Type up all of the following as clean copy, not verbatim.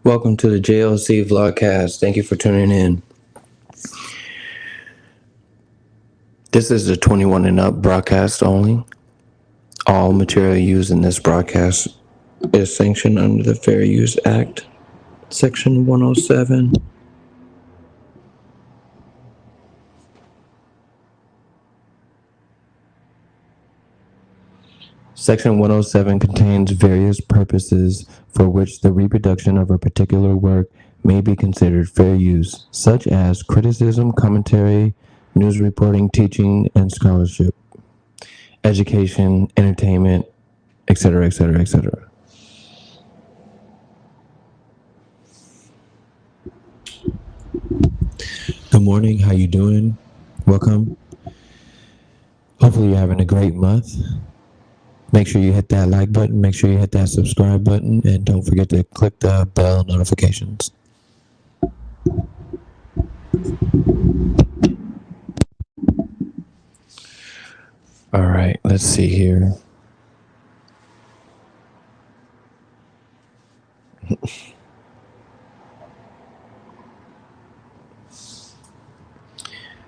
Welcome to the JLCVLOGCAST. Thank you for tuning in. This is a 21 and up broadcast only. All material used in this broadcast is sanctioned under the Fair Use Act, Section 107. Section 107 contains various purposes for which the reproduction of a particular work may be considered fair use, such as criticism, commentary, news reporting, teaching, and scholarship, education, entertainment, etc., etc., etc. Good morning. How you doing? Welcome. Hopefully you're having a great month. Make sure you hit that like button. Make sure you hit that subscribe button. And don't forget to click the bell notifications. All right, let's see here.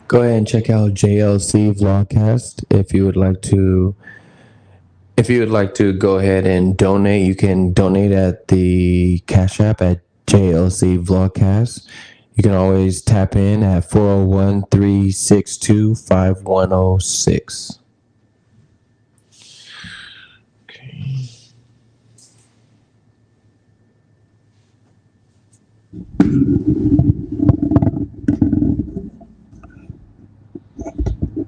Go ahead and check out JLC Vlogcast if you would like to. If you would like to go ahead and donate, you can donate at the Cash App at JLC Vlogcast. You can always tap in at 401-362-5106. Okay.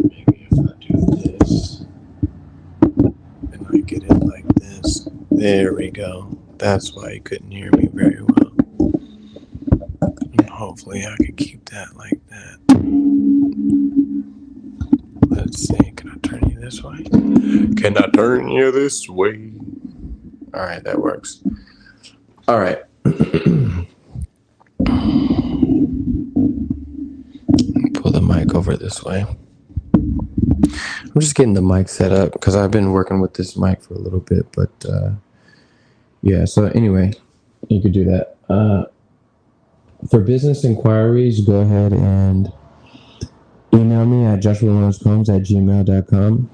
Maybe if I do this. I get it like this. There we go. That's why you couldn't hear me very well. And hopefully I could keep that like that. Let's see. Can I turn you this way? Can I turn you this way? All right, that works. All right. Pull the mic over this way. I'm just getting the mic set up because I've been working with this mic for a little bit, but yeah, so anyway, you could do that. For business inquiries, go ahead and email me at JOSHUALAWRENCECOMBS@gmail.com.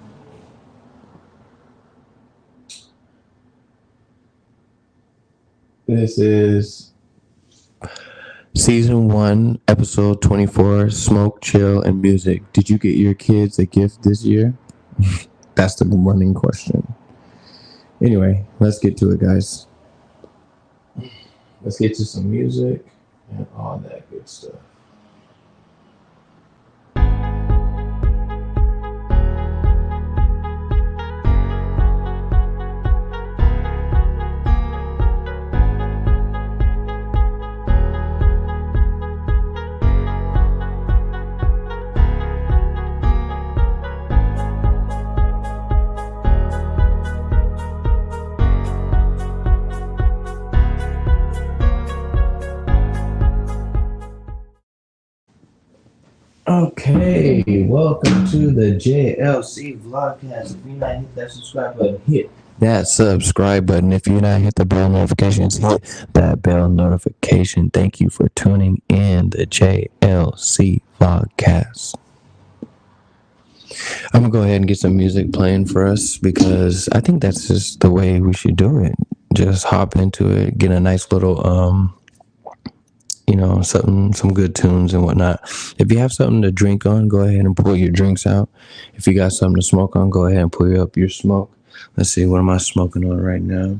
This is Season 1, Episode 24, Smoke, Chill, and Music. Did you get your kids a gift this year? That's the running question. Anyway, let's get to it, guys. Let's get to some music and all that good stuff. Okay, welcome to the JLC Vlogcast. If you're not hit that subscribe button, hit that subscribe button. If you're not hit the bell notifications, hit that bell notification. Thank you for tuning in the JLC Vlogcast. I'm gonna go ahead and get some music playing for us because I think that's just the way we should do it. Just hop into it, get a nice little some good tunes and whatnot. If you have something to drink on, go ahead and pull your drinks out. If you got something to smoke on, go ahead and pull up your smoke. Let's see, what am I smoking on right now?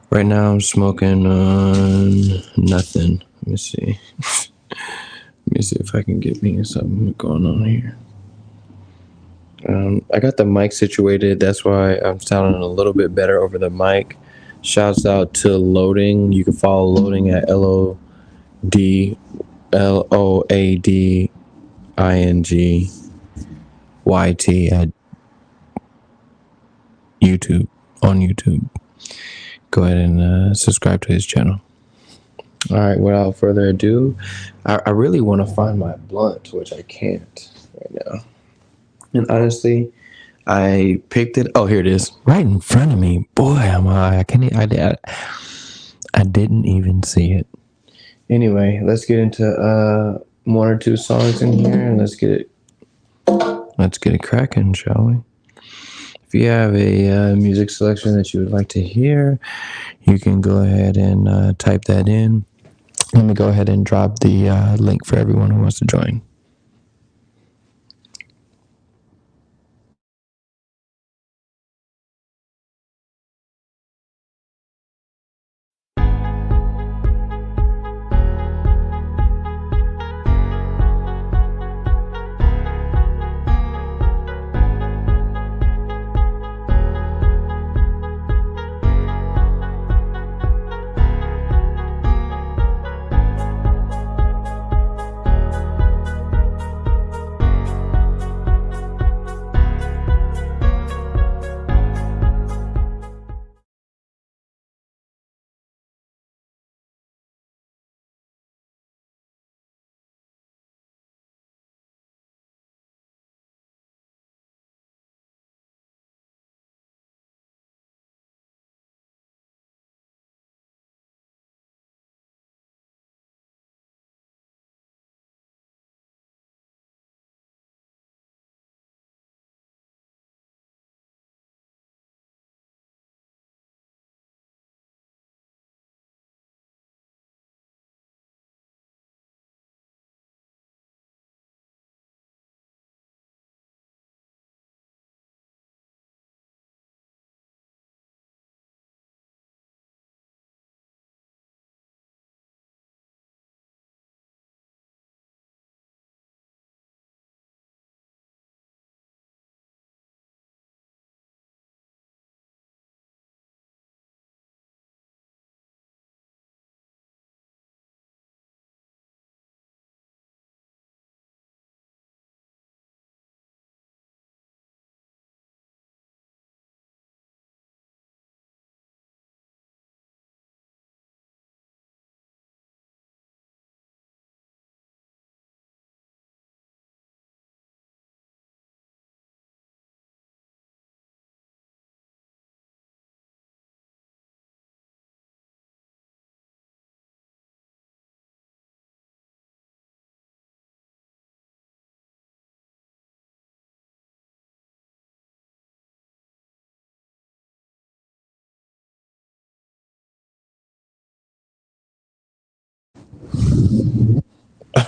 Right now I'm smoking on nothing. Let me see. Let me see if I can get me something going on here. I got the mic situated. That's why I'm sounding a little bit better over the mic. Shouts out to Loading. You can follow Loading at LOADINGYT at YouTube, on YouTube. Go ahead and subscribe to his channel. All right, without further ado, I really want to find my blunt, which I can't right now. And honestly, I picked it. Oh, here it is, right in front of me. Boy, I I didn't even see it. Anyway, let's get into one or two songs in here, and let's get it cracking, shall we? If you have a music selection that you would like to hear, you can go ahead and type that in. Let me go ahead and drop the link for everyone who wants to join.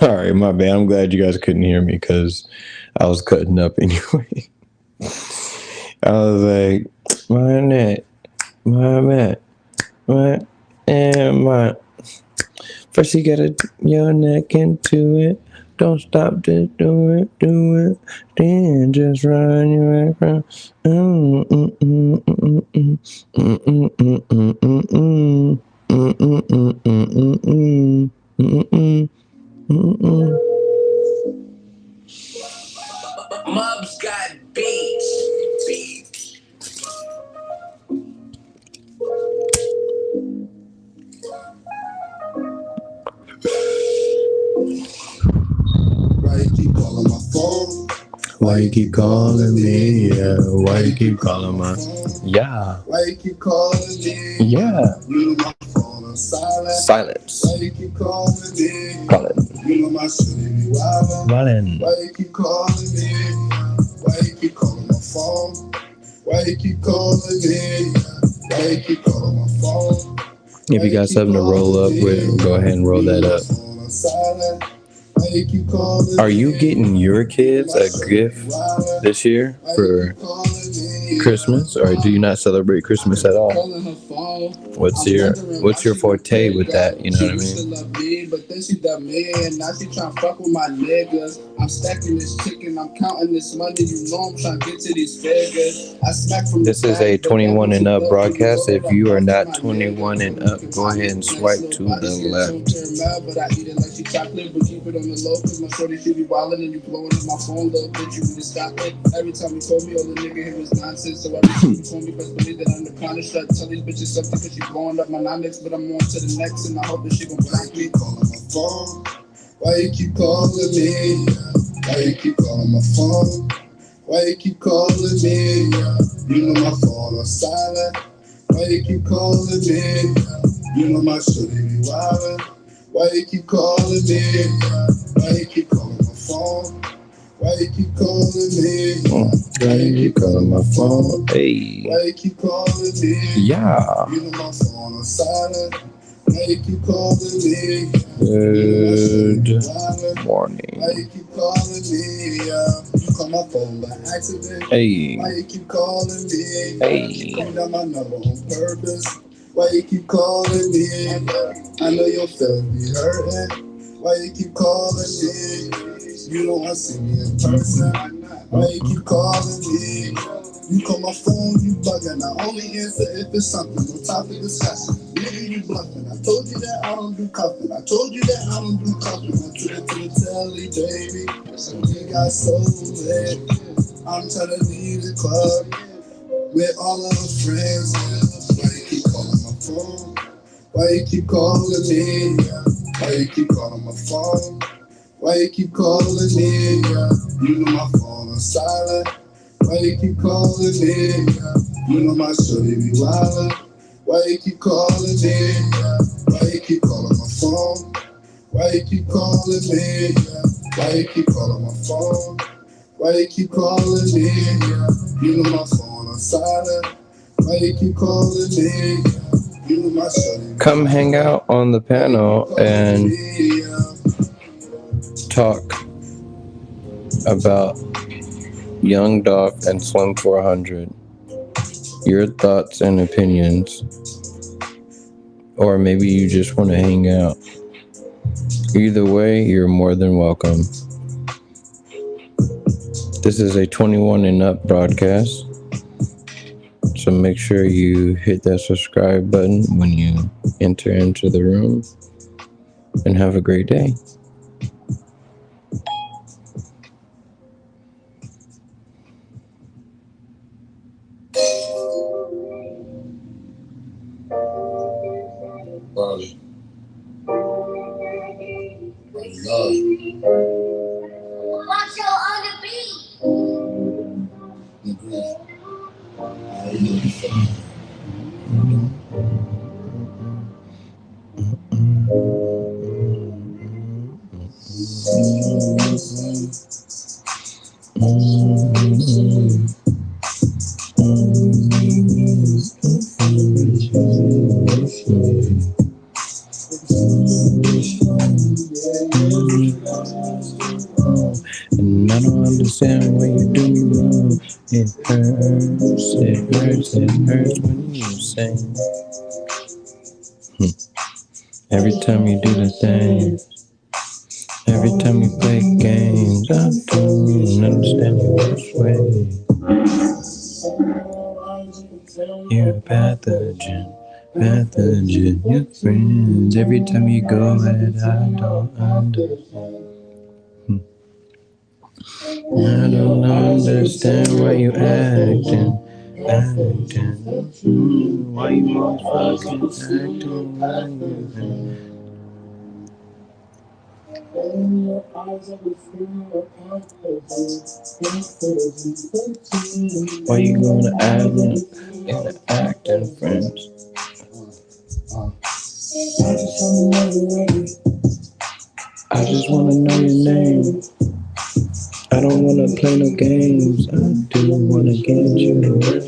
All right, my bad. I'm glad you guys couldn't hear me because I was cutting up anyway. I was like, my neck, my mat, my, and my. First, you gotta dip your neck into it. Don't stop, just do it. Then just run your back around. Mubs got beats. Why you keep calling my phone? Why you keep calling me? Yeah. Why you keep calling my? Yeah. Why you keep calling me? Yeah. You know my phone on silent. Silence. Why you keep calling me? Call it. You know my shit be wildin'. Wildin'. Why you keep calling me? Why you keep calling my phone? Why you keep calling me? Why you keep calling my phone? If you got something to roll up with, go ahead and roll that up. Are you getting your kids a gift this year for Christmas, or do you not celebrate Christmas at all? What's your forte with that? You know what I mean? But then she done me, and now she tryna fuck with my niggas. I'm stacking this chicken, I'm counting this money. You know I'm trying to get to these figures. I smack from This is a 21 and up broadcast. If you are not 21 and up, go ahead and swipe to the left. But I eat it like she chocolate, but keep it on the low, cause my shorty she be wildin' and you blowing up my phone, little bitch, you need to stop it. Every time you call me, all the nigga here is nonsense. So every time you call me, best believe that I'm the kind of shot. Tell these bitches something cause she blowing up my non-next, but I'm on to the next, and I hope that she gon' block me. Calling my phone. Why you keep calling me? Why you keep calling my phone? Why you keep calling me? You know my phone on silent. Why you keep calling me? You know my shorty be wildin'. Why you keep calling me? Why you keep calling my phone? Why you keep calling me? Why you keep calling my phone? Hey. Why you keep calling me? Yeah. You know my phone on silent. Why you keep calling me? Good morning. Why you keep calling me? You call my phone by accident. Hey. Why you keep calling me? Hey. You got my number on purpose. Why you keep calling me? I know your feelings be hurting. Why you keep calling me? You don't want to see me in person. Why you keep calling me? You call my phone, you bugging. I only answer if it's something on topic discussion. Nigga, you bluffing. I told you that I don't do cuffing. I told you that I don't do cuffing. I took it to the telly, baby. So you got so lit. I'm trying to leave the club with all of the friends. Why you keep calling my phone? Why you keep calling me? Why you keep calling my phone? Why you keep calling me? You know my phone on silent. Why you keep calling me? You know my shorty be wildin'. Why you keep calling me? Why you keep calling my phone? Why you keep calling me? Why you keep calling my phone? Why you keep calling me? You know my phone on silent. Why you keep calling me? You know my shorty. Come hang out on the panel and talk about Young Dolph and Slim 400. Your thoughts and opinions. Or maybe you just want to hang out. Either way, you're more than welcome. This is a 21 and up broadcast. So make sure you hit that subscribe button when you enter into the room. And have a great day. Barley. Love. Watch your on the beat. Agree. I know you fucking. And I don't understand why you do me wrong. It hurts when you sing. Every time you do the thing, every time you play games, I don't understand your worst way. You're a pathogen, your friends. Every time you go ahead, I don't understand. I don't understand why you acting. Why you always fucking acting like you. Why you gonna act in the acting, friends? I just wanna know your name. I don't wanna play no games. I do wanna get you away.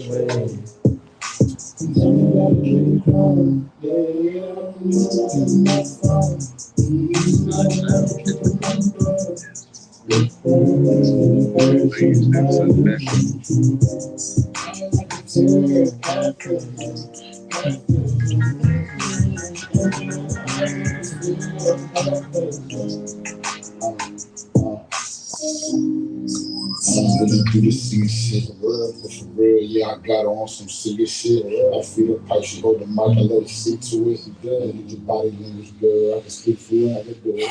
I don't really do this singing shit, but for real, yeah, I got her on some serious shit. I feel the pipe, she hold the mic, I let her sit to it. I need your body language, girl. I can speak for you, I can do it.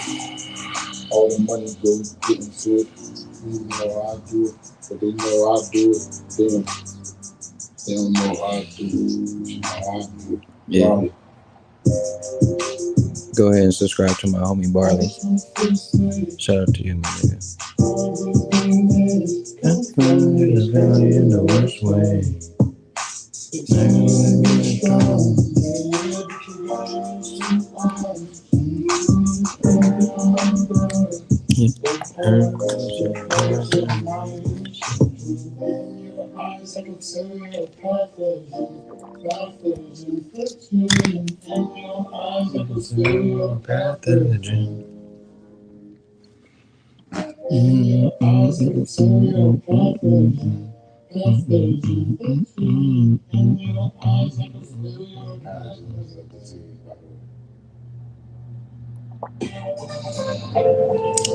All the money go, get into it. You know how I do it, but they know I do it. They don't know how I do it. You know how I do it. Yeah. Go ahead and subscribe to my homie Barley. Shout out to you, my nigga. In the worst way.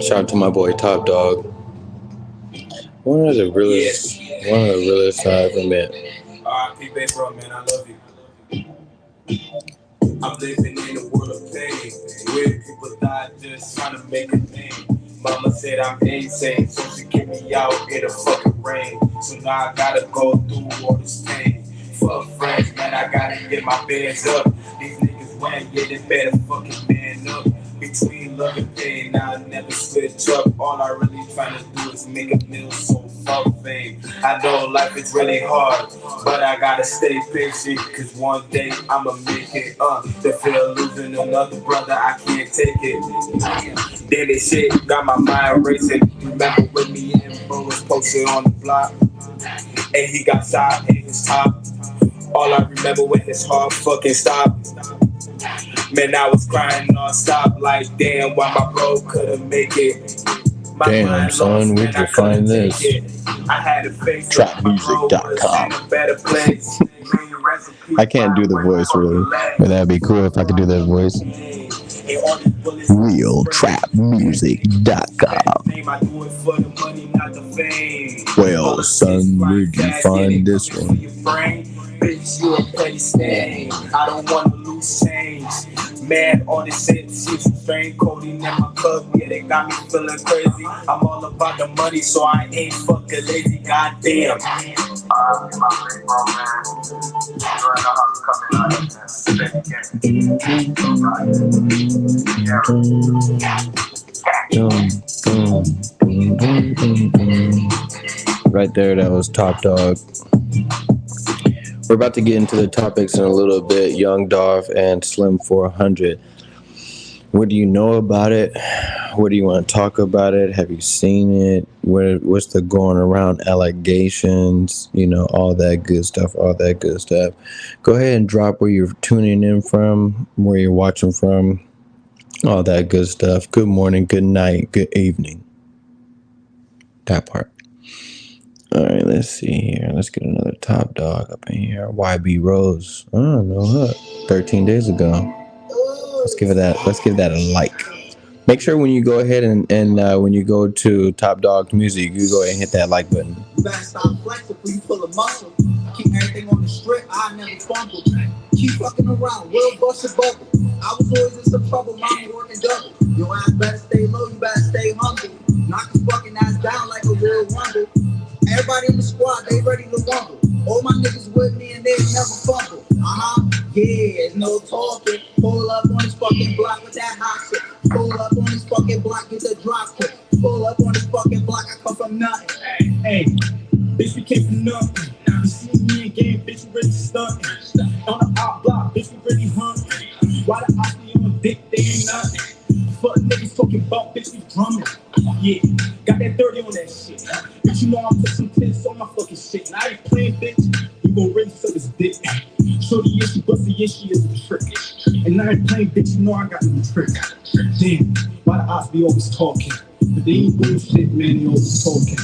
Shout out to my boy Top Dog. One of the realest I've ever met. R.I.P. Big Bro, man, I love you. I'm living in a world of pain, where people die just trying to make a name. Mama said I'm insane, so she kicked me out in the fucking rain. So now I gotta go through all this pain. Fuck friends, man, I gotta get my bands up. These niggas went, yeah, they better fucking man up. Between love and pain, I'll never switch up. All I really trying to do is make a meal, so fuck fame. I know life is really hard, but I gotta stay patient, cause one day I'ma make it. The feel losing another brother, I can't take it. Then this shit got my mind racing. Remember when me and bro was posted on the block, and he got shot in his top. All I remember when his heart fucking stopped. Man, I was crying non-stop, like damn, why my bro couldn't make it. My Damn, son, where'd you find this? I had a face Trapmusic.com. better place. I can't do the voice really, but that'd be cool if I could do that voice. RealTrapMusic.com. Well, son, where'd you find this one? Bitch, you a petty stain. I don't wanna lose change. Man, all this shit, she's strange. Cody in my club, yeah, they got me feeling crazy. I'm all about the money, so I ain't fucking lazy. Goddamn. My big bro, man. You already know how to come in Right there, that was Top Dog. We're about to get into the topics in a little bit. Young Dolph and Slim 400. What do you know about it? What do you want to talk about it? Have you seen it? What's the going around allegations? You know, all that good stuff, Go ahead and drop where you're tuning in from, where you're watching from, all that good stuff. Good morning, good night, good evening. That part. All right, let's see here. Let's get another Top Dog up in here. YB Rose. I don't know her. 13 days ago. Let's give that a like. Make sure when you go ahead and when you go to Top Dog Music, you go ahead and hit that like button. You better stop flexing before you pull a muscle. Keep everything on the strip, I never fumble. Keep fucking around, we'll bust a bubble. I was always in some trouble, mama working double. Your ass better stay low, you better stay humble. Knock his fucking ass down like a real rumble. Everybody in the squad, they ready to rumble. All my niggas with me and they never fumble. Yeah, no talking. Pull up on this fucking block with that hot shit. Pull up on this fucking block, get the drop quick. Pull up on this fucking block, I come from nothing. Hey, bitch, we came from nothing. You see me in game, bitch, we really stunting. On the out block, bitch, we really hunting. Why the ops be on dick, they ain't nothing. Fuck niggas talking about, bitch, we drumming. Yeah, got that 30 on that shit. Bitch, you know I put some tints on my fucking shit. And I ain't playing, bitch, you gon' really suck this dick. Shorty issue, bust the issue is the trick. And I ain't playing, bitch, you know I got the trick. Damn, why the ops be always talking? But they ain't doing shit, man, they always talking.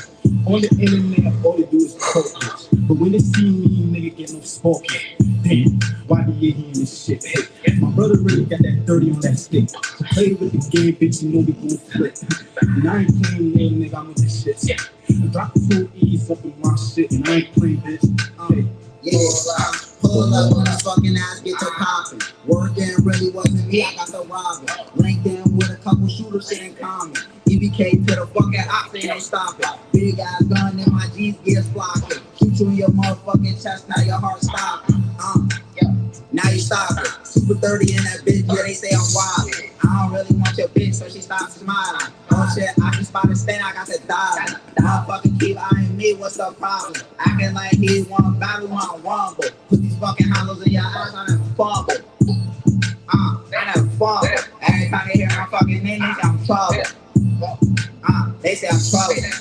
On the internet, all they do is talk, bitch. But when they see me, nigga get no sparking. Damn, why be you hearing this shit? My brother really got that 30 on that stick. So play with the game, bitch, you know we gon' flip. And I ain't playing name, nigga, I'm with the shit. I drop the full ease up in my shit, and I ain't playing, bitch. Pull up on this fucking ass, get to poppin'. Working really wasn't me, I got the robbing. Linked in with a couple shooters, shit in common. EBK to the fucking ops, ain't no stopping. Big ass gun in my G's, gears flocking. Shoot you in your motherfucking chest, now your heart stopping. Now you stopping. Super 30 in that bitch, yeah, they say I'm wild. I don't really want your bitch, so she stops smiling. Oh shit, I can spot a stain, I got to die. Motherfucking keep eyeing me, what's the problem? Acting like he want battle, want rumble. Put these fucking hollows in your ass, I done fumble. I done fumble. Every time they hear my fucking name, they say I'm trouble. They say I'm trolling.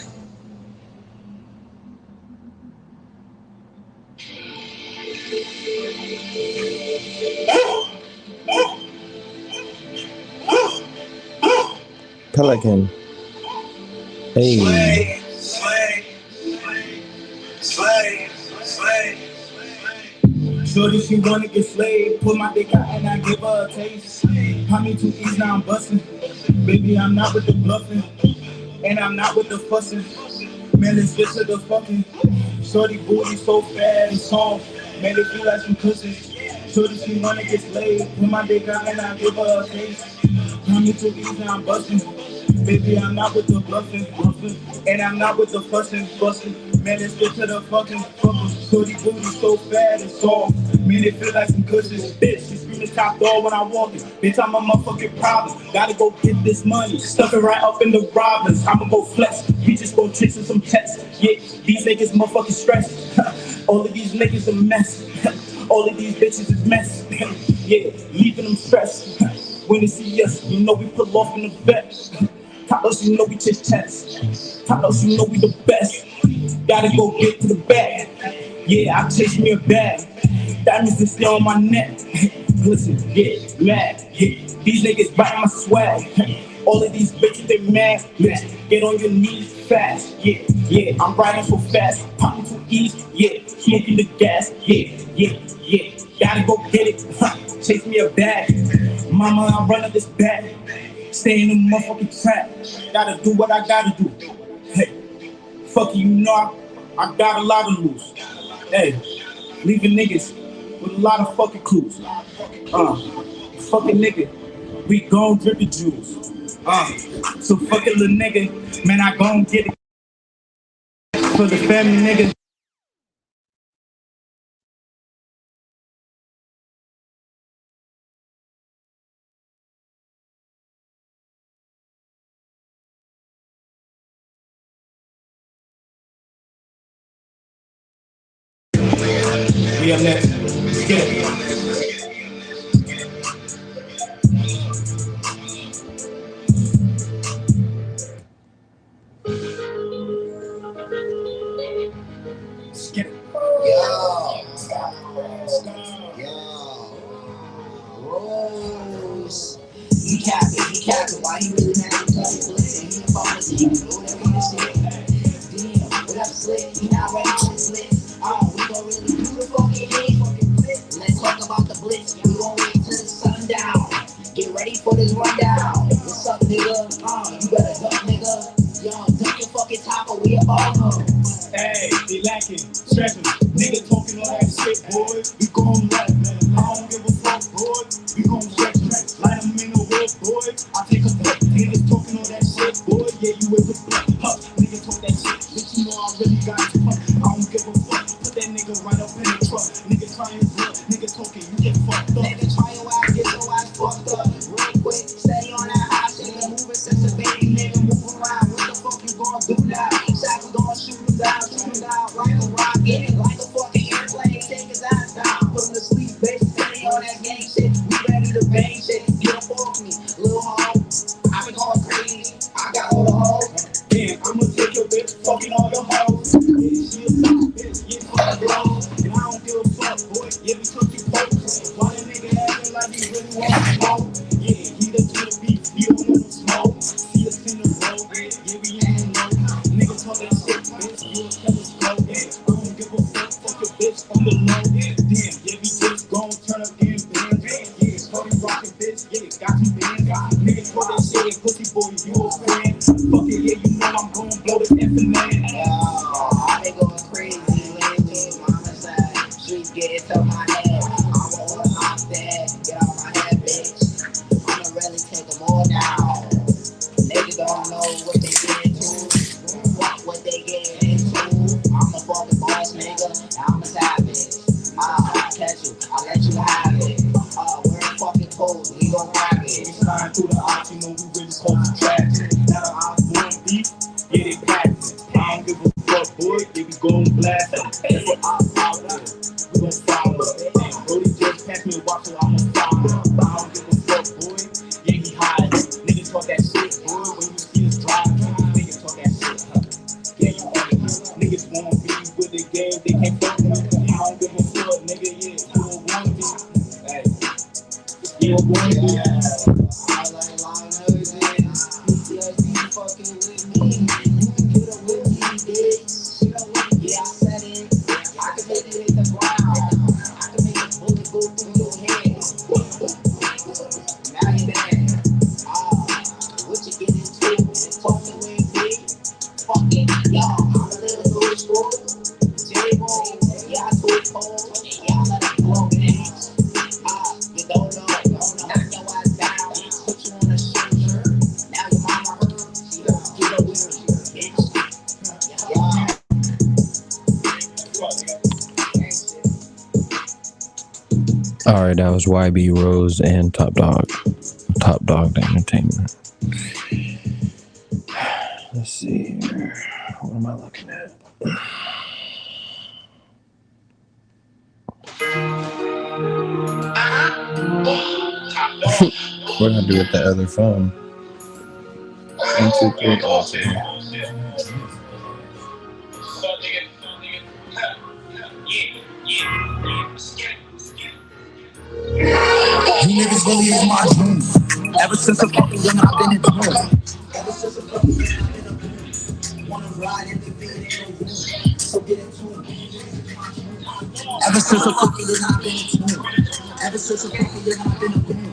Pelican. Hey. Shorty, she wanna get slayed. Pull my dick out and I give her a taste. How me 2 E's now I'm bustin'. Baby, I'm not with the bluffing. And I'm not with the fussing. Man, let's get to the fucking. Shorty booty so fat and soft. Man, it feel like some pussy. Shorty, she wanna get slayed. Pull my dick out and I give her a taste. How me 2 E's now I'm bustin'. Baby, I'm not with the bluffing. And I'm not with the fussing. Man, let's get to the fucking. Shorty booty so fat and soft. Man, it feel like some cushions. Bitch, she screaming top dog when I walk in. Bitch, I'm a motherfucking problem. Gotta go get this money. Stuff it right up in the robbers. I'ma go flex. We just go chasing some checks. Yeah, these niggas motherfucking stressed. All of these niggas a mess. All of these bitches is mess. Yeah, leaving them stressed. When they see us, you know we pull off in the vet. Top us, you know we chase checks. Top us, you know we the best. Gotta go get to the bag. Yeah, I chase me a bag. Diamonds is still on my neck. Listen, yeah, mad. Yeah, these niggas biting my swag. All of these bitches, they mad. Yeah, get on your knees fast. Yeah, I'm riding so fast. Popping 2 E's. Yeah, smoking the gas. Yeah. Gotta go get it. Chase me a bag. Mama, I run up this bag. Stay in the motherfucking trap. Gotta do what I gotta do. Hey, fuck you know I got a lot to lose. Hey, leaving niggas with a lot of fucking clues. Fucking nigga, we gon' drip the juice. So fucking little nigga, man, I gon' get it. For the family nigga. We up next. Let's get it. Let's get it. Rose. He capping. Why he really mad because he listen? He promised he know that we the shit. Damn, what up, slick? He not ready for the slit. We gon' really do the fucking hit. Let's talk about the blitz. We gon' wait till the sundown. Get ready for this rundown. What's up, nigga? You better duck, nigga. Yo, duck your fucking top or we about them. Hey, they lacking, stretching. Nigga talking all that shit, boy. We gon' rap, man. I don't give a fuck, boy. We gon' stretch. Light them in the whip, boy. I take a break. Niggas talking all that shit, boy. Yeah, you with the black. Nigga talk that shit, bitch. You know I really got it. I don't give a fuck. Put that nigga right up in the truck. Nigga trying to look. Nigga talking, you get fucked up. Nigga try your ass, get your ass fucked up. Real quick, steady on that high shit. Moving since a baby, nigga. Move around. What the fuck you gon' do now? Exactly gon' shoot him down like a rocket, like a fucking airplane. Take his ass down, put him to sleep, bitch. Steady on that gang shit. We ready to bang shit. Get up off me, little hoe. I been going crazy. I got all the hoes. Damn, I'ma take your bitch, fucking all the hoes. Yeah, she a bitch, get fucking blown. And I don't give a fuck, boy. Yeah, we took you folks. Why that nigga acting like he really want to smoke? Yeah, he the to the beat, he don't want to smoke. See us in the road, yeah, we ain't know. Nigga talk that shit, bitch, you a telescope. Yeah, I don't give a fuck your bitch on the low. Damn, yeah, we just gon' turn up in bands. Yeah, Cody rockin' bitch, yeah, got you bands. Niggas talk that shit, pussy boy, you a fan. Fuck it, yeah, you know I'm gon' blow this effing man. I been going crazy lately. Mama said, street get it to my head. I want my dad, get out my head, bitch. I'ma really take them all down. Niggas don't know what they get into. What they get into. I'm a fucking boss, nigga. I'm a savage. I'll catch you, I'll let you have it. We're fucking cold, we gon' grab it. We slide through the ops, you know we really close to tragic. Now the ops doing beef, yeah, they practice. I don't give a fuck, boy, yeah, we gon' blast them. That's what I'm out there. We gon' follow. Hey, Brody just passed me a watch, so I'ma follow. I don't give a fuck, boy, yeah, he hide. Niggas talk that shit, boy, when you see us drive. Niggas talk game, they can't fuck me. I don't give a fuck, nigga, yeah. You a wannabe. Hey. You a wannabe. I like long noses. PTSD fucking with me. You can get a with me, bitch. Yeah, I said it. I can make it hit the ground. I can make a bullet go through your head. Now you mad. What you get into? Talking with me. Fuck it, y'all. I'm a little old school. J-Roll. Yeah, I told cold. Yeah, I let it blow, bitch. You don't know. Knock your ass down. Put you on a shoulder. Now your mama hurt. She don't get a whistle, bitch. Yeah. All right, that was YB Rose and Top Dog Entertainment. Let's see here. What am I looking at? What did I do with the other phone? 1, 2, 3. Oh, okay. You niggas really is my dream. Ever since a fucking young, I've been in the room. Ever since a fucking young, I've been in the room. Wanna ride in the bed, ain't no room. So get into it. Ever since a fucking young, I've been in the room. Ever since a fucking young, I've been in the room.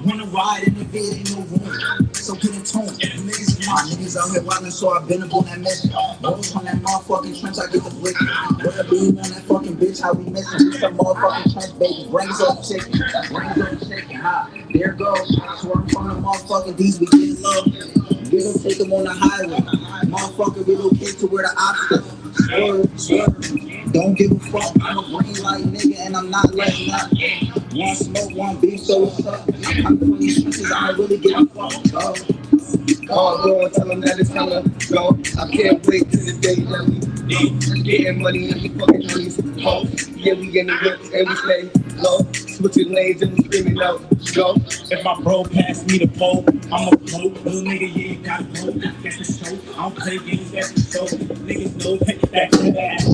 Wanna ride in the bed, ain't no room. So get into it. You niggas is my niggas out here wildin', so I've been up on that mission. Rolls on that motherfucking trench, I get the blick. What a beam on that fucking bitch, how we missing? Just a motherfucking trench, baby. Brains on chicken. Brains on chicken, ha. There goes. Swerve from the motherfucking D's, we get love. We gon' take them on the highway. Motherfucker, relocate to where the options. Swerve. Don't give a fuck. I'm a green light nigga and I'm not letting up. One smoke, one beef, so what's up? I'm from these streets, I don't really give a fuck. Oh, go and tell them that it's gonna go. I can't wait till the day that we getting money in the fucking trees. Oh, yeah, we in the whip and we stay low. Switching lanes and we screaming out, go. If my bro pass me the pole, I'm a pro. Little nigga, yeah, you gotta go. That's the show. I don't play games, that's the show. Niggas know that on the ass show.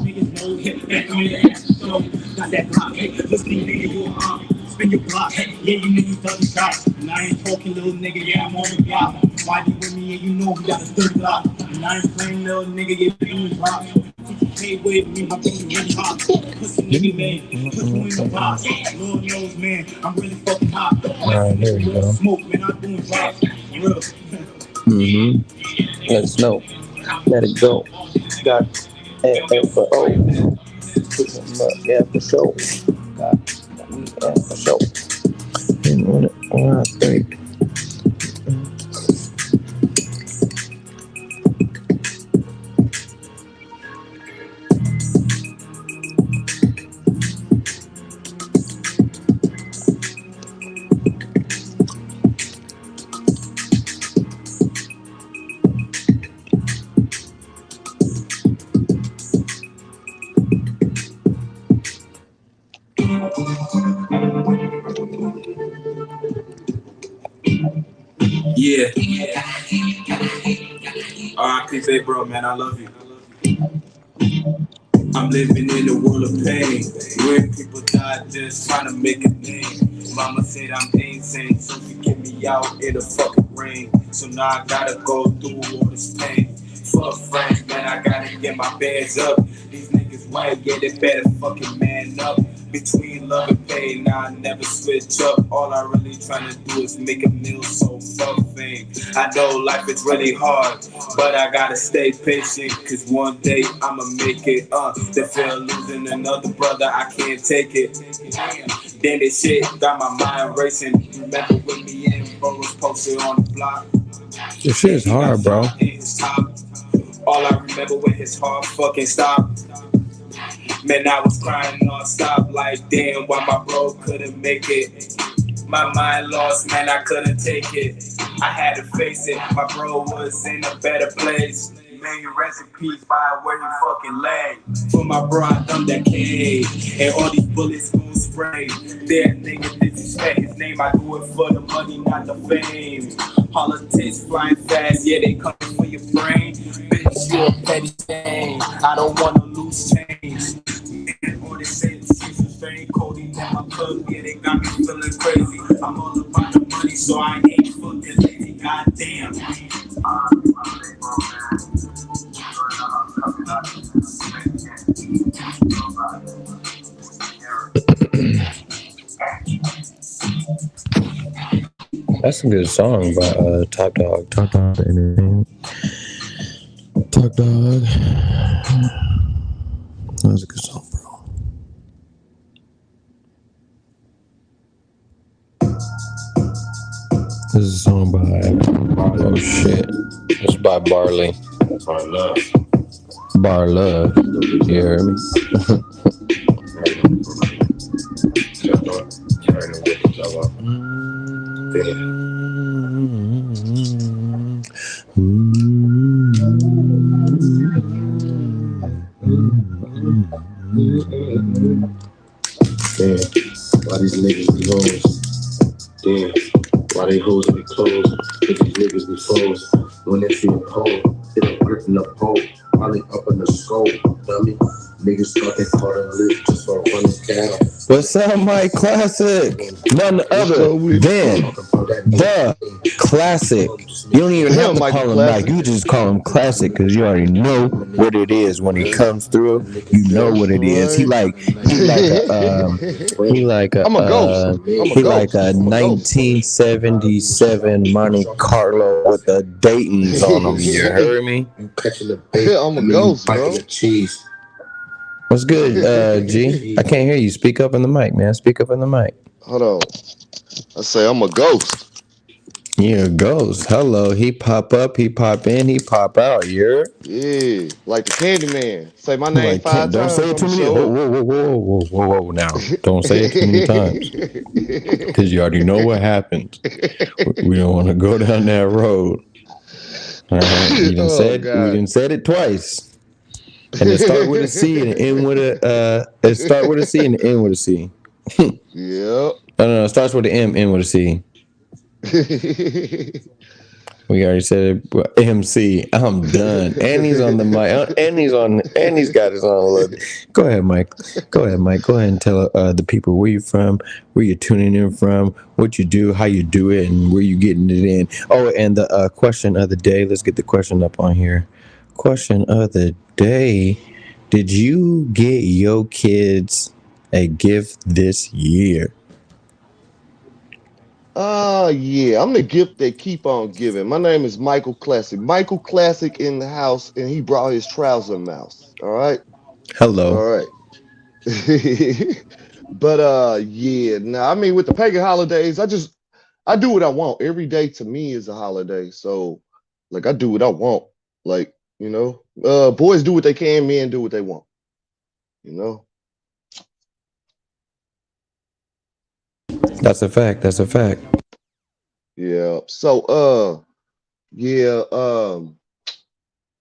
Niggas know that on the ass show. Got that block, hey, listen, nigga, you a spin your block, hey, yeah, you niggas double shots. And I ain't talking, little nigga, yeah, I'm on the block. Why you with me, and you know we got a third block. And I ain't playing, little nigga, yeah, you in block. Hey, with me, I'm fucking really hot. Pussy nigga, man, put you in the box. Lord knows, man, I'm really fucking hot. Alright, there you go. Smoke, man, I'm doing drops. Real. Let it snow. Let it go. Got A for O. Put them up, yeah, for sure. Got we for sure. And 1, 3. Yeah. R.I.P. Bay, bro, man, I love you. I'm living in a world of pain, where people die just trying to make a name. Mama said I'm insane, so she get me out in the fucking rain. So now I gotta go through all this pain. Fuck friends, man, I gotta get my bands up. These niggas white, yeah, they better fucking man up. Between love and pain, now I never switch up. All I really tryna do is make a meal, so fuck fame. I know life is really hard, but I gotta stay patient, cause one day I'ma make it. The fear of losing another brother, I can't take it. Then this shit got my mind racing. Remember when me and bro was posted on the block? This shit is hard, bro. All I remember when his heart fucking stopped. Man, I was crying non-stop, like damn, why my bro couldn't make it. My mind lost, man, I couldn't take it. I had to face it, my bro was in a better place. May you rest in peace by where he fucking lay. For my bro, I done that K, and all these bullets gon' spray. That nigga disrespect his name, I do it for the money, not the fame. Politics flying fast, yeah, they coming for your brain. Bitch, you a petty thing. I don't wanna lose loose change. Man, all they say is season's very cold. In my club, yeah, they got me feeling crazy. I'm all about the money, so I ain't fucking lady. Goddamn. That's a good song by Top Dog. Top Dog Entertainment. Top Dog. That was a good song, bro. This is a song by, oh shit. This is by Barley. Bar Love. Bar Love. You heard me? Damn, why these niggas be hoes? Damn, why they hoes be closed? If these niggas be foes, when they feel cold, they don't grip in the pole, probably up in the skull, dummy. Niggas thought they caught a lick just for running cow. What's up, Mike Classic? None other than the Classic. You don't even have to call him Mike. You just call him Classic because you already know what it is when he comes through. You know what it is. He like a 1977 Monte Carlo with the Dayton's on him. You heard me? I'm a ghost, bro. What's good, G? I can't hear you. Speak up in the mic, man. Speak up in the mic. Hold on. I say I'm a ghost. You're a ghost. Hello. He pop up, he pop in, he pop out. You're? Yeah, like the Candyman. Say my name Like, 5 don't times. say it too many. Whoa, now. Don't say it too many times. Because you already know what happened. We don't want to go down that road. All right. We done said it twice. And it start with a C and end with a it start with a C and end with a C. Yep. No, it starts with an M, end with a C. We already said it. MC. I'm done. And he's on the mic. And he's got his own look. Go ahead, Mike. Go ahead and tell the people where you're from, where you're tuning in from, what you do, how you do it, and where you getting it in. Oh, and the question of the day. Let's get the question up on here. Question of the day. Did you get your kids a gift this year? Yeah, I'm the gift that keep on giving. My name is Michael Classic. Michael Classic in the house, and he brought his trouser mouse. All right. Hello. All right. But yeah, I mean, with the pagan holidays, I do what I want. Every day to me is a holiday. So like I do what I want. Like, you know, boys do what they can, men do what they want. You know? That's a fact. Yeah. So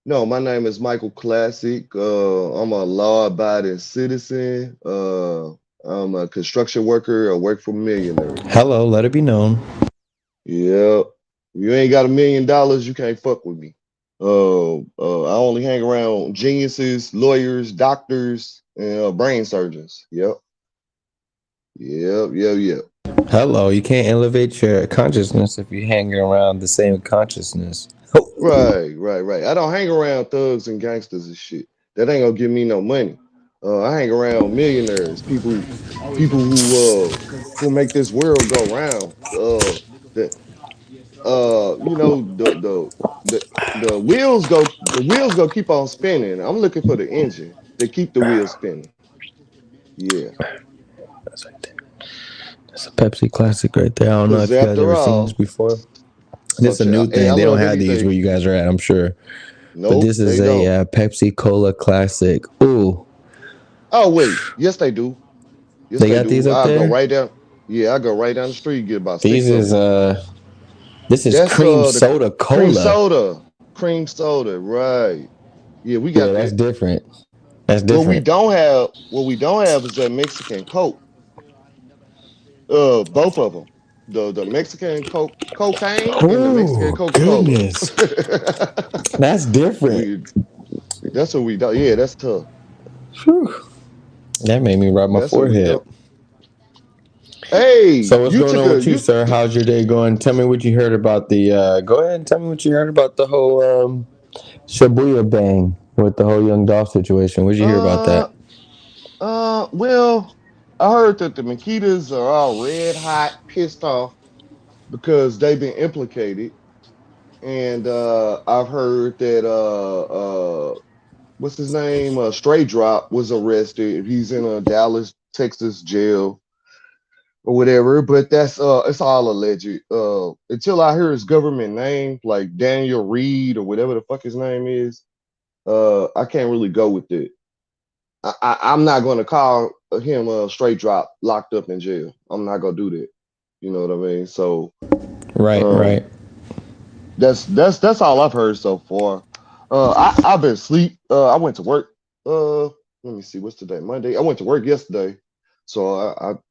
no, my name is Michael Classic. I'm a law-abiding citizen. I'm a construction worker. I work for millionaires. Hello, let it be known. Yeah. If you ain't got $1 million, you can't fuck with me. I only hang around geniuses, lawyers, doctors, and brain surgeons. Yep. Hello, you can't elevate your consciousness if you're hanging around the same consciousness. Right. I don't hang around thugs and gangsters and shit. That ain't gonna give me no money. I hang around millionaires, people who make this world go round. You know, the wheels go keep on spinning. I'm looking for the engine to keep the wheels spinning. Yeah. That's right there. That's a Pepsi classic right there. I don't know if you guys ever seen this before. This is a new thing. They don't have these where you guys are at, I'm sure. Nope, but this is a Pepsi Cola classic. Ooh. Oh wait, yes they do. Yes, they got these up there. Go right down. Yeah, I go right down the street and get about these 6 of them. This is cream soda cola. Cream soda, right? Yeah, we got that. That's different. What we don't have is that Mexican Coke. Both of them. The Mexican cocaine and the Mexican Coca-Cola. That's different. That's what we do. Yeah, that's tough. Whew. That made me rub my That's what we forehead. do. Hey, So what's you going took on a with you, sir? How's your day going? Tell me what you heard about the. Go ahead and tell me what you heard about the whole Shibuya bang with the whole Young Dolph situation. What did you hear about uh that? well, I heard that the Makitas are all red hot, pissed off because they've been implicated. And I've heard that what's his name? Stray Drop was arrested. He's in a Dallas, Texas jail or whatever. But that's it's all alleged. Until I hear his government name, like Daniel Reed or whatever the fuck his name is, I can't really go with it. I'm not gonna call him a straight drop locked up in jail. I'm not gonna do that. You know what I mean? So Right, um, right. that's all I've heard so far. I've been asleep. I went to work. Let me see, what's today? Monday. I went to work yesterday, so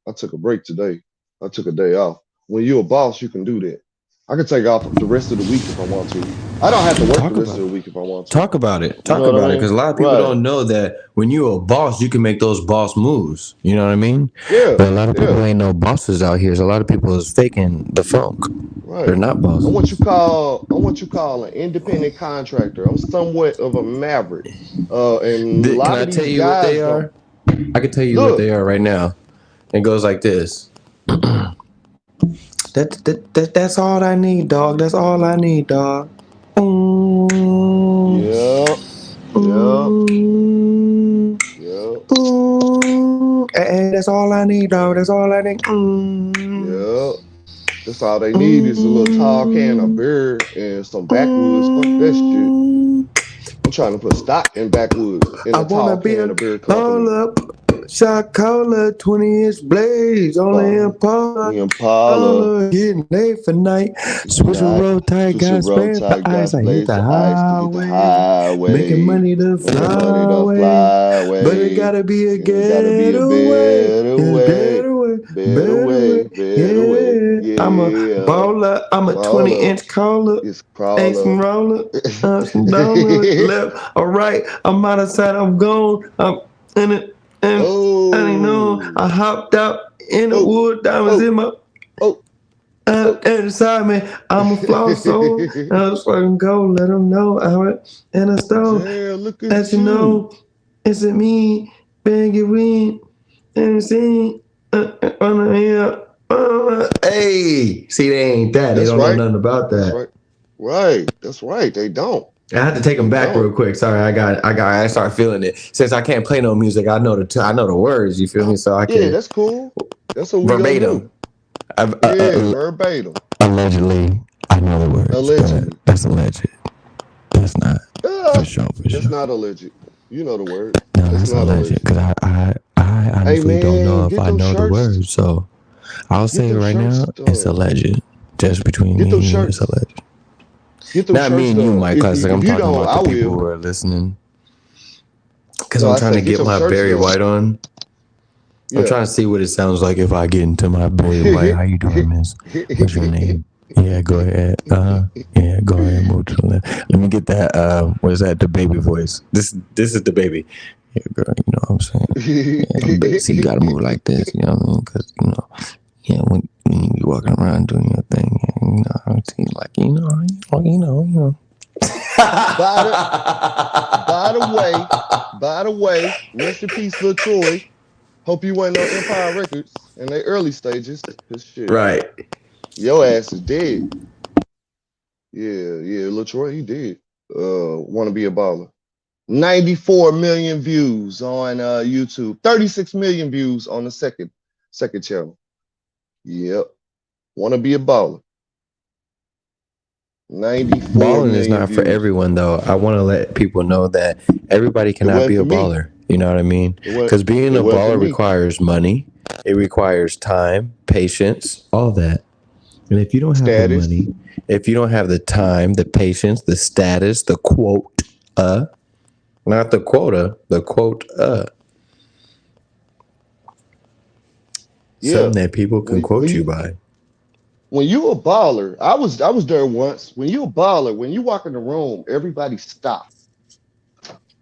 I took a break today. I took a day off. When you're a boss, you can do that. I can take off the rest of the week if I want to. I don't have to work the Talk rest about of it. the week if I want to. Talk about it. You Talk know what I about it. mean? Because a lot of people Right. don't know that when you're a boss, you can make those boss moves. You know what I mean? Yeah. But a lot of people Yeah. ain't no bosses out here. So a lot of people is faking the funk. They're Right. not I'm what you bosses. call an independent contractor. I'm somewhat of a maverick. And a Can lot I of tell these you what they guys don't are? I can tell you what look. they are right now. It goes like this. That's all I need, dog. That's all I need, dog. Mm, Yep. Yep. mm, Yep. hey, that's all I need, dog. That's all I need. Yep. That's all they need is a little tall can of beer and some backwoods. Fuck that shit. I'm trying to put stock in backwoods in I a tall wanna be can a of beer company. hold up, shot caller, 20-inch blades, only Impala, Impala, getting late for night. Switch a night. roll tight, Switch a got roll spare for tight, ice. got I hit blaze the for ice to hit the highway, making highway. money to Making fly money to away. fly But it away. gotta be a And it gotta be a getaway. better It's way. better way, Better better way, way. better way. Yeah, I'm a Yeah. baller. I'm a Baller. 20-inch caller. It's Ain't some crawler. roller. Some dollar left or right. I'm out of sight. I'm gone. I'm in it. And I didn't know. Oh. I hopped out in the Oh. wood. Diamonds Oh. in my Oh. Oh. inside me. I'm a floss soul. I was fucking cold. Let them know. I went in the store. Damn, look Let at you you. know. It's a me. Bang it win. And see. On the hill. Hey, see, they ain't that. They That's don't know right. nothing about That's that. right. Right. That's right. They don't. I had to take them They back don't. real quick. Sorry, I started feeling it. Since I can't play no music, I know the words. You feel me? So I Yeah, can that's cool. That's what we gonna do. verbatim. Yeah, verbatim. Allegedly, I know the words, but Allegedly. that's alleged. That's not Uh, for sure. For that's sure. not alleged. You know the word. No, That's that's not alleged alleged. because I Hey honestly don't know man, if get I them know the shirts. words. So I'll Get say them right shirts now, it's done. alleged. Just between Get me them and you, it's shirts. alleged. Get them Not me shirts and you, done. Mike If Classic. I'm if you talking don't, about the I people will. who are listening. Because No, I'm I trying say to get get them my shirts Barry done. White on. I'm trying to see what it sounds like if I get into my Barry White. How you doing, miss? What's your name? Yeah, go ahead. Yeah, go ahead. Move to the left. Let me get that. What is that? The baby voice. This is the baby. Yeah, girl. You know what I'm saying? Yeah, see, you gotta move like this. You know what I mean? Because yeah, when you be walking around doing your thing, and, it seems like you know. By the way, rest in peace, Lil Troy. Hope you wasn't on Empire Records in their early stages. Cause shit, Right. your ass is dead. Yeah, Lil Troy, he did. Wanna be a baller. 94 million views on YouTube, 36 million views on the second channel. Yep. Wanna be a baller. 94 Balling is million not for views. everyone, though. I want to let people know that everybody It cannot wasn't be a for me. baller. You know what I mean? It wasn't Because being it a wasn't for baller me. requires money, it requires time, patience, all that. And if you don't have the Status. money, if you don't have the time, the patience, the status, the quote, not the quota, the quote, Yeah. something that people can When quote you you by. when you a baller, I was there once. When you a baller, when you walk in the room, everybody stop.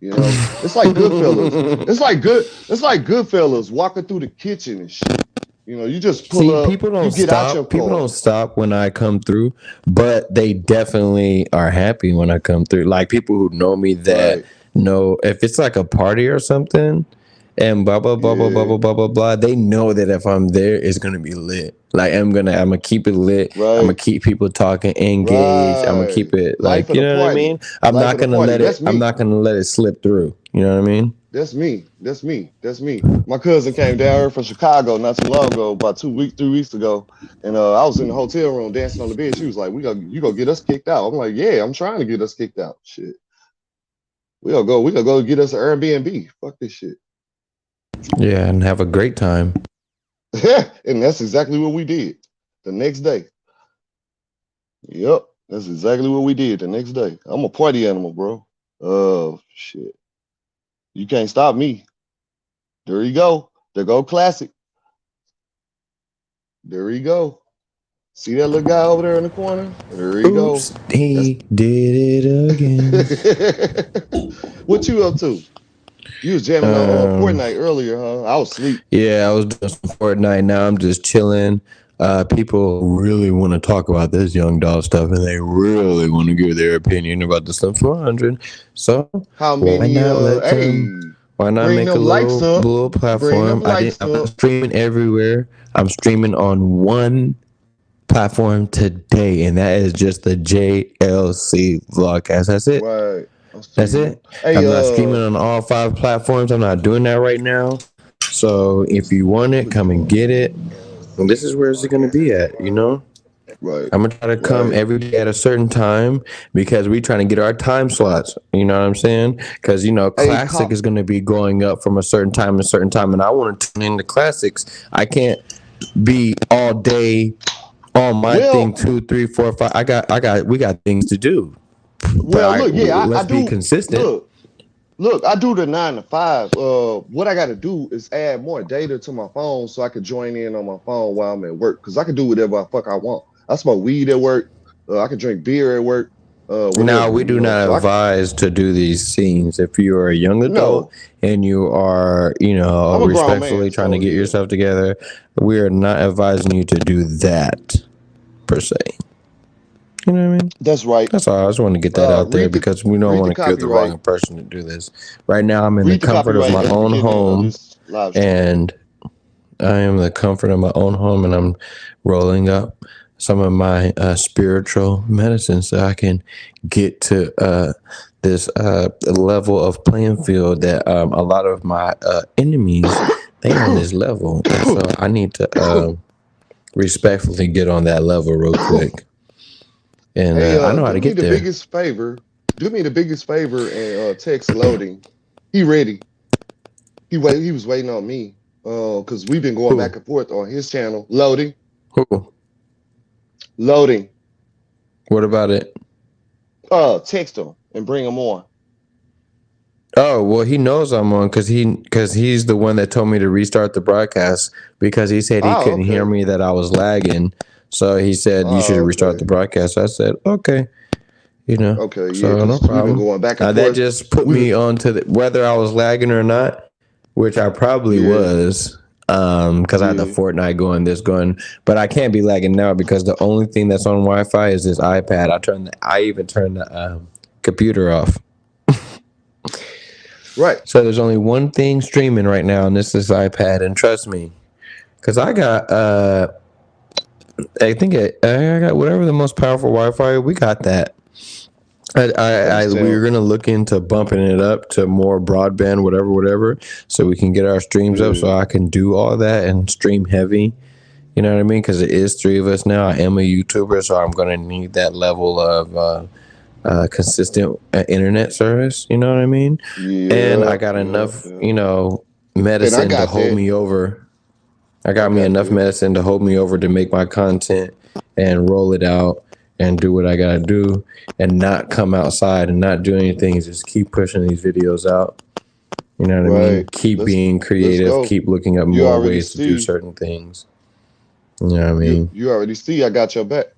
You know, it's like Goodfellas. It's like Goodfellas walking through the kitchen and shit. You know, you just pull See, up, people don't you get out your stop. People car. don't stop when I come through, but they definitely are happy when I come through. Like people who know me that Right. know if it's like a party or something, and blah blah blah blah blah Yeah. blah blah blah blah. They know that if I'm there, it's gonna be lit. Like I'm gonna keep it lit. I'm gonna Right. keep people talking, engaged. I'm gonna Right. keep it Life like of you the know what I party. mean. I'm Life not of the gonna party. let it. That's I'm me. not gonna let it slip through. You know what I mean? That's me. That's me. That's me. My cousin came down here from Chicago not too long ago, about 3 weeks ago, and I was in the hotel room dancing on the bed. She was like, you gonna get us kicked out?" I'm like, "Yeah, I'm trying to get us kicked out. Shit, we gonna go get us an Airbnb. Fuck this shit." Yeah, and have a great time. And that's exactly what we did the next day. Yep, that's exactly what we did the next day. I'm a party animal, bro. Oh shit, you can't stop me. There you go. There go classic. There you go. See that little guy over there in the corner? There you go. Oops, he did it again. What you up to? You was jamming on Fortnite earlier, huh? I was asleep. Yeah, I was doing some Fortnite. Now I'm just chilling. People really want to talk about this Young Dog stuff, and they really want to give their opinion about the Slim 400. So How why many? not let Hey, them? Why not bring make a them likes up. little Bring them platform? likes I'm not up. streaming everywhere. I'm streaming on one platform today, and that is just the JLC Vlogcast. That's it. Right. That's it. Hey, I'm not streaming on all 5 platforms. I'm not doing that right now. So if you want it, come and get it. And this is where it's going to be at, you know? right. I'm going to try to come Right. every day at a certain time because we're trying to get our time slots. You know what I'm saying? Because, you know, Hey, Classic is going to be going up from a certain time, and I want to tune into Classics. I can't be all day on my thing, well, 2, 3, 4, 5. We got things to do. But look, yeah, I let's be do. consistent. Look, I do the 9 to 5. What I got to do is add more data to my phone so I can join in on my phone while I'm at work. Cause I can do whatever the fuck I want. I smoke weed at work. I can drink beer at work. Now, Whatever, we you do know. not So advise to do these scenes. If you are a young adult no, and you are, you know, I'm a grown man, respectfully trying to so get yeah. yourself together, we are not advising you to do that per se. You know what I mean? That's right. That's all. I just want to get that out there because we don't read the want to give the copyright. wrong person to do this. Right now, I'm in the Read the comfort of copyright my at the own beginning of home, this live stream. and I am in the comfort of my own home, and I'm rolling up some of my spiritual medicine so I can get to this level of playing field that a lot of my enemies, they on this level. And so I need to respectfully get on that level real quick. And Hey, I know how do to me get the there. biggest favor. Do me the biggest favor and text loading. He ready. He was waiting on me. Because we've been going back Who? and forth on his channel. Loading. Who? Loading. What about it? Text him and bring him on. Oh, well, he knows I'm on because he's the one that told me to restart the broadcast because he said he couldn't hear me, that I was lagging. So he said you should restart the broadcast. I said, okay, you know. Okay, yeah, So no because we've been problem. going back and forth. That just put me on to whether I was lagging or not, which I probably was because I had the Fortnite going, but I can't be lagging now because the only thing that's on Wi-Fi is this iPad. I even turned the computer off. Right. So there's only one thing streaming right now, and this is iPad. And trust me, because I got, I got whatever the most powerful Wi-Fi. We got that. We're gonna look into bumping it up to more broadband, whatever, so we can get our streams up, so I can do all that and stream heavy. You know what I mean? Because it is 3 of us now. I am a YouTuber, so I'm gonna need that level of consistent internet service. You know what I mean? Yeah, and I got enough, you know, medicine to hold me over. I got me enough medicine to hold me over to make my content and roll it out and do what I gotta do and not come outside and not do anything. Just keep pushing these videos out. You know what I mean? Keep being creative. Keep looking up more ways to do certain things. You know what I mean? You already see I got your back.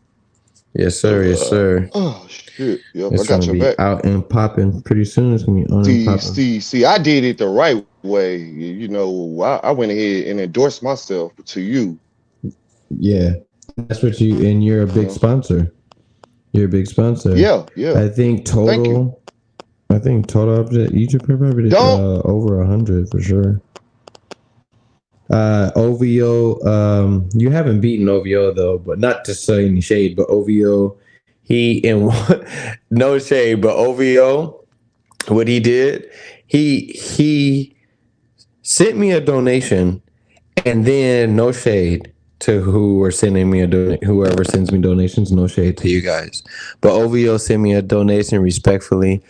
Yes, sir. Yes, sir. Oh shit. Yep, I It's got gonna your be back. out and popping pretty soon. It's gonna be on and popping. See, I did it the right way. You know, I went ahead and endorsed myself to you. Yeah, that's what you. And you're a big sponsor. You're a big sponsor. Yeah, yeah. I think Thank you. total. I think total of the YouTube probably did, over 100 for sure. OVO, you haven't beaten OVO though, but not to say any shade, but OVO, he in no shade, but OVO, what he did, he sent me a donation, and then no shade to who are sending me whoever sends me donations, no shade to you guys, but OVO sent me a donation respectfully,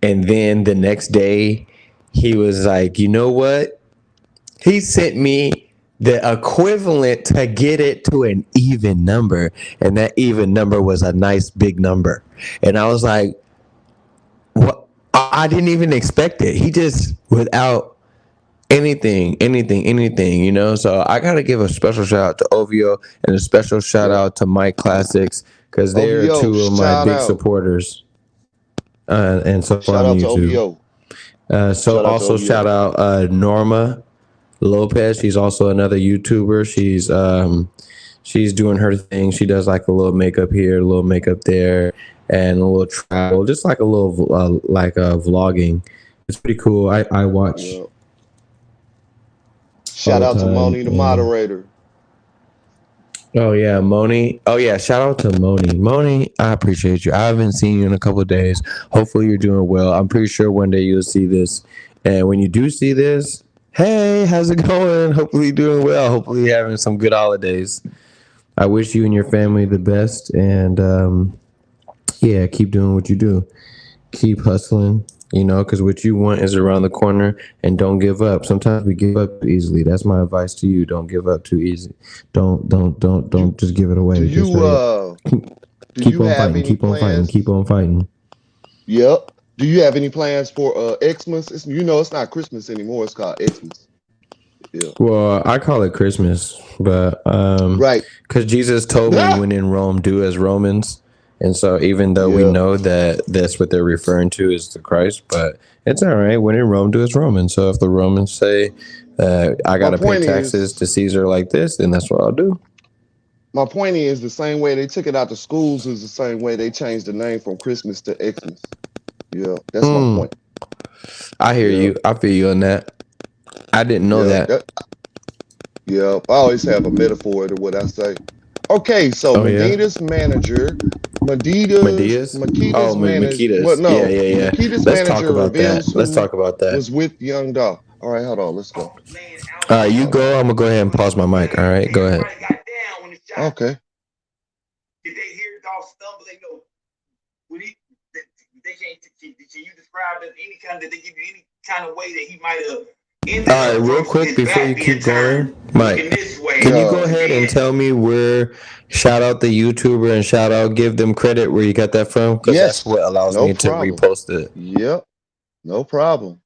and then the next day he was like, you know what? He sent me the equivalent to get it to an even number, and that even number was a nice big number. And I was like, "What? I didn't even expect it." He just without anything, you know. So I gotta give a special shout out to OVO and a special shout out to Mike Classics because they're OVO, two of my shout big out. supporters, and so far Shout on out to YouTube. OVO. So Shout out to also OVO. shout out Norma Lopez. She's also another YouTuber. She's doing her thing. She does like a little makeup here, a little makeup there, and a little travel, just like a little vlogging. It's pretty cool. I watch. Yeah. Shout out to Moni, the moderator. Oh yeah, Moni. Oh yeah, shout out to Moni. Moni, I appreciate you. I haven't seen you in a couple of days. Hopefully you're doing well. I'm pretty sure one day you'll see this. And when you do see this, hey, how's it going? Hopefully you're doing well. Hopefully you're having some good holidays. I wish you and your family the best. And yeah, keep doing what you do. Keep hustling, you know, because what you want is around the corner, and don't give up. Sometimes we give up easily. That's my advice to you. Don't give up too easy. Don't just give it away. Do you keep on fighting. Keep on fighting. Keep on fighting. Yep. Do you have any plans for Xmas? You know, it's not Christmas anymore. It's called Xmas. Yeah. Well, I call it Christmas, but right, because Jesus told me, when in Rome, do as Romans. And so even though we know that that's what they're referring to is the Christ, but it's all right. When in Rome, do as Romans. So if the Romans say I got to pay taxes to Caesar like this, then that's what I'll do. My point is the same way they took it out to schools is the same way they changed the name from Christmas to Xmas. Yeah, that's my point. I hear you. I feel you on that. I didn't know that. Yeah, I always have a metaphor to what I say. Okay, so Makita's manager, Makita's manager. Well, no, yeah. Makita's Let's talk manager about that. Let's talk about that. Was with Young Dolph. All right, hold on. Let's go. All right, you go. I'm gonna go ahead and pause my mic. All right, go ahead. Okay. Did they hear Dolph stumble? They go, can you describe it any kind? Did they give you any kind of way that he might have? All right, real quick before you keep going, Mike, can you go ahead and tell me where, shout out the YouTuber and shout out, give them credit where you got that from? Because that's what allows me to repost it. Yep, no problem.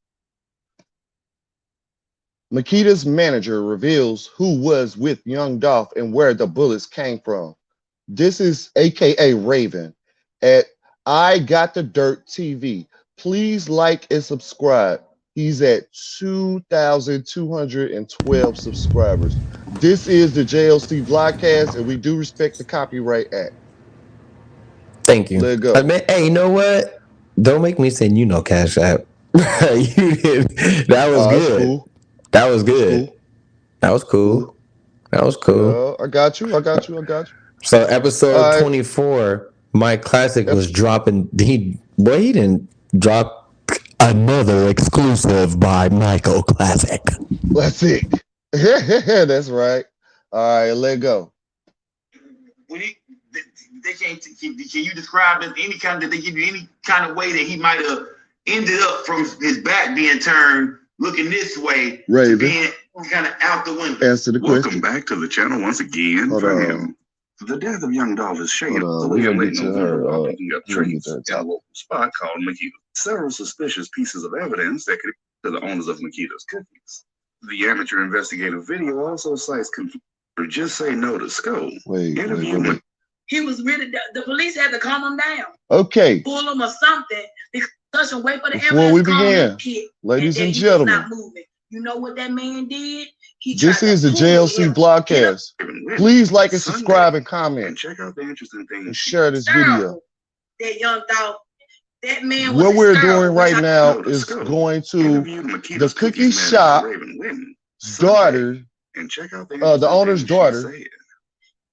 Makita's manager reveals who was with Young Dolph and where the bullets came from. This is AKA Raven at I Got the Dirt TV. Please like and subscribe. He's at 2,212 subscribers. This is the JLC Vlogcast, and we do respect the Copyright Act. Thank you. Let it go. Hey, you know what? Don't make me send you no Cash App. You did. That was good. Cool. That was good. Cool. That was cool. That was cool. I got you. So episode 24, Mike Classic was dropping. He didn't drop another exclusive by Michael Classic. That's it. That's right. All right, let go. Can you describe it any kind? Did they give you any kind of way that he might have ended up from his back being turned, looking this way, Raven, being kind of out the window? Answer the question. Welcome back to the channel once again. The death of Young Dolph is shaken. So we in late November while picking up trees in a local spot called Makita. Several suspicious pieces of evidence that could to the owners of Makita's cookies. The amateur investigative video also cites conflict. Just say no to scope. Wait. He was really, the police had to calm him down. Okay. Pull him or something. Because wait for the Before we ambulance. begin, ladies and gentlemen, you know what that man did? This is the JLC Vlogcast. Please like and subscribe and comment. And check out the interesting things. And share this video. That young dog, that man was what we're doing right now is going to the cookie shop daughter, and check out the owner's daughter,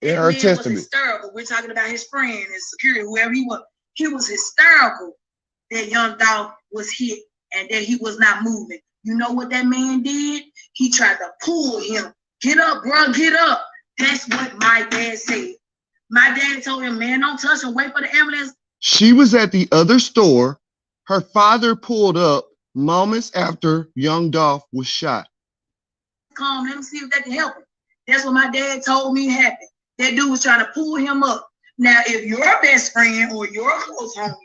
in her testament. Hysterical. We're talking about his friend, his security, whoever he was. He was hysterical. That young dog was hit and that he was not moving. You know what that man did? He tried to pull him. Get up, bro, get up. That's what my dad said. My dad told him, man, don't touch him. Wait for the ambulance. She was at the other store. Her father pulled up moments after young Dolph was shot. Come, let me see if that can help him. That's what my dad told me happened. That dude was trying to pull him up. Now, if your best friend or your close homie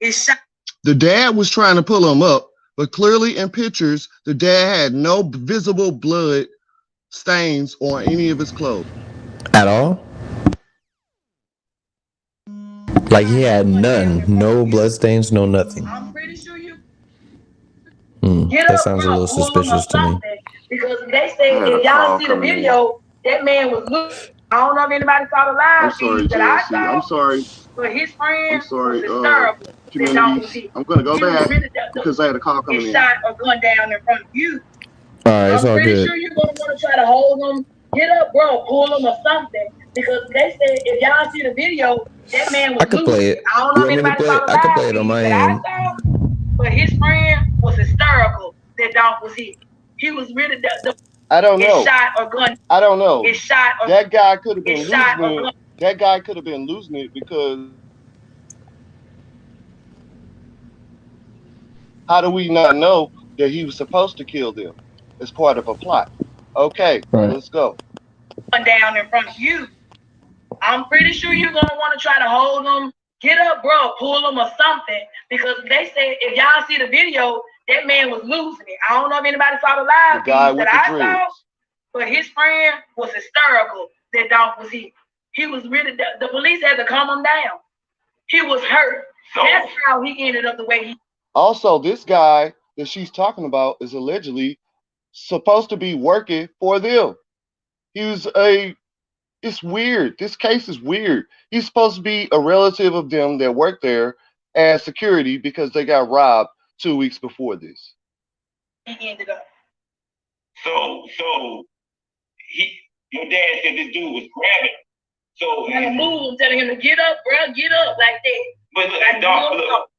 is shot. The dad was trying to pull him up, but clearly in pictures, the dad had no visible blood stains on any of his clothes. At all? Like he had none. No blood stains, no nothing. I'm pretty sure you. That sounds a little suspicious to me. Because they say if y'all see the video, that man was loose. I don't know if anybody saw the live feed that I saw. I'm sorry. But his friend was hysterical. I'm gonna go back because I had a call coming in. Shot or gun down in front of you. All right, it's all good. I'm pretty sure you're gonna want to try to hold him. Get up, bro. Pull him or something. Because they said if y'all see the video, that man was I could play it. I don't know if anybody saw the live I could play it on my end. But his friend was hysterical. That dog was hit. He was really I don't know. Shot or gun. I don't know. It's shot or that guy could have been losing it. That guy could have been losing it because how do we not know that he was supposed to kill them? It's part of a plot. Okay, let's go. Down in front of you. I'm pretty sure you're gonna want to try to hold him. Get up, bro. Pull him or something. Because they said if y'all see the video, that man was losing it. I don't know if anybody saw the live feed that I saw, but his friend was hysterical. That dog was hit. He was really, the police had to calm him down. He was hurt. So, that's how he ended up the way he. Also, this guy that she's talking about is allegedly supposed to be working for them. It's weird. This case is weird. He's supposed to be a relative of them that worked there as security because they got robbed 2 weeks before this. He ended up. So your dad said this dude was grabbing. So move, telling him to get up, bro, get up like that. But look,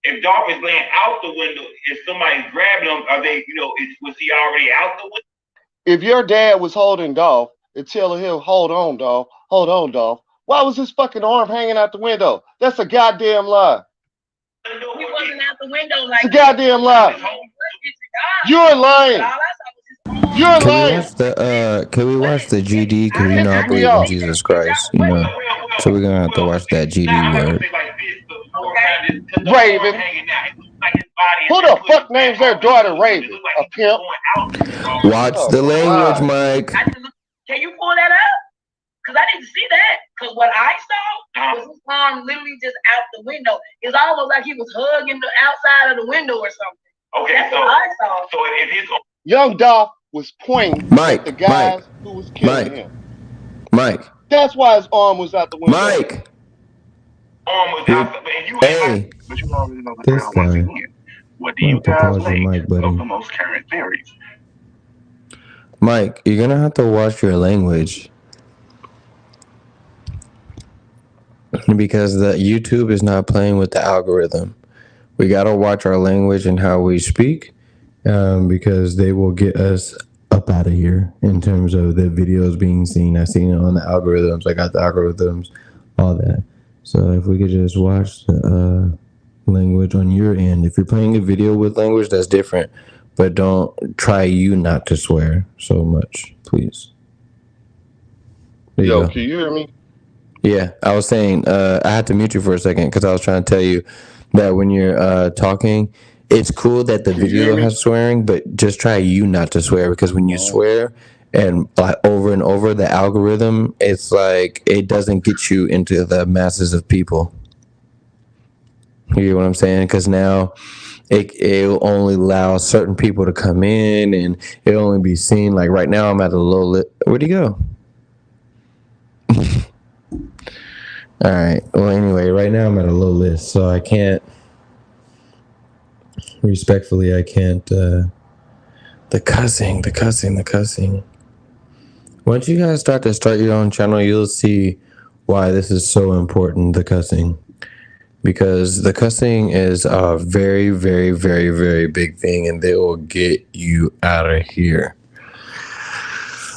if Dolph is laying out the window, if somebody's grabbing him, are they, was he already out the window? If your dad was holding Dolph and telling him, hold on, Dolph, why was his fucking arm hanging out the window? That's a goddamn lie. He wasn't out the window like it's a goddamn lie. You're lying. You're lying. Can we watch the GD? Because you know I believe in Jesus Christ, So we're gonna have to watch that GD word. Raven. Who the fuck names their daughter Raven? A pimp. Watch the language, Mike. Can you pull that up? Because I didn't see that. Because what I saw was his arm literally just out the window. It's almost like he was hugging the outside of the window or something. Okay, that's what I saw. So if his young Dolph was pointing at the guys who was killing him. Mike. That's why his arm was out the window. Mike. Arm was out the window. Hey. But you already know the this ground guy. once again. What do you guys make Mike, of the most current theories? Mike, you're gonna have to watch your language. Because the YouTube is not playing with the algorithm. We gotta watch our language and how we speak, because they will get us up out of here in terms of the videos being seen. I seen it on the algorithms. I got the algorithms, all that. So if we could just watch the language on your end. If you're playing a video with language, that's different. But don't try not to swear so much, please. Yo, can you hear me? Yeah, I was saying, I had to mute you for a second because I was trying to tell you that when you're talking, it's cool that the video has swearing, but just try not to swear, because when you swear, and like over and over, the algorithm, it's like it doesn't get you into the masses of people. You get what I'm saying? Because now it'll only allow certain people to come in, and it'll only be seen. Like right now, I'm at a low lit. Where'd he go? All right. Well, anyway, right now I'm at a low list, so I can't. Respectfully, I can't. The cussing. Once you guys start your own channel, you'll see why this is so important. The cussing. Because the cussing is a very, very, very, very big thing, and they will get you out of here.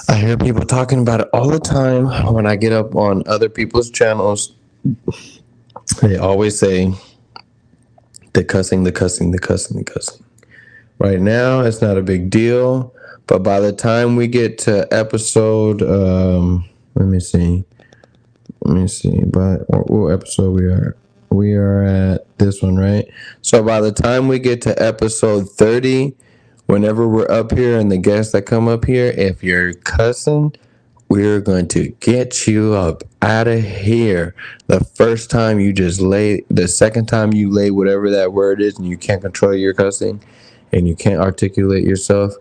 I hear people talking about it all the time when I get up on other people's channels. They always say the cussing. Right now, it's not a big deal, but by the time we get to episode, let me see, but what episode we are? We are at this one, right? So by the time we get to episode 30, whenever we're up here and the guests that come up here, if you're cussing, we're going to get you up out of here. The first time you just lay, the second time you lay whatever that word is and you can't control your cussing and you can't articulate yourself,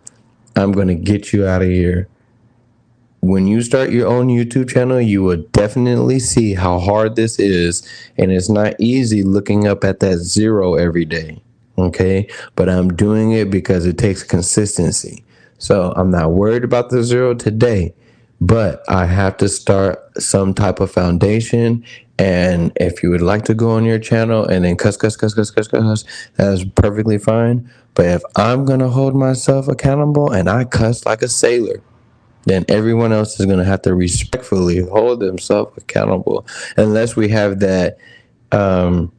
I'm going to get you out of here. When you start your own YouTube channel, you will definitely see how hard this is. And it's not easy looking up at that 0 every day. Okay. But I'm doing it because it takes consistency. So I'm not worried about the 0 today, but I have to start some type of foundation. And if you would like to go on your channel and then cuss, that's perfectly fine. But if I'm going to hold myself accountable and I cuss like a sailor, then everyone else is going to have to respectfully hold themselves accountable, unless we have that a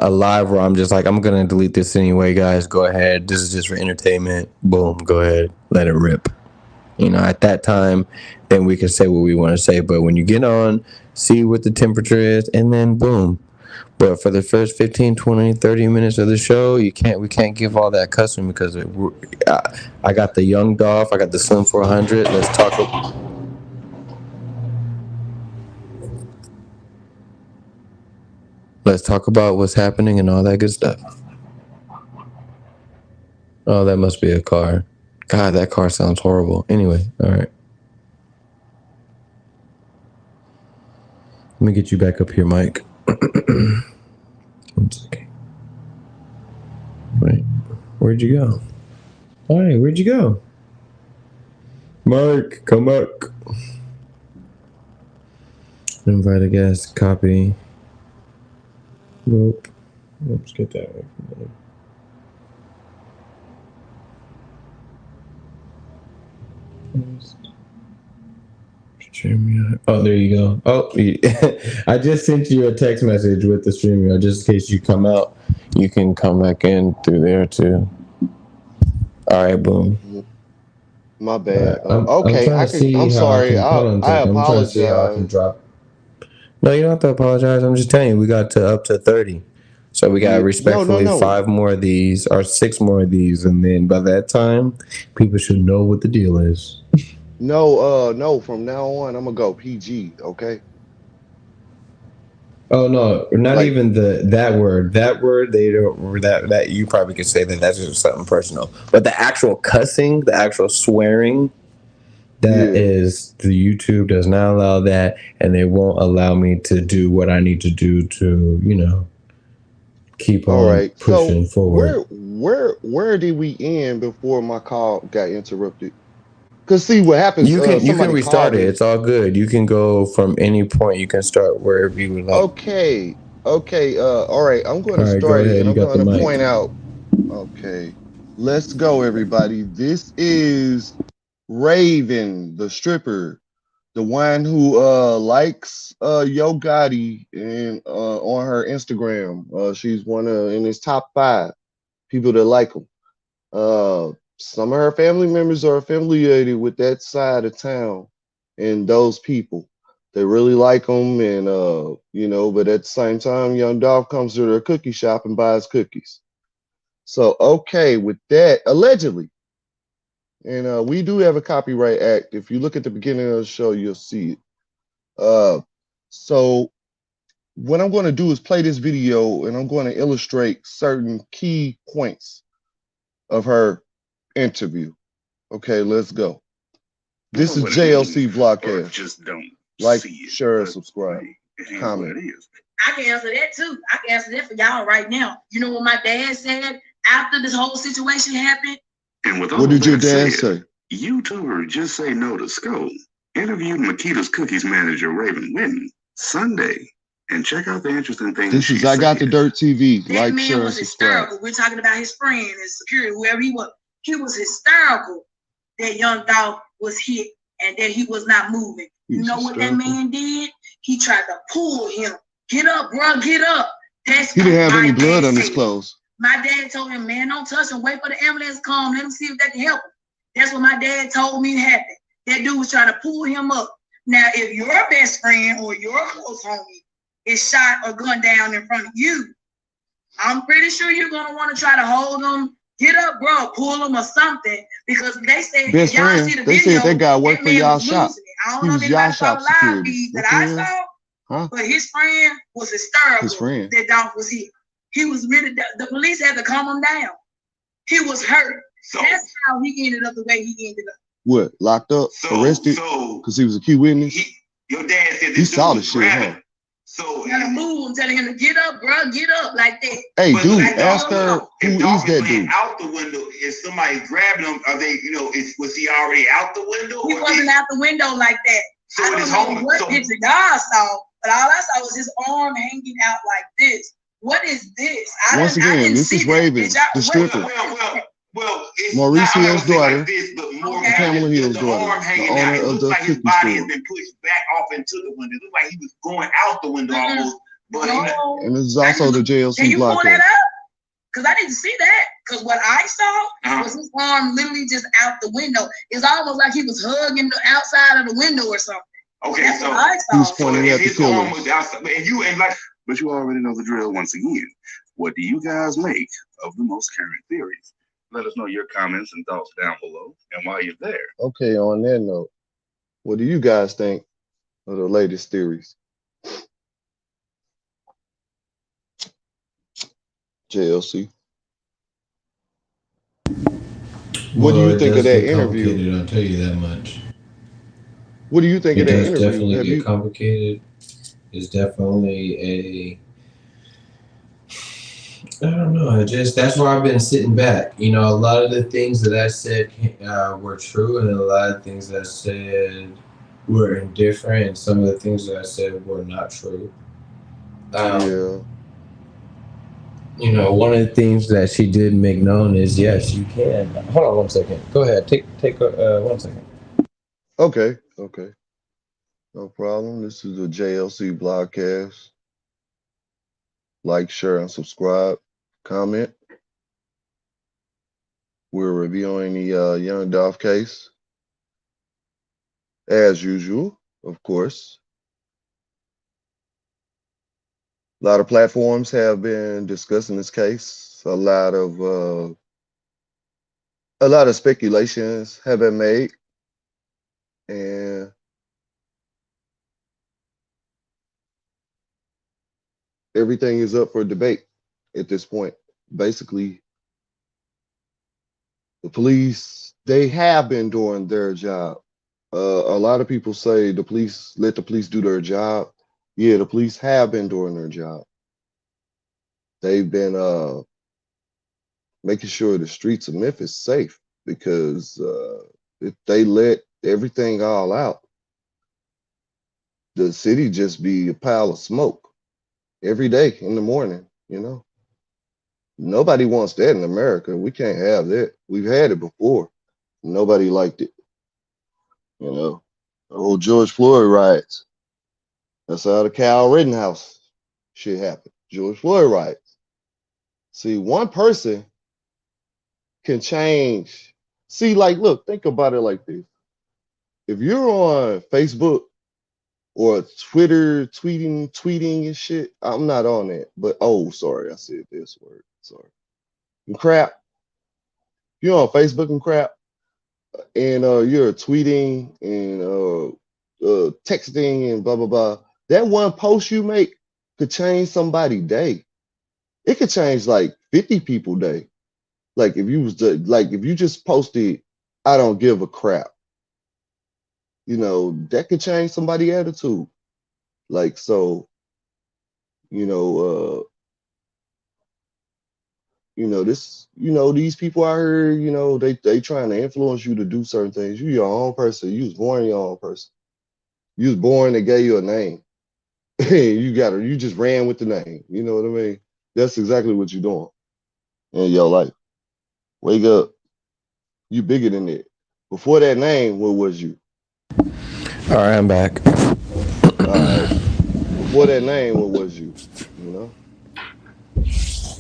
live where I'm just like, I'm going to delete this anyway, guys. Go ahead. This is just for entertainment. Boom. Go ahead. Let it rip. You know, at that time, then we can say what we want to say. But when you get on, see what the temperature is, and then boom. But for the first 15, 20, 30 minutes of the show, we can't give all that cussing because I got the Young Dolph, I got the Slim 400. Let's talk about what's happening and all that good stuff. Oh, that must be a car. God, that car sounds horrible. Anyway, all right. Let me get you back up here, Mike. 1 second. Wait, where'd you go? All right, where'd you go? Mark, come back. Invite a guest, copy. Nope. Let's get that away from there. StreamYard. Oh, there you go. Oh, I just sent you a text message with the StreamYard just in case you come out. You can come back in through there too. All right, boom. My bad. Okay, I'm sorry. I apologize. No, you don't have to apologize. I'm just telling you, we got up to 30. So we got respectfully 5 more of these or 6 more of these. And then by that time, people should know what the deal is. No, from now on, I'm going to go PG, okay? Oh, no, not like, even that word. That word, they don't, that you probably could say that's just something personal. But the actual cussing, the actual swearing, that is, the YouTube does not allow that, and they won't allow me to do what I need to do to, you know, keep on pushing forward. Where did we end before my call got interrupted? Because see what happens. You can restart it. It's all good. You can go from any point. You can start wherever you would like. Okay. All right. I'm going to start it, and I'm going to point out. Okay. Let's go, everybody. This is Raven, the stripper, the one who likes Yo Gotti and on her Instagram. She's one in his top 5 people that like him. Some of her family members are affiliated with that side of town, and those people, they really like them, and you know. But at the same time, Young Dolph comes to their cookie shop and buys cookies. So okay, with that, allegedly, And we do have a copyright act. If you look at the beginning of the show, you'll see it. So what I'm going to do is play this video, and I'm going to illustrate certain key points of her interview. Okay, let's go. This is JLC Vlogcast. Just don't like, share, and subscribe. Comment. I can answer that too. I can answer that for y'all right now. You know what my dad said after this whole situation happened? And with what did your dad say? YouTuber Just Say No to Skull interviewed Makita's Cookies manager Raven Witten Sunday. And check out the interesting thing. This is I Got the Dirt TV. That like, man share, was and subscribe. hysterical. We're talking about his friend, his security, whoever he was. He was hysterical that Young Dolph was hit and that he was not moving. You know what that man did? He tried to pull him. Get up, bro, get up. That's he didn't have any blood on his clothes. My dad told him, man, don't touch him. Wait for the ambulance to come. Let him see if that can help him. That's what my dad told me happened. That dude was trying to pull him up. Now, if your best friend or your close homie is shot or gunned down in front of you, I'm pretty sure you're going to want to try to hold them. Get up, bro, pull them or something. Because they said, best y'all friend, see the they video, said that guy worked for y'all shop. I don't know if anybody saw the live feed that I saw. Huh? But his friend was hysterical. His friend. That Dolph was hit. He was really, the police had to calm him down. He was hurt. So that's how he ended up the way he ended up. What? Locked up? Arrested? Because he was a key witness? Your dad said he saw the shit, huh? So you gotta move him, telling him to get up, bro, get up, like that. Hey, but dude, like, ask her who is that dude? Out the window, if somebody grabbing him, are they, you know, was he already out the window? He wasn't out the window like that. So I don't know what picture y'all saw, but all I saw was his arm hanging out like this. What is this? Once again, this is Raven, the stripper. Well, it's Maurice Hill's daughter, like this, but more Pamela Hill's daughter, the owner of the cookie store. Has been pushed back off into the window. It looks like he was going out the window almost. But and this is also the JLC Can you pull Vlogcast. that up? Because I didn't see that. Because what I saw was his arm literally just out the window. It's almost like he was hugging the outside of the window or something. Okay, that's so what I saw. He was pointing at the killer. But you already know the drill once again. What do you guys make of the most current theories? Let us know your comments and thoughts down below. And while you're there. Okay, on that note, what do you guys think of the latest theories? JLC. What do you think of that interview? I'll tell you that much. What do you think of that interview? It does definitely get complicated. It's definitely I don't know. That's why I've been sitting back. You know, a lot of the things that I said were true, and a lot of things that I said were indifferent, and some of the things that I said were not true. Yeah. You know, one of the things that she did make known is, yes, you can. Hold on 1 second. Go ahead. Take 1 second. Okay. No problem. This is the JLC Vlogcast. Like, share, and subscribe. Comment. We're reviewing the Young Dolph case. As usual, of course. A lot of platforms have been discussing this case. A lot of speculations have been made, and everything is up for debate at this point. Basically, the police, they have been doing their job. A lot of people say the police, let the police do their job. Yeah, the police have been doing their job. They've been making sure the streets of Memphis safe, because if they let everything all out, the city just be a pile of smoke every day in the morning, you know. Nobody wants that in America. We can't have that. We've had it before. Nobody liked it. You know, the whole George Floyd riots. That's how the Kyle Rittenhouse shit happened. George Floyd riots. See, one person can change. See, like, look, think about it like this. If you're on Facebook or Twitter, tweeting and shit, I'm not on that. But, oh, sorry, I said this word. Sorry. And crap. If you're on Facebook and crap, and you're tweeting and texting and blah blah blah. That one post you make could change somebody's day. It could change like 50 people's day. Like if you was if you just posted, I don't give a crap. You know, that could change somebody's attitude. Like so, you know, these people out here, they trying to influence you to do certain things. You your own person. You was born your own person. You was born, they gave you a name. You just ran with the name. You know what I mean? That's exactly what you're doing in your life. Wake up. You bigger than that. Before that name, what was you? All right, I'm back. All right. Before that name, what was you? You know?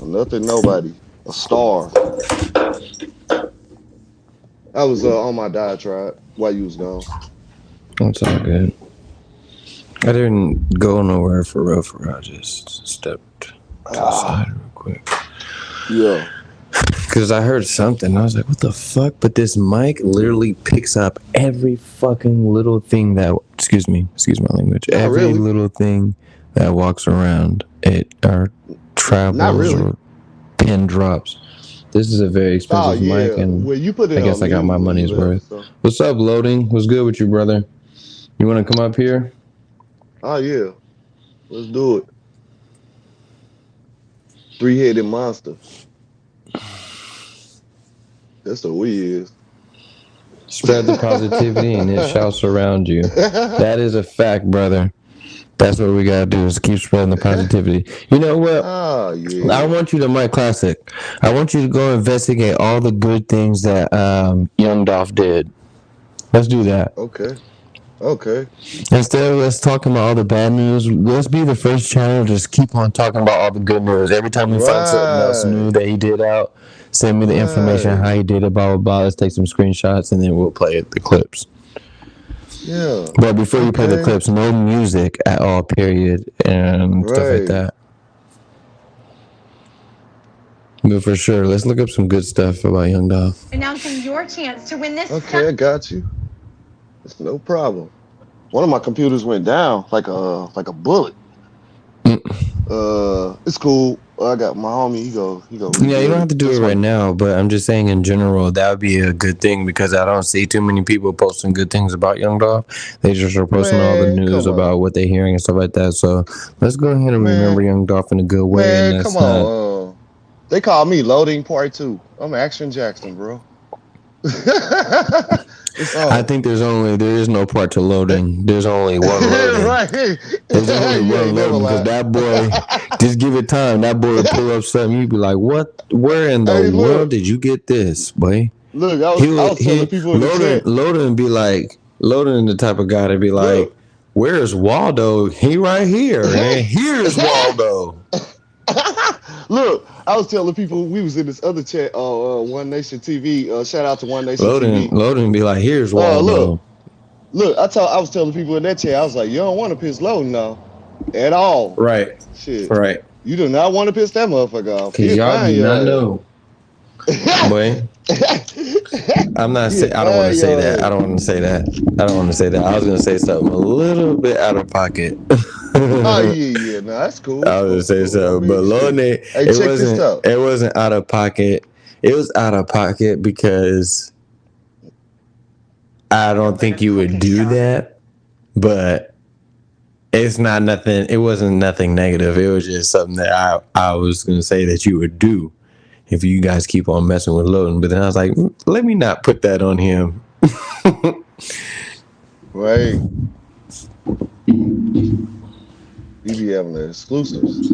Nothing, nobody. A star. I was on my diatribe while you was gone. That's all good. I didn't go nowhere for real. I just stepped to the side real quick. Yeah. Because I heard something. I was like, what the fuck? But this mic literally picks up every fucking little thing that, excuse my language, every little thing that walks around. It or travels or pin drops. This is a very expensive mic, and well, you put it I guess I got my money's worth. So. What's up, Loading? What's good with you, brother? You want to come up here? Oh, yeah. Let's do it. Three-headed monster. That's what we is. Spread the positivity and it shall surround you. That is a fact, brother. That's what we gotta do is keep spreading the positivity. You know what? Oh, yeah. I want you to, Mike Classic, I want you to go investigate all the good things that Young Dolph did. Let's do that. Okay. Instead of us talking about all the bad news, let's be the first channel to just keep on talking about all the good news. Every time we find something else new that he did out, send me the information, how he did it, blah, blah, blah. Let's take some screenshots, and then we'll play the clips. Yeah. But before you play the clips, no music at all, period, and stuff like that. But for sure, let's look up some good stuff about Young Dolph. Announcing your chance to win this. Okay, I got you. It's no problem. One of my computers went down like a bullet. It's cool. I got my homie. He go. Yeah, you don't have to do it right now, but I'm just saying in general that would be a good thing because I don't see too many people posting good things about Young Dolph. They just are posting all the news about what they're hearing and stuff like that. So let's go ahead and remember Young Dolph in a good way. Man, and come on. They call me Loading Part 2. I'm Action Jackson, bro. I think there is no part to Loading. There's only one loading. Right. There's only one loading because that boy, just give it time. That boy will pull up something. You'd be like, what? Where in the world did you get this, boy? Look, I was telling people Loading be like, Loading the type of guy to be like, where's Waldo? He right here, man. Here's Waldo. Look, I was telling people we was in this other chat, One Nation TV. Shout out to One Nation TV. Loading be like, here's Waldo. Look, I was telling people in that chat, I was like, you don't want to piss Loading now, at all. Right. Shit. Right. You do not want to piss that motherfucker off. Cause y'all do not know. Boy. I'm not saying. I don't want to say that. I don't want to say that. I was gonna say something a little bit out of pocket. Oh yeah, no, that's cool. I was gonna say something, but Loading, it wasn't out of pocket. It was out of pocket because I don't think you would do that, but it's not nothing. It wasn't nothing negative. It was just something that I was gonna say that you would do if you guys keep on messing with Loading. But then I was like, let me not put that on him. Right. You be having the exclusives.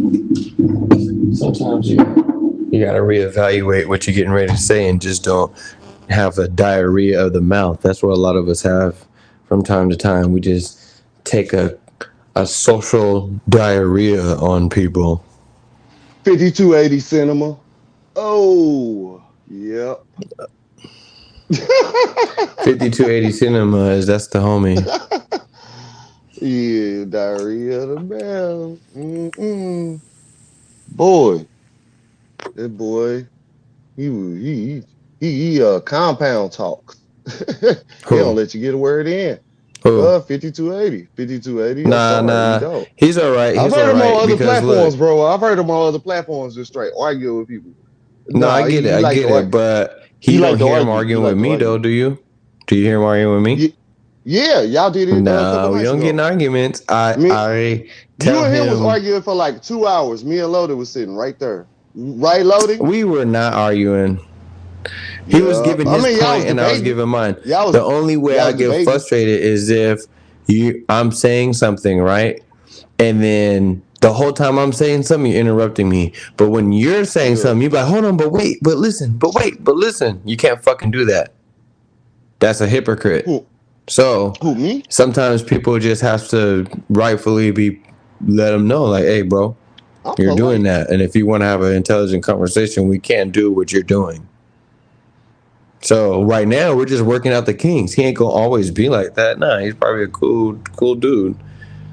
Sometimes you gotta reevaluate what you're getting ready to say and just don't have a diarrhea of the mouth. That's what a lot of us have from time to time. We just take a social diarrhea on people. 5280 Cinema. Oh, yep. 5280 Cinema that's the homie. Yeah, diarrhea of the mouth. Boy, that boy, he compound talks. He don't let you get a word in. Who? 5280. 5280. I'm Nah, sorry, he nah. don't. He's all right. I've He's heard all him on right other because platforms, look. bro. I've heard him on other platforms just straight arguing with people. No, I Nah, get it. he I like to get argue. it. But He you like don't to hear him argue. He arguing with like to me, argue. though, do you? Do you hear him arguing with me? Yeah, y'all did it a couple No, we nights don't get in ago. arguments. I You tell and him was him arguing for like 2 hours. Me and Loaded was sitting right there. Right, Loading? we were not arguing. He was Yeah. giving I his mean, y'all was point and I was debating. giving mine. Y'all The only way I was get debating. frustrated is if I'm saying something, right? And then the whole time I'm saying something, you're interrupting me. But when you're saying something, you're like, hold on, but wait, but listen, but wait, but listen. You can't fucking do that. That's a hypocrite. So me? Sometimes people just have to rightfully let them know, like, hey, bro, you're doing that. And if you want to have an intelligent conversation, we can't do what you're doing. So right now we're just working out the kinks. He ain't gonna always be like that. Nah, he's probably a cool dude.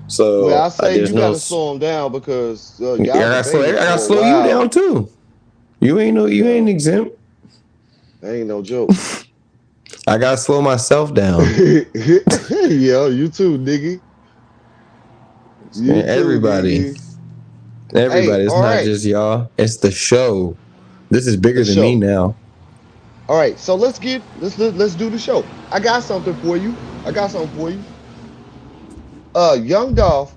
So Well, I say there's you no. gotta slow him down because I y'all gotta debated for a slow you while. down too. You ain't exempt. That ain't no joke. I gotta slow myself down. Yo, you too, nigga. You too, Everybody. nigga. Everybody. Hey, It's all not right. just y'all. It's the show. This is bigger The than me show. now. All right, so let's do the show. I got something for you. Young Dolph.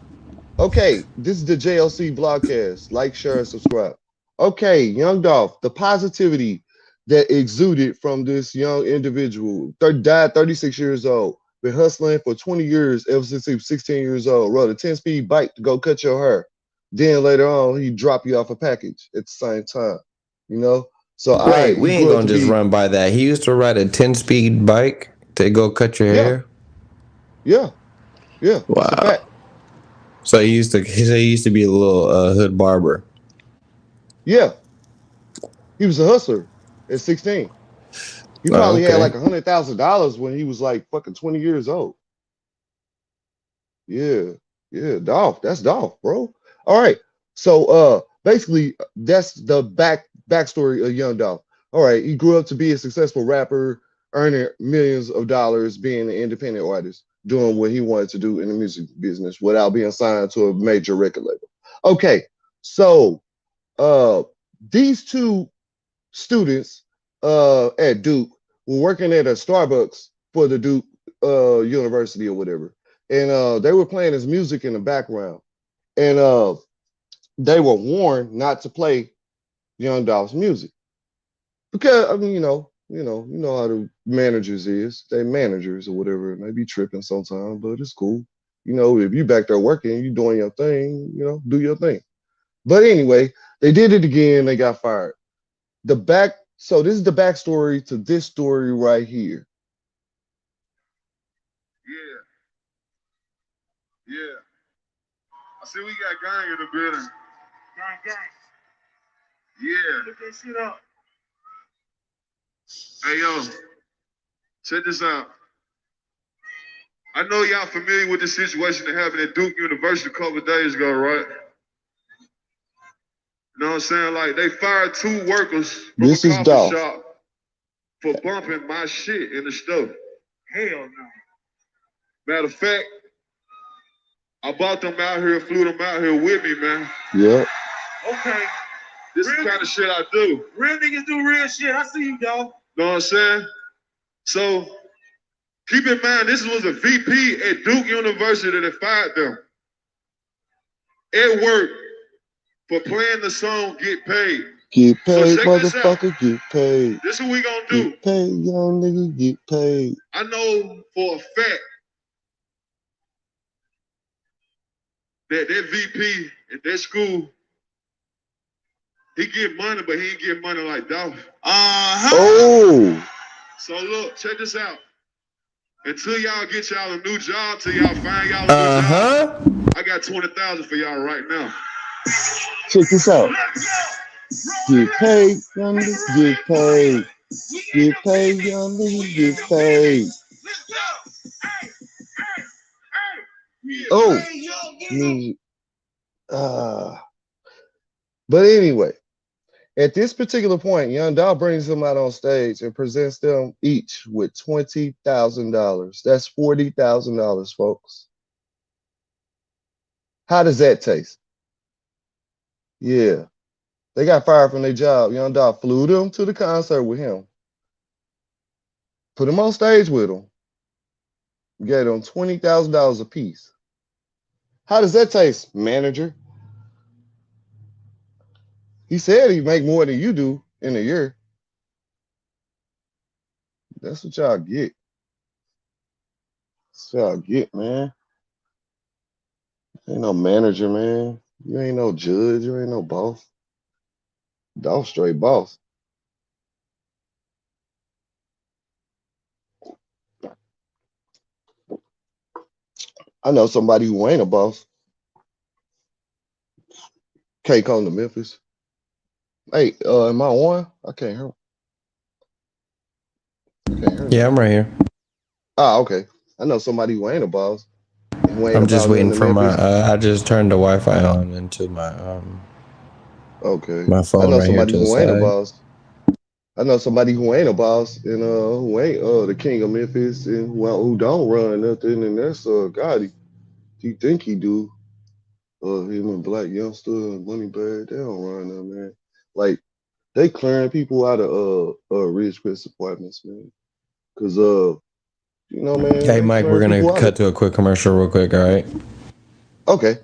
Okay, this is the JLC Vlogcast. Like, share, and subscribe. Okay, Young Dolph, the positivity that exuded from this young individual. Died 36 years old. Been hustling for 20 years ever since he was 16 years old. Rode a 10-speed bike to go cut your hair. Then later on, he drop you off a package at the same time. You know? So Wait, we he ain't grew up gonna to just be run by that. He used to ride a 10-speed bike to go cut your hair. Yeah. That's a Wow. fact. So he used to be a little hood barber. Yeah. He was a hustler at 16. He Oh, probably had okay. like $100,000 when he was like fucking 20 years old. Yeah. Dolph. That's Dolph, bro. All right. So basically that's the backstory of young Dolph. All right. He grew up to be a successful rapper, earning millions of dollars, being an independent artist, doing what he wanted to do in the music business without being signed to a major record label. Okay. So these two students at Duke were working at a Starbucks for the Duke University or whatever. And they were playing his music in the background. And they were warned not to play Young Dolph's music. Because I mean, you know how the managers is. They managers or whatever. It may be tripping sometimes, but it's cool. You know, if you back there working, you doing your thing, do your thing. But anyway, they did it again, they got fired. So this is the backstory to this story right here. Yeah. I see we got gang in the building. Gang. Yeah. Look that shit up. Hey, yo. Check this out. I know y'all familiar with the situation that happened at Duke University a couple of days ago, right? You know what I'm saying? Like, they fired 2 workers from a coffee shop for bumping my shit in the store. Hell no. Matter of fact, I bought them out here, flew them out here with me, man. Yep. Okay. This is the kind of shit I do. Real niggas do real shit. I see you, dog. Know what I'm saying? So, keep in mind, this was a VP at Duke University that fired them. At work, for playing the song Get Paid. Get paid, so motherfucker, get paid. This is what we gonna do. Get paid, young nigga, get paid. I know for a fact that VP at that school, he get money, but he ain't get money like Dolph. Oh. So look, check this out. Until y'all get y'all a new job, till y'all find y'all a new job, I got 20,000 for y'all right now. Check this out. Get paid, young nigga, get paid. Get paid, young nigga, get paid. Oh, music. But anyway, At this particular point, Young Dolph brings them out on stage and presents them each with $20,000. That's $40,000, folks. How does that taste? Yeah. They got fired from their job. Young Dolph flew them to the concert with him. Put them on stage with him. Gave them $20,000 a piece. How does that taste, manager? He said he'd make more than you do in a year. That's what y'all get. That's what y'all get, man. Ain't no manager, man. You ain't no judge. You ain't no boss. Dolph straight boss. I know somebody who ain't a boss. Can't come to Memphis. Hey, am I on? I can't hear. Yeah, I'm right here. Ah, okay. I know somebody who ain't a boss. Who ain't I'm just about waiting nothing for to my. Memphis. I just turned the Wi-Fi on into my Okay. my I phone know right here somebody to the who ain't a side. boss. I know somebody who ain't a boss and who ain't the king of Memphis and who don't run nothing, and that's Gotti. He think he do. Him and Black Youngster and Moneybag, they don't run nothing, man. Like they clearing people out of Ridge Chris apartments, man. Cause you know, man, Hey, they Mike, we're clearing gonna people out cut to a quick commercial real quick. All right. Okay.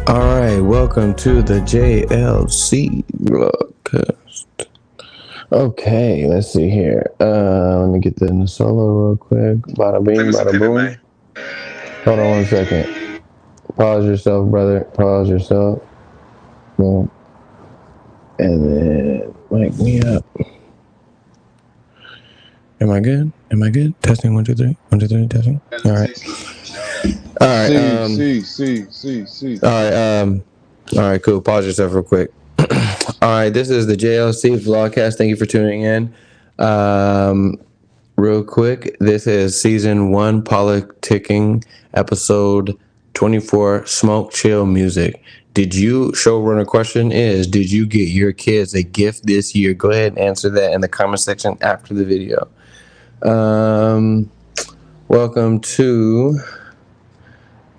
All right, welcome to the JLC Vlogcast. Okay, let's see here. Let me get in the solo real quick. Bada bing, bada boom. Hold on 1 second. Pause yourself, brother. Pause yourself. Boom. And then mic me up. Am I good? Am I good? Testing 1 2 3. 1 2 3. Testing. All right. All right. See. All right. Cool. Pause yourself real quick. All right. This is the JLC Vlogcast. Thank you for tuning in. Real quick, this is season 1 Politic-N episode 24. Smoke Chill Music. Did you, showrunner question is, did you get your kids a gift this year? Go ahead and answer that in the comment section after the video. Welcome to,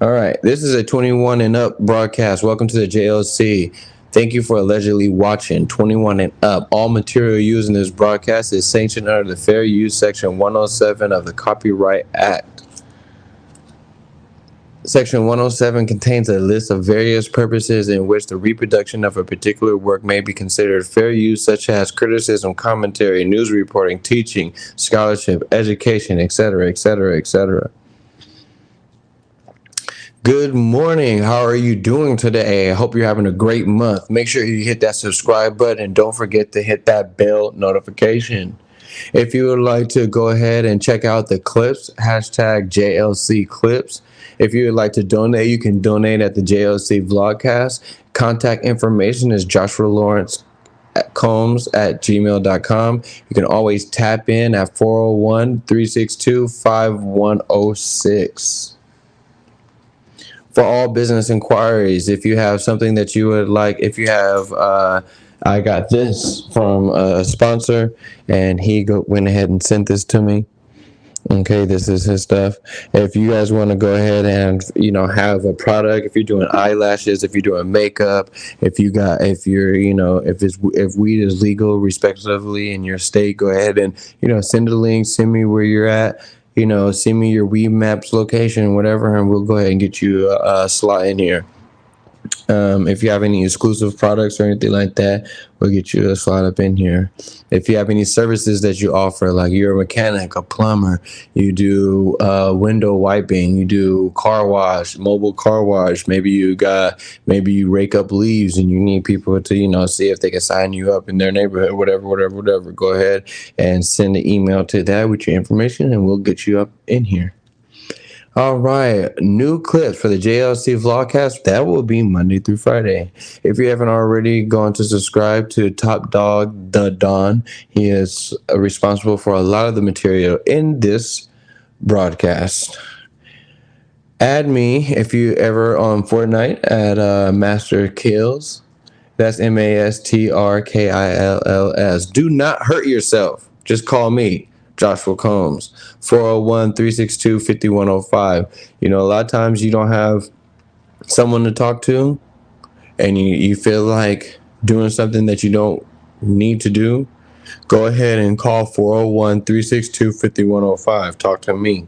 all right, this is a 21 and up broadcast. Welcome to the JLC. Thank you for allegedly watching 21 and up. All material used in this broadcast is sanctioned under the Fair Use Section 107 of the Copyright Act. Section 107 contains a list of various purposes in which the reproduction of a particular work may be considered fair use, such as criticism, commentary, news reporting, teaching, scholarship, education, etc., etc., etc. Good morning. How are you doing today? I hope you're having a great month. Make sure you hit that subscribe button and don't forget to hit that bell notification. If you would like to go ahead and check out the clips, hashtag JLC clips. If you would like to donate, you can donate at the JLC Vlogcast. Contact information is JOSHUALAWRENCECOMBS@gmail.com. You can always tap in at 401-362-5106. For all business inquiries, if you have something that you would like, if you have, I got this from a sponsor, and he went ahead and sent this to me. Okay, this is his stuff. If you guys want to go ahead and have a product, if you're doing eyelashes, if you're doing makeup, if weed is legal respectively in your state, go ahead and send a link, send me where you're at, send me your weed maps location, whatever, and we'll go ahead and get you a slot in here. If you have any exclusive products or anything like that, we'll get you a slot up in here. If you have any services that you offer, like you're a mechanic, a plumber, you do window wiping, you do car wash, mobile car wash, maybe you rake up leaves and you need people to, see if they can sign you up in their neighborhood, whatever. Go ahead and send an email to that with your information and we'll get you up in here. All right, new clips for the JLC Vlogcast. That will be Monday through Friday. If you haven't already gone to subscribe to Top Dog the Don, he is responsible for a lot of the material in this broadcast. Add me if you ever on Fortnite at Master Kills. That's MasterKills. Do not hurt yourself. Just call me. Joshua Combs, 401-362-5105. A lot of times you don't have someone to talk to and you feel like doing something that you don't need to do. Go ahead and call 401-362-5105. Talk to me.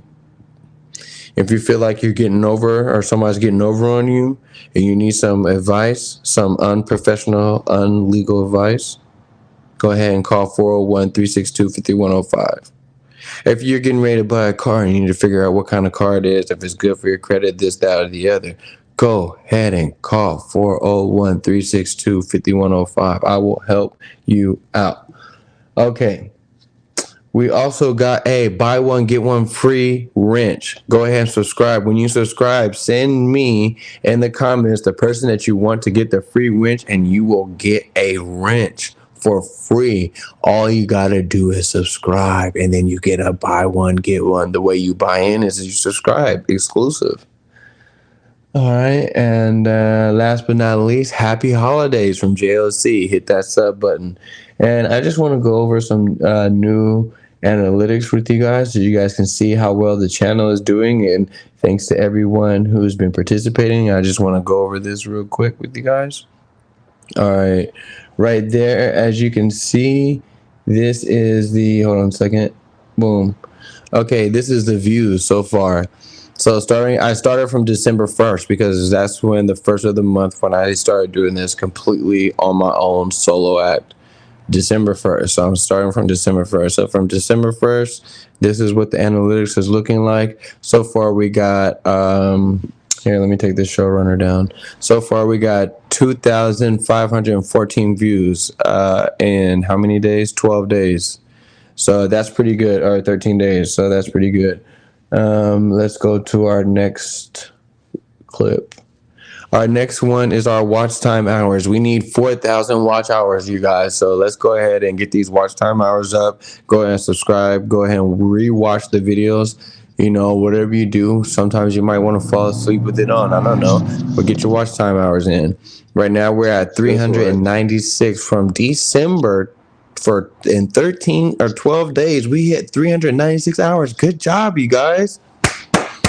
If you feel like you're getting over or somebody's getting over on you and you need some advice, some unprofessional, unlegal advice, go ahead and call 401-362-5105. If you're getting ready to buy a car and you need to figure out what kind of car it is, if it's good for your credit, this, that, or the other, go ahead and call 401-362-5105. I will help you out. Okay. We also got a buy one, get one free wrench. Go ahead and subscribe. When you subscribe, send me in the comments the person that you want to get the free wrench and you will get a wrench for free. All you gotta do is subscribe and then you get a buy one get one. The way you buy in is you subscribe, exclusive. All right, and last but not least, happy holidays from JLC. Hit that sub button. And I just want to go over some new analytics with you guys so you guys can see how well the channel is doing, and thanks to everyone who's been participating. I just want to go over this real quick with you guys. All right, right there, as you can see, this is the, hold on a second, boom. Okay, this is the views so far. So I started from December 1st because that's when the first of the month when I started doing this completely on my own solo act. December 1st. So I'm starting from December 1st. So from December 1st, this is what the analytics is looking like. So far we got here, let me take this showrunner down. So far we got 2,514 views in how many days? 12 days. So that's pretty good. Or 13 days. So that's pretty good. Let's go to our next clip. Our next one is our watch time hours. We need 4,000 watch hours, you guys. So let's go ahead and get these watch time hours up. Go ahead and subscribe. Go ahead and rewatch the videos. Whatever you do, sometimes you might want to fall asleep with it on. I don't know. But get your watch time hours in. Right now we're at 396 from December. In 13 or 12 days, we hit 396 hours. Good job, you guys.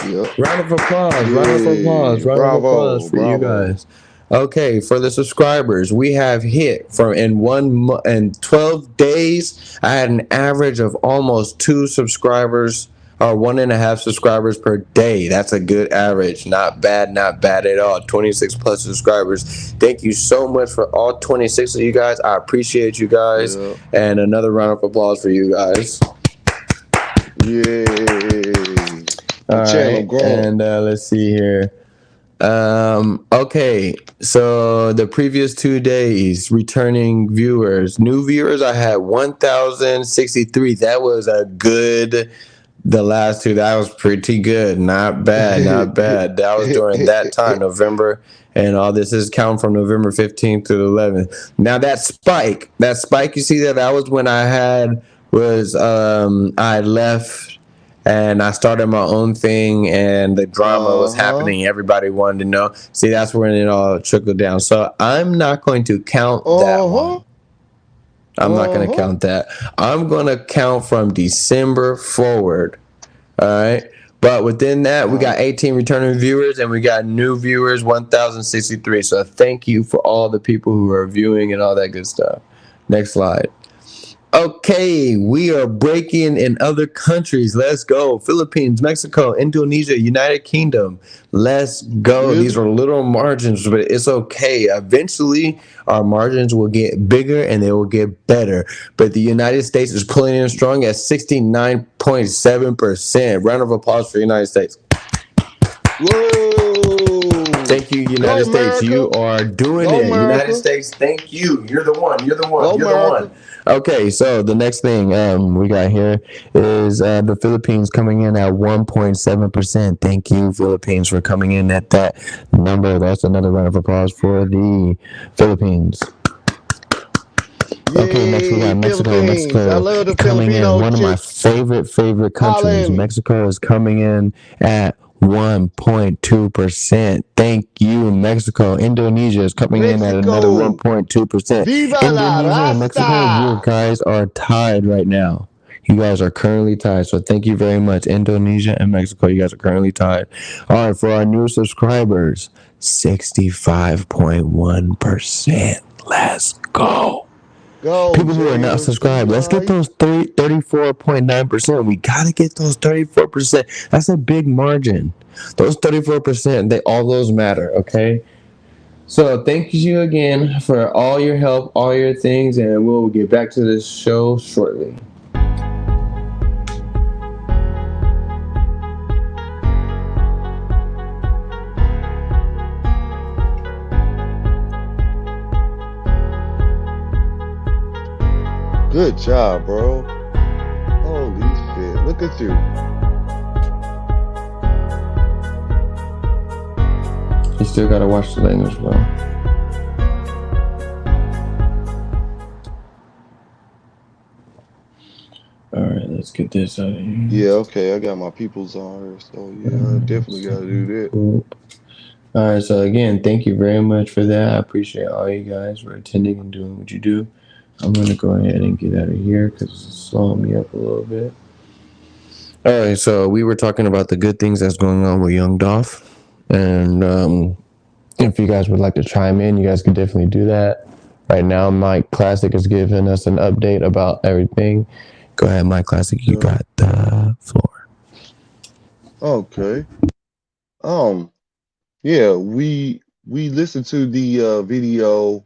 Yep. Round of applause. Round of applause. Round of applause for you guys. Okay, for the subscribers, we have hit in 12 days. I had an average of almost 2 subscribers or 1.5 subscribers per day. That's a good average. Not bad at all. 26 plus subscribers. Thank you so much for all 26 of you guys. I appreciate you guys. Yeah. And another round of applause for you guys. Yay. All right, and let's see here. Okay, so the previous 2 days, returning viewers, new viewers, I had 1,063. That was the last 2, that was pretty good. Not bad. That was during that time, November, and all this is counting from November 15th to the 11th. Now that spike, you see that was when I left. And I started my own thing, and the drama was happening. Everybody wanted to know. See, that's when it all trickled down. So I'm not going to count that one. I'm not going to count that. I'm going to count from December forward. All right? But within that, we got 18 returning viewers, and we got new viewers, 1,063. So thank you for all the people who are viewing and all that good stuff. Next slide. Okay, we are breaking in other countries. Let's go. Philippines, Mexico, Indonesia, United Kingdom. Let's go. Really? These are little margins, but it's okay. Eventually, our margins will get bigger and they will get better. But the United States is pulling in strong at 69.7%. Round of applause for the United States. Whoa! Thank you, United States. You are doing it. America. United States, thank you. You're the one. You're the one. Go You're America. the one. Okay, so the next thing we got here is the Philippines coming in at 1.7%. Thank you, Philippines, for coming in at that number. That's another round of applause for the Philippines. Okay, next we got Mexico. Mexico I love the coming in. Filipino One of my favorite countries. Mexico is coming in at 1.2%. Thank you, Mexico. Indonesia is coming in at another 1.2%. Viva la Indonesia and Mexico, Rasta! you guys are tied right now. You guys are currently tied. So thank you very much. Indonesia and Mexico, you guys are currently tied. All right, for our new subscribers, 65.1%. Let's go. People who are not subscribed, let's get those 34.9%. We gotta get those 34%. That's a big margin. Those 34%, all those matter, okay? So thank you again for all your help, all your things, and we'll get back to this show shortly. Good job, bro. Holy shit. Look at you. You still gotta watch the language, bro. Alright, let's get this out of here. Yeah, okay. I got my peoples on here, so yeah, I definitely gotta do that. Cool. Alright, so again, thank you very much for that. I appreciate all you guys for attending and doing what you do. I'm going to go ahead and get out of here because it's slowing me up a little bit. All right, so we were talking about the good things that's going on with Young Dolph. And if you guys would like to chime in, you guys can definitely do that. Right now, Mike Classic is giving us an update about everything. Go ahead, Mike Classic. You got the floor. Okay. Yeah, we listened to the video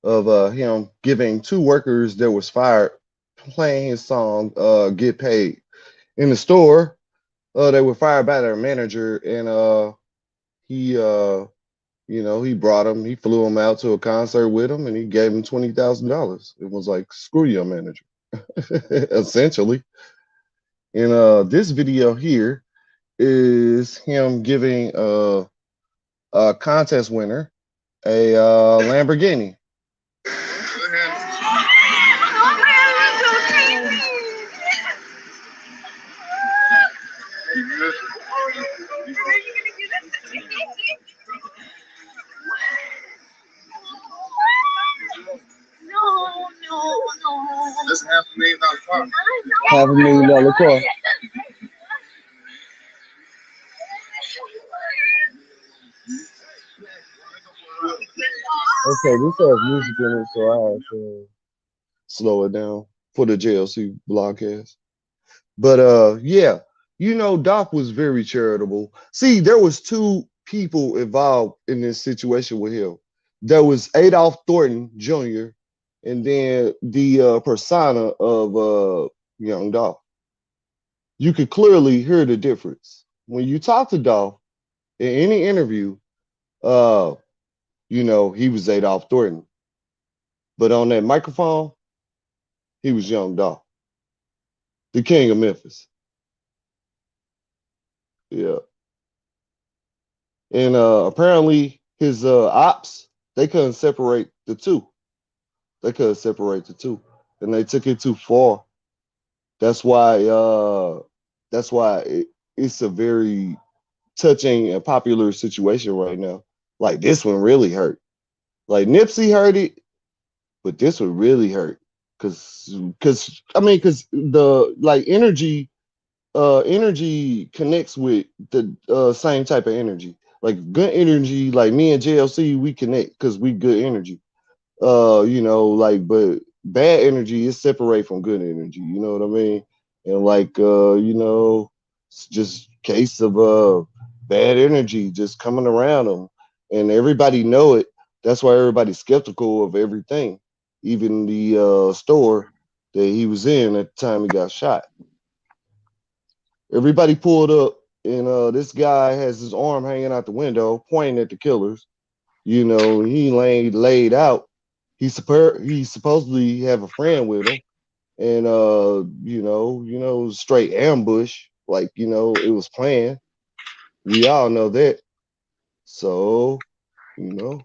of him giving 2 workers that was fired playing his song Get Paid. In the store, they were fired by their manager, and he he brought them, he flew them out to a concert with him, and he gave them $20,000. It was like, screw your manager, essentially. And this video here is him giving a contest winner a Lamborghini. That's $500,000 car. $500,000 car. Okay, this has music in it, so I have to slow it down for the JLC vlogcast. But yeah, Dolph was very charitable. See, there was 2 people involved in this situation with him. There was Adolph Thornton Jr. and then the persona of Young Dolph. You could clearly hear the difference. When you talk to Dolph in any interview, he was Adolph Thornton. But on that microphone, he was Young Dolph, the king of Memphis. Yeah. And apparently his ops, they couldn't separate the two. And they took it too far. That's why it's a very touching and popular situation right now. Like, this one really hurt. Like, Nipsey hurt it, but this one really hurt. Cause the energy connects with the same type of energy. Like, good energy, like me and JLC, we connect because we good energy. But bad energy is separate from good energy. You know what I mean? And like, you know, it's just case of bad energy just coming around them, and everybody know it. That's why everybody's skeptical of everything, even the store that he was in at the time he got shot. Everybody pulled up, and this guy has his arm hanging out the window, pointing at the killers. You know, he laid out. He supposedly have a friend with him, and you know, straight ambush. Like, you know, it was planned. We all know that. So, you know,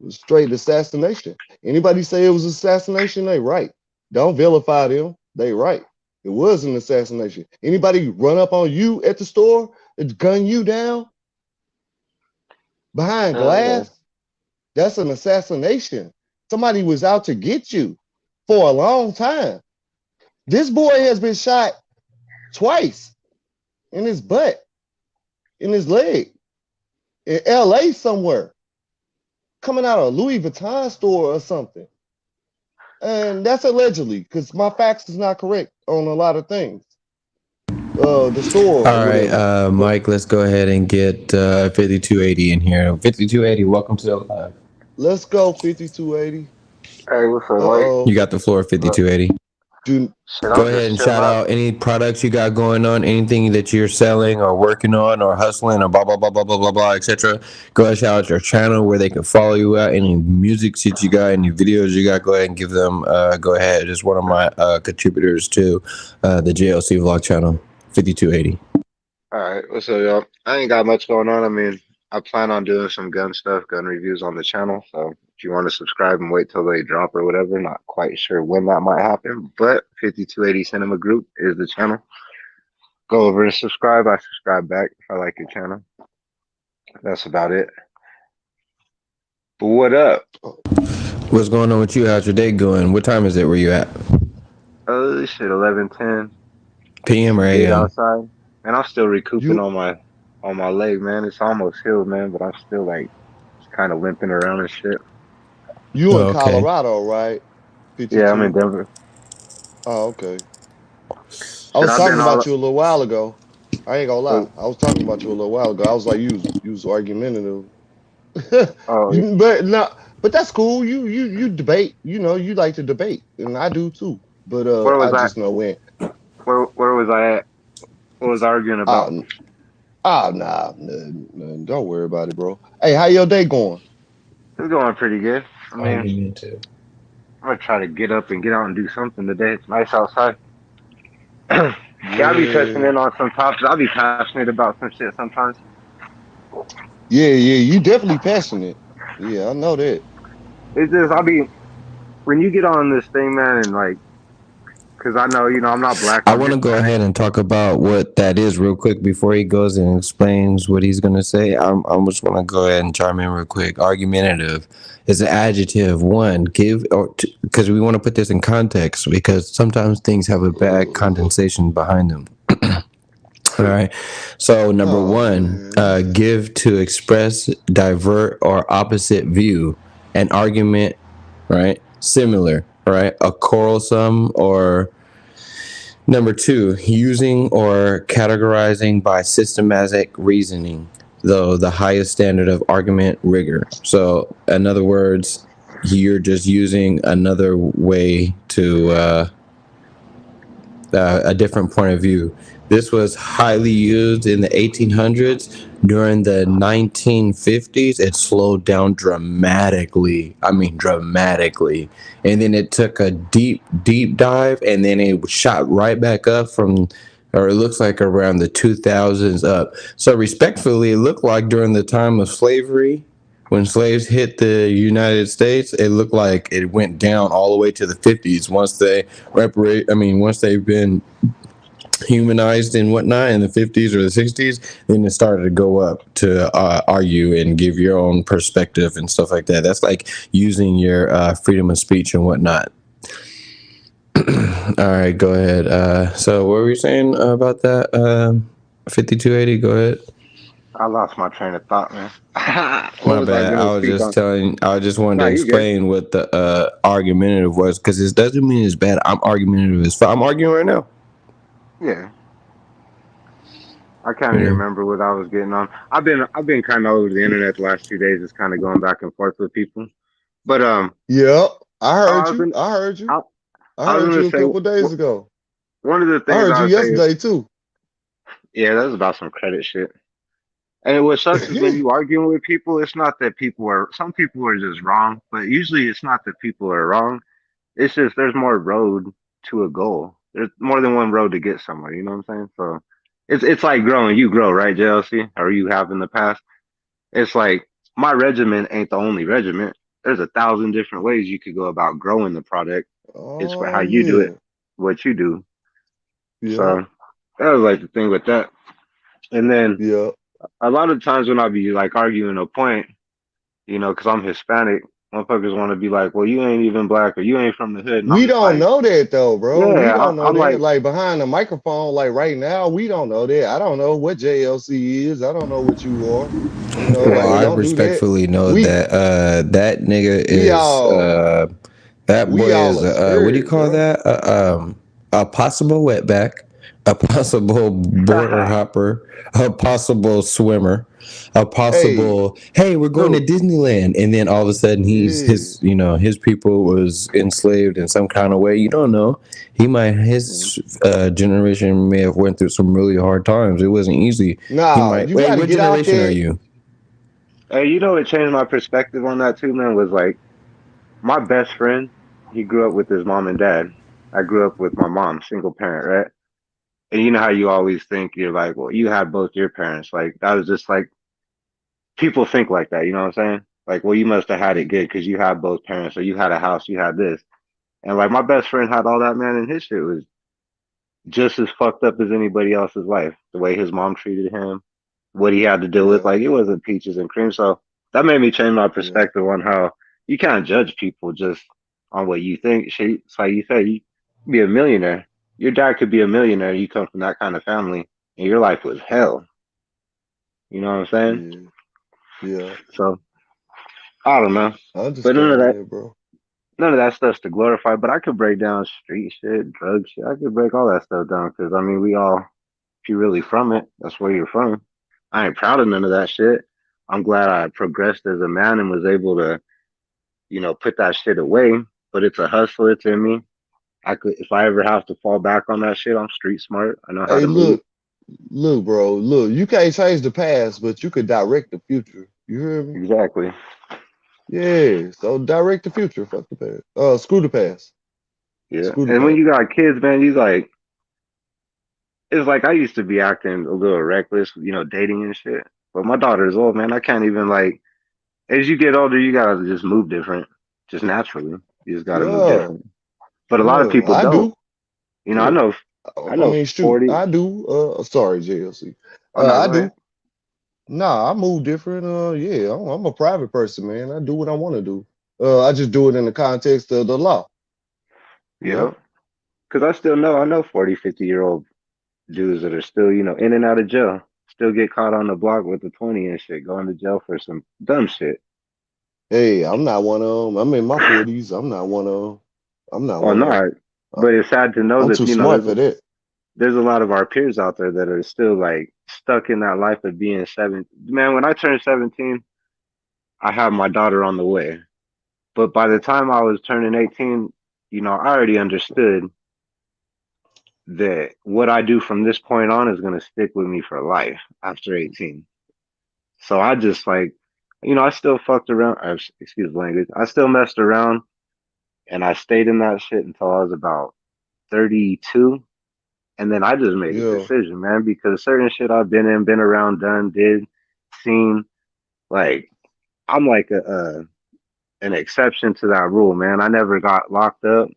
it was straight assassination. Anybody say it was assassination, they right. Don't vilify them. They right. It was an assassination. Anybody run up on you at the store and gun you down behind glass? That's an assassination. Somebody was out to get you for a long time. This boy has been shot twice in his butt, in his leg, in LA somewhere, coming out of a Louis Vuitton store or something. And that's allegedly, because my facts is not correct on a lot of things. The store. All right, Mike, let's go ahead and get 5280 in here. 5280, welcome to the live. Let's go, 5280. Hey, what's up, Mike? You got the floor, 5280. Go ahead and shout out any products you got going on, anything that you're selling or working on or hustling or blah, blah, blah, blah, blah, blah, blah, etc. Go ahead and shout out your channel where they can follow you out. Any music shit you got, any videos you got, go ahead and give them, go ahead. It's one of my contributors to the JLC vlog channel, 5280. All right, what's up, y'all? I ain't got much going on. I mean, I plan on doing some gun stuff, gun reviews on the channel. So if you want to subscribe and wait till they drop or whatever, not quite sure when that might happen, but 5280 Cinema Group is the channel. Go over and subscribe. I subscribe back if I like your channel. That's about it. But what up? What's going on with you? How's your day going? What time is it where you at? Oh, shit, 11:10 PM or AM? Outside. And I'm still recouping on my leg, man. It's almost healed, man, but I'm still like kind of limping around and shit. You in Colorado, right? 52. Yeah, I'm in Denver. Oh, okay. I was talking about you a little while ago. I ain't gonna lie. I was talking about you a little while ago. I was like, you was argumentative. But that's cool. You debate. You know, you like to debate, and I do too. But I just know when. Where was I at? What was I arguing about? Nah, don't worry about it, bro. Hey, how your day going? It's going pretty good. I mean, I'm gonna try to get up and get out and do something today. It's nice outside. Yeah, I'll be touching in on some topics. I'll be passionate about some shit sometimes. Yeah, you definitely passionate. Yeah, I know that. It's just when you get on this thing, man, and like, because I know, you know, I'm not black. I want to go ahead and talk about what that is real quick before he goes and explains what he's going to say. I just want to go ahead and chime in real quick. Argumentative is an adjective. One, give, or because we want to put this in context, because sometimes things have a bad condensation behind them. All right. So number one, give to express, divert, or opposite view. An argument, right? Similar, right? A quarrelsome, or number two, using or categorizing by systematic reasoning, though the highest standard of argument rigor. So in other words, you're just using another way to a different point of view. This was highly used in the 1800s. During the 1950s, it slowed down dramatically. I mean, dramatically. And then it took a deep dive, and then it shot right back up from, or it looks like around the 2000s up. So respectfully, it looked like during the time of slavery, when slaves hit the United States, it looked like it went down all the way to the 50s. Once they've been humanized and whatnot in the 50s or the 60s, then it started to go up to argue and give your own perspective and stuff like that. That's like using your freedom of speech and whatnot. All right, go ahead. So what were you saying about that? 5280, go ahead. I lost my train of thought, man. What My was I bad. gonna I was speak just on? telling. I just wanted No, to you good. explain what the argumentative was, because it doesn't mean it's bad. I'm argumentative as fuck. I'm arguing right now. Yeah, I can't You even know. remember what I was getting on. I've been kind of over the internet the last 2 days, just kind of going back and forth with people. But Yep, I oh, heard you. I heard you. I, I I was heard gonna you a say couple days ago. one of the I things heard I you would say is, yesterday too. yeah, that was about some credit shit. And what sucks is when you arguing with people, it's not that some people are just wrong, but usually it's not that people are wrong. It's just there's more road to a goal. There's more than one road to get somewhere. You know what I'm saying? So it's like growing. You grow, right, JLC? Or you have in the past. It's like my regiment ain't the only regiment. There's 1,000 different ways you could go about growing the product. It's Oh how you do it, yeah. what you do. Yep. So that was like the thing with that. And then Yep. a lot of times when I be like arguing a point, because I'm Hispanic, motherfuckers want to be like, well, you ain't even black or you ain't from the hood. And I'm We just don't like, know that though, bro. We yeah, don't know I'm that. like, Like behind the microphone, like right now, we don't know that. I don't know what JLC is. I don't know what you are. Well, Like we I don't do that. respectfully know We that that nigga we is all that we boy all is are what do you scared, call bro. that? A possible wetback, a possible border hopper, a possible swimmer, a Hey, possible hey, we're going to look, Disneyland, and then all of a sudden yeah. his people was enslaved in some kind of way. You don't know. His generation may have went through some really hard times. It wasn't easy. He Nah, might you wait. gotta What get out generation are there. you? hey, what changed my perspective on that too, man, was like my best friend, he grew up with his mom and dad. I grew up with my mom, single parent, right? And you know how you always think you're like, well, you had both your parents. Like that was just like people think like that, you know what I'm saying? Like, well, you must have had it good because you had both parents, or you had a house, you had this. And like my best friend had all that, man, and his shit was just as fucked up as anybody else's life. The way his mom treated him, what he had to deal with, Yeah, like it wasn't peaches and cream. So that made me change my yeah, perspective on how you can't judge people just on what you think. Shit, it's like you say, you could be a millionaire. Your dad could be a millionaire. You come from that kind of family, and your life was hell. You know what I'm saying? yeah, yeah. So I don't know, I but understand that, bro. none of that stuff's to glorify. But I could break down street shit, drug shit. I could break all that stuff down because I mean, we all, if you're really from it, that's where you're from. I ain't proud of none of that shit. I'm glad I progressed as a man and was able to, put that shit away. But it's a hustle. It's in me. I could, if I ever have to fall back on that shit, I'm street smart. I know how Hey, to move. look, bro. Look, you can't change the past, but you could direct the future. You hear me? Exactly. Yeah. So direct the future. Fuck the past. Screw the past. Yeah. Screw the And when past. you got kids, man, you like, it's like I used to be acting a little reckless, dating and shit. But my daughter's old, man. I can't even like, as you get older, you gotta just move different, just naturally. You just gotta move Yeah, different. But a lot of yeah. people I don't. do. I Yeah. know, I I know, mean, shoot, 40. I do. Sorry, JLC. Oh no, I go do. ahead. Nah, I move different. Yeah, I'm a private person, man. I do what I want to do. I just do it in the context of the law. You Yeah. know? Because I know 40, 50-year-old dudes that are still, in and out of jail, still get caught on the block with the 20 and shit, going to jail for some dumb shit. Hey, I'm not one of them. I'm in my 40s. I'm not one of them. I'm not Well, one of them. not, but it's sad to know I'm that, too smart for that. there's a lot of our peers out there that are still like stuck in that life of being 7. Man, when I turned 17, I had my daughter on the way. But by the time I was turning 18, I already understood that what I do from this point on is going to stick with me for life after 18. So I just like, I still fucked around. Excuse the language. I still messed around and I stayed in that shit until I was about 32. And then I just made a Yeah, decision, man, because certain shit I've been in, been around, done, did, seen, like, I'm like an exception to that rule, man. I never got locked up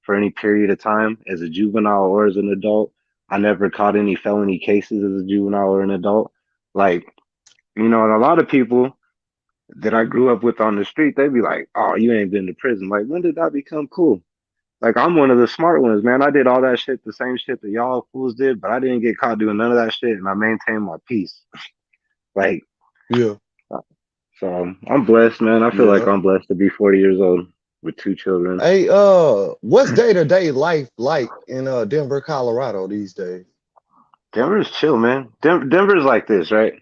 for any period of time as a juvenile or as an adult. I never caught any felony cases as a juvenile or an adult. Like, and a lot of people that I grew up with on the street, they be like, "Oh, you ain't been to prison." Like, when did that become cool? Like, I'm one of the smart ones, man. I did all that shit, the same shit that y'all fools did, but I didn't get caught doing none of that shit, and I maintained my peace. Like, yeah. So I'm blessed, man. I feel like I'm blessed to be 40 years old with 2 children. Hey, what's day-to-day life like in Denver, Colorado these days? Denver's chill, man. Denver's like this, right?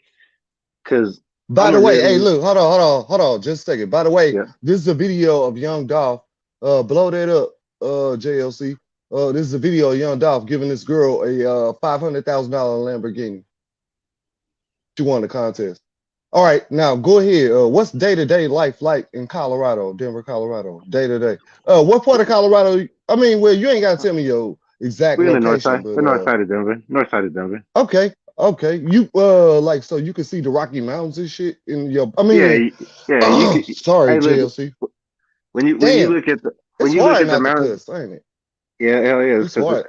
Because By the way, hey, look, hold on, just a second. By the way, this is a video of Young Dolph. Blow that up, JLC. This is a video of Young Dolph giving this girl a $500,000 Lamborghini. She won the contest. All right, now go ahead. What's day-to-day life like in Colorado, Denver, Colorado? Day-to-day. What part of Colorado? I mean, well, you ain't gotta tell me your exact we're in location, the north side of Denver. North side of Denver. Okay. You like so you can see the Rocky Mountains and shit in your. I mean, you can. Sorry, hey, JLC. When you look at the mountains, ain't it? Yeah, hell yeah.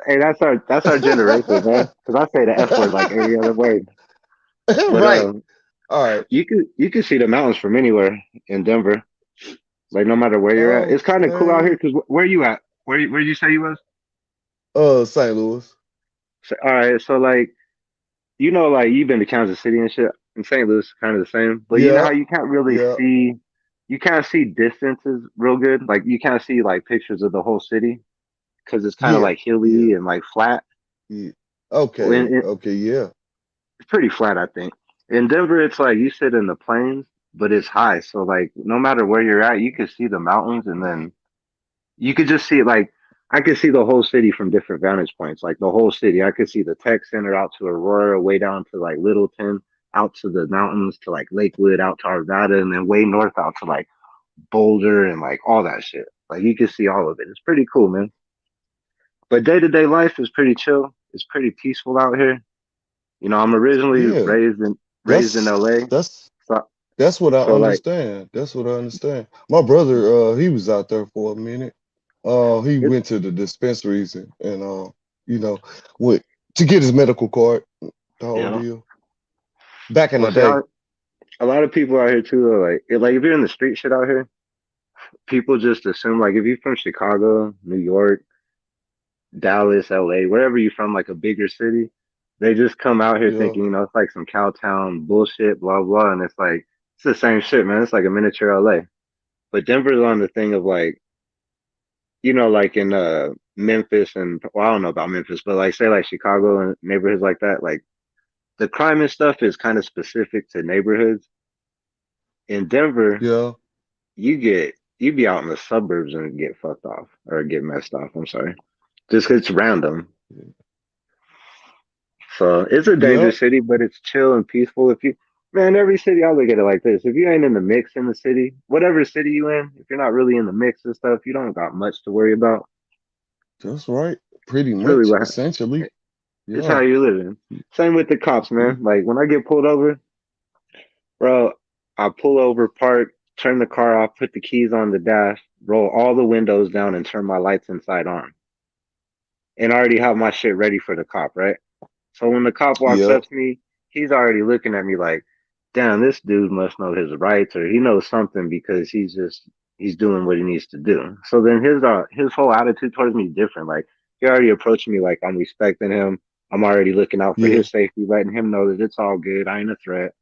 Hey, that's our generation, man. Because I say the F word like every other word. But, right. All right. You can see the mountains from anywhere in Denver. Like no matter where you're at, it's kind of cool out here. Because where you at? Where did you say you was? St. Louis. So, all right, so like, like you've been to Kansas City and shit. In St. Louis, kind of the same. But you know how you can't really see, you can't see distances real good. Like you can't see like pictures of the whole city because it's kind of like hilly and like flat. Yeah. Okay. Yeah. It's pretty flat, I think. In Denver, it's like you sit in the plains, but it's high. So like no matter where you're at, you can see the mountains, and then you could just see like I could see the whole city from different vantage points. Like the whole city, I could see the tech center out to Aurora, way down to like Littleton, out to the mountains to like Lakewood, out to Arvada, and then way north out to like Boulder and like all that shit. Like you can see all of it. It's pretty cool, man. But day-to-day life is pretty chill. It's pretty peaceful out here. I'm originally raised in LA. That's what I understand. That's what I understand. My brother, he was out there for a minute. He went to the dispensaries and went to get his medical card. The whole deal. Back in the day. A lot of people out here too are like if you're in the street shit out here, people just assume like if you're from Chicago, New York, Dallas, LA, wherever you're from, like a bigger city, they just come out here thinking, it's like some cowtown bullshit, blah blah, and it's like it's the same shit, man. It's like a miniature LA. But Denver's on the thing of like, like in Memphis and I don't know about Memphis, but like say like Chicago and neighborhoods like that, like the crime and stuff is kind of specific to neighborhoods. In Denver, you be out in the suburbs and get fucked off or get messed off. I'm sorry. Just 'cause it's random. So it's a dangerous city, but it's chill and peaceful. Every city, I look at it like this. If you ain't in the mix in the city, whatever city you in, if you're not really in the mix and stuff, you don't got much to worry about. That's right. Pretty much, essentially. It's how you living. Same with the cops, man. Like when I get pulled over, bro, I pull over, park, turn the car off, put the keys on the dash, roll all the windows down, and turn my lights inside on. And I already have my shit ready for the cop, right? So when the cop walks up to me, he's already looking at me like, damn, this dude must know his rights or he knows something because he's doing what he needs to do. So then his whole attitude towards me is different. Like he already approached me like I'm respecting him. I'm already looking out for his safety, letting him know that it's all good. I ain't a threat.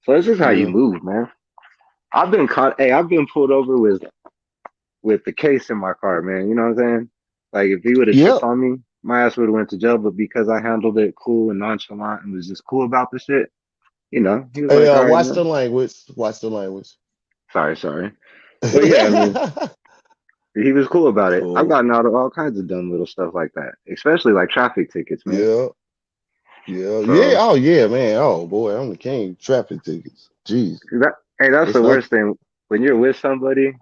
So this is how you move, man. I've been pulled over with the case in my car, man. You know what I'm saying? Like if he would have tripped on me, my ass would have went to jail. But because I handled it cool and nonchalant and was just cool about the shit, he was like, watch the language. Watch the language. Sorry. But yeah, I mean, he was cool about it. I've gotten out of all kinds of dumb little stuff like that, especially like traffic tickets, man. Oh yeah, man. Oh boy, I'm the king. Traffic tickets. Jeez. That's the worst thing when you're with somebody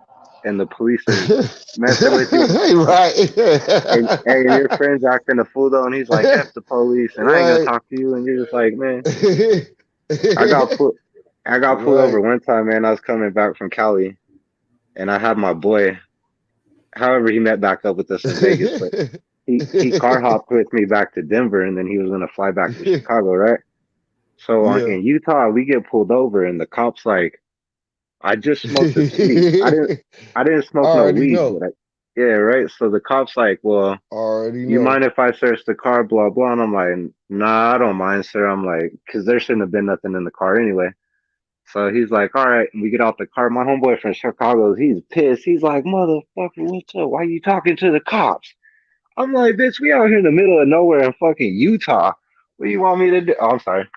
and the police are messing with you. Right. and your friend's acting a fool though, and he's like, F the police, and I ain't gonna talk to you, and you're just like, man. I got pulled over one time, man. I was coming back from Cali, and I had my boy. However, he met back up with us in Vegas, but he car hopped with me back to Denver, and then he was gonna fly back to Chicago, right? So in Utah, we get pulled over, and the cops like, I just smoked a weed. I didn't smoke no weed. Yeah, right. So the cop's like, well, Already you know. mind if I search the car, blah, blah. And I'm like, nah, I don't mind, sir. I'm like, because there shouldn't have been nothing in the car anyway. So he's like, all right. And we get out the car. My homeboy from Chicago, he's pissed. He's like, motherfucker, what's up? Why you talking to the cops? I'm like, bitch, we out here in the middle of nowhere in fucking Utah. What do you want me to do? Oh, I'm sorry.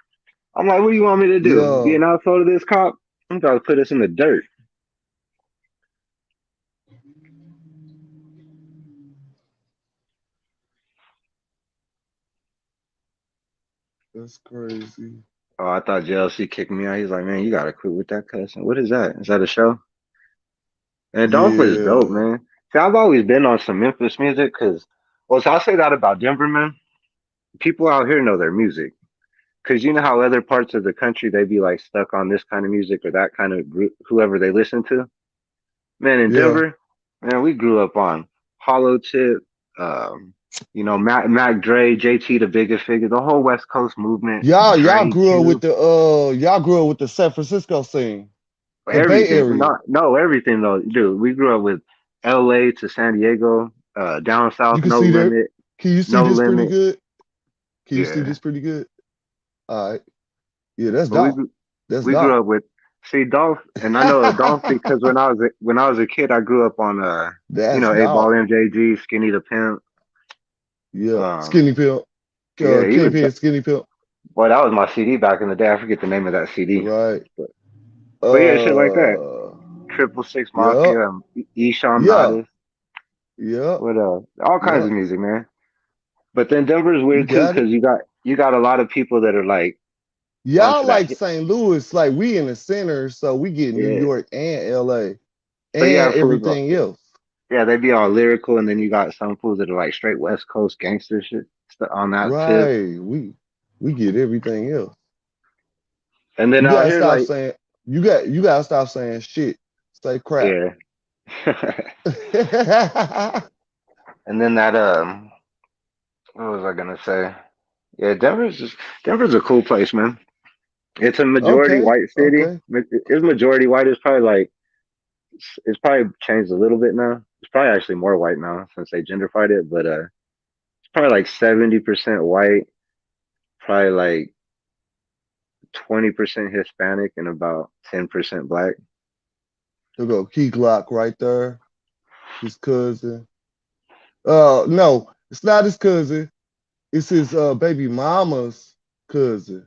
I'm like, what do you want me to do? Be an Yeah, asshole to this cop? I'm about to put us in the dirt. that's crazy. Oh, I thought JLC kicked me out. He's like, man, you gotta quit with that cussing. What is that? Is that a show? And Dolph was dope, Yeah, man. See, I've always been on some Memphis music because, well, so I'll say that about Denver, man. People out here know their music. Because you know how other parts of the country, they be like stuck on this kind of music or that kind of group, whoever they listen to. Man, in yeah. Denver, man, we grew up on Hollow Tip, Mac Dre, JT the Biggest Figure, the whole West Coast movement, Y'all Dre, grew up with Cube, the San Francisco scene, the Bay everything. Area. No, everything though, dude. We grew up with LA to San Diego, down south, You can no see there. limit, Can you see no this pretty limit. good? Can you see Yeah. this pretty good? All right. Yeah, that's But we Dolph. That's we grew Dolph. up with see Dolph, and I know Dolph because when I was a kid, I grew up on That's 8 Ball Dolph. MJG, Skinny the Pimp. Yeah. Um, Skinny Pimp. yeah, he was Kingpin Skinny Pimp. boy, that was my CD back in the day. I forget the name of that CD, Right. but yeah, shit like that. Uh. 666 Yep. Mafia, Esham Yeah. Nadas, Yep. what all kinds of Yep. music, man. But then Denver's You weird too got it. because you got a lot of people that are like Y'all onto that. like St. Louis, like we in the center, so we get New Yeah. York and LA So you and have fools, everything else. yeah, they be all lyrical, and then you got some fools that are like straight West Coast gangster shit on that tip. Right. We get everything else. And then You out gotta here, stop like, saying you gotta stop saying shit. Say crap. yeah. And then that what was I gonna say? Yeah, Denver's a cool place, man. It's a majority Okay. white city. Okay. It's majority white. It's probably changed a little bit now. It's probably actually more white now since they gentrified it, but it's probably like 70% white, probably like 20% Hispanic, and about 10% black. There go Key Glock right there. His cousin. No, it's not his cousin. It's his baby mama's cousin.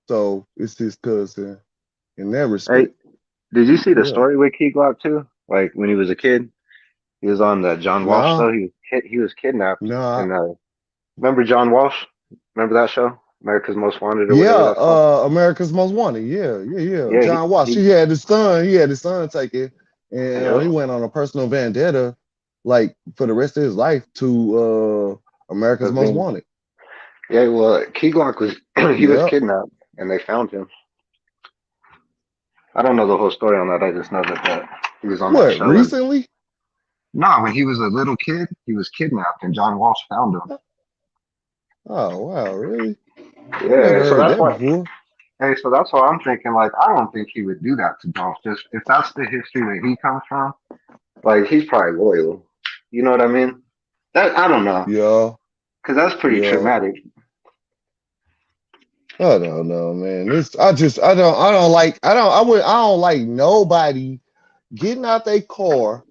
So it's his cousin in that Hey, respect. did you see the Yeah. story with Key Glock too? Like when he was a kid, he was on the John Walsh Nah, show. He was kidnapped, nah. and remember John Walsh? Remember that show, America's Most Wanted or whatever Yeah, that's called? America's Most Wanted. Yeah. Yeah, John Walsh. He had his son taken, and yeah. he went on a personal vendetta, like for the rest of his life to America's Most Wanted. Yeah, well, Key Glock was he was Yep. kidnapped, and they found him. I don't know the whole story on that. I just know that he was on that What, show. And recently? no, when he was a little kid, he was kidnapped, and John Walsh found him. Oh, wow, really? Yeah, Never so heard that's that why. before. Hey, so that's why I'm thinking. Like, I don't think he would do that to Dolph. Just if that's the history that he comes from, like he's probably loyal. You know what I mean? That I don't know, Yeah, because that's pretty yeah. traumatic. I don't know, man. I don't like nobody getting out their car,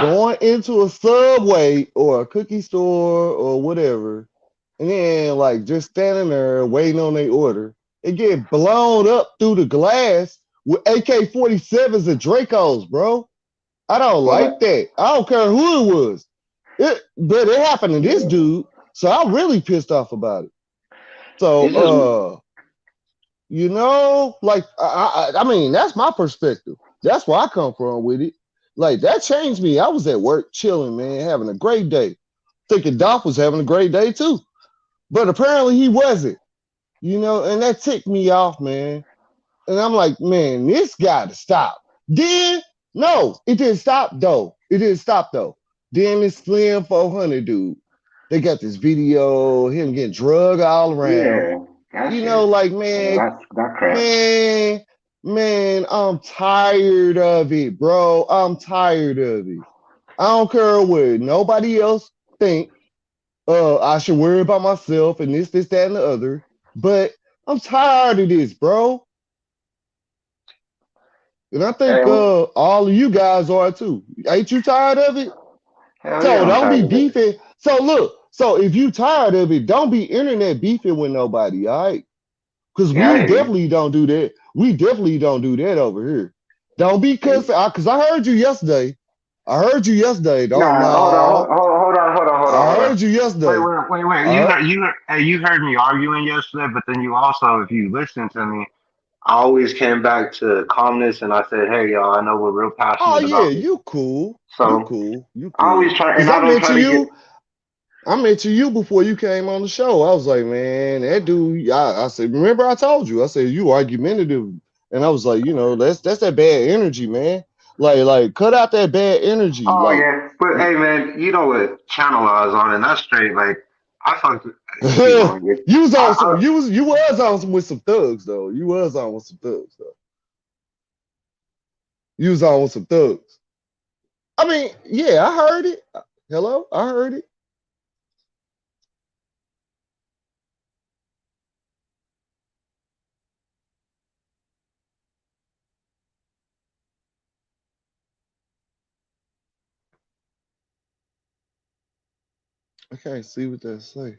going into a Subway or a cookie store or whatever, and then like just standing there waiting on their order and get blown up through the glass with AK-47s and Dracos, bro. I don't Well, like that. I don't care who it was. But it happened to this dude, so I'm really pissed off about it. it's just So, like I mean, that's my perspective. That's where I come from with it. Like that changed me. I was at work chilling, man, having a great day, thinking Dolph was having a great day too, but apparently he wasn't. And that ticked me off, man. And I'm like, man, this got to stop. Then no, it didn't stop though. Then this Slim 400 dude, they got this video of him getting drugged all around. yeah, that shit. Like, man, That crap. Man, I'm tired of it, bro. I'm tired of it. I don't care what nobody else think. I should worry about myself and this, that, and the other. But I'm tired of this, bro. And I think all of you guys are too. Ain't you tired of it? Hell yeah, So I'm don't be tired of it. beefing. So look, so if you tired of it, don't be internet beefing with nobody, all right? Because Yeah, I we hear you. definitely don't do that. We definitely don't do that over here. Don't be cussing. Because I heard you yesterday. I heard you yesterday. Don't Nah, hold on, know. I hold on. heard you Wait, yesterday. wait, wait, wait. I You heard me arguing yesterday, but then you also, if you listen to me, I always came back to calmness and I said, hey, y'all, I know we're real Oh passionate yeah, about this. you cool. You So cool. You I always cool. try, Cause and I don't try to get, I mentioned you before you came on the show. I was like, man, that dude. I said, remember I told you. I said you argumentative, and I was like, that's that bad energy, man. Like cut out that bad energy. oh, Like yeah. But hey, man, you know what channel I was on, and that's straight. Like, I fucked, excuse my you language. was on some. I, You was on some with some thugs though. You was on with some thugs though. You was on with some thugs. I mean, yeah, I heard it. Hello, I heard it. I can't see what that say.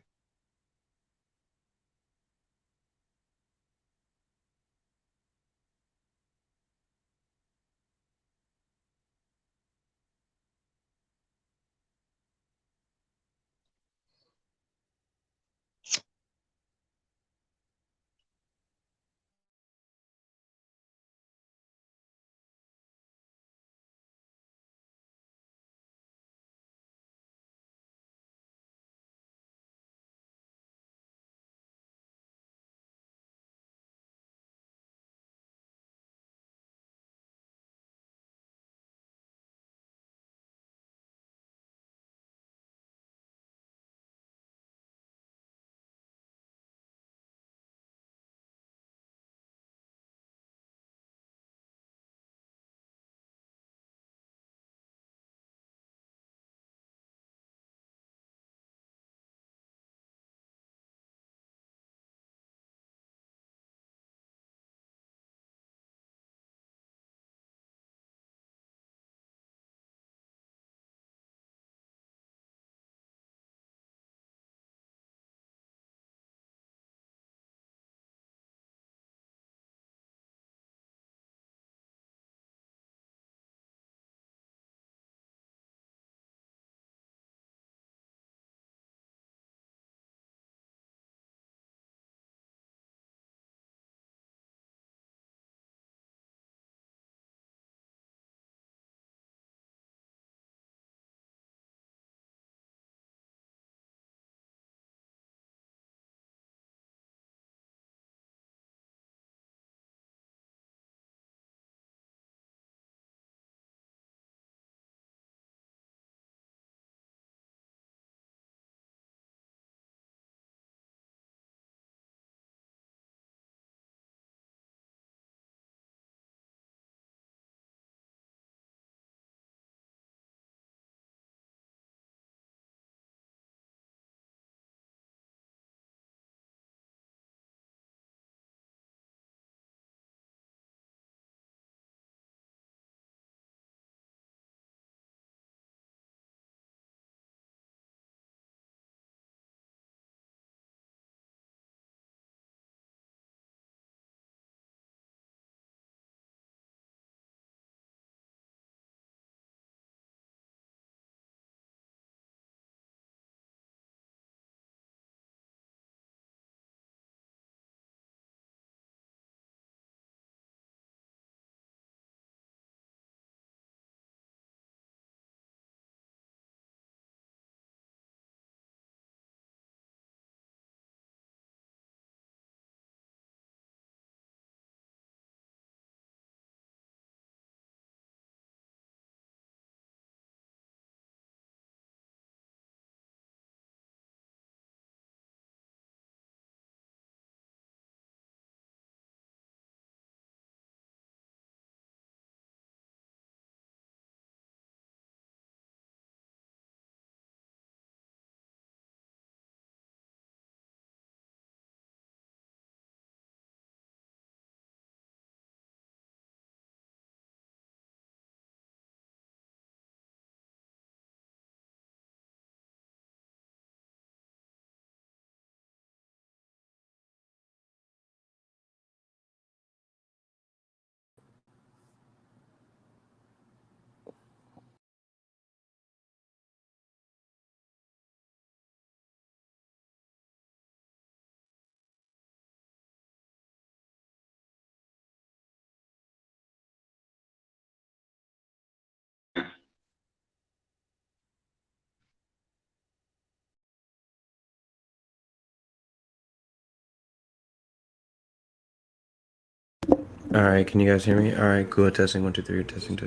All right, can you guys hear me? All right, cool. Testing 1, 2, 3. Testing.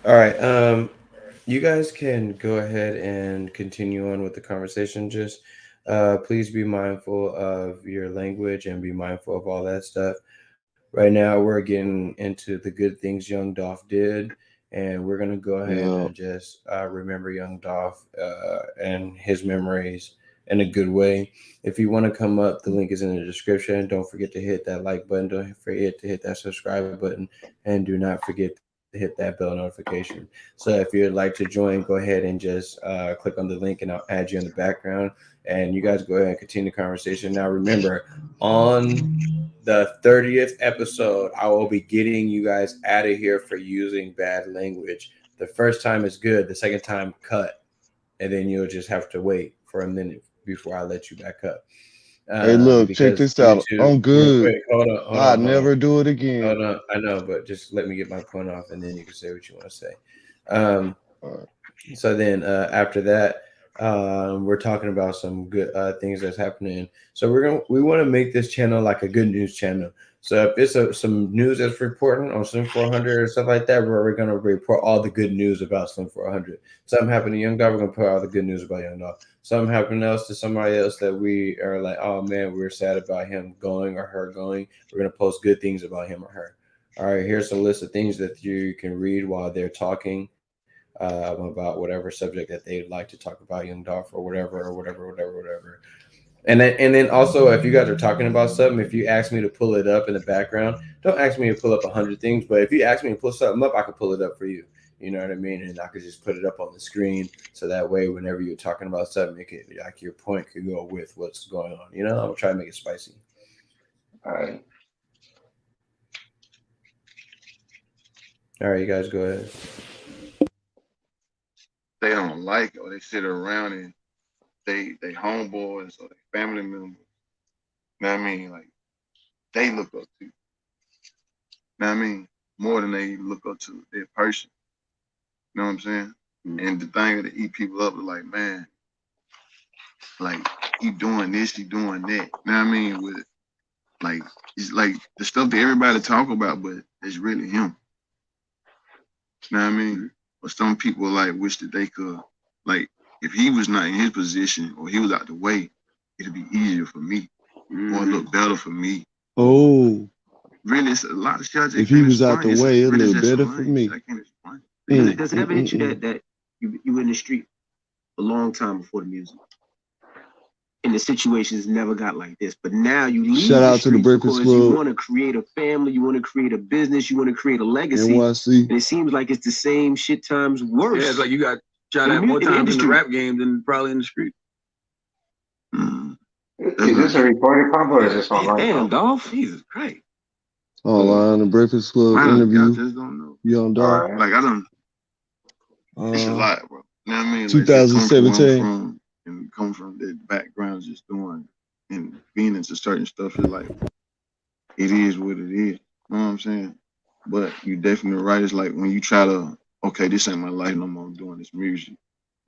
All right, you guys can go ahead and continue on with the conversation. Just please be mindful of your language and be mindful of all that stuff. Right now, we're getting into the good things Young Dolph did, and we're gonna go ahead and just remember Young Dolph and his memories in a good way. If you want to come up, the link is in the description. Don't forget to hit that like button. Don't forget to hit that subscribe button, and do not forget to hit that bell notification. So if you'd like to join, go ahead and just click on the link, and I'll add you in the background. And you guys go ahead and continue the conversation. Now, remember, on the 30th episode, I will be getting you guys out of here for using bad language. The first time is good, the second time cut, and then you'll just have to wait for a minute before I let you back up. Hey, look, check this out. I'm good. Hold on. I'll never do it again. Hold on. I know, but just let me get my point off, and then you can say what you want to say. So then after that, we're talking about some good things that's happening. So we want to make this channel like a good news channel. So if it's some news that's reporting on Slim 400 or stuff like that, we're going to report all the good news about Slim 400. Something happened to Young Dog, we're going to put all the good news about Young Dog. Something happened else to somebody else that we are like, oh man, we're sad about him going or her going. We're going to post good things about him or her. All right, here's a list of things that you can read while they're talking about whatever subject that they'd like to talk about, Young Dolph or whatever. And then also, if you guys are talking about something, if you ask me to pull it up in the background, don't ask me to pull up 100 things. But if you ask me to pull something up, I can pull it up for you. You know what I mean? And I could just put it up on the screen, so that way, whenever you're talking about something, make it like your point could go with what's going on. You know, I'll try to make it spicy. All right. All right, you guys go ahead. They don't like it, or they sit around and they homeboys or they family members. You know what I mean? Like, they look up to you. You know what I mean? More than they look up to their person. You know what I'm saying? Mm-hmm. And the thing that eat people up is like, man, like, he doing this, he doing that. You know what I mean? With like, it's like the stuff that everybody talk about, but it's really him. You know what I mean? But some people like wish that they could, like, if he was not in his position or he was out the way, it'd be easier for me or look better for me. Oh, really, it's a lot of shots. If he was out the way, it'd look better for me. Does it ever hit you that you were in the street a long time before the music, and the situations never got like this, but now you leave Shout out to the Breakfast Club. You want to create a family, you want to create a business, you want to create a legacy, NYC. and it seems like it's the same shit times worse. Yeah, it's like you got shot at more times in the rap game than probably in the street. Is this a recorded combo or is this online? Damn, Dolph, Jesus Christ. Online, the Breakfast Club interview. I just don't know. Young Dolph. Like, I don't. It's a lot, bro. You know what I mean? 2017. And come from the background, just doing and being into certain stuff is like, it is what it is. You know what I'm saying? But you definitely right. It's like when you try to, okay, this ain't my life no more. I'm doing this music. You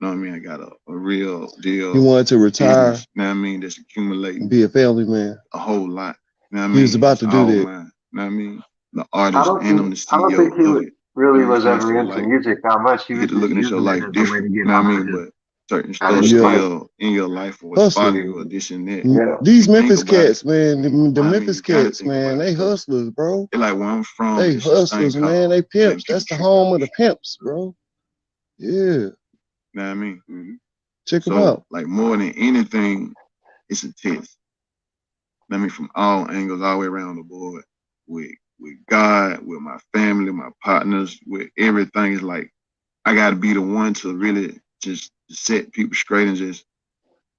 know what I mean? I got a real deal. He wanted to retire. Business, you know what I mean? That's accumulating. Be a family man. A whole lot. You know what I mean? He was about to do that. You know what I mean? The artist and I'm the CEO. I don't think he really was ever into music that much. He was looking at your life different. You know what I mean? But certain stuff still in your life or body or this and that. Yeah. These Memphis cats, man, the Memphis cats, man, they hustlers, bro. They're like where I'm from. They hustlers, man. They pimps. That's the home of the pimps, bro. Yeah. You know what I mean? Mm-hmm. Check them out. Like more than anything, it's a test. I mean, from all angles, all the way around the board, with God, with my family, my partners, with everything. It's like I got to be the one to really just set people straight and just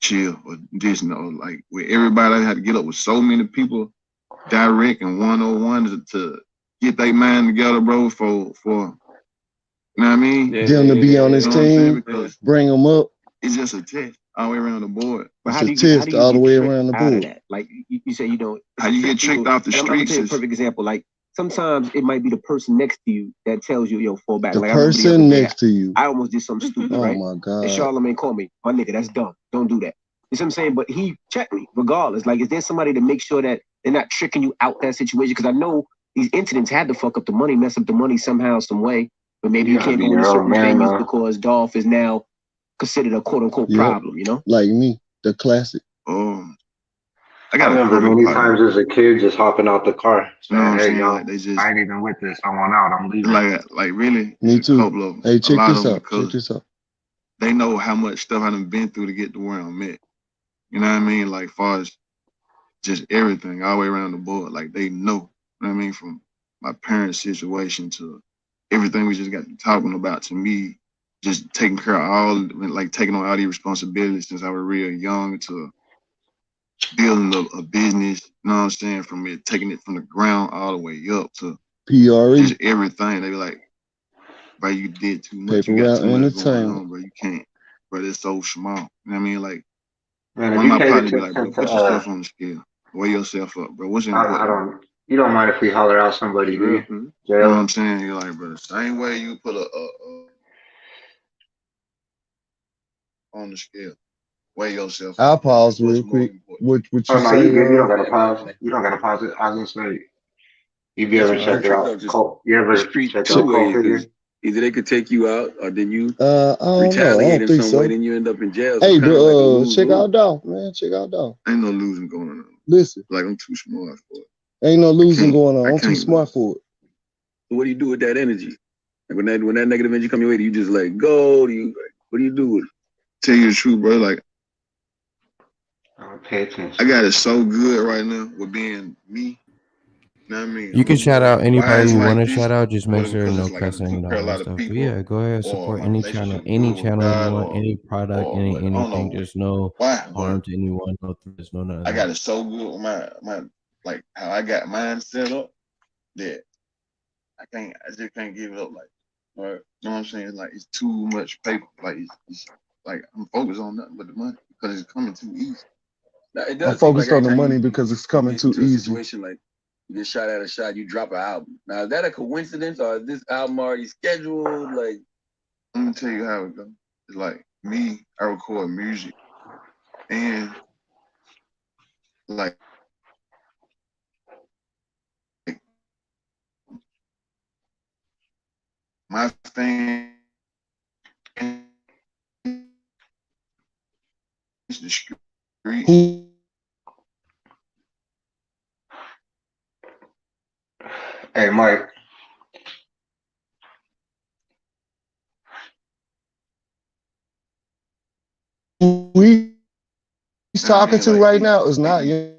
chill or this, you know, like with everybody. I had to get up with so many people, direct and one-on-one to get their mind together, bro. For you know what I mean? Them to be on this team, bring them up. It's just a test all the way around the board. It's a test all the way around the board. Like you say, you don't. How you get tricked off the streets? A perfect example. Like sometimes it might be the person next to you that tells you, "Yo, fall back." The like, person next to you. I almost did something stupid, right? Oh my God. And Charlamagne called me, "My nigga, that's dumb. Don't do that." You see what I'm saying? But he checked me regardless. Like, is there somebody to make sure that they're not tricking you out that situation? Because I know these incidents had to fuck up the money, mess up the money somehow, some way. But maybe you can't go into certain venues because Dolph is now considered a quote unquote problem, you know? Like me, the classic. I remember many times as a kid just hopping out the car. Saying, hey, yo, they just, I ain't even with this. I want out. I'm leaving. Like really. Me too. Hey, check this out. Check this out. They know how much stuff I done been through to get to where I'm at. You know what I mean? Like, far as just everything, all the way around the board. Like, they know. You know what I mean? From my parents' situation to everything we just got talking about, to me, just taking care of all, like, taking on all these responsibilities since I was real young, to building a business, you know what I'm saying? From it, taking it from the ground all the way up to PRE. Just everything. They be like, bro, you did too much. Paper you got route too much going entertainment. on, bro. You can't. Bro, it's so small. You know what I mean? Like, Man, one of my partners be like, bro, put yourself on the scale. Weigh yourself up, bro. What's important? You don't mind if we holler out somebody, do you? You know what I'm saying? You're like, bro, the same way you put on the scale. Weigh yourself. I'll pause real quick. What you no, say? You don't gotta pause. You don't gotta pause it. I was gonna say, you ever check it out? You ever check out Cold Figure? Either they could take you out, or then you I don't retaliate in think some so. way, then you end up in jail. Hey, So bro, check out Dolph, man. Check out Dolph. Ain't no losing going on. Listen. Like, I'm too smart for it. Ain't no losing going on. I'm too smart for it. So what do you do with that energy? Like when that negative energy come your way, do you just let go? What do you do with it? Tell you the truth, bro. Like, pay attention. I got it so good right now with being me. You know what I mean? You can shout out anybody you want to shout out. Just make Or sure no it's like cussing and all a that lot of stuff. But people, yeah, go ahead, or support my any channel relationship you good with God, want, any product, anything. Just no harm to anyone, no threats, no nothing. I got it so good with my like how I got mine set up that I just can't give it up. Like, you know what I'm saying? Like, it's too much paper. Like, it's like I'm focused on nothing but the money because it's coming too easy. I'm focused on the money because it's coming too easy. Situation like you get shot at a shot, you drop an album. Now is that a coincidence, or is this album already scheduled? Like, let me tell you how it goes. It's like me, I record music, and like my thing is the street. Hey, Mike. Who he's talking to right now is not you.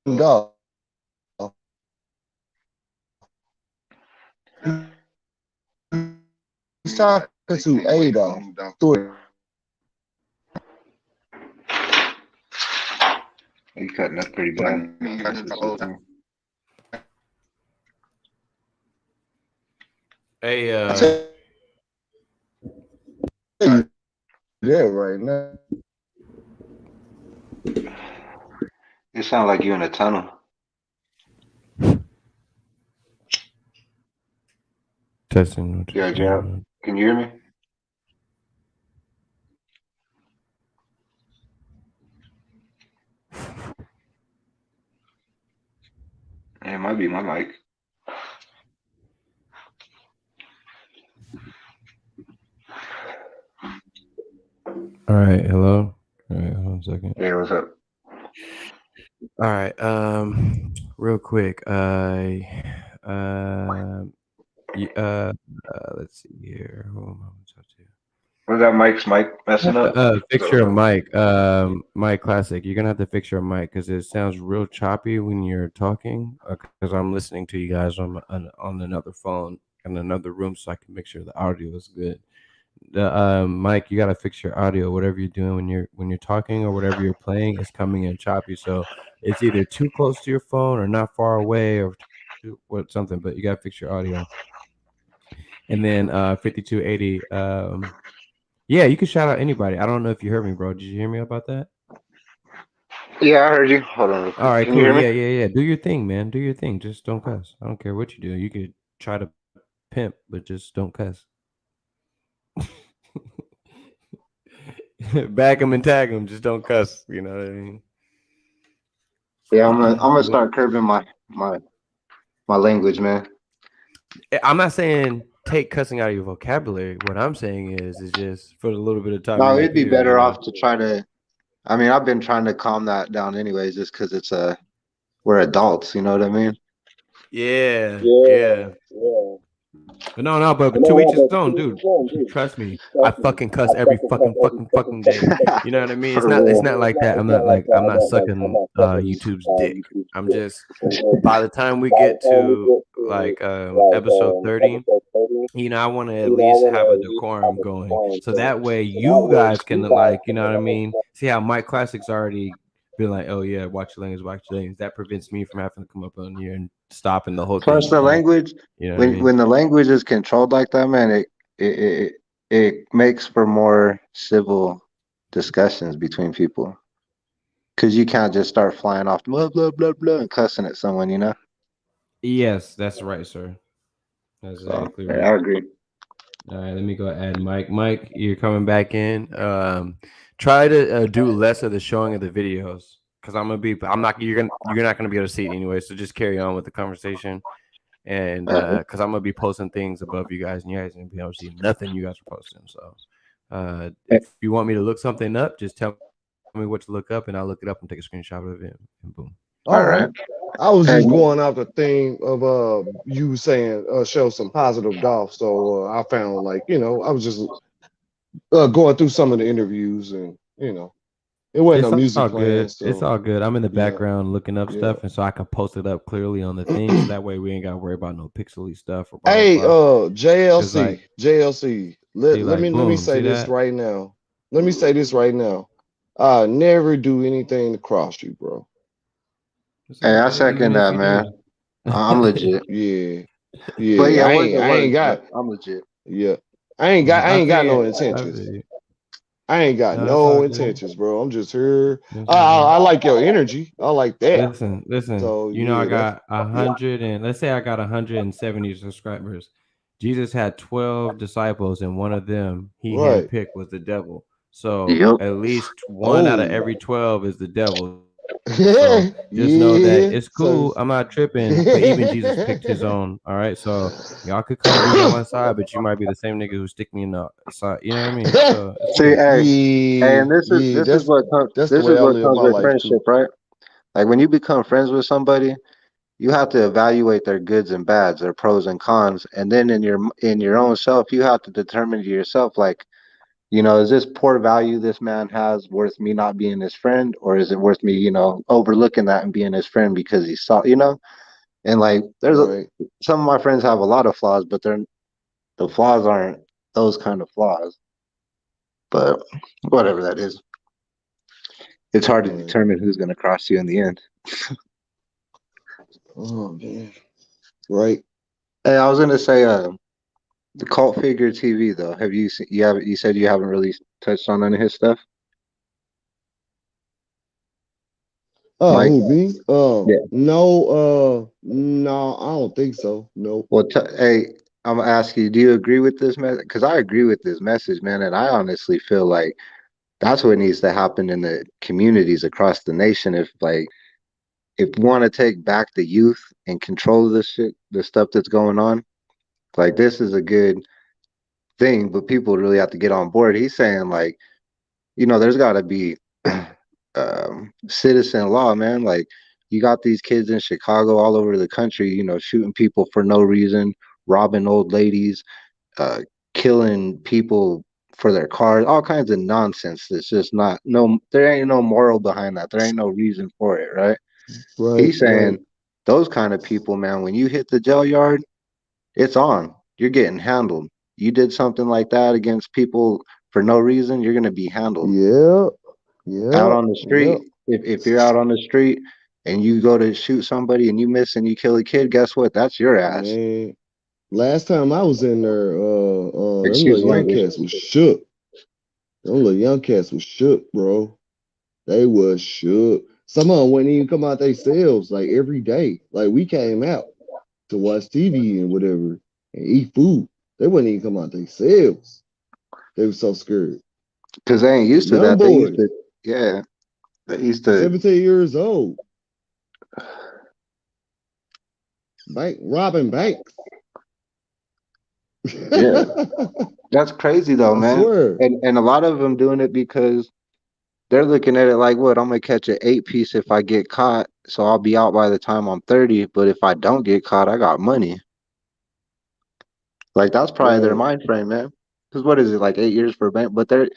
Dog. He's talking to A dog. You cutting up pretty bad. Hey, yeah, right now. You sound like you're in a tunnel. Testing. Yeah, Jeff. Can you hear me? It might be my mic. All right, hello. All right, hold on a second. Hey, what's up? All right, real quick. Let's see here. Who am I going to talk to? Was that Mike's mic messing up? Fix your mic. Mike Classic. You're gonna have to fix your mic because it sounds real choppy when you're talking. Because I'm listening to you guys on another phone in another room, so I can make sure the audio is good. Mike, you gotta fix your audio. Whatever you're doing when you're talking or whatever you're playing is coming in choppy. So it's either too close to your phone or not far away or something. But you gotta fix your audio. And then 5280. Yeah, you can shout out anybody. I don't know if you heard me, bro. Did you hear me about that? Yeah, I heard you. Hold on. All right, Can cool. you hear me? Yeah. Do your thing, man. Do your thing. Just don't cuss. I don't care what you do. You could try to pimp, but just don't cuss. Back him and tag him. Just don't cuss. You know what I mean? Yeah, I'm gonna start curbing my language, man. I'm not saying take cussing out of your vocabulary. What I'm saying is just for the little bit of time you No, make it'd be here, better off to try to. I mean, I've been trying to calm that down anyways, just because it's we're adults. You know what I mean? Yeah. Yeah. But no, but to each his own, dude. Trust me, I fucking cuss every fucking day. You know what I mean? It's not like that. I'm not sucking YouTube's dick. I'm just by the time we get to like episode 30, I want to at least have a decorum going, so that way you guys can like, you know what I mean? See how Mike Classic's already been like, oh yeah, watch your language. That prevents me from having to come up on here and stopping the whole thing. Plus, the language, you know what I mean? when the language is controlled like that, man, it makes for more civil discussions between people. Because you can't just start flying off blah blah blah blah and cussing at someone, you know. Yes, that's right, sir. That's exactly right. I agree. All right, let me go add Mike. Mike, you're coming back in. Try to do less of the showing of the videos because you're not gonna be able to see it anyway. So just carry on with the conversation, and because I'm gonna be posting things above you guys, and you guys ain't gonna be able to see nothing you guys are posting. So, if you want me to look something up, just tell me what to look up, and I'll look it up and take a screenshot of it, and boom. All right. I was just going off the thing of you saying show some positive Dolph. So I found like, I was just going through some of the interviews and it wasn't no music playing. So it's all good. I'm in the background looking up stuff, and so I can post it up clearly on the thing. So that way we ain't gotta worry about no pixely stuff. Or blah, hey, blah. JLC. Let me say this right now. Let me say this right now. I never do anything to cross you, bro. Hey, I second that, man. I'm legit. Yeah. But yeah, I ain't got. I'm legit. Yeah, I ain't got no intentions. I ain't got no intentions, bro. I'm just here. I like your energy. I like that. Listen. So, I got 100 and let's say I got 170 subscribers. Jesus had 12 disciples, and one of them he handpicked was the devil. So at least one out of every 12 is the devil. So just know that it's cool. I'm not tripping, but even Jesus picked his own. All right, so y'all could come be on my side, but you might be the same nigga who stick me in the side. You know what I mean? So and this is what comes with friendship, right? Like when you become friends with somebody, you have to evaluate their goods and bads, their pros and cons, and then in your own self, you have to determine to yourself, like, is this poor value this man has worth me not being his friend, or is it worth me, overlooking that and being his friend because he saw, and like some of my friends have a lot of flaws, but the flaws aren't those kind of flaws. But whatever that is, it's hard to determine who's going to cross you in the end. Oh man, right? Hey, I was going to say, the Cult Figure TV though. Have you seen? You said you haven't really touched on any of his stuff. Oh, who me? No, I don't think so. No. Well, hey, I'm gonna ask you. Do you agree with this message? Because I agree with this message, man, and I honestly feel like that's what needs to happen in the communities across the nation. If we want to take back the youth and control this shit, the stuff that's going on, like this is a good thing, but people really have to get on board. He's saying like, there's got to be citizen law, man. Like you got these kids in Chicago, all over the country, shooting people for no reason, robbing old ladies, killing people for their cars, all kinds of nonsense. It's just there ain't no moral behind that. There ain't no reason for it, right? He's saying those kind of people, man, when you hit the jail yard, it's on. You're getting handled. You did something like that against people for no reason, you're gonna be handled. Yeah. Out on the street, if you're out on the street and you go to shoot somebody and you miss and you kill a kid, guess what? That's your ass. Man. Last time I was in there, them little young cats was shook. Them little young cats was shook, bro. They was shook. Some of them wouldn't even come out themselves like every day. Like we came out to watch TV and whatever and eat food. They wouldn't even come out themselves. They were so scared. Because they ain't used to that. They used to, they used to 17 years old. Robbing banks. Yeah, that's crazy though, I man. swear. And a lot of them doing it because they're looking at it like, what, I'm gonna catch an 8-piece if I get caught, so I'll be out by the time I'm 30. But if I don't get caught, I got money. Like that's probably their Right. mind frame, man. Because what is it, like 8 years for a bank? But they're,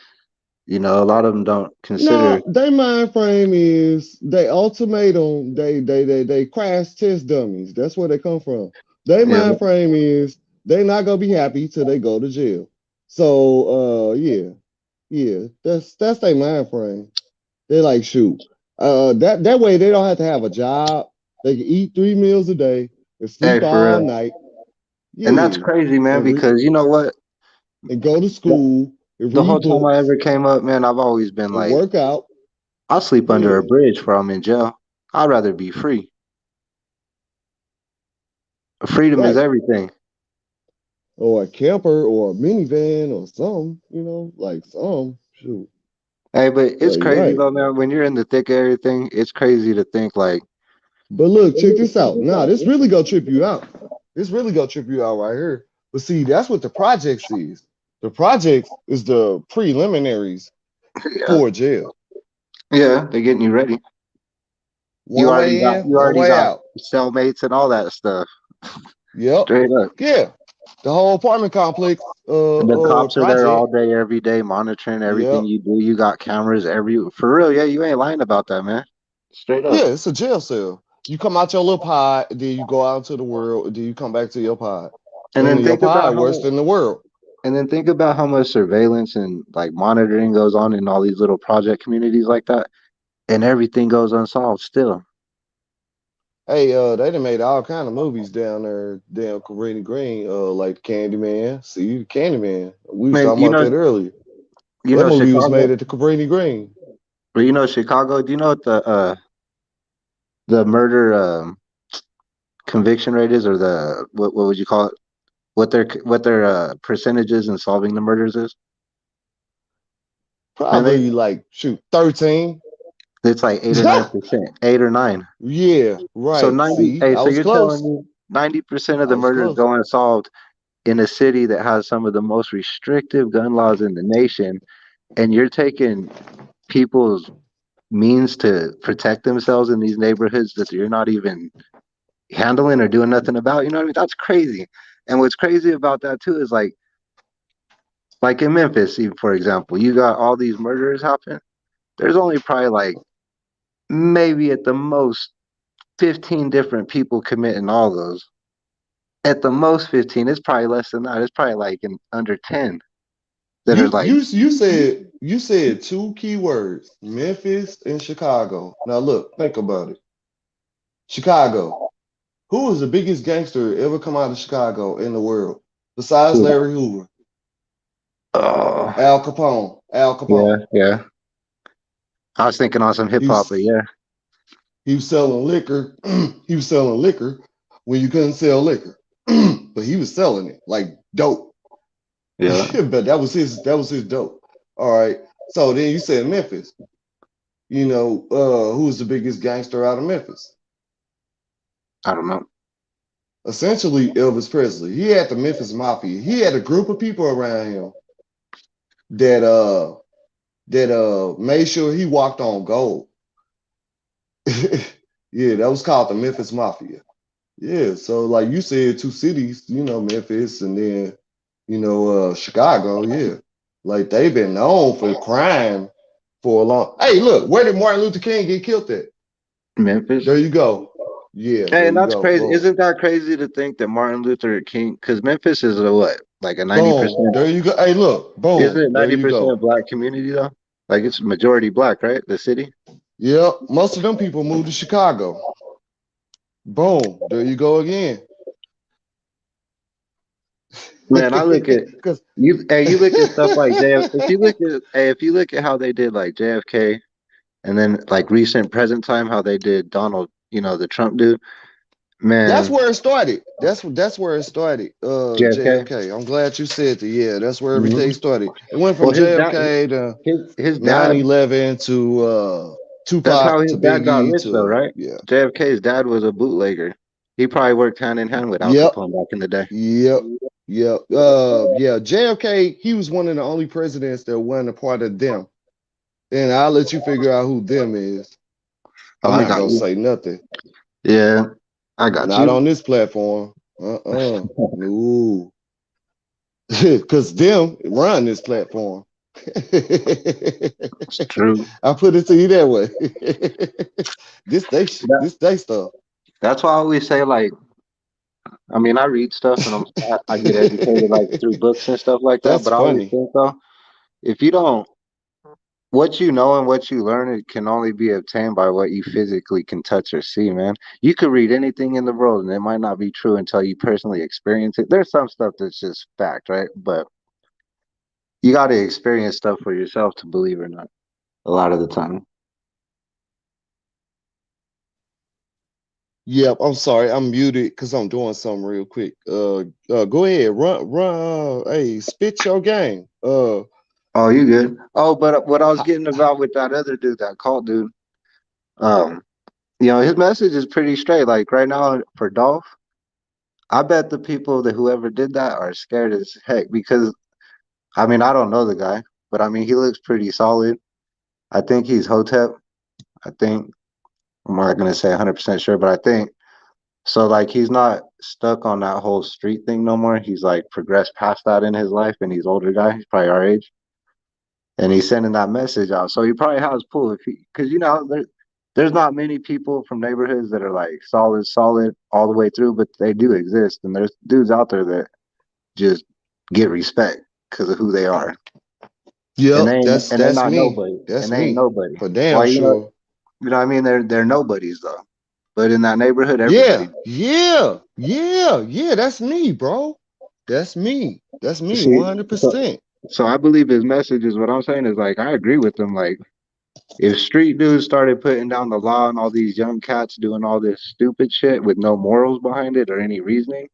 a lot of them don't consider. No, their mind frame is they ultimatum, they crash test dummies. That's where they come from. Their Yeah, mind frame is they're not gonna be happy till they go to jail. So yeah, that's their mind frame. They're like, shoot. That way they don't have to have a job. They can eat 3 meals a day and hey, sleep for all real. night. And that's Yeah. crazy, man. And Because you know what? go to school and The whole read time I books ever came up, man, I've always been and like, work out. I'll sleep under a Yeah. bridge before I'm in jail. I'd rather be free. Freedom is Right. everything. Or a camper or a minivan or something, like some shoot. Hey, but it's Like, crazy right. though, man. When you're in the thick of everything, it's crazy to think like, But look, check this out. Nah, this really gonna trip you out. This really gonna trip you out right here. But see, that's what the projects is. The projects is the preliminaries yeah, for jail. yeah, they're getting you ready. You One already way got in, you one already way got out. cellmates and all that stuff. Yep. Straight up. Yeah. The whole apartment complex The cops are there project. all day, every day, monitoring everything Yep. you do. You got cameras for real. Yeah, you ain't lying about that, man. Straight up. Yeah, it's a jail cell. You come out your little pod, then you go out into the world, and then you come back to your pod. And And then your think about pod how worse much, than the world. and then think about how much surveillance and like monitoring goes on in all these little project communities like that, and everything goes unsolved still. Hey, they done made all kind of movies down there, down Cabrini Green, like Candyman. See, Candyman. We was Man, talking about that earlier. you That know movie was Chicago. made at the Cabrini Green. But you know Chicago. Do you know what the murder conviction rate is, or the what would you call it? What their percentages in solving the murders is? Man, Probably like shoot 13. it's like 8 or 9%, 8 or 9. Yeah, So right. 90. See, Hey, I so was you're telling close. me 90% of I the was murders close. go unsolved in a city that has some of the most restrictive gun laws in the nation, and you're taking people's means to protect themselves in these neighborhoods that you're not even handling or doing nothing about. You know what I mean? That's crazy. And what's crazy about that too is like in Memphis, even for example, you got all these murders happen. There's only probably like maybe at the most 15 different people committing all those. At the most 15, it's probably less than that. It's probably like in under 10 that are You like, you you said two key words, Memphis and Chicago. Now look, think about it. Chicago. Who was the biggest gangster ever come out of Chicago in the world? Besides Larry Hoover. oh, Al Capone. Al yeah, Capone. yeah. I was thinking on some hip He hop, but was yeah, he was selling liquor. He was selling liquor when you couldn't sell liquor. But he was selling it like dope. yeah. But that was his dope. All right. So then you said Memphis. Who was the biggest gangster out of Memphis? I don't know. Essentially Elvis Presley. He had the Memphis Mafia. He had a group of people around him that made sure he walked on gold. Yeah, that was called the Memphis Mafia. Yeah, so like you said, two cities, Memphis and then, Chicago, yeah. Like they've been known for crime for a long. Hey, look, where did Martin Luther King get killed at? Memphis. There you go. Yeah, Hey, there and you that's go. crazy. Boom. Isn't that crazy to think that Martin Luther King, because Memphis is a what, like a Boom. 90%? There you go. Hey, look, Isn't boom. it There you 90% go. black community though? Like it's majority black, right? The city. Yep. Most of them people moved to Chicago. Boom. There you go again. Man, I look at Because you. Hey, you look at stuff like JF. If you look at how they did like JFK, and then like recent present time how they did Donald, the Trump dude. that's Man, where it started. That's where it started. JFK. JFK. I'm glad you said that. Yeah, that's where everything Hmm. started. It went from Well, his dad, JFK to his dad. 9/11 to That's how Tupac his to dad got Biggie rich, though, to right? yeah. JFK's dad was a bootlegger. He probably worked hand in hand with Al Yep. Capone back in the day. Yep. Yep. Yeah, JFK, he was one of the only presidents that wasn't a part of them. And I'll let you figure out who them is. Oh, I'm I not got gonna you. say nothing. Yeah, I got Not you. on this platform. No. Because them run this platform. It's true. I put it to you that way. This they stuff. That's why I always say, like, I mean, I read stuff and I get educated like through books and stuff like that. That's But I always funny. think though, if you don't, what you know and what you learn, it can only be obtained by what you physically can touch or see, man. You could read anything in the world and it might not be true until you personally experience it. There's some stuff that's just fact, right? But you got to experience stuff for yourself to believe or not. A lot of the time. Yep, I'm sorry, I'm muted because I'm doing something real quick. Go ahead, run. Hey, spit your game. Oh, you good? Oh, but what I was getting about with that other dude, that cult dude, you know, his message is pretty straight. Like right now for Dolph, I bet the people that whoever did that are scared as heck because I mean I don't know the guy, but I mean he looks pretty solid. I think he's Hotep. I think I'm not gonna say 100% sure, but I think so. Like he's not stuck on that whole street thing no more. He's like progressed past that in his life, and he's older guy. He's probably our age, and he's sending that message out. So he probably has pull if he, because you know there's not many people from neighborhoods that are like solid all the way through, but they do exist, and there's dudes out there that just get respect because of who they are. Yep, And they're that's not me. nobody. That's And they ain't me. nobody. For damn Well, sure. you know what I mean? They're nobodies though. But in that neighborhood, Yeah, everybody. that's me, bro. That's me. That's me, See, 100%. so I believe his message is what I'm saying is like I agree with him. Like if street dudes started putting down the law and all these young cats doing all this stupid shit with no morals behind it or any reasoning,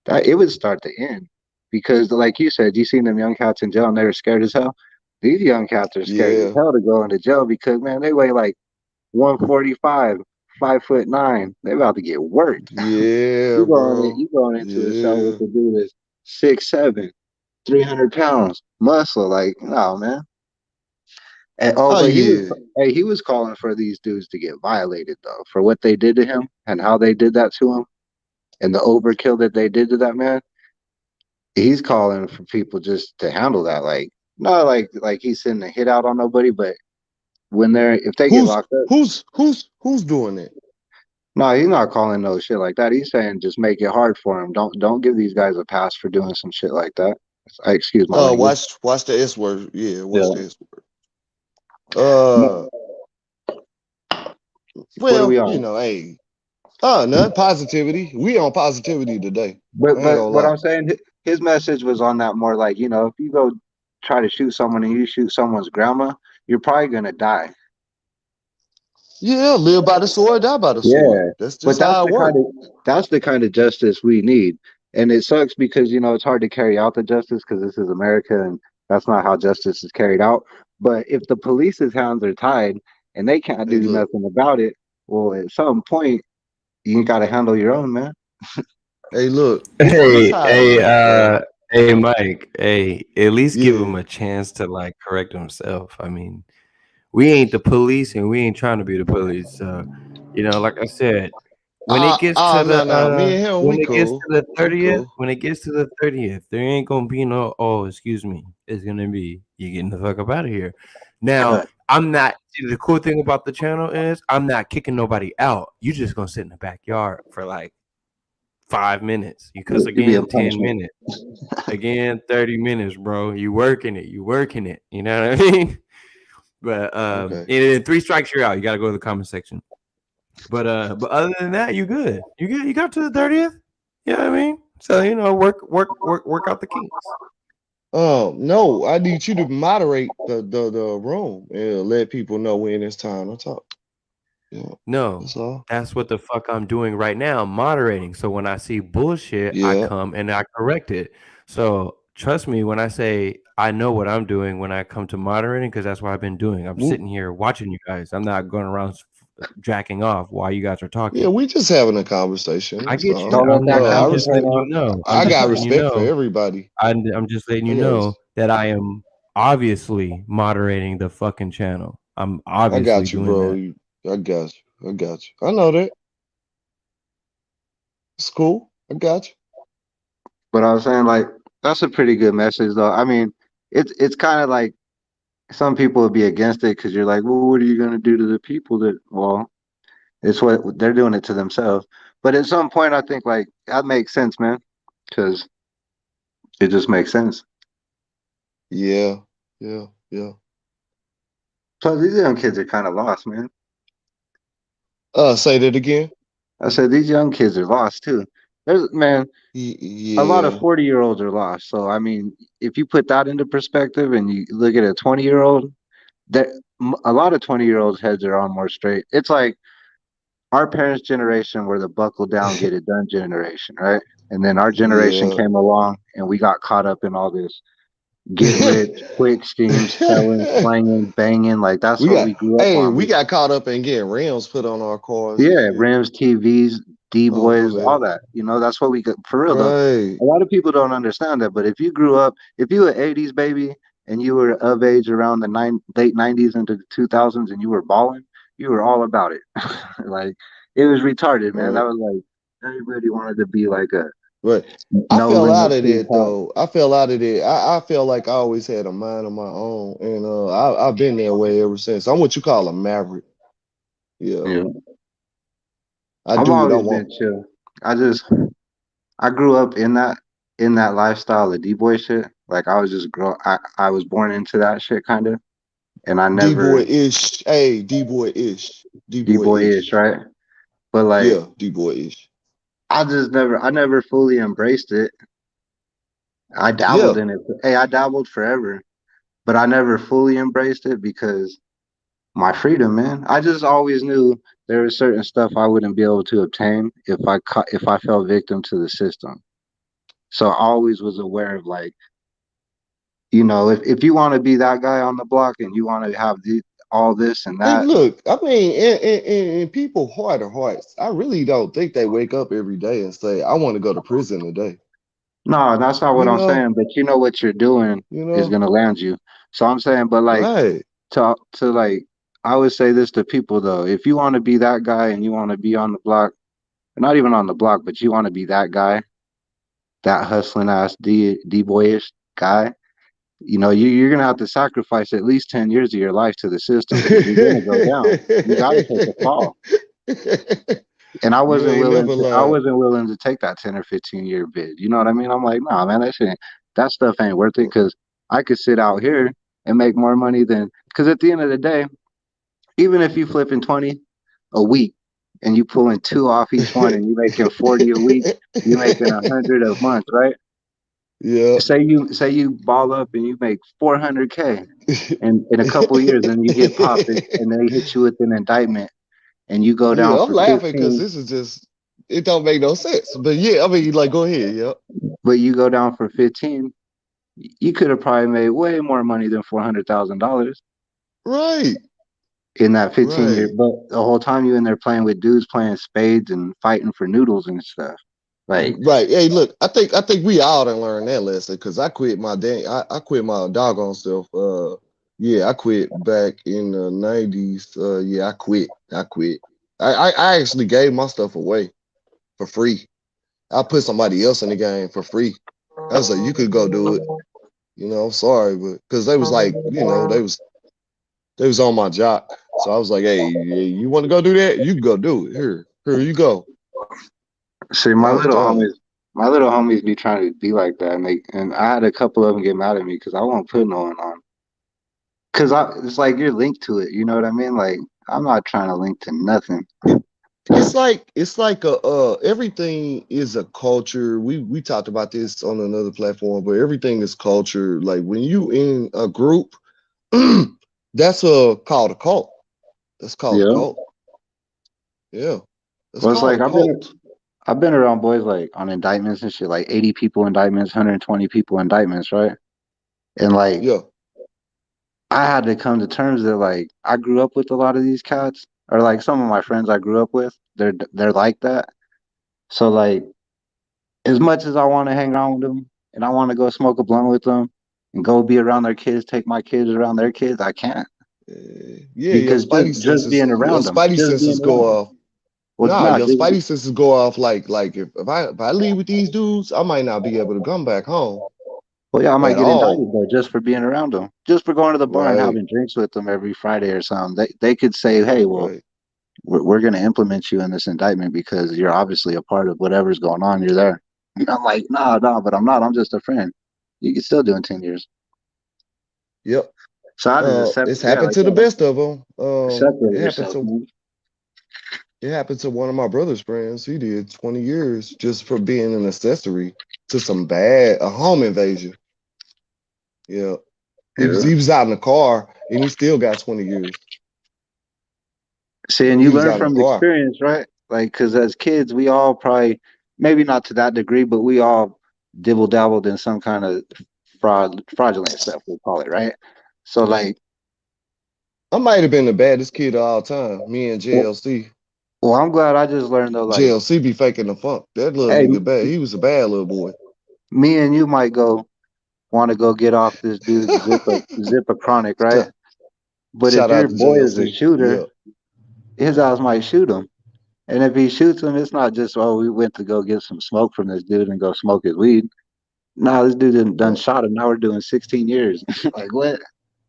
that it would start to end. Because like you said, you seen them young cats in jail and they were scared as hell. These young cats are scared as Yeah. hell to go into jail because man, they weigh like 145, 5'9". They about to get worked. Yeah, bro. You going into a cell with Yeah. a dude that's 6'7", 300 pounds, muscle. Like, no, man. And Oh but yeah. he was calling for these dudes to get violated though, for what they did to him and how they did that to him and the overkill that they did to that man. He's calling for people just to handle that. Like, not like he's sending a hit out on nobody, but if they get locked up. Who's doing it? No, he's not calling no shit like that. He's saying just make it hard for him. Don't give these guys a pass for doing some shit like that. Excuse my language. Watch the S word. Yeah, watch the S word. What are we on? You know, hey. None positivity. We on positivity today. But I ain't gonna what lie. I'm saying, his message was on that more like, you know, if you go try to shoot someone and you shoot someone's grandma, you're probably gonna die. Yeah, live by the sword, die by the sword. That's just how it works. That's the kind of justice we need. And it sucks because, you know, it's hard to carry out the justice because this is America and that's not how justice is carried out. But if the police's hands are tied and they can't do nothing about it, well, at some point, you got to handle your own, man. Hey, look. Hey, Mike. Hey, at least give him a chance to like correct himself. I mean, we ain't the police and we ain't trying to be the police. So, you know, like I said, when it gets to no. Me and him, when we it gets cool. to the 30th, when it gets to the 30th, there ain't gonna be no, oh, excuse me. It's gonna be you getting the fuck up out of here. Now, I'm not. The cool thing about the channel is I'm not kicking nobody out. You just gonna sit in the backyard for like 5 minutes. Because again, 10 minutes. Again, 30 minutes, bro. You working it. You know what I mean? But in 3 strikes, you're out. You gotta go to the comment section. But other than that, you good. You got to the 30th. You know what I mean? So you know, work out the kinks. No, I need you to moderate the room and let people know when it's time to talk. Yeah, no, that's what the fuck I'm doing right now. I'm moderating. So when I see bullshit, I come and I correct it. So trust me when I say I know what I'm doing when I come to moderating, because that's what I've been doing. I'm sitting here watching you guys. I'm not going around jacking off while you guys are talking. Yeah, we just having a conversation. I get you. I I'm just letting you know. I got respect for everybody. I'm just letting you know that I am obviously moderating the fucking channel. I'm obviously I got you, doing bro. that. I got you. I got you. I know that. It's cool. I got you. But I was saying, like, that's a pretty good message, though. I mean, it's kind of like some people would be against it because you're like, well, what are you gonna do to the people that? Well, it's what they're doing it to themselves. But at some point, I think like that makes sense, man, because it just makes sense. Yeah. So these young kids are kind of lost, man. Say that again. I said these young kids are lost too. There's a lot of 40-year-olds are lost. So I mean, if you put that into perspective and you look at a 20-year-old, that a lot of 20-year-olds' heads are on more straight. It's like our parents' generation were the buckle down, get it done generation, right? And then our generation came along and we got caught up in all this get rich quick schemes, selling, slanging, banging. Like that's what we grew up on. We got caught up in getting rims put on our cars. Yeah, rims, TVs, D-boys, all that. You know, that's what we got for real though. A lot of people don't understand that, but if you grew up, if you were 80s baby and you were of age around the late 90s into the 2000s and you were balling, you were all about it. Like it was retarded, man. That was like everybody wanted to be like a I fell out of it though. I fell out of it. I felt like I always had a mind of my own, and I've been that way ever since. I'm what you call a maverick. Yeah. I've always been chill. I grew up in that lifestyle of D-boy shit. Like I was just I was born into that shit kind of, and I never D-boy-ish. Hey, D-boy-ish. D-boy-ish, right? But like D-boy-ish. I never fully embraced it. I dabbled in it. Hey, I dabbled forever, but I never fully embraced it because my freedom, man. I just always knew there was certain stuff I wouldn't be able to obtain if I fell victim to the system. So I always was aware of like, you know, if you want to be that guy on the block and you want to have all this and that. Hey, look, I mean, in people heart of hearts, I really don't think they wake up every day and say, I want to go to prison today. No, that's not what I'm saying. But you know what you're doing is gonna land you. So I'm saying, but like to like I would say this to people though, if you want to be that guy and you want to be on the block, not even on the block, but you want to be that guy, that hustling ass D-boyish guy, you know, you're gonna have to sacrifice at least 10 years of your life to the system because you're gonna go down. You gotta take a fall. And I wasn't willing to take that 10 or 15 year bid. You know what I mean? I'm like, nah, man, that stuff ain't worth it because I could sit out here and make more money than because at the end of the day, even if you flipping 20 a week and you pulling 2 off each one and you making 40 a week, you making 100 a month, right? Yeah. Say you ball up and you make 400K and in a couple years and you get popped and they hit you with an indictment and you go down I'm for laughing 15. because this is just it don't make no sense. But yeah, I mean, like, go ahead, But you go down for 15, you could have probably made way more money than $400,000. Right. In that 15 years, but the whole time you in there playing with dudes playing spades and fighting for noodles and stuff. Like Hey, look, I think we all done learned that lesson because I quit my I quit my doggone self. I quit back in the 90s. I quit. I actually gave my stuff away for free. I put somebody else in the game for free. I was like, you could go do it. You know, I'm sorry, but because they was like, you know, they was on my job. So I was like, hey, you want to go do that? You can go do it. Here you go. See, my little homies be trying to be like that, and I had a couple of them get mad at me because I won't put no one on. Because it's like you're linked to it, you know what I mean? Like I'm not trying to link to nothing. It's like everything is a culture. We talked about this on another platform, but everything is culture. Like when you in a group, that's called a cult. That's called a cult. Yeah. Well, it's like I've been around boys like on indictments and shit, like 80 people indictments, 120 people indictments, right? And like, Yeah. I had to come to terms that like I grew up with a lot of these cats, or like some of my friends I grew up with, they're like that. So like, as much as I want to hang around with them and I want to go smoke a blunt with them and go be around their kids, take my kids around their kids, I can't Yeah, because just being your around them, spidey just being senses go around them. off. Well, Nah, nah, your spidey senses go off like if I leave with these dudes, I might not be able to come back home well, yeah, I might at get indicted all. though just for being around them, just for going to the bar and Right, having drinks with them every Friday or something. They could say, hey, well, right. we're going to implement you in this indictment because you're obviously a part of whatever's going on. You're there. And I'm like, nah, but I'm not. I'm just a friend. You can still do in 10 years. Yep. So I just It's yeah, happened like to the best of them. separate yourself, man. It happened to one of my brother's friends. He did 20 years just for being an accessory to a home invasion. Yeah. Yeah. He was out in the car and he still got 20 years. See, and He you was learn out in the from the car. experience, right? Like, because as kids, we all probably, maybe not to that degree, but we all dibble dabbled in some kind of fraudulent stuff, we'll call it, right? So, like, I might have been the baddest kid of all time, me and well, JLC. well, I'm glad I just learned though, like, JLC be faking the funk. That little hey, nigga bad. He was a bad little boy. me and you might want to go get off this dude's zip a chronic, right? But if Shout your out to boy is a JLC. shooter, Yeah. his ass might shoot him. And if he shoots him, it's not just, oh, we went to go get some smoke from this dude and go smoke his weed. No, this dude done shot him. Now we're doing 16 years. Like, what?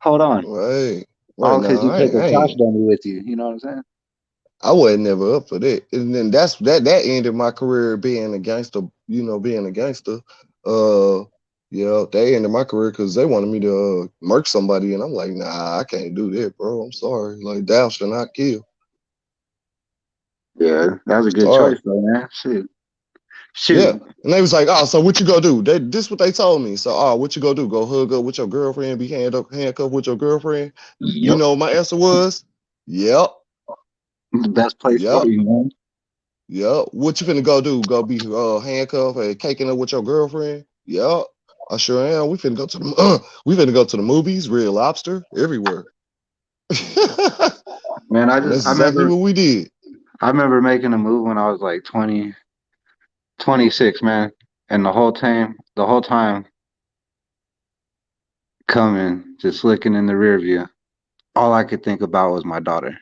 Hold on. Right. Right All because now, you took a I trash ain't. dummy with you. You know what I'm saying? I wasn't never up for that. And then that ended my career being a gangster, being a gangster. Yeah, they ended my career because they wanted me to murk somebody, and I'm like, nah, I can't do that, bro. I'm sorry. Like, thou shall not kill. Yeah, that was a good Sorry. choice, though, man. Shoot. Yeah. Shoot. And they was like, oh, so what you gonna do? This what they told me. So, what you gonna do? Go hug up with your girlfriend, be handcuffed with your girlfriend? You Yep. know, my answer was, yep. The best place Yep. for you, man. Yep. What you finna go do? Go be handcuffed and caking up with your girlfriend? Yep. I sure am. We finna go to the movies, Red Lobster, everywhere. Man, And that's exactly what we did. I remember making a move when I was like 26, man. And the whole time coming, just looking in the rear view, all I could think about was my daughter.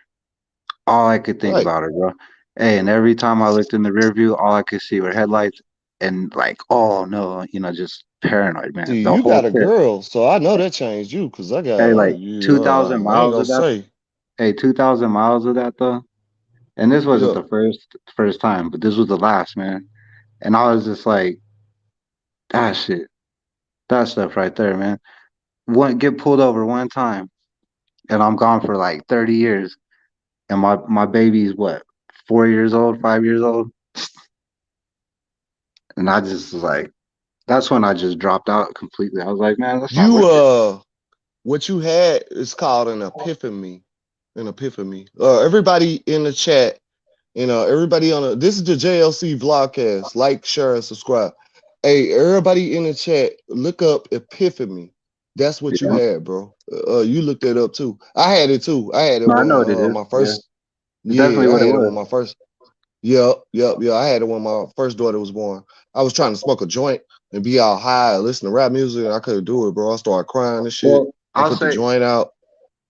All I could think Right. about her, bro. Hey, and every time I looked in the rear view, all I could see were headlights and like, oh no, just paranoid, man. See, The you whole got a trip. girl, so I know that changed you because I Hey, got like 2,000 I ain't miles gonna of that. say. Hey, 2,000 miles of that though. And this wasn't Yeah. the first time, but this was the last, man. And I was just like, that shit, that stuff right there, man. Get pulled over one time, and I'm gone for like 30 years. And my baby's what, 4 years old, 5 years old. And I just was like, that's when I just dropped out completely. I was like, man, that's not worth it. What you had is called an epiphany. An epiphany. Everybody in the chat, everybody this is the JLC Vlogcast. Like, share, and subscribe. Hey, everybody in the chat, look up epiphany. That's what you Yeah. had, bro. You looked that up too. I had it too. I had it No, I when know what it is. my Yeah. first. It's definitely I what it had it was. when my first. Yep. I had it when my first daughter was born. I was trying to smoke a joint and be all high and listen to rap music, and I couldn't do it, bro. I started crying and shit. Well, I I'll put the say, joint out.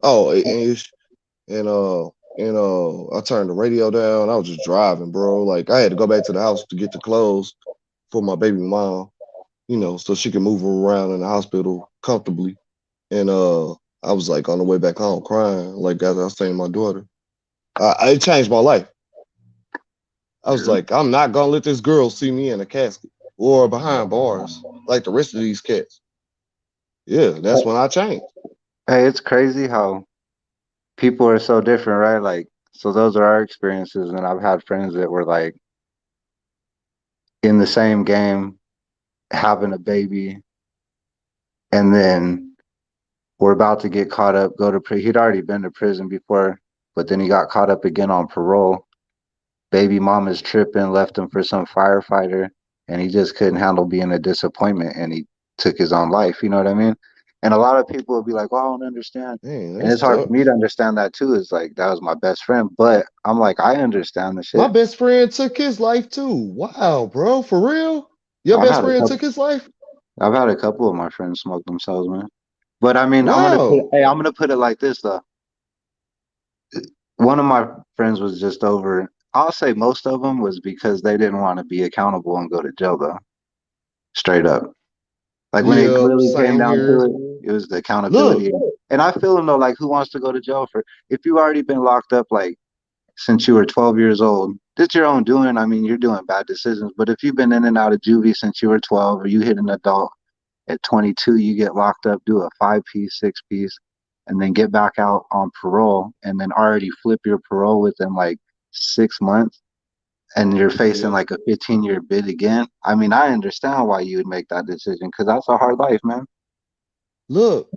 Oh, I turned the radio down. I was just driving, bro. Like I had to go back to the house to get the clothes for my baby mom, so she can move her around in the hospital comfortably. And I was like on the way back home crying, like as I was saying my daughter. It changed my life. I was like, I'm not gonna let this girl see me in a casket or behind bars like the rest of these cats. Yeah, that's when I changed. hey, it's crazy how people are so different, right? Like, so those are our experiences. And I've had friends that were like in the same game, having a baby, and then we're about to get caught up, go to he'd already been to prison before, but then he got caught up again on parole. baby mama's tripping, left him for some firefighter, and he just couldn't handle being a disappointment, and he took his own life. You know what I mean? And a lot of people will be like, "Oh, I don't understand," Dang, and that's it's hard tough. for me to understand that too. It's like that was my best friend, but I'm like, I understand the My shit. best friend took his life too. Wow, bro, for real? Your I've best had a friend couple. took his life? I've had a couple of my friends smoke themselves, man. But I mean, Wow. I'm gonna put it like this though. One of my friends was just over. I'll say most of them was because they didn't want to be accountable and go to jail though. Straight up. Like when it Yeah, really came same down to here. it, it was the Look, accountability. And I feel them though, like who wants to go to jail for if you already been locked up like since you were 12 years old, it's your own doing. I mean, you're doing bad decisions. But if you've been in and out of juvie since you were 12 or you hit an adult at 22, you get locked up, do a 5-piece, 6-piece, and then get back out on parole and then already flip your parole within like 6 months and you're facing yeah. like a 15-year bid again. I mean, I understand why you would make that decision because that's a hard life, man. Look,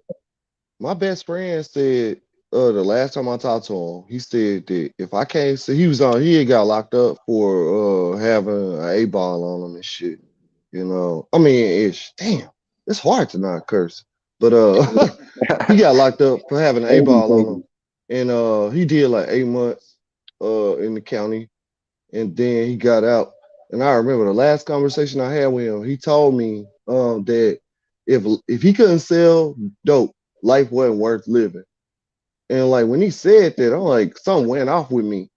my best friend said the last time I talked to him, he said that if I can't see he had got locked up for having an A-ball on him and shit. You know. I mean it's hard to not curse. But he got locked up for having an A-ball on him. And he did like 8 months in the county and then he got out. And I remember the last conversation I had with him, he told me that if he couldn't sell dope, life wasn't worth living. And like when he said that, I'm like, something went off with me.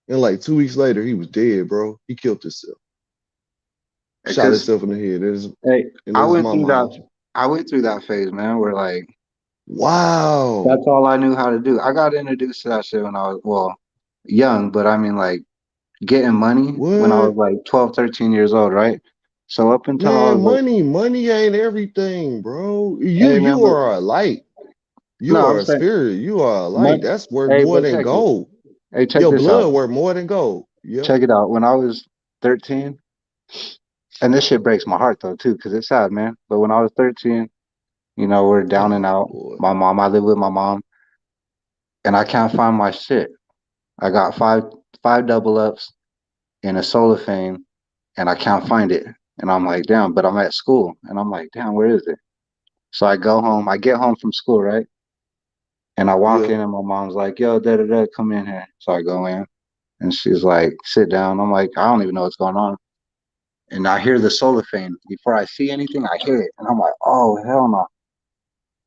And like 2 weeks later, he was dead, bro. He killed himself. Shot Because himself in the head. hey, And it was my mind. I went through that phase, man, where like Wow. that's all I knew how to do. I got introduced to that shit when I was young, but I mean like getting money when I was What? like 12, 13 years old, right? So up until I Man, was like, money ain't everything, bro. hey man, You but are a light. You no, are I'm a saying spirit. You are a light. money. That's worth Hey, more but than check it. gold. Hey, check Your this out. blood worth more than gold. Yep. Check it out. When I was 13, and this shit breaks my heart though too, because it's sad, man. But when I was 13, we're down and Oh out. boy. I live with my mom, and I can't find my shit. I got five double ups in a cellophane, and I can't find it. And I'm like, damn, but I'm at school, and I'm like, damn, where is it? So I go home. I get home from school, right? And I walk Yeah. in, and my mom's like, yo, da da da, come in here. So I go in, and she's like, sit down. I'm like, I don't even know what's going on. And I hear the cellophane. Before I see anything, I hear it. And I'm like, oh, hell no.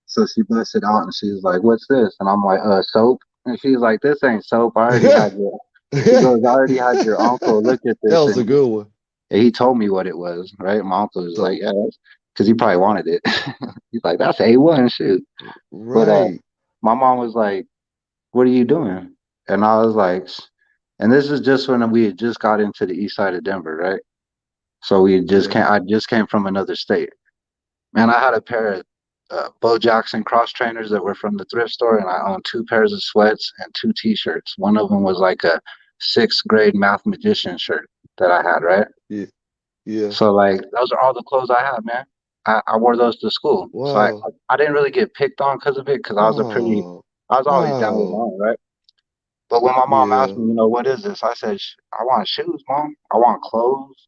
So she busts it out and she's like, what's this? And I'm like, soap. And she's like, this ain't soap. She goes, I already had your uncle look at That this. was a And good one. he told me what it was, right? My uncle was like, So yeah, because he probably wanted it. He's like, that's A1, shoot. But right. my mom was like, what are you doing? And I was like, and this is just when we had just got into the east side of Denver, right? So Yeah. I just came from another state. Man, I had a pair of Bo Jackson cross trainers that were from the thrift store, and I owned 2 pairs of sweats and 2 T-shirts. One of them was like a 6th grade mathematician shirt that I had, right? Yeah. Yeah. So like those are all the clothes I had, man. I wore those to school, so Wow. I didn't really get picked on because of it, because Oh. I was always down with Wow. mom, right? But when my mom asked Yeah. me, what is this? I said, I want shoes, mom. I want clothes.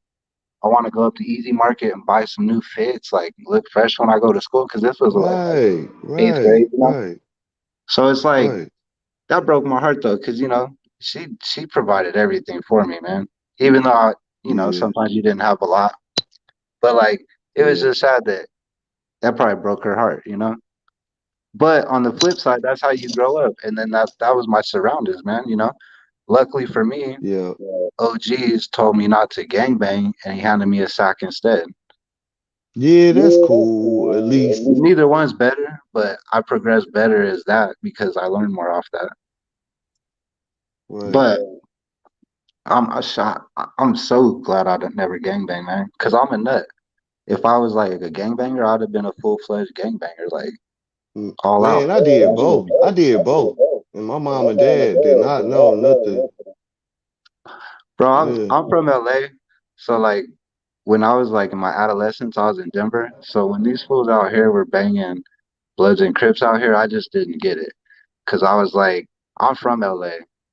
I want to go up to Easy Market and buy some new fits, like look fresh when I go to school, because this was like Right. 8th Right. grade, Right. So it's like Right. that broke my heart though, because she provided everything for me, man. Even though Yeah. sometimes you didn't have a lot, but like it was Yeah. just sad that probably broke her heart. But on the flip side, that's how you grow up, and then that was my surroundings, man. Luckily for me, Yeah. OGs told me not to gangbang, and he handed me a sack instead. Yeah, that's cool. At least. Neither one's better, but I progressed better as that because I learned more off that. Right. But I'm so glad I didn't never gangbang, man, because I'm a nut. If I was like a gangbanger, I'd have been a full-fledged gangbanger, like all out. Man, I did both. I did both. And my mom and dad did not know nothing. Bro, Yeah. I'm from LA, so like when I was like in my adolescence, I was in Denver. So when these fools out here were banging Bloods and Crips out here, I just didn't get it, because I was like, I'm from LA,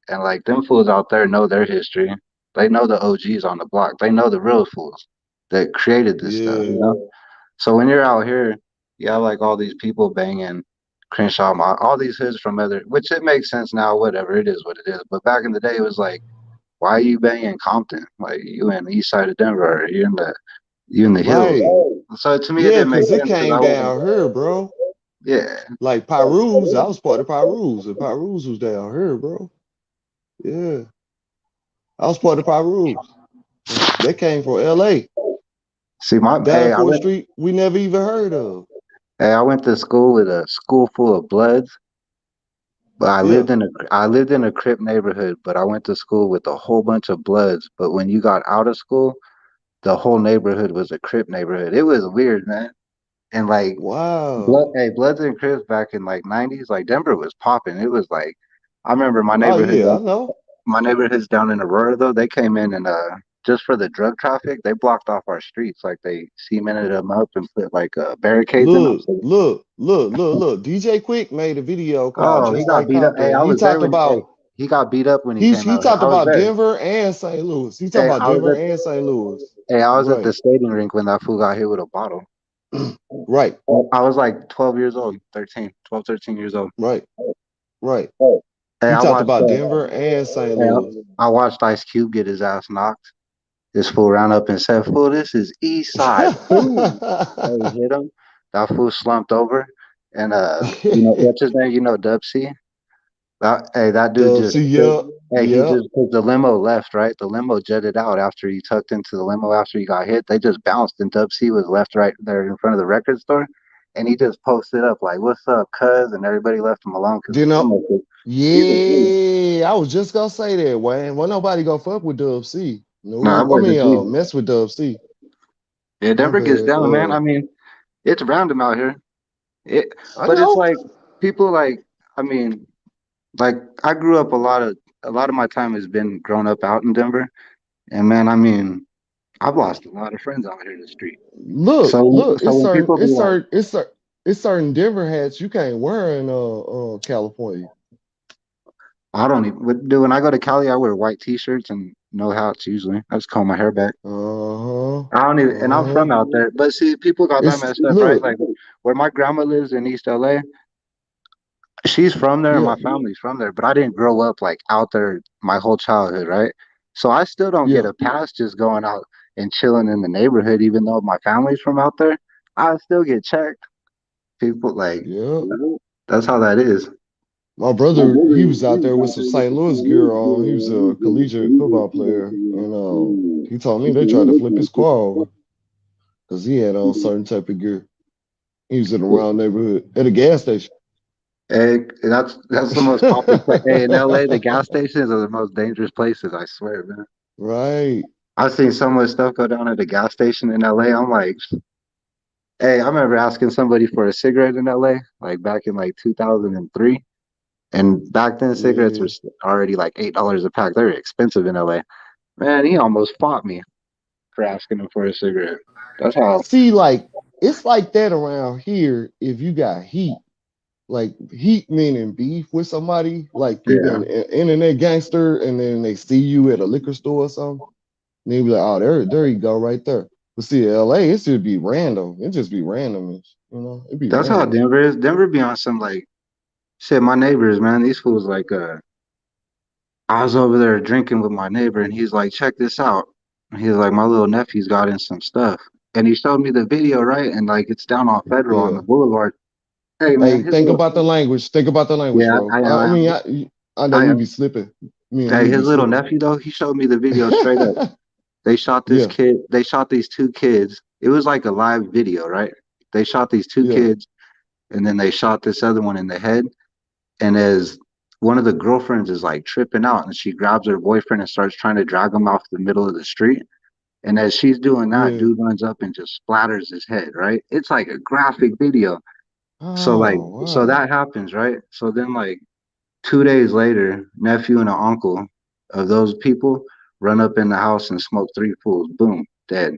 and like them fools out there know their history. They know the OGs on the block. They know the real fools that created this stuff, you know? So when you're out here, you have like all these people banging Crenshaw, all these hoods from other, which it makes sense now, whatever, it is what it is. But back in the day, it was like, why are you banging Compton? Like, you in the east side of Denver, or you in the hills. So to me, it Yeah, didn't make because it sense because came I wasn't. down here, bro. Yeah. Like Pyru's, I was part of Pyru's, and Pyru's was down here, bro. Yeah. I was part of Pyru's. They came from LA. See, I Danforth went. Street, we never even heard of. Hey, I went to school with a school full of Bloods, but Yeah. I lived in a Crip neighborhood, but I went to school with a whole bunch of Bloods. But when you got out of school, the whole neighborhood was a Crip neighborhood. It was weird, man. And like Wow. Bloods and Crips back in like '90s, like Denver was popping. It was like I remember Oh yeah, I know. my neighborhoods down in Aurora though, they came in and just for the drug traffic, they blocked off our streets. Like they cemented them up and put like barricades in them. So, Look. DJ Quick made a video called oh, he Just got Like beat up. Hey, Compton. I He was there talked when about he got beat up when he came he out here. talked I was about there. Denver and St. Louis. He talked Hey, about Denver and St. Louis. hey, I was at the Right. skating rink when that fool got hit with a bottle. Right. I was like 12 years old, 13 years old. Right. Right. Hey, He talked about Denver and St. hey, Louis. I watched Ice Cube get his ass knocked. This fool ran up and said, "Fool, this is East Side." Boom. Hey, hit him. That fool slumped over. And you know, what's his name? You know, Dub C? That dude Dub just C, yeah. he Yeah. just because the limo left, right? The limo jetted out after he tucked into the limo after he got hit. They just bounced and Dub C was left right there in front of the record store. And he just posted up like, "What's up, cuz?" And everybody left him alone because You the know, limo was yeah, I was just gonna say that, Wayne. Well, nobody gonna fuck with Dub C. nah, that No, I boy's a G. mean, mess with Dub C. Yeah, My Denver gets bad. down, man. I mean, it's random out here. I But it's know. like people like, I mean, like I grew up a lot of my time has been grown up out in Denver, and man, I mean, I've lost a lot of friends out here in the street. Look. So when people be like, It's certain Denver hats you can't wear in California. I don't even do when I go to Cali, I wear white t-shirts and no hats usually. I just comb my hair back. I don't even, and I'm from out there. But see, people got that messed up, right? Like where my grandma lives in East LA, she's from there and my family's from there, but I didn't grow up like out there my whole childhood, right? So I still don't get a pass just going out and chilling in the neighborhood, even though my family's from out there. I still get checked. People like, that's how that is. My brother, he was out there with some St. Louis gear on. He was a collegiate football player, and he told me they tried to flip his car over because he had on certain type of gear. He was in the wrong neighborhood at a gas station. Hey, that's the most popular place. Hey, in LA, the gas stations are the most dangerous places, I swear, man. Right. I've seen so much stuff go down at the gas station in LA. I'm like, hey, I remember asking somebody for a cigarette in LA, like back in like 2003. And back then, cigarettes were already like $8 a pack. They're expensive in LA. Man, he almost fought me for asking him for a cigarette. That's how. See, like it's like that around here. If you got heat, like heat meaning beef with somebody, like you been internet gangster, and then they see you at a liquor store or something, and they be like, "Oh, there you go, right there." But see, LA, it should be random. It just be random, you know. It be That's how random. Denver is. Denver be on some like shit. My neighbors, man, these fools like I was over there drinking with my neighbor, and he's like, "Check this out." He's like, "My little nephew's got in some stuff," and he showed me the video, right? And like, it's down on Federal on the boulevard. Hey, man, Think about the language. Think about the language, yeah, bro. I I am. mean, I know we be slipping. Me and Hey, you his be little slipping. nephew though, he showed me the video straight up. They shot this kid. They shot these two kids. It was like a live video, right? They shot these two kids, and then they shot this other one in the head. And as one of the girlfriends is like tripping out, and she grabs her boyfriend and starts trying to drag him off the middle of the street. And as she's doing that, dude runs up and just splatters his head, right? It's like a graphic video. So that happens, right? So then like 2 days later, nephew and an uncle of those people run up in the house and smoke three fools. Boom, dead.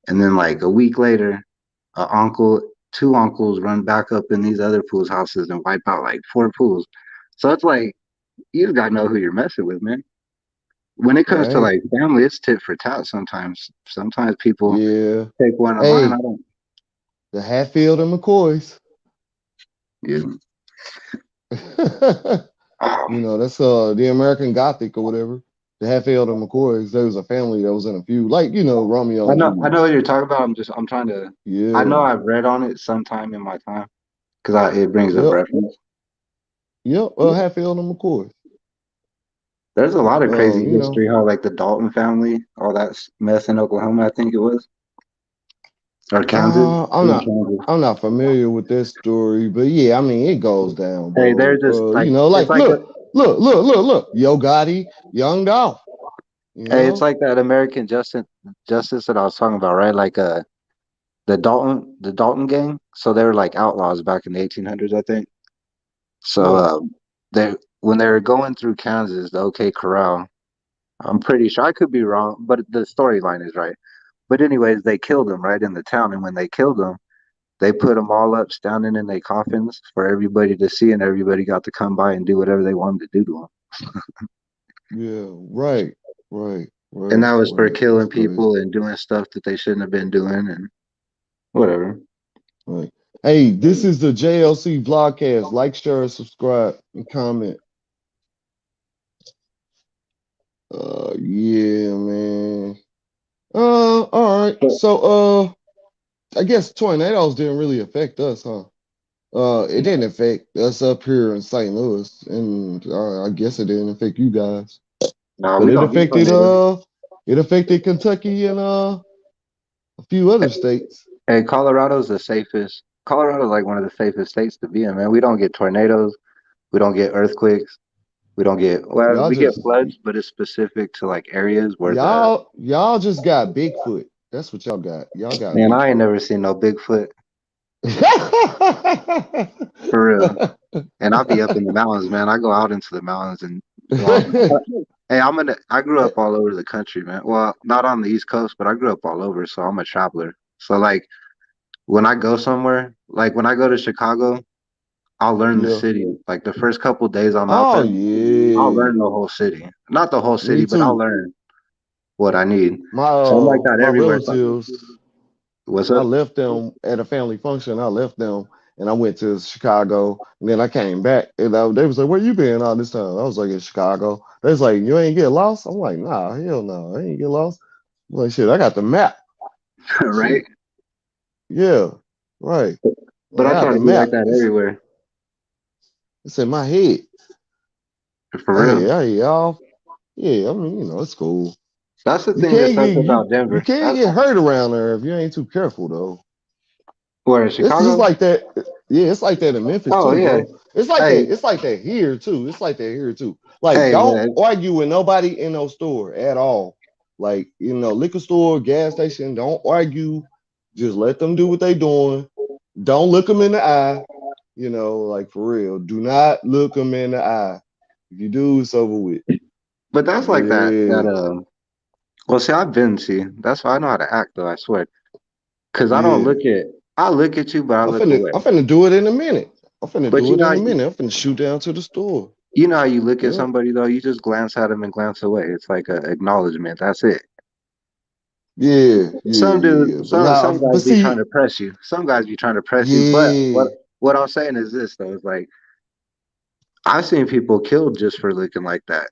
And then like a week later, two uncles run back up in these other fools' houses and wipe out like four fools. So it's like you just gotta know who you're messing with, man. when it comes to Right. like family, it's tit for tat sometimes. Sometimes people Yeah. take one of mine. I Hey, don't. the Hatfield and McCoys. Yeah. You know, that's the American Gothic or whatever. The Hatfield and McCoys. There was a family that was in a feud, like Romeo and I know Juliet. what you're talking about. I'm trying to. I know Yeah. I've read on it sometime in my time because it brings up Yep. reference. Yep. Hatfield and McCoy. There's a lot of crazy You know. history. How like the Dalton family, all that mess in Oklahoma, I think it was, or Kansas. I'm In not. Kansas. I'm not familiar with this story, but yeah, I mean it goes down, Hey, they're bro. just You like know, it's like like a. look. Yo Gotti, Young Dolph. You Hey, it's know. like that American justice that I was talking about, right? Like the Dalton gang. So they were like outlaws back in the 1800s, I think. So Yeah. they when they were going through Kansas, the OK Corral. I'm pretty sure I could be wrong, but the storyline is right. But anyways, they killed them right in the town, and when they killed them, they put them all up, standing in their coffins for everybody to see, and everybody got to come by and do whatever they wanted to do to them. Yeah. Right. Right. And Right. that was for Right. That's killing crazy. people and doing stuff that they shouldn't have been doing, and whatever. Right. Hey, this is the JLC Vlogcast. Like, share, subscribe, and comment. Yeah, man. All right. So, I guess tornadoes didn't really affect us, huh? It didn't affect us up here in St. Louis, and I guess it didn't affect you guys. No, But we don't get tornadoes. it affected Kentucky and a few other states. Hey, Colorado's the safest. Colorado's like one of the safest states to be in, man. We don't get tornadoes. We don't get earthquakes. We don't get, well, Y'all we get just floods, but it's specific to like areas where y'all just got Bigfoot. That's what y'all got. Y'all got man, I ain't Bigfoot. never seen no Bigfoot for real. And I'll be up in the mountains, man. I go out into the mountains and, well, hey, I grew up all over the country, man. Well, not on the East Coast, but I grew up all over, so I'm a traveler. So like when I go somewhere, like when I go to Chicago, I'll learn the Yeah. city. Like the first couple days I'm out Oh there, I'll yeah. learn the whole city. Not the whole Me city, but I'll too. learn what I need. My So I'm like that my everywhere. relatives, What's I up? left them at a family function. I left them and I went to Chicago. And then I came back and they was like, "Where you been all this time?" I was like, "In Chicago." They was like, "You ain't get lost?" I'm like, "Nah, hell no, I ain't get lost." I'm like, shit, I got the map. Right? Shit. Yeah. Right. But I I got try the to be like map. that everywhere. It's in my head. For real. Hey, y'all. Yeah, I mean, it's cool. That's the You thing that can't get sucks about you Denver. can't That's get hurt around there if you ain't too careful though. where in It's just Chicago? like that. Yeah, it's like that in Memphis Oh too, yeah. bro. It's like Hey, that. It's like that here too. It's like that here too. Like, hey don't man. argue with nobody in no store at all. Like, liquor store, gas station, don't argue. Just let them do what they doing. Don't look them in the eye. Like for real. Do not look them in the eye. If you do, it's over with. But that's like that Yeah, well see that's why I know how to act though, I swear. Cause yeah. I look at you, but I I'm look finna, away. I'm finna do it in a minute. I'm finna But do it in a minute. I'm finna shoot down to the store. you know how you look at Yeah. somebody though, you just glance at them and glance away. It's like a acknowledgement. That's it. Yeah, yeah, yeah. But Some now, guys but be trying see, to press you. Some guys be trying to press you. But yeah, what I'm saying is this though, is like I've seen people killed just for looking like that.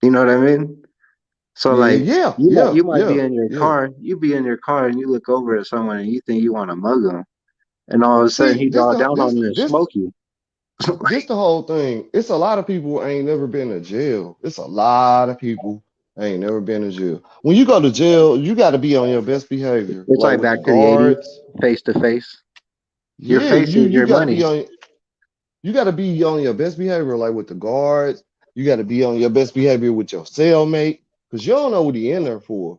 You know what I mean? So yeah, like yeah, yeah, you might be yeah, in your yeah. car, you be in your car and you look over at someone and you think you want to mug them, and all of a sudden See, he draw down on you and smoke you. this the whole thing. It's a lot of people ain't never been to jail. It's a lot of people ain't never been to jail. When you go to jail, you got to be on your best behavior, It's like like with the back to the 80s, guards. face to face. Your Yeah, face you is you your got to money. be on. You got to be on your best behavior, like with the guards. You got to be on your best behavior with your cellmate, because you don't know what he in there for.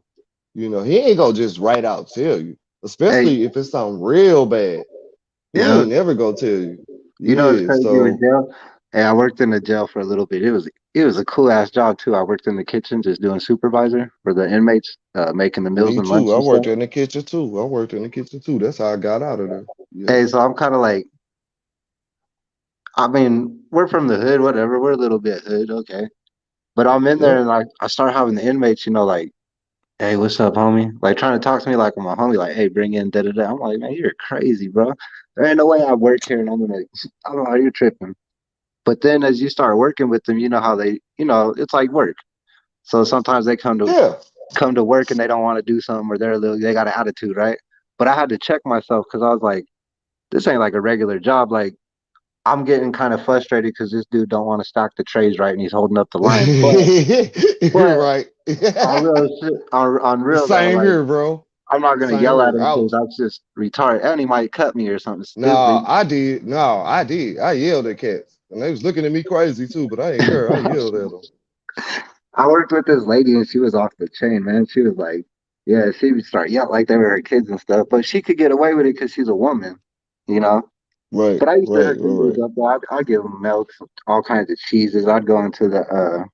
He ain't gonna just right out tell you, Hey, especially if it's something real bad. He yeah. ain't never gonna tell you. You know it's Yeah, crazy with so jail? Hey, I worked in the jail for a little bit. It was a cool ass job too. I worked in the kitchen just doing supervisor for the inmates, making the meals me and lunch too. I and stuff. worked in the kitchen too. I worked in the kitchen too. That's how I got out of there. Yeah. Hey, so I'm kind of like, I mean, we're from the hood, whatever. We're a little bit hood, okay. But I'm in there and I start having the inmates, you know, like, hey, what's up, homie? Like trying to talk to me like I'm a homie, like, hey, bring in da-da-da. I'm like, man, you're crazy, bro. There ain't no way I work here and I don't know how you're tripping. But then as you start working with them, you know how they, you know, it's like work. So sometimes they come to work and they don't want to do something or they got an attitude, right? But I had to check myself because I was like, this ain't like a regular job. Like I'm getting kind of frustrated because this dude don't want to stack the trays right and he's holding up the line. But right. on real shit, on real though, Same like here, bro. I'm not gonna Same yell at here. him because that's just retarded. And he might cut me or something No, stupid. I did. No, I did. I yelled at cats. And they was looking at me crazy too, but I didn't care. I yelled at them. I worked with this lady and she was off the chain, man. She was like, yeah, she would start yelling like they were her kids and stuff, but she could get away with it because she's a woman, you know? Right. But I used to hook these up there. I'd give them milk, all kinds of cheeses. I'd go into the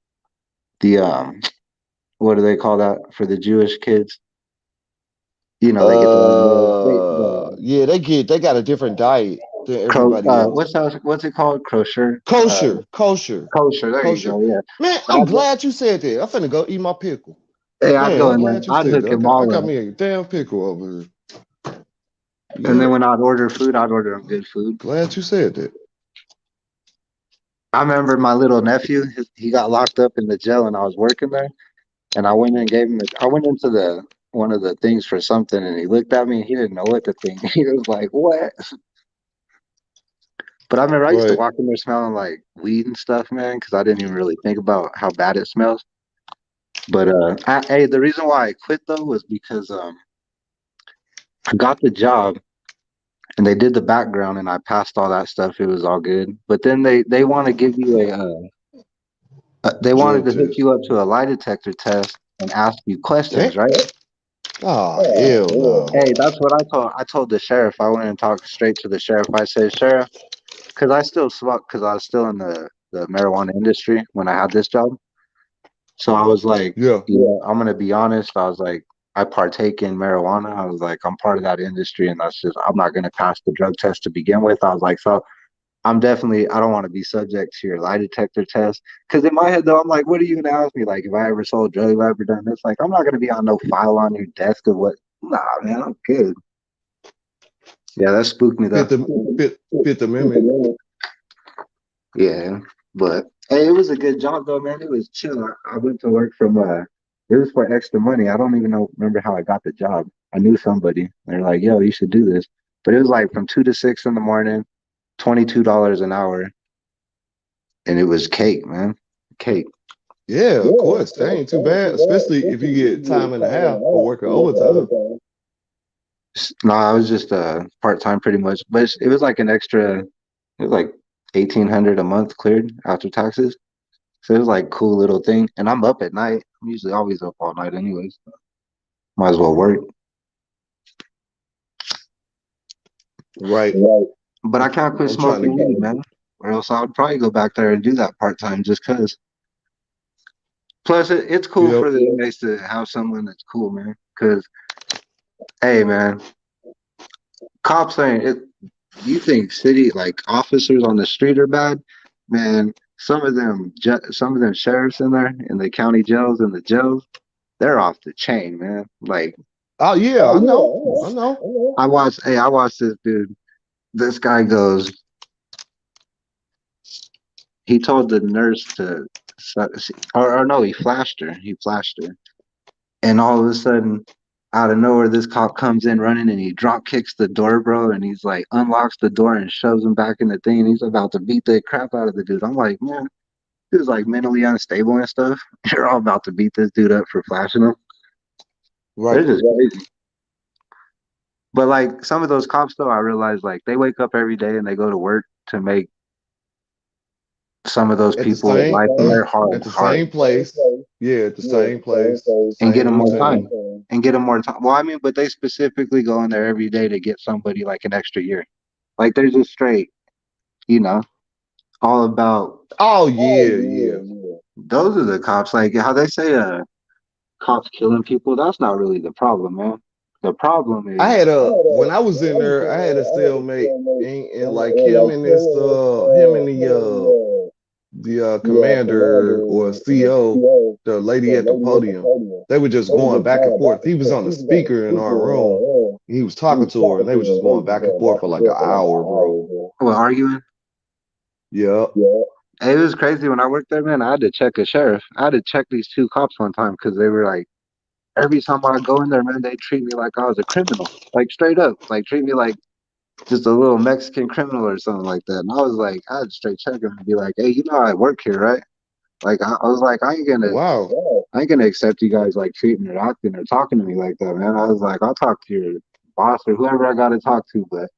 what do they call that for the Jewish kids? You know, they get yeah, they got a different diet than everybody else. What's it called? Kosher. Kosher. There you go. Yeah. Man, I'm glad you said that. I'm finna go eat my pickle. Hey, I'd go I'm in there. glad you I'd said hook that. them I all got up. me a damn pickle over here. And then when I'd order food, I'd order them good food. Glad you said that. I remember my little nephew, he got locked up in the jail and I was working there. And I went in and gave him, I went into one of the things for something and he looked at me and he didn't know what to think. He was like, what? But I remember I used to walk in there smelling like weed and stuff, man, because I didn't even really think about how bad it smells. But hey, the reason why I quit though was because I got the job and they did the background and I passed all that stuff. It was all good. But then they want to give you they wanted to hook you up to a lie detector test and ask you questions, right? Oh, hell no. Hey, that's what I told the sheriff. I went and talked straight to the sheriff. I said, Sheriff, because I still smoked because I was still in the marijuana industry when I had this job. So I was like, yeah, I'm going to be honest. I was like, I partake in marijuana. I was like, I'm part of that industry and that's just, I'm not going to pass the drug test to begin with. I was like, so I don't want to be subject to your lie detector test. Because in my head, though, I'm like, what are you going to ask me? Like, if I ever sold drugs, if I ever done this? Like, I'm not going to be on no file on your desk of what. Nah, man, I'm good. Yeah, that spooked me, though. Fifth Amendment. Yeah, but hey, it was a good job, though, man. It was chill. I went to work from, it was for extra money. I don't even remember how I got the job. I knew somebody. They're like, yo, you should do this. But it was like from 2 to 6 in the morning. $22 an hour, and it was cake, man. Cake. Yeah, of course. That ain't too bad, especially if you get time and a half for working overtime. No, I was just part-time pretty much, but it was like an extra. It was like $1,800 a month cleared after taxes, so it was like a cool little thing. And I'm up at night. I'm usually always up all night, anyways. Might as well work. Right. But I can't quit smoking weed, man. Or else I would probably go back there and do that part-time just cause. Plus, it's cool for the inmates to have someone that's cool, man. Cause, hey, man, cops ain't it. You think city like officers on the street are bad, man? Some of them sheriffs in there in the county jails and the jails, they're off the chain, man. Like, oh yeah, I know. I watched this dude. This guy goes. He told the nurse to, or no, he flashed her. And all of a sudden, out of nowhere, this cop comes in running and he drop kicks the door, bro. And he's like, unlocks the door and shoves him back in the thing. And he's about to beat the crap out of the dude. I'm like, man, this is like mentally unstable and stuff. You're all about to beat this dude up for flashing him. Right. They're just crazy. But like some of those cops, though, I realize like they wake up every day and they go to work to make some of those people life hard. At the same place. Yeah, at the same place. And get them more time. Well, I mean, but they specifically go in there every day to get somebody like an extra year. Like they're just straight, you know, all about. Oh yeah. Those are the cops. Like how they say, cops killing people. That's not really the problem, man. The problem is. I had when I was in there, I had a cellmate and like him and the the commander or CO, the lady at the podium, they were just going back and forth. He was on the speaker in our room. He was talking to her, and they were just going back and forth for like an hour, bro. Well, arguing. Yeah. It was crazy when I worked there, man. I had to check a sheriff. I had to check these two cops one time because they were like, every time I go in there, man, they treat me like I was a criminal, like straight up, like treat me like just a little Mexican criminal or something like that. And I was like, I had to straight check him and be like, hey, you know I work here, right? Like I was like, I ain't gonna accept you guys like treating or acting or talking to me like that, man. I was like, I'll talk to your boss or whoever I gotta talk to, but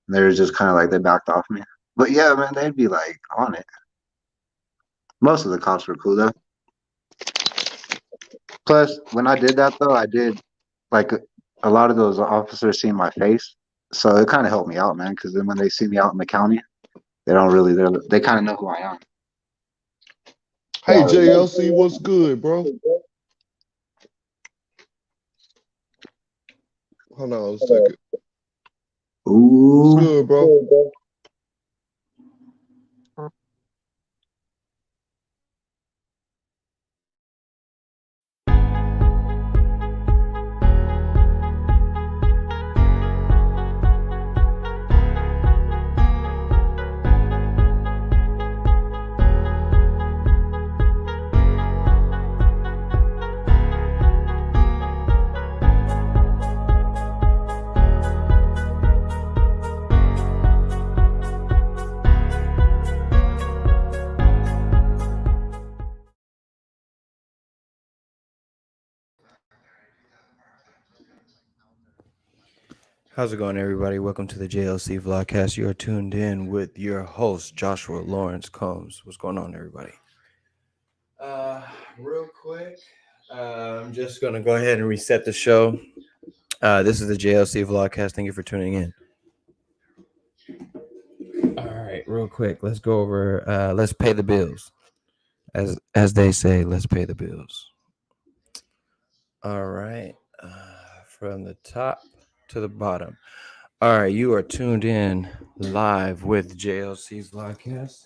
they were just kind of like they backed off me. But yeah, man, they'd be like on it. Most of the cops were cool though. Plus, when I did that though, I did like a lot of those officers seen my face, so it kind of helped me out, man. Because then when they see me out in the county, they don't really they kind of know who I am. Hey JLC, what's good, bro? Hold on a second. Ooh. What's good, bro? How's it going, everybody? Welcome to the JLC Vlogcast. You are tuned in with your host, Joshua Lawrence Combs. What's going on, everybody? Real quick, I'm just going to go ahead and reset the show. This is the JLC Vlogcast. Thank you for tuning in. All right, real quick, let's go over, let's pay the bills. As they say, let's pay the bills. All right, from the top to the bottom. All right, you are tuned in live with JLC's Vlogcast.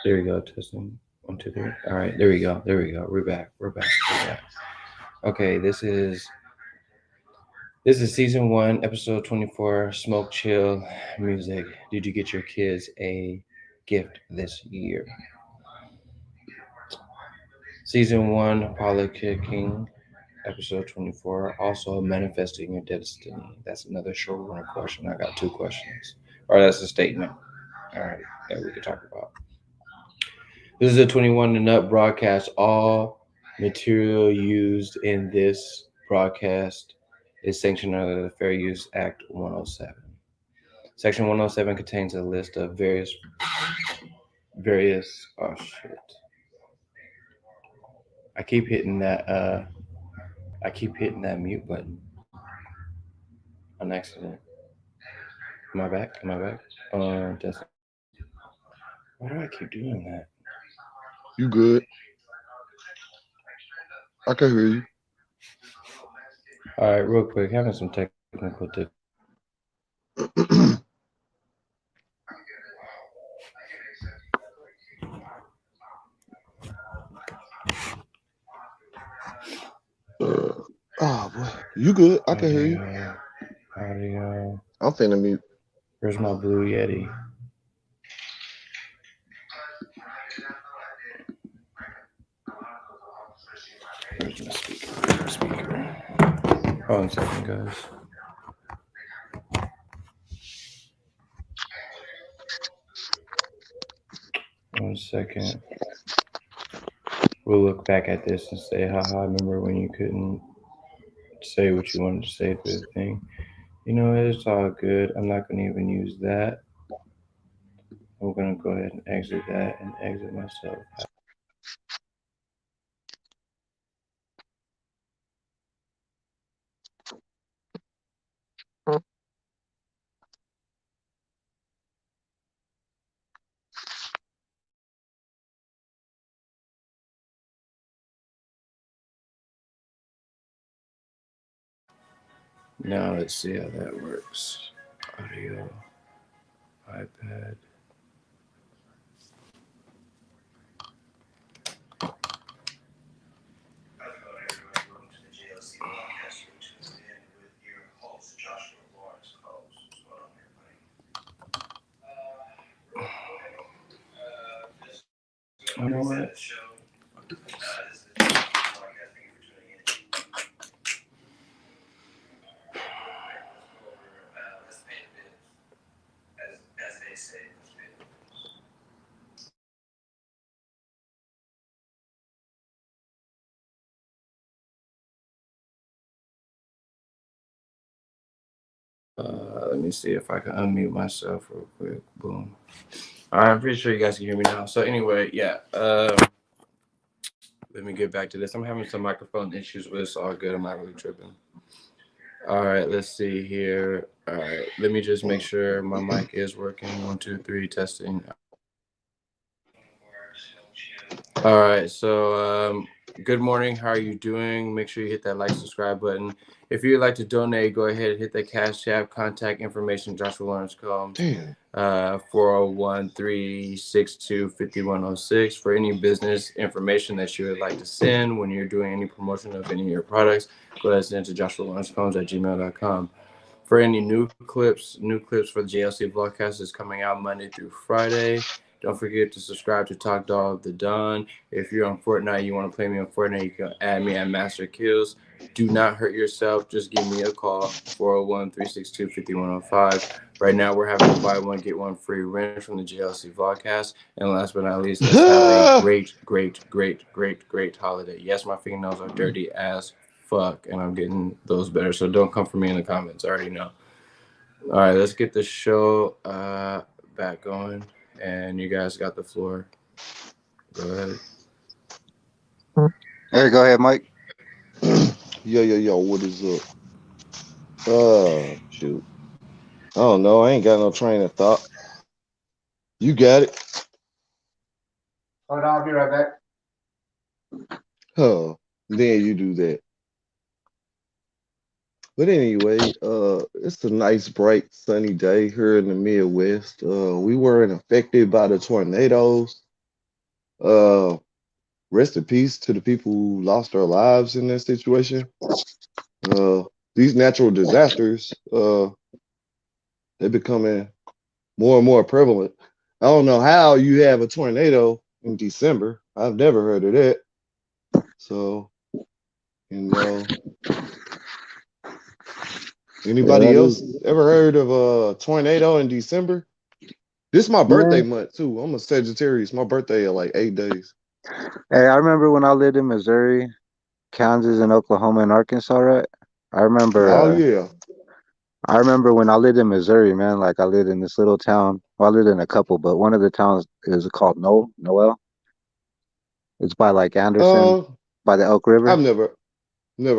There we go. Testing 1, 2, 3. All right, there we go. There we go. We're back. Okay, this is season 1, episode 24. Smoke, chill, music. Did you get your kids a gift this year? Season 1, politicking, episode 24. Also, manifesting your destiny. That's another short runner question. I got 2 questions. Or that's a statement. All right, that we could talk about. This is a 21 and up broadcast. All material used in this broadcast is sanctioned under the Fair Use Act 107. Section 107 contains a list of various oh shit. I keep hitting that mute button on accident. Am I back? Why do I keep doing that? You good? I can hear you. All right, real quick, having some technical difficulties. Oh boy, you good? I can hear you. Audio. I'm finna mute. Where's my Blue Yeti? Where's my speaker? Hold on a second, guys. One second. We'll look back at this and say, haha, remember when you couldn't say what you wanted to say through the thing? You know, it's all good. I'm not going to even use that. I'm going to go ahead and exit that and exit myself. Now let's see how that works. Audio, iPad. Welcome to the JLCVLOGCAST YouTube with your host, Joshua Lawrence Combs. What's going on, everybody? I know what. As they say, Let me see if I can unmute myself real quick. Boom. All right, I'm pretty sure you guys can hear me now. So anyway, yeah. Let me get back to this. I'm having some microphone issues, but it's all good. I'm not really tripping. All right, let's see here. All right, let me just make sure my mic is working. 1, 2, 3, testing. All right, so good morning. How are you doing? Make sure you hit that like, subscribe button. If you'd like to donate, go ahead and hit the Cash App. Contact information: Joshua Lawrence Combs, 401-362-5106. For any business information that you would like to send when you're doing any promotion of any of your products, go ahead and send it to JoshuaLawrenceCombs@gmail.com. For any new clips for the JLC Vlogcast is coming out Monday through Friday. Don't forget to subscribe to Talk Dog the Don. If you're on Fortnite, you want to play me on Fortnite, you can add me at Master Kills. Do not hurt yourself. Just give me a call, 401-362-5105. Right now, we're having a buy one, get one free wrench from the JLC Vlogcast. And last but not least, let's have a great holiday. Yes, my fingernails are dirty as fuck, and I'm getting those better. So don't come for me in the comments. I already know. All right, let's get the show back going. And you guys got the floor. Go ahead. Hey, go ahead, Mike. Yo, what is up? Shoot. I don't know. I ain't got no train of thought. You got it. Hold on, I'll be right back. Then you do that. But anyway, it's a nice, bright, sunny day here in the Midwest. We weren't affected by the tornadoes. Rest in peace to the people who lost their lives in that situation. These natural disasters, they're becoming more and more prevalent. I don't know how you have a tornado in December. I've never heard of that. So, anybody else ever heard of a tornado in December? This is my birthday month too. I'm a Sagittarius. My birthday in like 8 days. Hey, I remember when I lived in Missouri, Kansas, and Oklahoma, and Arkansas, right? I remember. I remember when I lived in Missouri, man. Like I lived in this little town. Well, I lived in a couple, but one of the towns is called Noel. It's by like Anderson, by the Elk River. I've never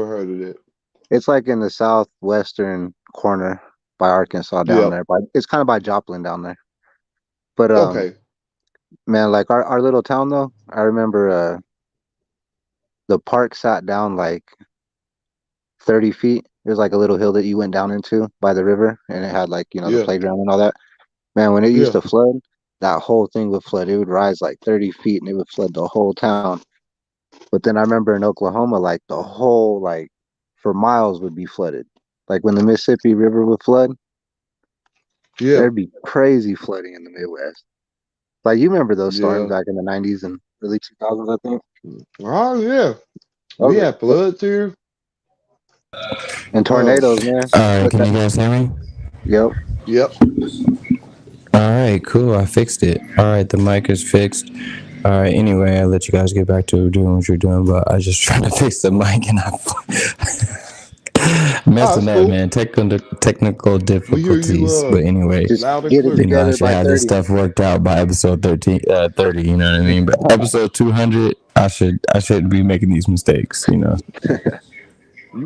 heard of it. It's like in the southwestern corner by Arkansas down there. It's kind of by Joplin down there. But man, like our little town though, I remember the park sat down like 30 feet. There's like a little hill that you went down into by the river, and it had like, the playground and all that. Man, when it used to flood, that whole thing would flood. It would rise like 30 feet and it would flood the whole town. But then I remember in Oklahoma, like the whole, like for miles would be flooded. Like when the Mississippi River would flood, there'd be crazy flooding in the Midwest. Like you remember those storms back in the 90s and early 2000s, I think? Oh, yeah. We had floods here. And tornadoes, man. All right, can you guys hear me? Yep. All right, cool. I fixed it. All right, the mic is fixed. All right, anyway, I'll let you guys get back to doing what you're doing, but I was just trying to fix the mic and I messing up, man. Technical difficulties. But anyway, I should have this stuff worked out by episode 30, you know what I mean? But episode 200, I should be making these mistakes, You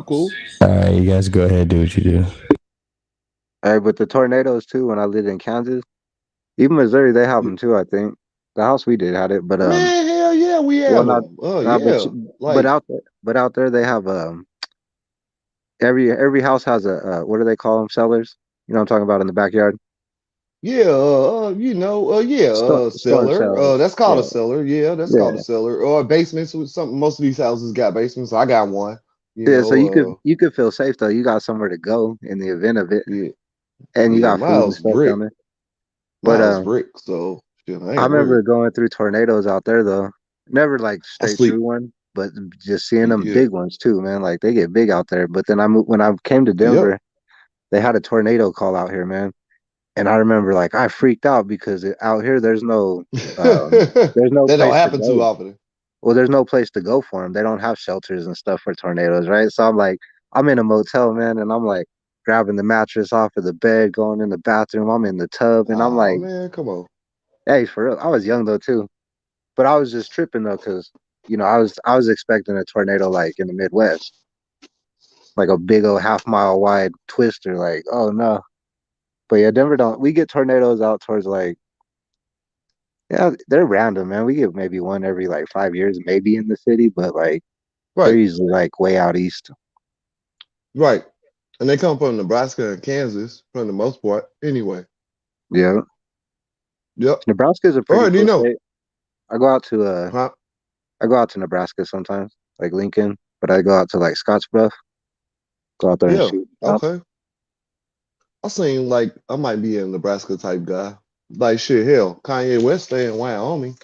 cool. All right, you guys go ahead, do what you do. All right, but the tornadoes too, when I lived in Kansas, even Missouri, they have them too, I think. The house we did had it, but man, hell yeah, we have them. But out there they have Every house has a what do they call them? Cellars. You know what I'm talking about in the backyard. Yeah, Storage cellar. cells. That's called Yeah, a cellar. Yeah, that's called a yeah, cellar. Or basements with something. Most of these houses got basements. I got one. You yeah. So know, you could feel safe though. You got somewhere to go in the event of it, yeah, and you yeah. got My food and house stuff brick. down there. My But house brick. So shit, I I ain't remember worried. going through tornadoes out there though. Never like I straight sleep. through one, but just seeing them Yeah. big ones too, man. Like they get big out there. But then when I came to Yep. Denver, they had a tornado call out here, man. And I remember like I freaked out because out here there's no That don't place to happen too go. often. Well, there's no place to go for them. They don't have shelters and stuff for tornadoes, right? So I'm like, I'm in a motel, man, and I'm like grabbing the mattress off of the bed, going in the bathroom. I'm in the tub, and I'm Oh like, man, come on. hey, for real. I was young though too, but I was just tripping though, cause I was expecting a tornado like in the Midwest, like a big old half-mile wide twister. Like, oh no. But yeah, Denver don't. We get tornadoes out towards like. Yeah, they're random, man. We get maybe one every like 5 years, maybe in the city, but like they're Right, usually like way out east. right. And they come from Nebraska and Kansas for the most part. Anyway. Yeah. Yep. Nebraska is a All pretty right, you cool know. state. I go out to Huh? I go out to Nebraska sometimes, like Lincoln, but I go out to like Scottsbluff, go out there and Yeah. shoot. Okay. I seem like I might be a Nebraska type guy. Like shit, hell, Kanye West stay in Wyoming.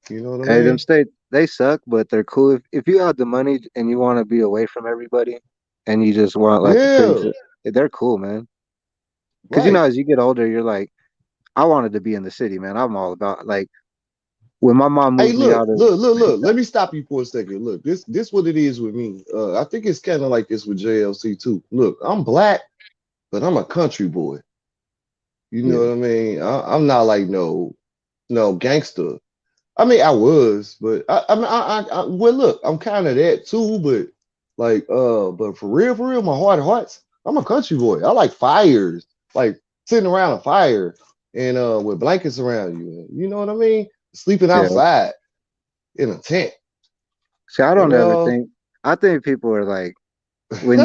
You know what I Hey, them mean? states they suck, but they're cool. If you have the money and you want to be away from everybody, and you just want like a pretty, Yeah. they're cool, man. Because Right. as you get older, you're like, I wanted to be in the city, man. I'm all about like when my mom Hey, moved me look, out of. look, look, look. Let me stop you for a second. Look, this what it is with me. I think it's kind of like this with JLC too. Look, I'm black, but I'm a country boy. You know Yeah, what I mean? I'm not like no gangster. I mean, I was, but well, look, I'm kind of that too, but like, but for real, my heart of hearts, I'm a country boy. I like fires, like sitting around a fire and with blankets around you. You know what I mean? Sleeping yeah. outside in a tent. See, I And don't ever think. I think people are like when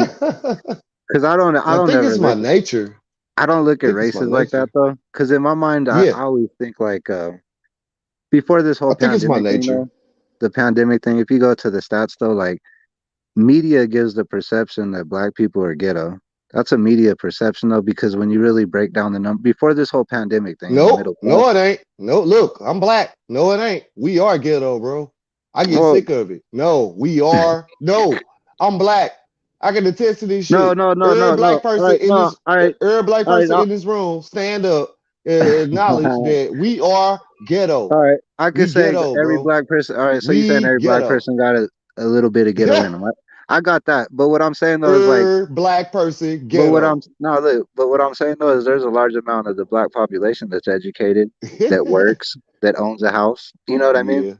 because I I don't think ever it's my look. nature. I don't look I at think it's my races like that nature. though. Because in my mind, Yeah, I always think like before this whole I think it's my pandemic thing nature. though. The pandemic thing. If you go to the stats though, like media gives the perception that black people are ghetto. That's a media perception though, because when you really break down the number before this whole pandemic thing in the Nope, middle class. no, it ain't. No, look, I'm black. No, it ain't. We are ghetto, bro. I get Well, sick of it. No, we are. No, I'm black. I can attest to this no, shit. no, no, Every no, no. black All person right, in no, this, all right, every black all right, person in this room, stand up and acknowledge all that we are ghetto. right. I could We say ghetto, every bro. black person. All right, so you saying We every black ghetto. person got a little bit of ghetto in them, right? I got that, but what I'm saying though is like, Every black person but what I'm ghetto. no, look, but what I'm saying though is there's a large amount of the black population that's educated, that works, that owns a house. You know what I mean? Yeah.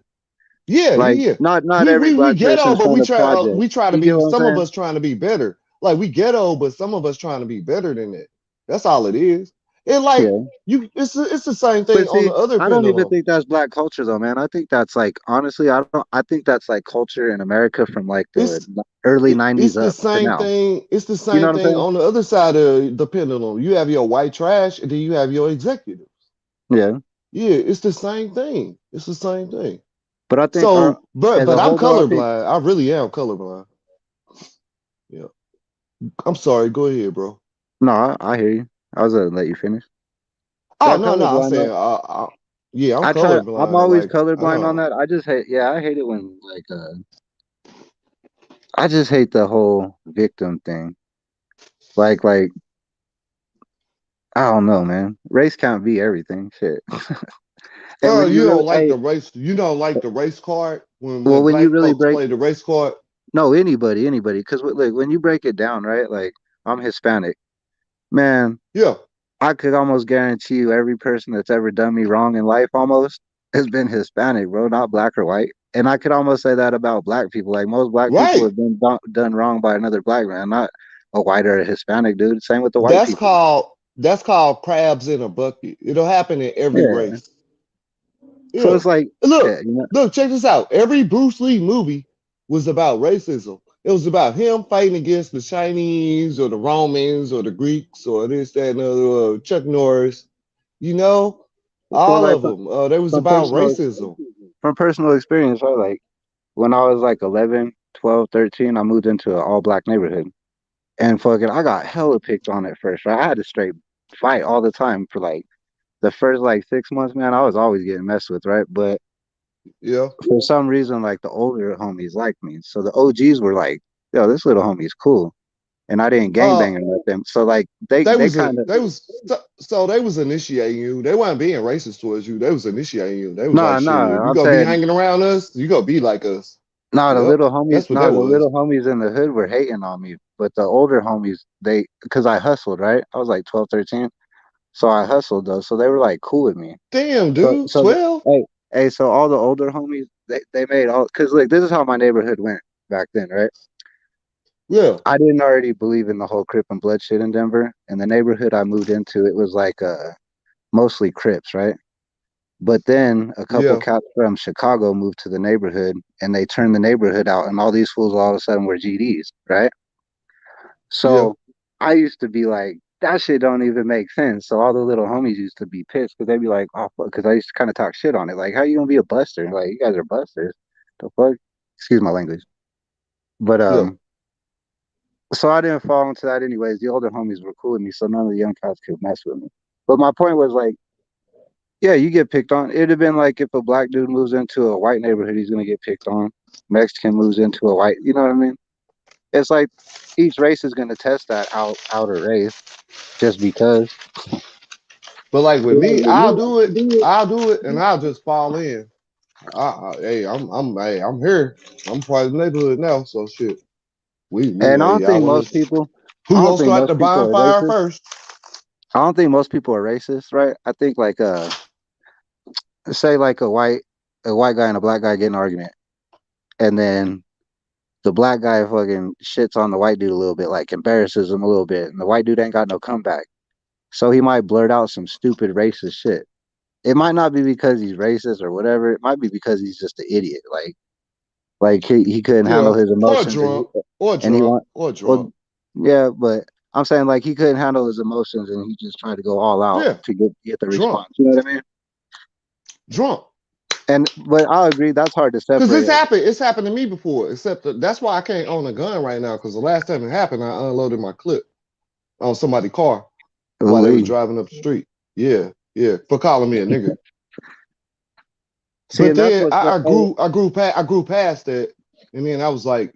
Yeah, Like yeah, yeah. not We every we black ghetto, person's but from the project. we try to You get be what I'm some of saying? us trying to be better. Like we ghetto, but some of us trying to be better than that. That's all it is. It like Yeah. it's the same thing But on the see, other I don't even pendulum. think that's black culture though, man. I think that's like honestly, I don't. I think that's like culture in America from like the It's early '90s it's the up to same now. thing. It's the You know same what I'm thing saying? on the other side of the pendulum. You have your white trash, and then you have your executives. Yeah. Yeah, it's the same thing. It's the same thing. But I think our So, but as a I'm whole though, I think colorblind. I really am colorblind. Yeah. I'm sorry. Go ahead, bro. no, I hear you. I was gonna let you finish. Oh That no, I'm colorblind saying, though. yeah, I'm I'm colorblind. always Like, colorblind on that. I just hate. Yeah, I hate it when like I just hate the whole victim thing. Like I don't know, man. Race can't be everything. Shit. And when you you really, don't like hey, the race. You don't like the race card well, when when you black really folks break, play the race card. no, anybody, because like when you break it down, right? Like I'm Hispanic, man. Yeah, I could almost guarantee you every person that's ever done me wrong in life almost has been Hispanic, bro, not black or white. And I could almost say that about black people. Like most black people right. have been done wrong by another black man, not a white or a Hispanic dude. Same with the white That's people. called that's called crabs in a bucket. It'll happen in every Yeah. race. So Yeah. it's like, yeah, Look, check this out. Every Bruce Lee movie was about racism. It was about him fighting against the Chinese or the Romans or the Greeks or this, that, and the other, Chuck Norris. You know, So all like of them. They was from about personal racism. experience, right? Like when I was like 11, 12, 13, I moved into an all black neighborhood. And fucking I got hella picked on at first, right? I had to straight fight all the time for like the first like 6 months, man. I was always getting messed with, right? But Yeah. for some reason, like the older homies liked me. So the OGs were like, yo, this little homie's cool. And I didn't gangbang or nothing. So like they kind of so they was initiating you. They weren't being racist towards you. They was initiating you. They was like, shit, if nah, you I'm gonna be saying hanging around us, you gonna be like us. nah, Yep. That's what that the was. little homies in the hood were hating on me. But the older homies, because I hustled, right? I was like 12, 13. So I hustled though. So they were like cool with me. Damn, So, dude, 12? so all the older homies, they made all, because like this is how my neighborhood went back then, right? Yeah. I didn't already believe in the whole Crip and blood shit in Denver. And the neighborhood I moved into, it was like mostly Crips, right? But then a couple Yeah. cats from Chicago moved to the neighborhood and they turned the neighborhood out, and all these fools all of a sudden were GDs, right? Yeah. So I used to be like, that shit don't even make sense. So all the little homies used to be pissed because they'd be like, oh, because I used to kind of talk shit on it. Like, how you gonna be a buster? Like, you guys are busters. The fuck? Excuse my language. But Yeah. so I didn't fall into that anyways. The older homies were cool with me, so none of the young cats could mess with me. But my point was like, yeah, you get picked on. It'd have been like if a black dude moves into a white neighborhood, he's gonna get picked on. Mexican moves into a white, you know what I mean? It's like each race is gonna test that outer race just because. But like with me, I'll do it, and I'll just fall in. Hey, I'm here. I'm part of the neighborhood now, so shit. And Hey, y'all want to? I Who don't gonna think start the most people are bonfire racist. first? I don't think most people are racist, right? I think like say like a white guy and a black guy get in an argument, and then the black guy fucking shits on the white dude a little bit, like embarrasses him a little bit, and the white dude ain't got no comeback. So he might blurt out some stupid racist shit. It might not be because he's racist or whatever. It might be because he's just an idiot. Like he couldn't handle Yeah, his or emotions, drunk, or and he drunk, want or drunk. well, yeah, but I'm saying like he couldn't handle his emotions, and he just tried to go all out Yeah, to get the drunk, response. You know what I mean? drunk. But I'll agree that's hard to Cause separate. it's happened to me before. Except that's why I can't own a gun right now. Cause the last time it happened, I unloaded my clip on somebody's car while they was driving up the street. Yeah, for calling me a nigga. See, But and that's then what's I grew past that, and then I was like,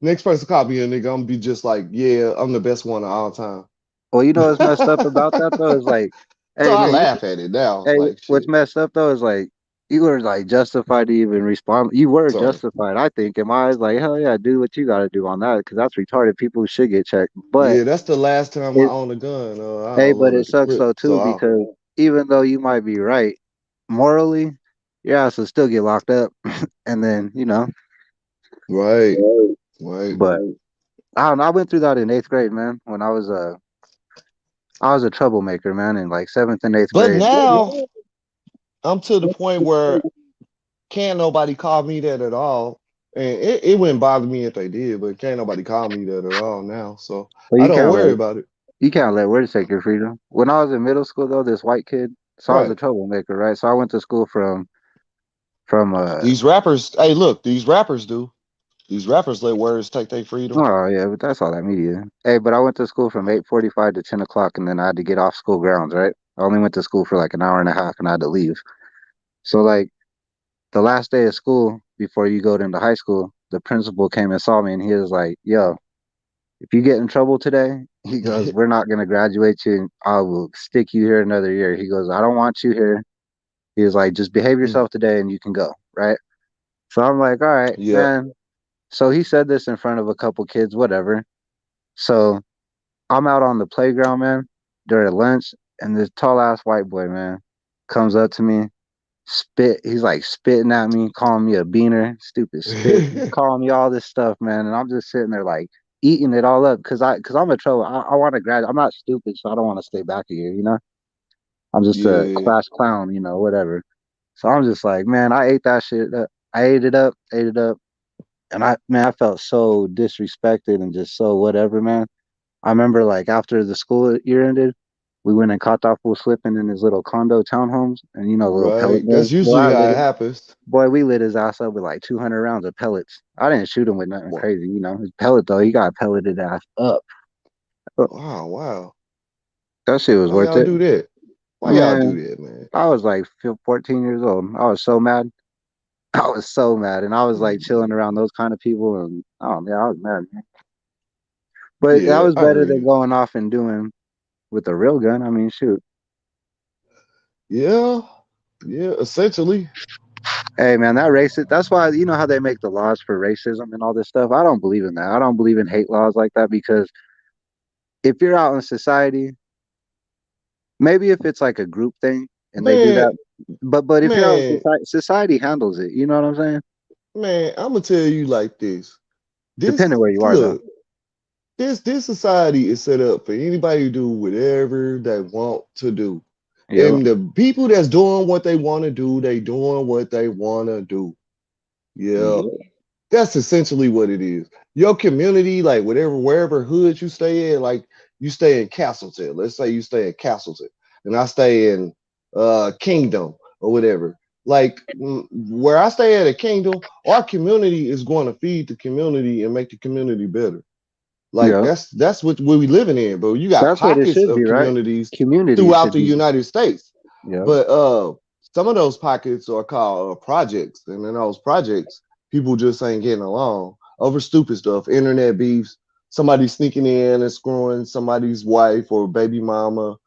next person call me a nigga, I'm gonna be just like, yeah, I'm the best one of all time. well, you know what's messed up about that though is like, So hey I man, laugh at it now, hey, like what's shit. messed up though is like you were like justified to even respond. You were Sorry. justified, I think, in my eyes. Like hell yeah, do what you got to do on that because that's retarded. People should get checked. But Yeah, that's the last time I it, owned a gun. I hey, but unloaded it the sucks clip. though So too because even though you might be right morally, your ass will still get locked up, and then right. But I don't know. I went through that in 8th grade, man. When I was a troublemaker, man, in like 7th and 8th But grade. now I'm to the point where can't nobody call me that at all. And it wouldn't bother me if they did, but can't nobody call me that at all now. So Well, I don't worry about it. you can't let words take your freedom. When I was in middle school, though, this white kid, so I was a Right. troublemaker, right? So I went to school from These rappers, hey, look, these rappers do. These rappers let words take their freedom. oh yeah, but that's all that media. Hey, but I went to school from 8:45 to 10 o'clock, and then I had to get off school grounds, right? I only went to school for like an hour and a half, and I had to leave. So like the last day of school before you go into high school, the principal came and saw me, and he was like, "Yo, if you get in trouble today," he goes, "we're not gonna graduate you, and I will stick you here another year." He goes, "I don't want you here." He was like, "Just behave yourself today, and you can go." Right? So I'm like, "All right, Yeah. man." So he said this in front of a couple kids, whatever. So I'm out on the playground, man, during lunch, and this tall ass white boy, man, comes up to me, he's like spitting at me, calling me a beaner, stupid spit, calling me all this stuff, man. And I'm just sitting there like eating it all up because I'm a trouble. I want to grad. I'm not stupid, so I don't want to stay back a year, I'm just a Yeah. class clown, whatever. So I'm just like, man, I ate that shit up. I ate it up, And I felt so disrespected and just so whatever, man. I remember like after the school year ended, we went and caught that fool slipping in his little condo townhomes, and the little pellet Right. That's mills. Boy, usually I how lit it it. happens. Boy, we lit his ass up with like 200 rounds of pellets. I didn't shoot him with nothing Wow. crazy, His pellet though, he got pelleted ass up. Wow. That shit was Why worth y'all it, do that? Why y'all do man. that, man? I was like 14 years old. I was so mad. I was so mad, and I was like chilling around those kind of people, and oh yeah, I was mad, man. But that Yeah, was I better heard than you. going off and doing with a real gun. I mean, shoot. Yeah. Yeah, essentially. Hey man, that racist. That's why you know how they make the laws for racism and all this stuff. I don't believe in that. I don't believe in hate laws like that because if you're out in society, maybe if it's like a group thing and they do Man, that, but if you're out in man, society, society handles it. You know what I'm saying? man, I'm gonna tell you like this. Depending This where you are, though. look, this society is set up for anybody to do whatever they want to do. Yeah, And the people that's doing what they want to do, they doing what they want to do. Yeah. yeah, That's essentially what it is. Your community, like whatever, wherever hood you stay in, like you stay in Castleton. Let's say you stay in Castleton, and I stay in Kingdom or whatever. Like where I stay at a Kingdom, our community is going to feed the community and make the community better. Like yeah. that's what we living in, bro. You got That's what it pockets should of be, right? communities Community throughout should the be. United States, Yeah, but some of those pockets are called projects, and in those projects, people just ain't getting along over stupid stuff, internet beefs, somebody sneaking in and screwing somebody's wife or baby mama,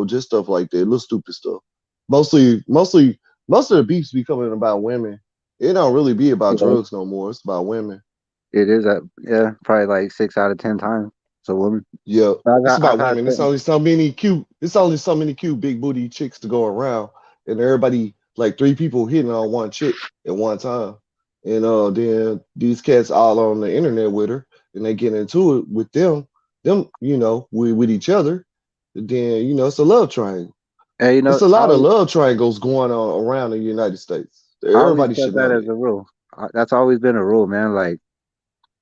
just stuff like that, little stupid stuff. Mostly, most of the beefs be coming about women. It don't really be about yeah. drugs no more. It's about women. It is that. Yeah, probably like 6 out of 10 times. It's a woman. Yeah, it's I've about had women. It's certain. only so many cute. It's only so many cute big booty chicks to go around, and everybody like three people hitting on one chick at one time, and then these cats all on the internet with her, and they get into it with them, with each other. Then it's a love triangle. Hey, It's a lot of love triangles going on around the United States. I always Everybody set should that know as that. a rule. That's always been a rule, man. Like,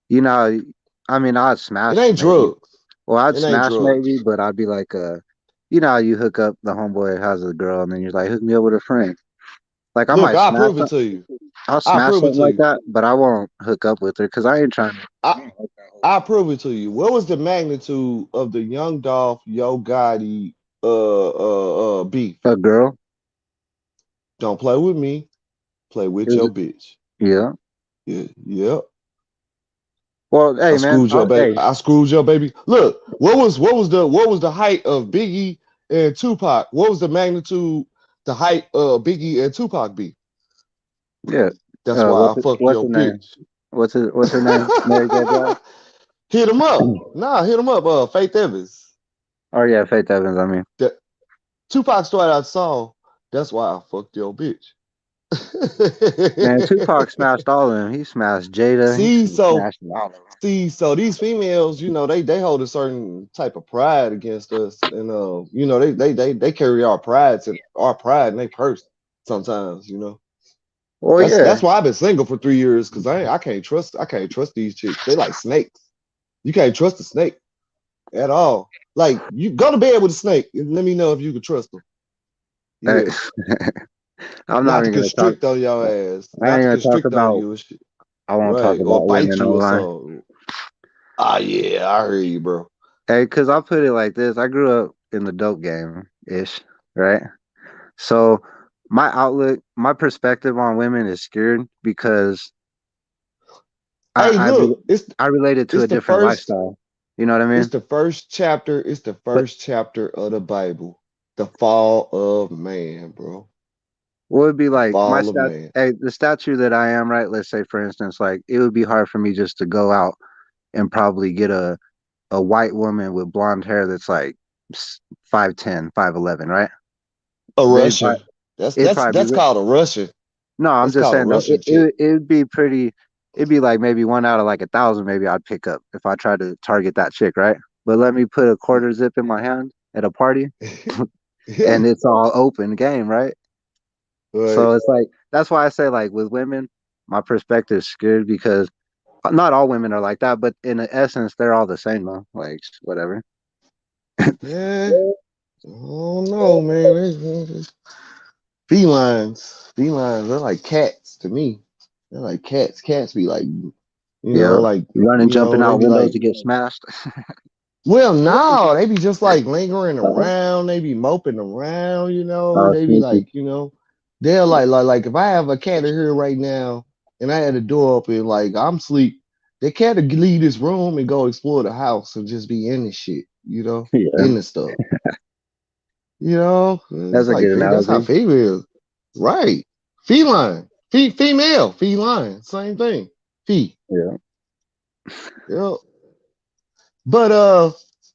you know, I mean, I'd It smash ain't maybe. drugs. Well, I'd It ain't smash maybe, drugs. but I'd be like, how you hook up the homeboy has a girl, and then you're like, hook me up with a friend. Like, I Look, might I'll smash prove it some, to you. I'll I'll smash prove it something to like you. that, but I won't hook up with her because I ain't trying to. I, I'll prove it to you. What was the magnitude of the Young Dolph Yo Gotti beef? A girl. Don't play with me. Play with Is your it? bitch. Yeah. Yeah, yep. Well, hey, man. Hey, I screwed your baby. Look, what was the height of Biggie and Tupac? What was the magnitude, the height of Biggie and Tupac beef? yeah. That's why I fucked What's your her name? bitch. What's her name? Mary J. Blige. Hit him up. Nah, hit him up. Faith Evans. Oh yeah, Faith Evans. I mean, That Tupac started out the song. That's why I fucked your bitch. man, Tupac smashed all of them. He smashed Jada. see, He so smashed all of them. so these females, they hold a certain type of pride against us, and they carry our pride in their purse sometimes. Well, That's yeah. why I've been single for 3 years because I can't trust these chicks. They like snakes. You can't trust a snake at all. Like you go to bed with a snake and let me know if you can trust them. Hey, Yeah. I'm not Not to even gonna talk. constrict on your ass. I Not ain't to gonna talk constrict on about. you and shit. I won't talk Right. Or about bite women you or online. something. Ah, yeah, I heard you, bro. Hey, cause I'll put it like this. I grew up in the dope game ish, right? So my outlook, my perspective on women is skewed because I Hey, I, re- look, it's I related to it's a the different first lifestyle. You know what I it's mean? the first chapter. It's the But first chapter of the Bible. The fall of man, bro. what would be The like my fall of stat? man. Hey, the stature that I am, right? Let's say, for instance, like it would be hard for me just to go out and probably get a white woman with blonde hair that's like 5'10", 5'11", right? A They'd Russian. probably, That's it'd that's probably that's be called a Russian. no. I'm That's just called a saying though, Russian chick. it'd be pretty. It'd be like maybe 1 out of like 1,000, maybe I'd pick up if I tried to target that chick, right? But let me put a quarter zip in my hand at a party, Yeah. and it's all open game, right? Right. So it's like that's why I say like with women, my perspective is skewed because Not all women are like that, but in essence, they're all the same though. Like whatever. Yeah. Oh no, man. It's felines. Felines, they're like cats to me. They're like cats. Cats be like, Yeah, like, running, jumping they out be windows like, to get smashed. well, no, they be just like lingering around. They be moping around, They be Sneaky. like, they're like if I have a cat in here right now and I had a door open, like I'm asleep, the cat would leave this room and go explore the house and just be in the shit, Yeah, in the stuff. that's It's a like good that's how analogy. females, right? Feline, female, feline, same thing. Fee, Yeah. yeah. But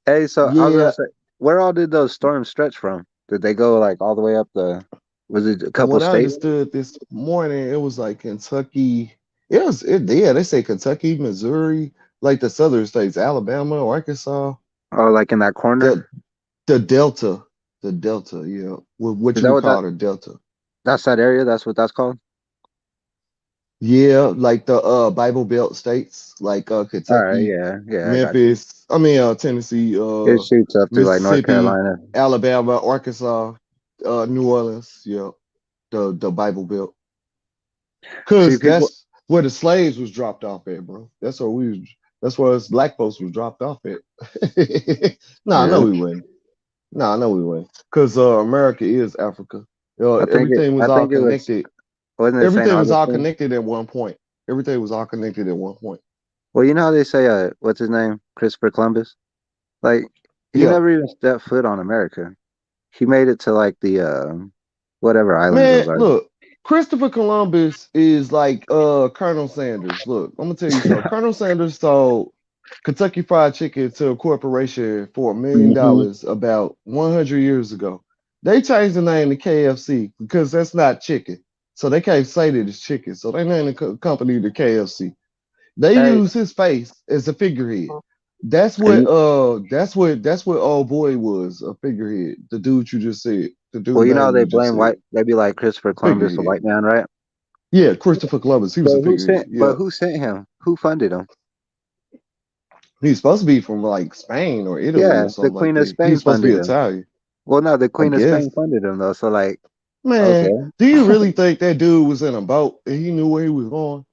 Hey, so I was gonna yeah. say, where all did those storms stretch from? Did they go like all the way up the? Was it a From couple what I states? understood this morning, it was like Kentucky. Yeah, they say Kentucky, Missouri, like the southern states, Alabama, Arkansas, Oh, like in that corner? the the Delta, the Delta, yeah, what Is you that would what that? call the Delta. That's that area? That's what that's called? Yeah, like the Bible Belt states, like All right, Kentucky, yeah, yeah, I got you. Memphis, Tennessee, It shoots up through like North Mississippi, Carolina. Alabama, Arkansas, New Orleans, yeah, the Bible Belt. See, Cause people. that's where the slaves was dropped off at, bro. That's where us black folks was dropped off at. No, I know Yeah, we wouldn't. No, I know we wouldn't. Cause America is Africa. Everything was I all think it was. connected. Wasn't it Saint Everything was all Augustine? connected at one point. Everything was all connected at one point. Well, you know how they say, what's his name? Christopher Columbus. Like he Yeah. never even stepped foot on America. He made it to like the whatever islands Man, those are. look, Christopher Columbus is like Colonel Sanders. Look, I'm gonna tell you something. Colonel Sanders sold Kentucky Fried Chicken to a corporation for $1 Hmm. million about 100 years ago. They changed the name to KFC because that's not chicken. So they can't say that it's chicken. So they named the company to KFC. They Hey, use his face as a figurehead. That's are what you, old boy was, a figurehead. The dude you just said. The well, dude you know how name they you just blame said. white. They be like Christopher Columbus, a Figurehead. white man, right? Yeah, Christopher Columbus. He was a But who figurehead. sent? But Yeah. who sent him? Who funded him? He's supposed to be from like Spain or Italy Yeah, or the something like Queen of that. He's Spain supposed to be funded him. Italian. Well, no, the I Queen of guess. Spain funded him though. So like, Man, okay, do you really think that dude was in a boat and he knew where he was going?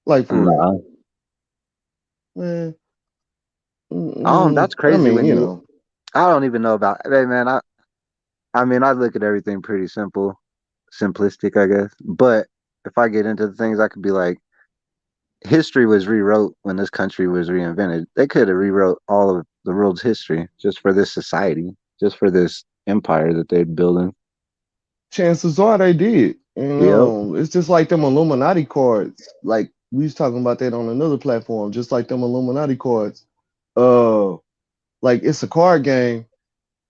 Like for real. nah. Man. That's I crazy mean, when you. I don't even know about. Hey man, I mean, I look at everything pretty simple, simplistic, I guess. But if I get into the things, I could be like, history was rewrote when this country was reinvented. They could have rewrote all of the world's history just for this society, just for this empire that they're building. chances are they did. Yep. It's just like them Illuminati cards. Like we was talking about that on another platform, just like them Illuminati cards. Uh, like it's a card game,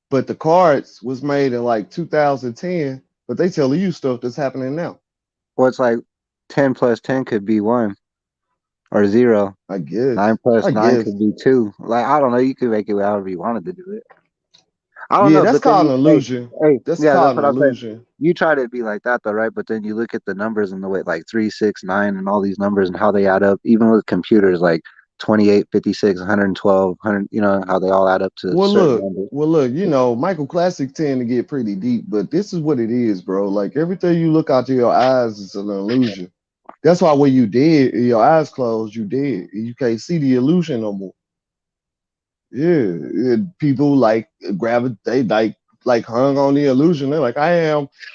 but the cards was made in like 2010, but they telling you stuff that's happening now. Well, it's like 10 plus 10 could be 1 or 0. I guess. 9 plus I 9 guess. could be 2. Like, I don't know. You could make it however you wanted to do it. I don't Yeah, know. that's But then called you, an hey, illusion. hey, That's yeah, that's called an what I'm saying. illusion. You try to be like that though, right? But then you look at the numbers and the way, like 3, 6, 9, and all these numbers and how they add up, even with computers, like 28, 56, 112, 100, you know, how they all add up to certain numbers. Michael Classic tend to get pretty deep, but this is what it is, bro. Like everything you look out to your eyes is an illusion. That's why when you dead, your eyes closed, you dead. You can't see the illusion no more. Yeah, people like gravitate, like hung on the illusion. They're like,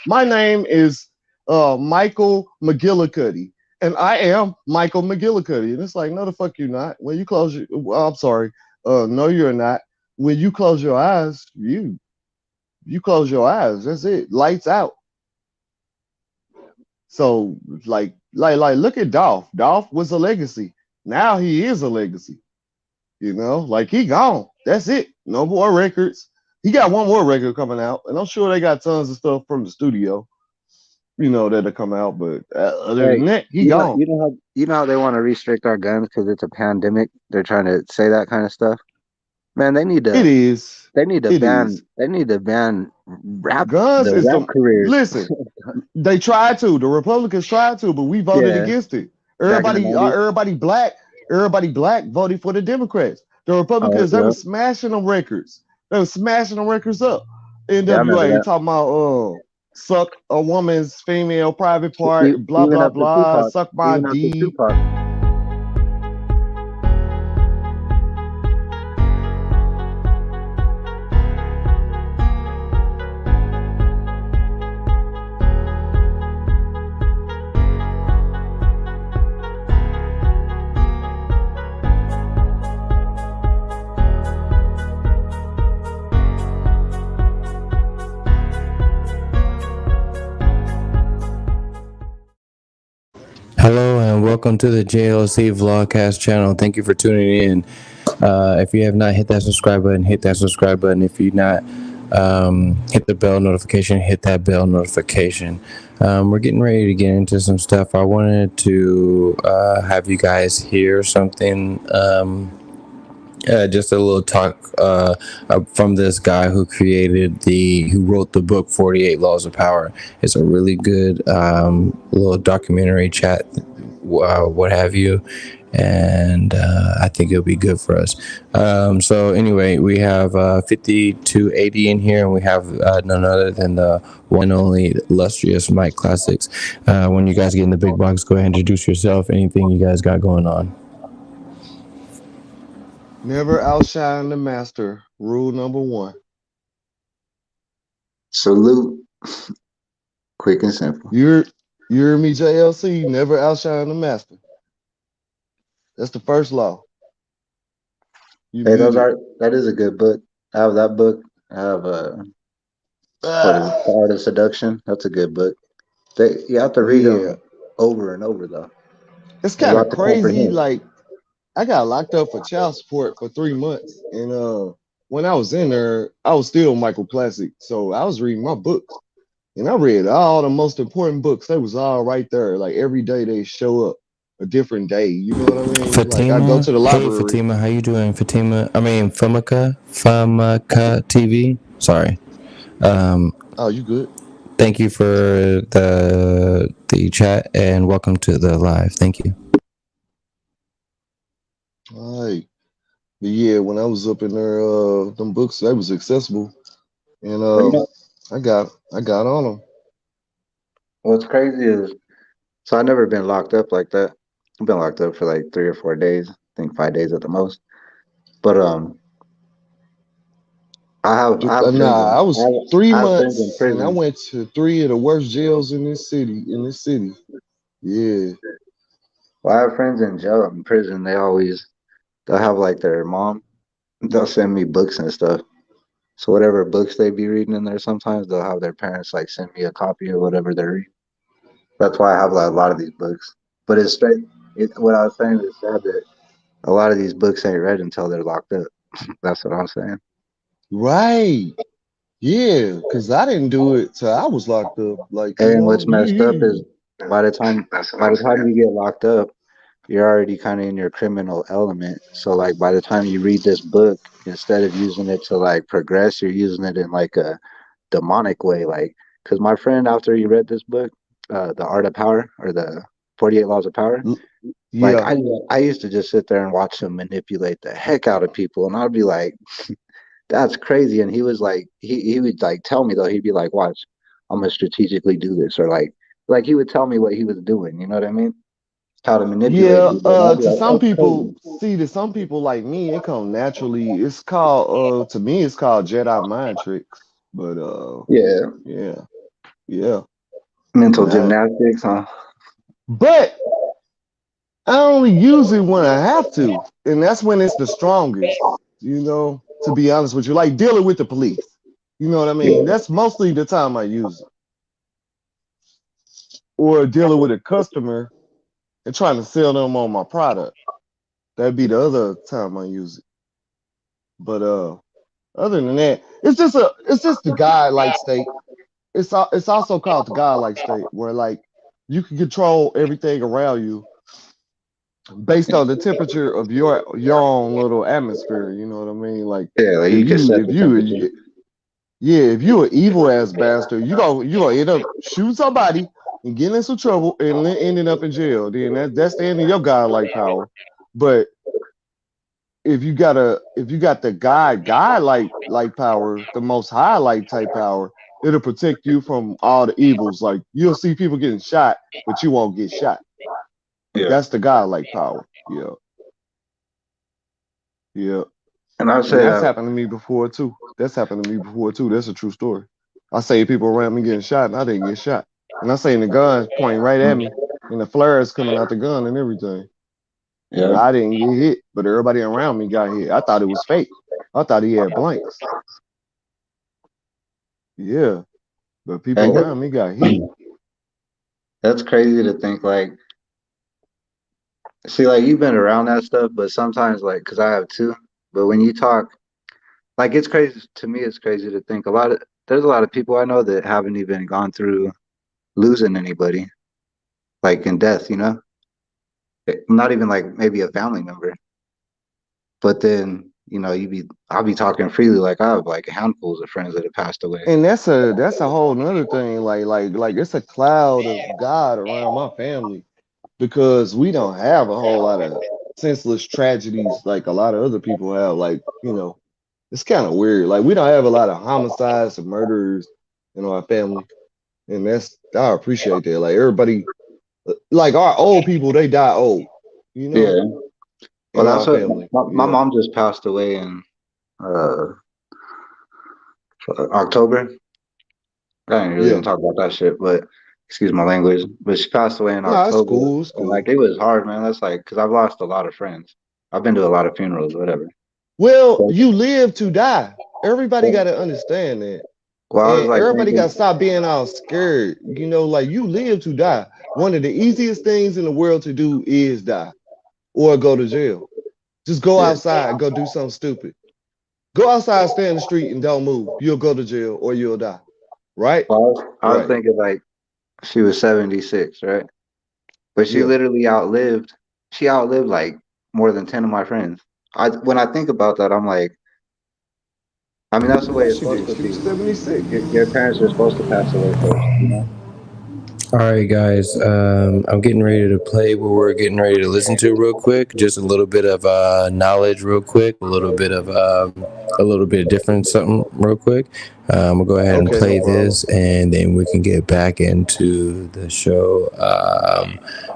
my name is Michael McGillicuddy, and I am Michael McGillicuddy. And it's like, no, the fuck you not. When you close your, well, I'm sorry, no, you're not. When you close your eyes, you close your eyes. That's it. Lights out. So like, look at Dolph. Dolph was a legacy. Now he is a legacy. Like he gone. That's it. No more records. He got one more record coming out, and I'm sure they got tons of stuff from the studio, that'll come out. But other than Hey, that, he gone. you know how they want to restrict our guns because it's a pandemic. They're trying to say that kind of stuff. Man, they need It to is. they need to It ban is. they need to ban Guns the is rap the careers. listen. They tried to. The Republicans tried to, but we voted Yeah. against it. Back in the Everybody black voted for the Democrats. The Republicans, they were smashing them records. They were smashing them records up. NWA talking about suck a woman's female private part, blah even blah up to blah, Tupac. suck my Even up to D. Tupac. Hello and welcome to the JLC Vlogcast channel. Thank you for tuning in. If you have not hit that subscribe button, hit that subscribe button. If you not hit the bell notification, hit that bell notification. We're getting ready to get into some stuff. I wanted to have you guys hear something. Just a little talk from this guy who wrote the book 48 Laws of Power. It's a really good little documentary chat, what have you, and I think it'll be good for us. So anyway, we have 5280 in here, and we have none other than the one and only illustrious Mike Classics. When you guys get in the big box, go ahead and introduce yourself, anything you guys got going on. Never outshine the master. Rule number 1. Salute. Quick and simple. You hear me, JLC? Never outshine the master. That's the first law. That is a good book. I have that book. I have The Art of Seduction. That's a good book. You have to read them over and over though. It's kind of crazy. Like, I got locked up for child support for 3 months, and when I was in there, I was still Michael Classic, so I was reading my books, and I read all the most important books. They was all right there. Like every day they show up a different day. You know what I mean? Fatima, like I go to the library. Hey Fatima, how you doing? Famaka TV. Sorry. Oh, you good? Thank you for the chat and welcome to the live. Thank you. All right. But yeah, when I was up in there, them books, they was accessible, and I got on them. What's crazy is, so I've never been locked up like that. I've been locked up for like 3 or 4 days. I think 5 days at the most. But I was 3 months, and I went to 3 of the worst jails in this city. Yeah. Well, I have friends in jail, in prison. They'll have like their mom. They'll send me books and stuff. So whatever books they be reading in there, sometimes they'll have their parents like send me a copy of whatever they're reading. That's why I have like a lot of these books. But it's straight. What I was saying is sad that a lot of these books ain't read until they're locked up. That's what I'm saying. Right. Yeah, because I didn't do it till I was locked up. Like, and what's messed up is by the time you get locked up, you're already kind of in your criminal element. So like by the time you read this book, instead of using it to like progress, you're using it in like a demonic way. Like, because my friend, after he read this book, The Art of Power, or the 48 Laws of Power, like I used to just sit there and watch him manipulate the heck out of people, and I'd be like, that's crazy. And he was like, he would like tell me though, he'd be like, watch, I'm gonna strategically do this, or like he would tell me what he was doing. You know what I mean? How to manipulate people. To some people, to some people like me, it comes naturally. It's called to me, it's called Jedi mind tricks. But yeah. Mental gymnastics, huh? But I only use it when I have to, and that's when it's the strongest. You know, to be honest with you, like dealing with the police. You know what I mean? That's mostly the time I use it. Or dealing with a customer and trying to sell them on my product. That'd be the other time I use it. But other than that, it's just the godlike state. It's also called the godlike state, where like you can control everything around you based on the temperature of your own little atmosphere. You know what I mean? Like if you an evil ass bastard, you gonna end up shooting somebody, and getting in some trouble and ending up in jail, then that's the end of your godlike power. But if you got the God-like power, the most high like type power, it'll protect you from all the evils. Like you'll see people getting shot, but you won't get shot. That's the God-like power. Yeah. Yeah. And I say that's happened to me before too. That's a true story. I say people around me getting shot and I didn't get shot. And I seen the guns pointing right at me and the flares coming out the gun and everything. Yeah. I didn't get hit, but everybody around me got hit. I thought it was fake. I thought he had blanks. Yeah. But people around me got hit. That's crazy to think, like, see, like, you've been around that stuff, but sometimes, like, because I have too, but when you talk, like, it's crazy, to me, it's crazy to think there's a lot of people I know that haven't even gone through losing anybody, like, in death, you know? Not even, like, maybe a family member. But then, you know, I'll be talking freely, like, I have, like, handfuls of friends that have passed away. And that's a whole nother thing, like it's a cloud of God around my family because we don't have a whole lot of senseless tragedies like a lot of other people have. Like, you know, it's kind of weird. Like we don't have a lot of homicides and murderers in our family. And I appreciate that. Like everybody, like our old people, they die old, you know? Yeah. Well, that's what my mom just passed away in October. I didn't really even talk about that shit, but excuse my language. But she passed away in October. It's cool. And, like, it was hard, man. That's like, because I've lost a lot of friends. I've been to a lot of funerals, whatever. Well, you live to die. Everybody got to understand that. Well, everybody got to stop being all scared. You know, like you live to die. One of the easiest things in the world to do is die or go to jail. Just go outside, go do something stupid. Go outside, stay in the street and don't move. You'll go to jail or you'll die. Right? Well, I was thinking like she was 76, right? But she literally outlived like more than 10 of my friends. When I think about that, I'm like, I mean, that's the way it's supposed to be. 76. Your parents are supposed to pass away first, you know? All right, guys. I'm getting ready to play what we're getting ready to listen to real quick. Just a little bit of knowledge real quick. A little bit of different something real quick. We'll go ahead and play this, and then we can get back into the show.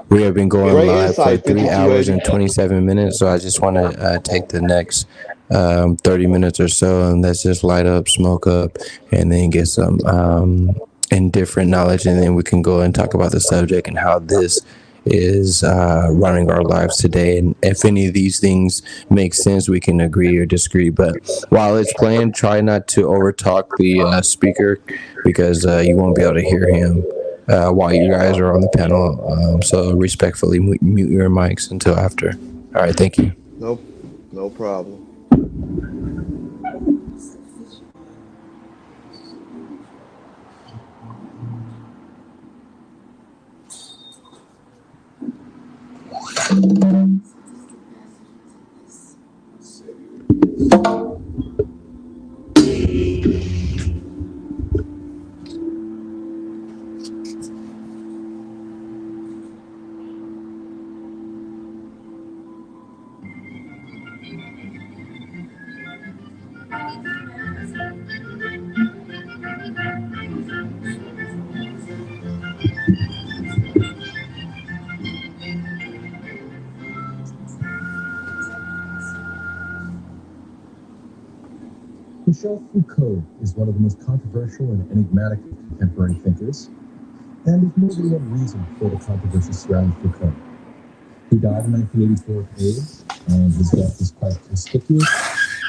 We have been going live for 3 hours and 27 minutes, so I just want to take the next 30 minutes or so, and let's just light up, smoke up, and then get some indifferent knowledge, and then we can go and talk about the subject and how this is running our lives today. And if any of these things make sense, we can agree or disagree. But while it's playing, try not to overtalk the speaker because you won't be able to hear him while you guys are on the panel. So respectfully mute your mics until after. All right, thank you. Nope, no problem. Michel Foucault is one of the most controversial and enigmatic of contemporary thinkers, and there's more than one reason for the controversy surrounding Foucault. He died in 1984 of AIDS, and his death is quite conspicuous.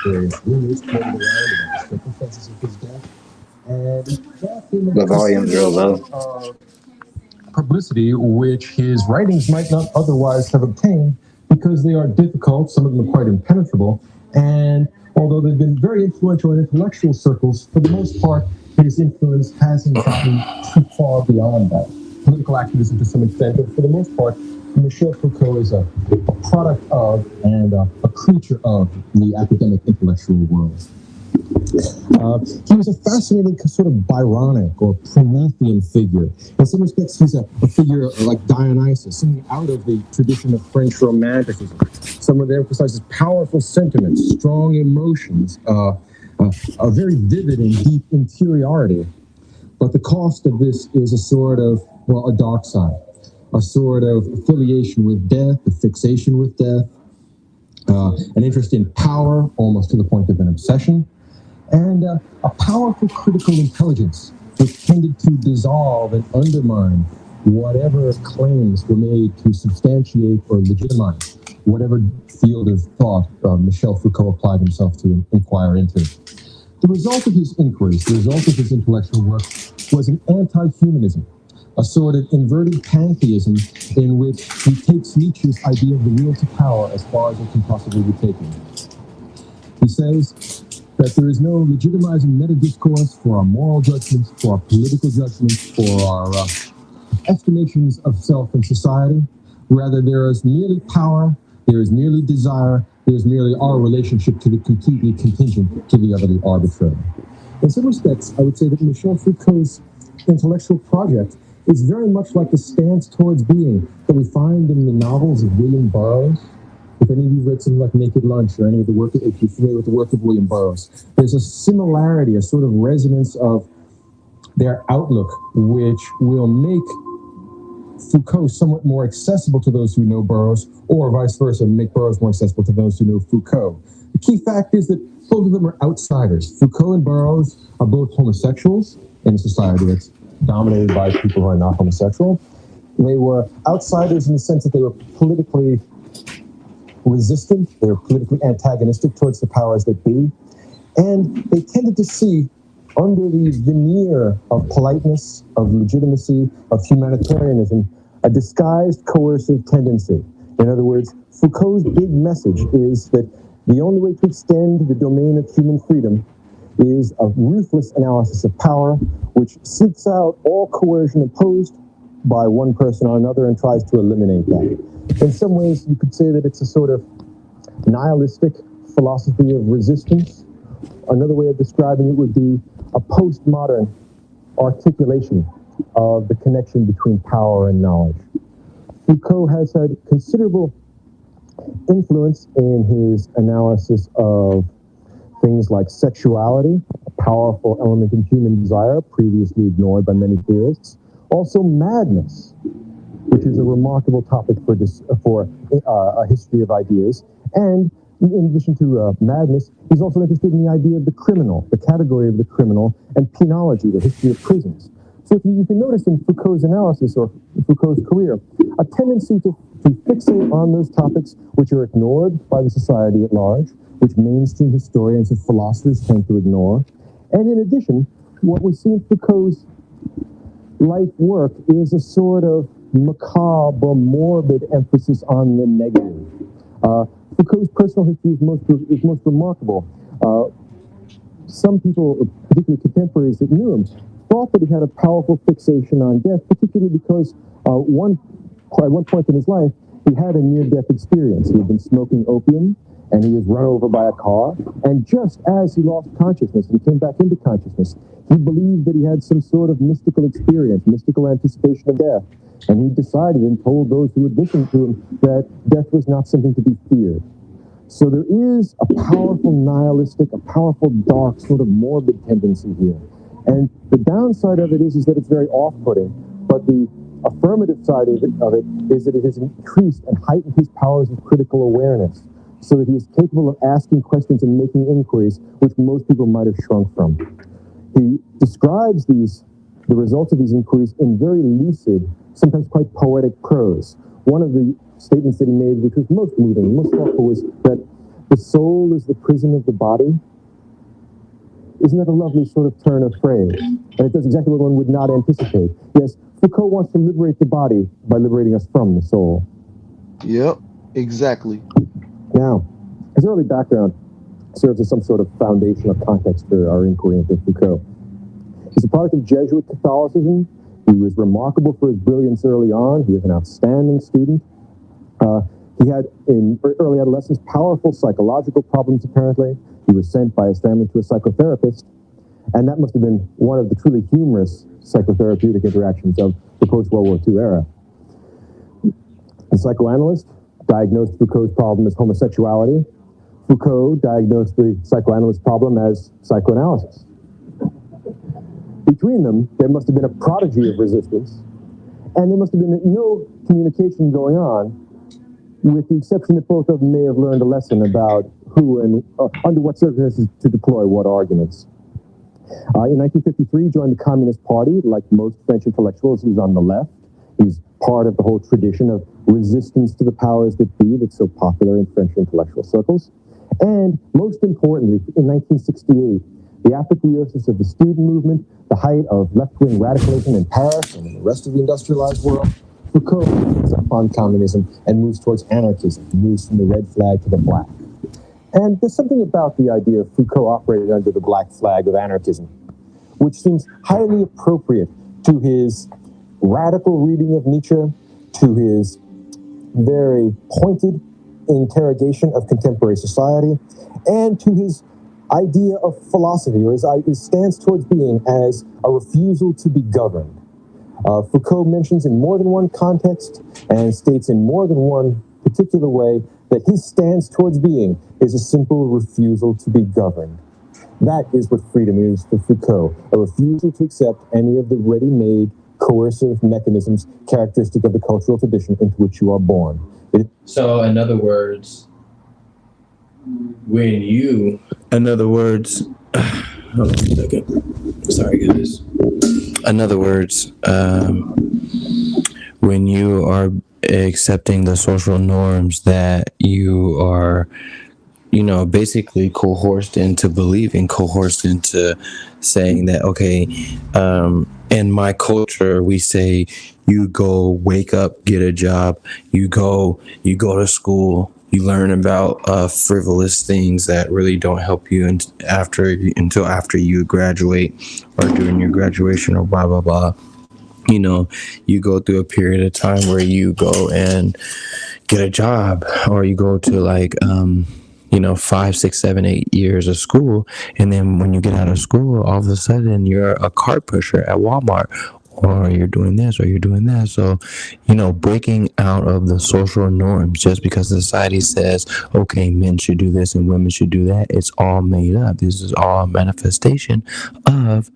Various rumors floated around about the circumstances of his death, and the volume's real low. Publicity which his writings might not otherwise have obtained because they are difficult, some of them are quite impenetrable, and although they've been very influential in intellectual circles, for the most part, his influence hasn't gotten too far beyond that. Political activism to some extent, but for the most part, Michel Foucault is a product of and a creature of the academic intellectual world. He was a fascinating sort of Byronic or Promethean figure. In some respects, he's a figure like Dionysus, something out of the tradition of French Romanticism, someone that emphasizes powerful sentiments, strong emotions, a very vivid and deep interiority. But the cost of this is a sort of, well, a dark side, a sort of affiliation with death, a fixation with death, an interest in power, almost to the point of an obsession, and a powerful critical intelligence which tended to dissolve and undermine whatever claims were made to substantiate or legitimize whatever field of thought Michel Foucault applied himself to inquire into. The result of his inquiries, the result of his intellectual work, was an anti-humanism, a sort of inverted pantheism in which he takes Nietzsche's idea of the will to power as far as it can possibly be taken. He says that there is no legitimizing meta-discourse for our moral judgments, for our political judgments, for our estimations of self and society. Rather, there is merely power, there is merely desire, there is merely our relationship to the completely contingent, to the utterly arbitrary. In some respects, I would say that Michel Foucault's intellectual project is very much like the stance towards being that we find in the novels of William Burroughs. If any of you read something like Naked Lunch or any of the work, if you're familiar with the work of William Burroughs, there's a similarity, a sort of resonance of their outlook, which will make Foucault somewhat more accessible to those who know Burroughs, or vice versa, make Burroughs more accessible to those who know Foucault. The key fact is that both of them are outsiders. Foucault and Burroughs are both homosexuals in a society that's dominated by people who are not homosexual. They were outsiders in the sense that they were politically resistant, they were politically antagonistic towards the powers that be, and they tended to see under the veneer of politeness, of legitimacy, of humanitarianism, a disguised coercive tendency. In other words, Foucault's big message is that the only way to extend the domain of human freedom is a ruthless analysis of power, which seeks out all coercion imposed by one person or another and tries to eliminate that. In some ways, you could say that it's a sort of nihilistic philosophy of resistance. Another way of describing it would be a postmodern articulation of the connection between power and knowledge. Foucault has had considerable influence in his analysis of things like sexuality, a powerful element in human desire, previously ignored by many theorists. Also madness, which is a remarkable topic for a history of ideas. And in addition to madness, he's also interested in the idea of the criminal, the category of the criminal, and penology, the history of prisons. So if you can notice in Foucault's analysis or Foucault's career, a tendency to fixate on those topics which are ignored by the society at large, which mainstream historians and philosophers tend to ignore. And in addition, what we see in Foucault's life work is a sort of macabre, morbid emphasis on the negative. Foucault's personal history is most remarkable. Some people, particularly contemporaries that knew him, thought that he had a powerful fixation on death, particularly because at one point in his life, he had a near-death experience. He had been smoking opium, and he was run over by a car. And just as he lost consciousness and came back into consciousness, he believed that he had some sort of mystical experience, mystical anticipation of death. And he decided and told those who would listen to him that death was not something to be feared. So there is a powerful nihilistic, a powerful dark, sort of morbid tendency here. And the downside of it is that it's very off-putting, but the affirmative side of it is that it has increased and heightened his powers of critical awareness, so that he is capable of asking questions and making inquiries which most people might have shrunk from. He describes the results of these inquiries in very lucid, sometimes quite poetic prose. One of the statements that he made, which was most moving, most thoughtful, was that the soul is the prison of the body. Isn't that a lovely sort of turn of phrase? And it does exactly what one would not anticipate. Yes, Foucault wants to liberate the body by liberating us from the soul. Yep, exactly. Now, his early background serves as some sort of foundation or context for our inquiry into Foucault. He's a product of Jesuit Catholicism. He was remarkable for his brilliance early on. He was an outstanding student. He had, in early adolescence, powerful psychological problems, apparently. He was sent by his family to a psychotherapist, and that must have been one of the truly humorous psychotherapeutic interactions of the post-World War II era. The psychoanalyst diagnosed Foucault's problem as homosexuality. Foucault diagnosed the psychoanalyst problem as psychoanalysis. Between them, there must have been a prodigy of resistance, and there must have been no communication going on, with the exception that both of them may have learned a lesson about who and under what circumstances to deploy what arguments. In 1953, he joined the Communist Party. Like most French intellectuals, he's on the left. He's part of the whole tradition of resistance to the powers that be that's so popular in French intellectual circles. And most importantly, in 1968, the apotheosis of the student movement, the height of left-wing radicalism in Paris and in the rest of the industrialized world, Foucault gives up on communism and moves towards anarchism, moves from the red flag to the black. And there's something about the idea of Foucault operating under the black flag of anarchism, which seems highly appropriate to his radical reading of Nietzsche, to his very pointed interrogation of contemporary society, and to his idea of philosophy, or his stance towards being as a refusal to be governed. Foucault mentions in more than one context and states in more than one particular way that his stance towards being is a simple refusal to be governed. That is what freedom is for Foucault, a refusal to accept any of the ready-made coercive mechanisms characteristic of the cultural tradition into which you are born. So, in other words, when you... In other words... hold on a second. Sorry, guys. In other words, when you are accepting the social norms that you are, you know, basically coerced into believing, coerced into saying that, okay, in my culture, we say you go wake up, get a job, you go to school, you learn about frivolous things that really don't help you until after you graduate or during your graduation or blah, blah, blah. You know, you go through a period of time where you go and get a job, or you go to like, 5, 6, 7, 8 years of school. And then when you get out of school, all of a sudden you're a cart pusher at Walmart, or you're doing this, or you're doing that. So, breaking out of the social norms just because society says, okay, men should do this and women should do that. It's all made up. This is all a manifestation of,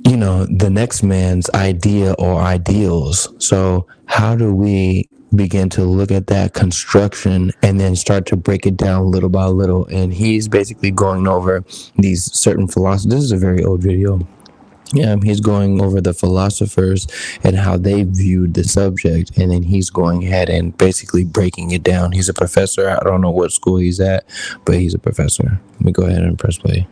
the next man's idea or ideals. So how do we begin to look at that construction and then start to break it down little by little? And he's basically going over these certain philosophers. This is a very old video. Yeah, he's going over the philosophers and how they viewed the subject, and then he's going ahead and basically breaking it down. He's a professor. I don't know what school he's at, but he's a professor. Let me go ahead and press play.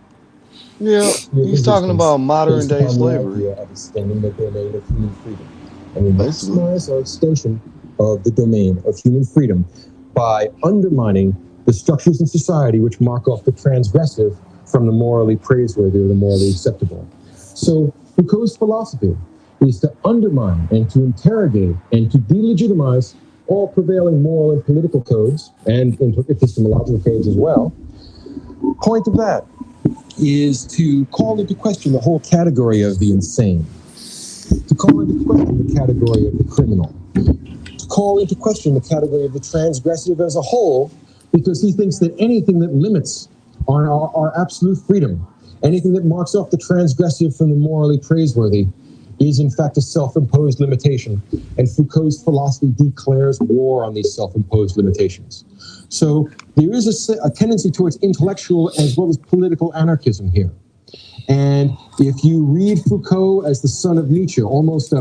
Yeah, he's talking about modern day slavery. Extending the domain of human freedom. And we maximize our extension of the domain of human freedom by undermining the structures in society which mark off the transgressive from the morally praiseworthy or the morally acceptable. So Foucault's philosophy is to undermine and to interrogate and to delegitimize all prevailing moral and political codes and epistemological codes as well. Point of that is to call into question the whole category of the insane, to call into question the category of the criminal, to call into question the category of the transgressive as a whole, because he thinks that anything that limits our absolute freedom, anything that marks off the transgressive from the morally praiseworthy, is in fact a self-imposed limitation, and Foucault's philosophy declares war on these self-imposed limitations. So there is a tendency towards intellectual as well as political anarchism here. And if you read Foucault as the son of Nietzsche, almost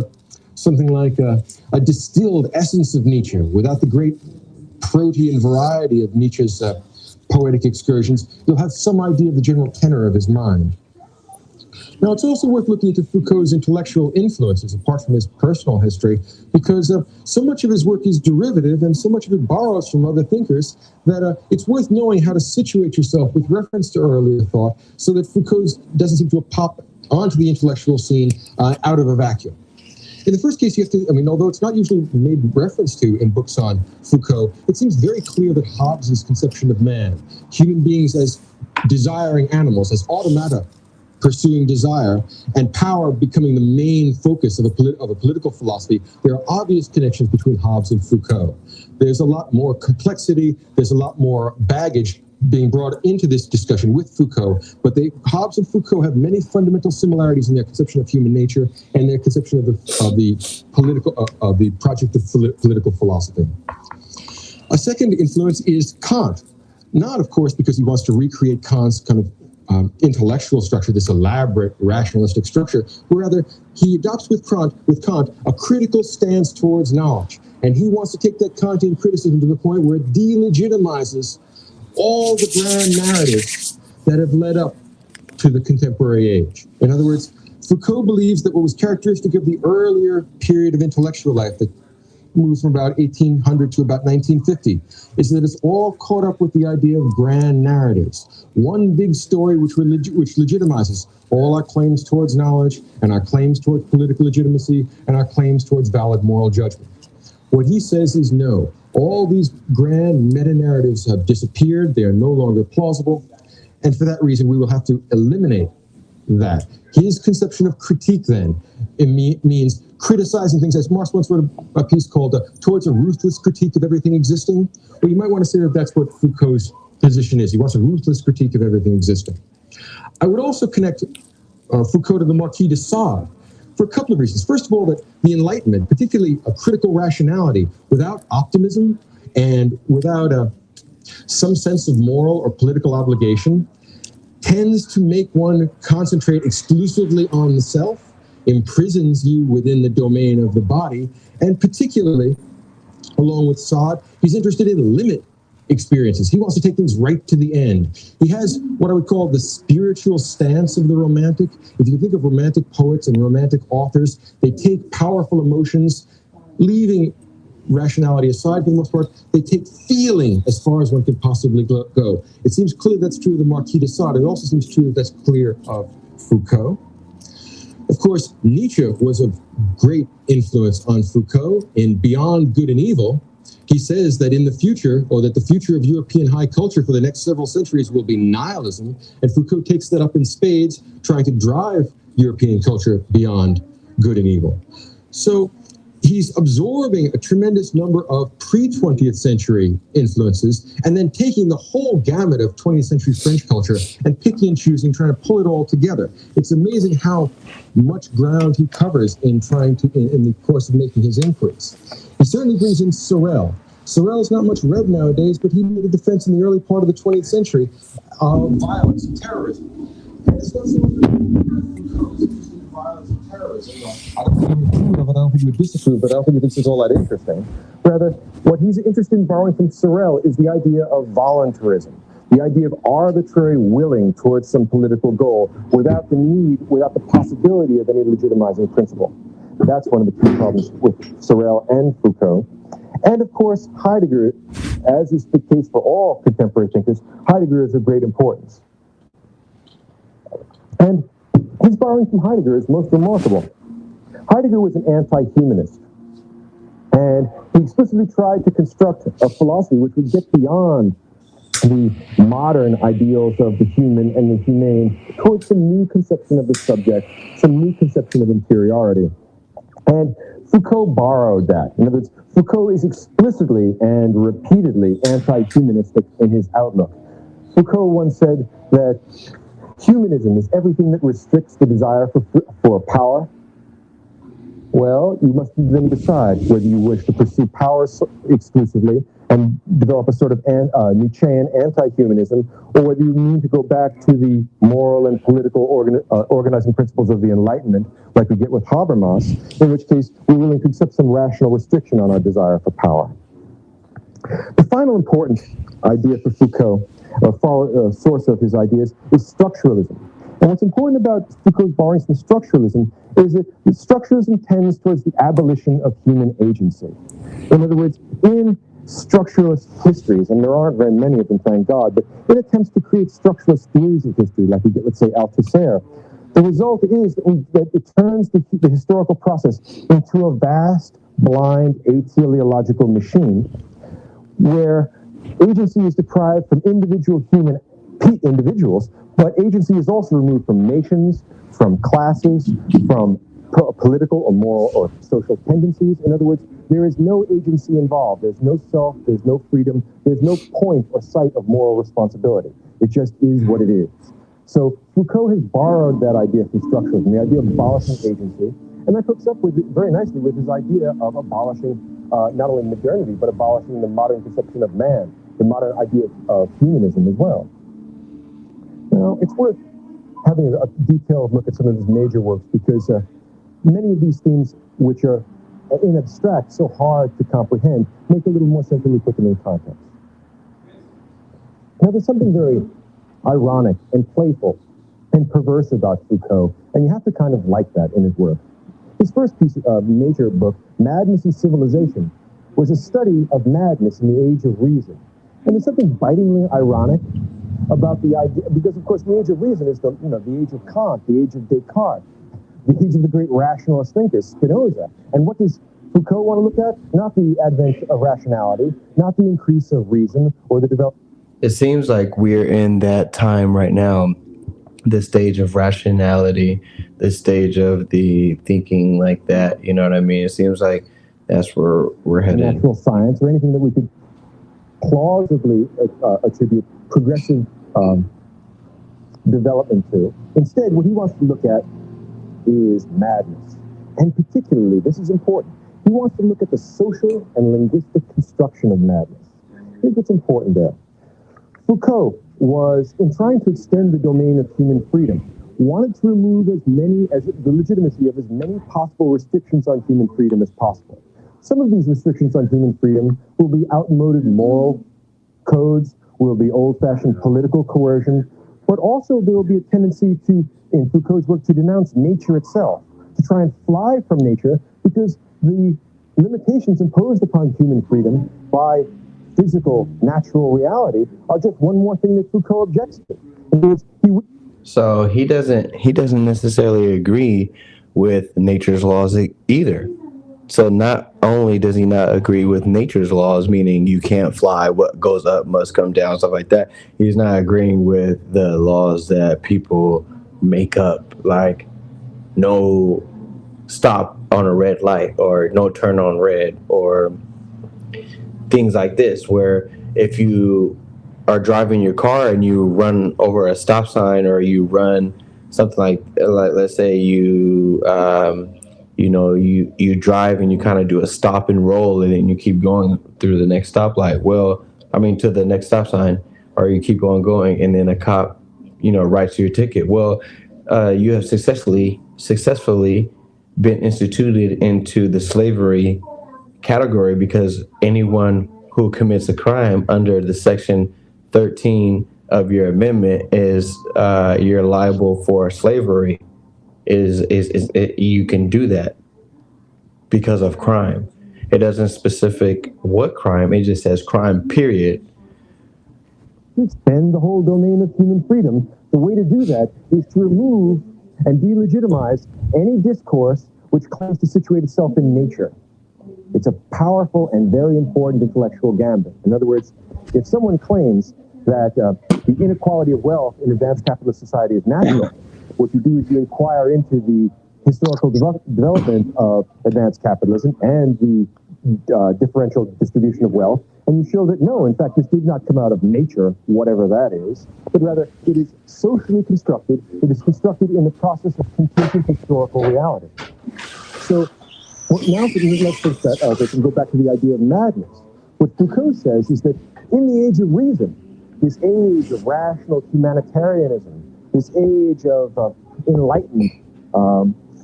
something like a distilled essence of Nietzsche, without the great protean variety of Nietzsche's poetic excursions, you'll have some idea of the general tenor of his mind. Now, it's also worth looking into Foucault's intellectual influences, apart from his personal history, because so much of his work is derivative and so much of it borrows from other thinkers that it's worth knowing how to situate yourself with reference to earlier thought so that Foucault doesn't seem to pop onto the intellectual scene out of a vacuum. In the first case, you have to, I mean, although it's not usually made reference to in books on Foucault, it seems very clear that Hobbes' conception of man, human beings as desiring animals, as automata pursuing desire, and power becoming the main focus of a political philosophy, there are obvious connections between Hobbes and Foucault. There's a lot more complexity, there's a lot more baggage being brought into this discussion with Foucault, but Hobbes and Foucault have many fundamental similarities in their conception of human nature and their conception of the project of political philosophy. A second influence is Kant, not of course because he wants to recreate Kant's kind of intellectual structure, this elaborate rationalistic structure, but rather he adopts with Kant a critical stance towards knowledge, and he wants to take that Kantian criticism to the point where it delegitimizes all the grand narratives that have led up to the contemporary age. In other words, Foucault believes that what was characteristic of the earlier period of intellectual life that moves from about 1800 to about 1950 is that it's all caught up with the idea of grand narratives. One big story which legitimizes all our claims towards knowledge and our claims towards political legitimacy and our claims towards valid moral judgment. What he says is no. All these grand meta-narratives have disappeared. They are no longer plausible. And for that reason, we will have to eliminate that. His conception of critique, then, means criticizing things, as Marx once wrote a piece called Towards a Ruthless Critique of Everything Existing. Well, you might want to say that that's what Foucault's position is. He wants a ruthless critique of everything existing. I would also connect Foucault to the Marquis de Sade for a couple of reasons. First of all, that the Enlightenment, particularly a critical rationality, without optimism and without some sense of moral or political obligation, tends to make one concentrate exclusively on the self, imprisons you within the domain of the body, and particularly, along with Sade, he's interested in limit experiences. He wants to take things right to the end. He has what I would call the spiritual stance of the romantic. If you think of romantic poets and romantic authors, they take powerful emotions, leaving rationality aside for the most part, they take feeling as far as one can possibly go. It seems clear that's true of the Marquis de Sade. It also seems true that's clear of Foucault. Of course, Nietzsche was of great influence on Foucault in Beyond Good and Evil. He says that in the future, or that the future of European high culture for the next several centuries will be nihilism, and Foucault takes that up in spades, trying to drive European culture beyond good and evil. So he's absorbing a tremendous number of pre-20th century influences and then taking the whole gamut of 20th century French culture and picking and choosing, trying to pull it all together. It's amazing how much ground he covers in the course of making his inquiries. He certainly brings in Sorel. Sorel is not much read nowadays, but he made a defense in the early part of the 20th century of violence and terrorism. And it's not so much violence and terrorism. I don't think he would approve of it, I don't think he would disapprove, but I don't think he thinks it's all that interesting. Rather, what he's interested in borrowing from Sorel is the idea of voluntarism, the idea of arbitrary willing towards some political goal without the possibility of any legitimizing principle. That's one of the key problems with Sorel and Foucault. And of course, Heidegger, as is the case for all contemporary thinkers, Heidegger is of great importance. And his borrowing from Heidegger is most remarkable. Heidegger was an anti-humanist, and he explicitly tried to construct a philosophy which would get beyond the modern ideals of the human and the humane towards some new conception of the subject, some new conception of interiority. And Foucault borrowed that. In other words, Foucault is explicitly and repeatedly anti-humanistic in his outlook. Foucault once said that humanism is everything that restricts the desire for power. Well, you must then decide whether you wish to pursue power exclusively and develop a sort of Nietzschean anti-humanism, or whether you need to go back to the moral and political organizing principles of the Enlightenment, like we get with Habermas, in which case we're willing to accept some rational restriction on our desire for power. The final important idea for Foucault, a source of his ideas, is structuralism. And what's important about Foucault's borrowings from structuralism is that structuralism tends towards the abolition of human agency. In other words, in structuralist histories, and there aren't very many of them, thank God, but in attempts to create structuralist theories of history, like we get, let's say, Althusser, The result is that it turns the historical process into a vast, blind, teleological machine where agency is deprived from individuals, but agency is also removed from nations, from classes, from political or moral or social tendencies. In other words, there is no agency involved. There's no self, there's no freedom, there's no point or sight of moral responsibility. It just is what it is. So Foucault has borrowed that idea from structuralism, the idea of abolishing agency, and that hooks up with it very nicely with his idea of abolishing not only modernity, but abolishing the modern conception of man, the modern idea of humanism as well. Now, it's worth having a detailed look at some of his major works because many of these themes, which are in abstract, so hard to comprehend, make a little more sense when we put them in context. Now, there's something very ironic and playful and perverse about Foucault, and you have to kind of like that in his work. His first piece of major book, Madness and Civilization, was a study of madness in the age of reason. And there's something bitingly ironic about the idea, because of course the age of reason is the age of Kant, the age of Descartes, the age of the great rationalist thinkers, Spinoza. And what does Foucault want to look at? Not the advent of rationality, not the increase of reason or the development. It seems like we're in that time right now, the stage of rationality, the stage of the thinking like that, you know what I mean? It seems like that's where we're headed. Natural science or anything that we could plausibly attribute progressive development to. Instead, what he wants to look at is madness. And particularly, this is important, he wants to look at the social and linguistic construction of madness. I think it's important there. Foucault was, in trying to extend the domain of human freedom, wanted to remove the legitimacy of as many possible restrictions on human freedom as possible. Some of these restrictions on human freedom will be outmoded moral codes, will be old-fashioned political coercion, but also there will be a tendency to, in Foucault's work, to denounce nature itself, to try and fly from nature, because the limitations imposed upon human freedom by physical, natural reality are just one more thing that Foucault objects to. So he doesn't necessarily agree with nature's laws either. So not only does he not agree with nature's laws, meaning you can't fly, what goes up must come down, stuff like that, he's not agreeing with the laws that people make up, like no stop on a red light or no turn on red or things like this, where if you are driving your car and you run over a stop sign or you run something like let's say you drive and you kind of do a stop and roll and then you keep going through the next stoplight. To the next stop sign, or you keep going and then a cop, writes your ticket. Well, you have successfully been instituted into the slavery category because anyone who commits a crime under the section 13 of your amendment is you're liable for slavery. You can do that because of crime. It doesn't specific what crime, it just says crime, period. To expand the whole domain of human freedom, the way to do that is to remove and delegitimize any discourse which claims to situate itself in nature. It's a powerful and very important intellectual gambit. In other words, if someone claims that the inequality of wealth in advanced capitalist society is natural, what you do is you inquire into the historical development of advanced capitalism and the differential distribution of wealth, and you show that no, in fact, this did not come out of nature, whatever that is, but rather it is socially constructed, it is constructed in the process of contingent historical reality. So now let's fix that up and go back to the idea of madness. What Foucault says is that in the age of reason, this age of rational humanitarianism, this age of enlightened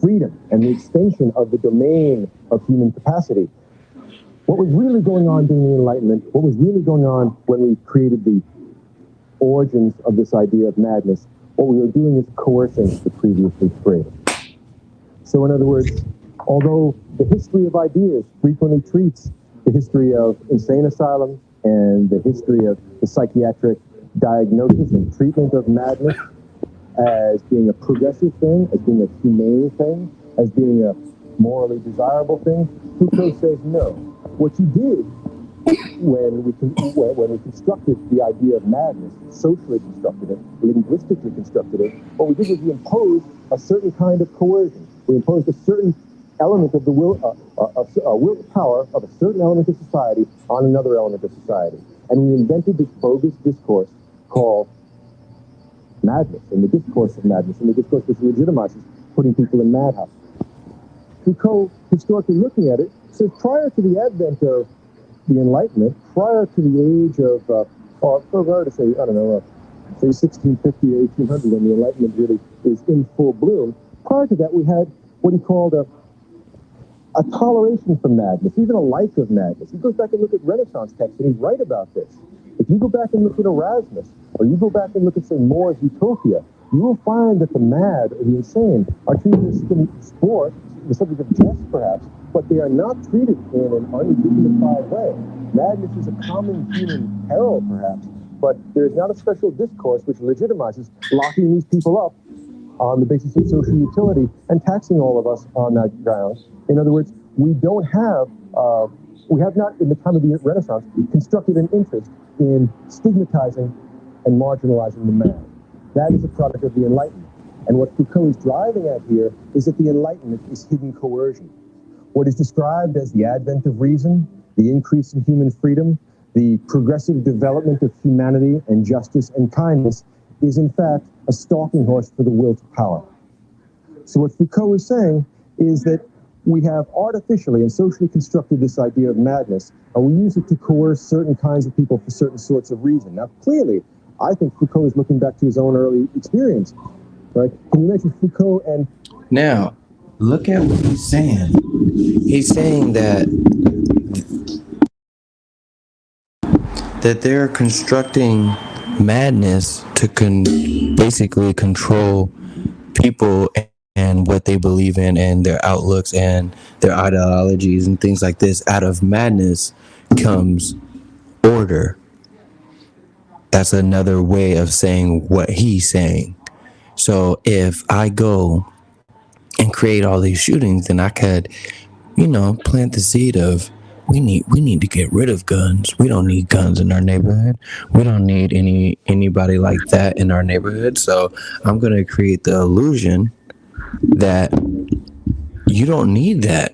freedom and the extension of the domain of human capacity, what was really going on during the Enlightenment, what was really going on when we created the origins of this idea of madness, what we were doing is coercing the previously free. So in other words, although the history of ideas frequently treats the history of insane asylums and the history of the psychiatric diagnosis and treatment of madness as being a progressive thing, as being a humane thing, as being a morally desirable thing. Foucault says no. What you did when we constructed the idea of madness, socially constructed it, linguistically constructed it, what we did was we imposed a certain kind of coercion. We imposed a certain element of the will power of a certain element of society on another element of society. And we invented this bogus discourse called madness, and the discourse of madness, and the discourse which legitimizes putting people in madhouse. Foucault, historically looking at it, says prior to the advent of the Enlightenment, prior to the age of, to say, I don't know, say 1650 or 1800, when the Enlightenment really is in full bloom, prior to that we had what he called a toleration for madness, even a like of madness. He goes back and look at Renaissance texts, and he's right about this. If you go back and look at Erasmus, or you go back and look at, say, More's Utopia, you will find that the mad or the insane are treated as sport, the subject of jest perhaps, but they are not treated in an undignified way. Madness is a common human peril perhaps, but there is not a special discourse which legitimizes locking these people up on the basis of social utility and taxing all of us on that ground. In other words, we have not, in the time of the Renaissance, constructed an interest in stigmatizing and marginalizing the man. That is a product of the Enlightenment. And what Foucault is driving at here is that the Enlightenment is hidden coercion. What is described as the advent of reason, the increase in human freedom, the progressive development of humanity and justice and kindness is in fact a stalking horse for the will to power. So what Foucault is saying is that we have artificially and socially constructed this idea of madness, and we use it to coerce certain kinds of people for certain sorts of reason. Now, clearly, I think Foucault is looking back to his own early experience, right? Can you mention Foucault and... Now, look at what he's saying. He's saying that they're constructing madness to basically control people and what they believe in and their outlooks and their ideologies and things like this. Out of madness comes order. That's another way of saying what he's saying. So if I go and create all these shootings, then I could, plant the seed of we need to get rid of guns. We don't need guns in our neighborhood. We don't need anybody like that in our neighborhood. So I'm going to create the illusion that you don't need that.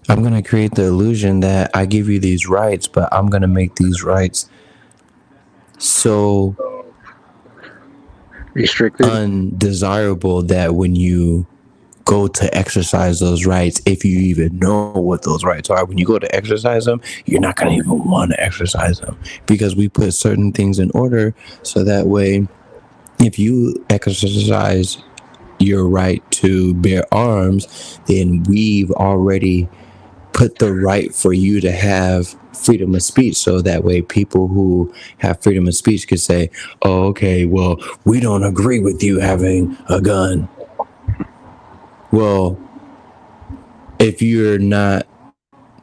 I'm going to create the illusion that I give you these rights, but I'm going to make these rights so restricted, undesirable that when you go to exercise those rights, if you even know what those rights are, when you go to exercise them, you're not going to even want to exercise them, because we put certain things in order so that way if you exercise your right to bear arms, then we've already put the right for you to have freedom of speech, so that way people who have freedom of speech could say, oh, okay, well, we don't agree with you having a gun. Well, if you're not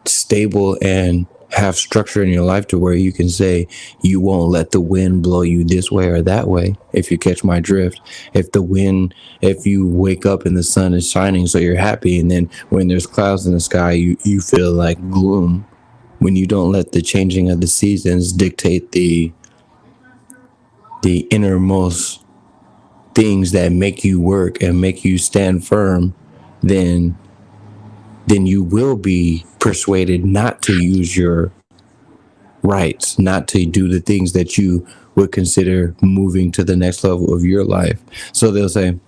stable and have structure in your life to where you can say you won't let the wind blow you this way or that way, if you catch my drift, if you wake up and the sun is shining so you're happy, and then when there's clouds in the sky you feel like gloom, when you don't let the changing of the seasons dictate the innermost things that make you work and make you stand firm, then you will be persuaded not to use your rights, not to do the things that you would consider moving to the next level of your life. So they'll say,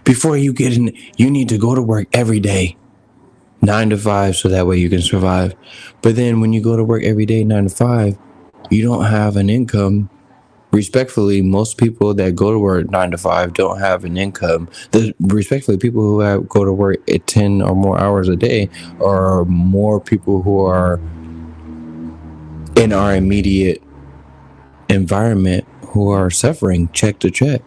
before you get in, you need to go to work every day, 9 to 5, so that way you can survive. But then when you go to work every day, 9 to 5, you don't have an income. Respectfully, most people that go to work 9 to 5 don't have an income. Respectfully, people who go to work at 10 or more hours a day are more people who are in our immediate environment who are suffering check to check.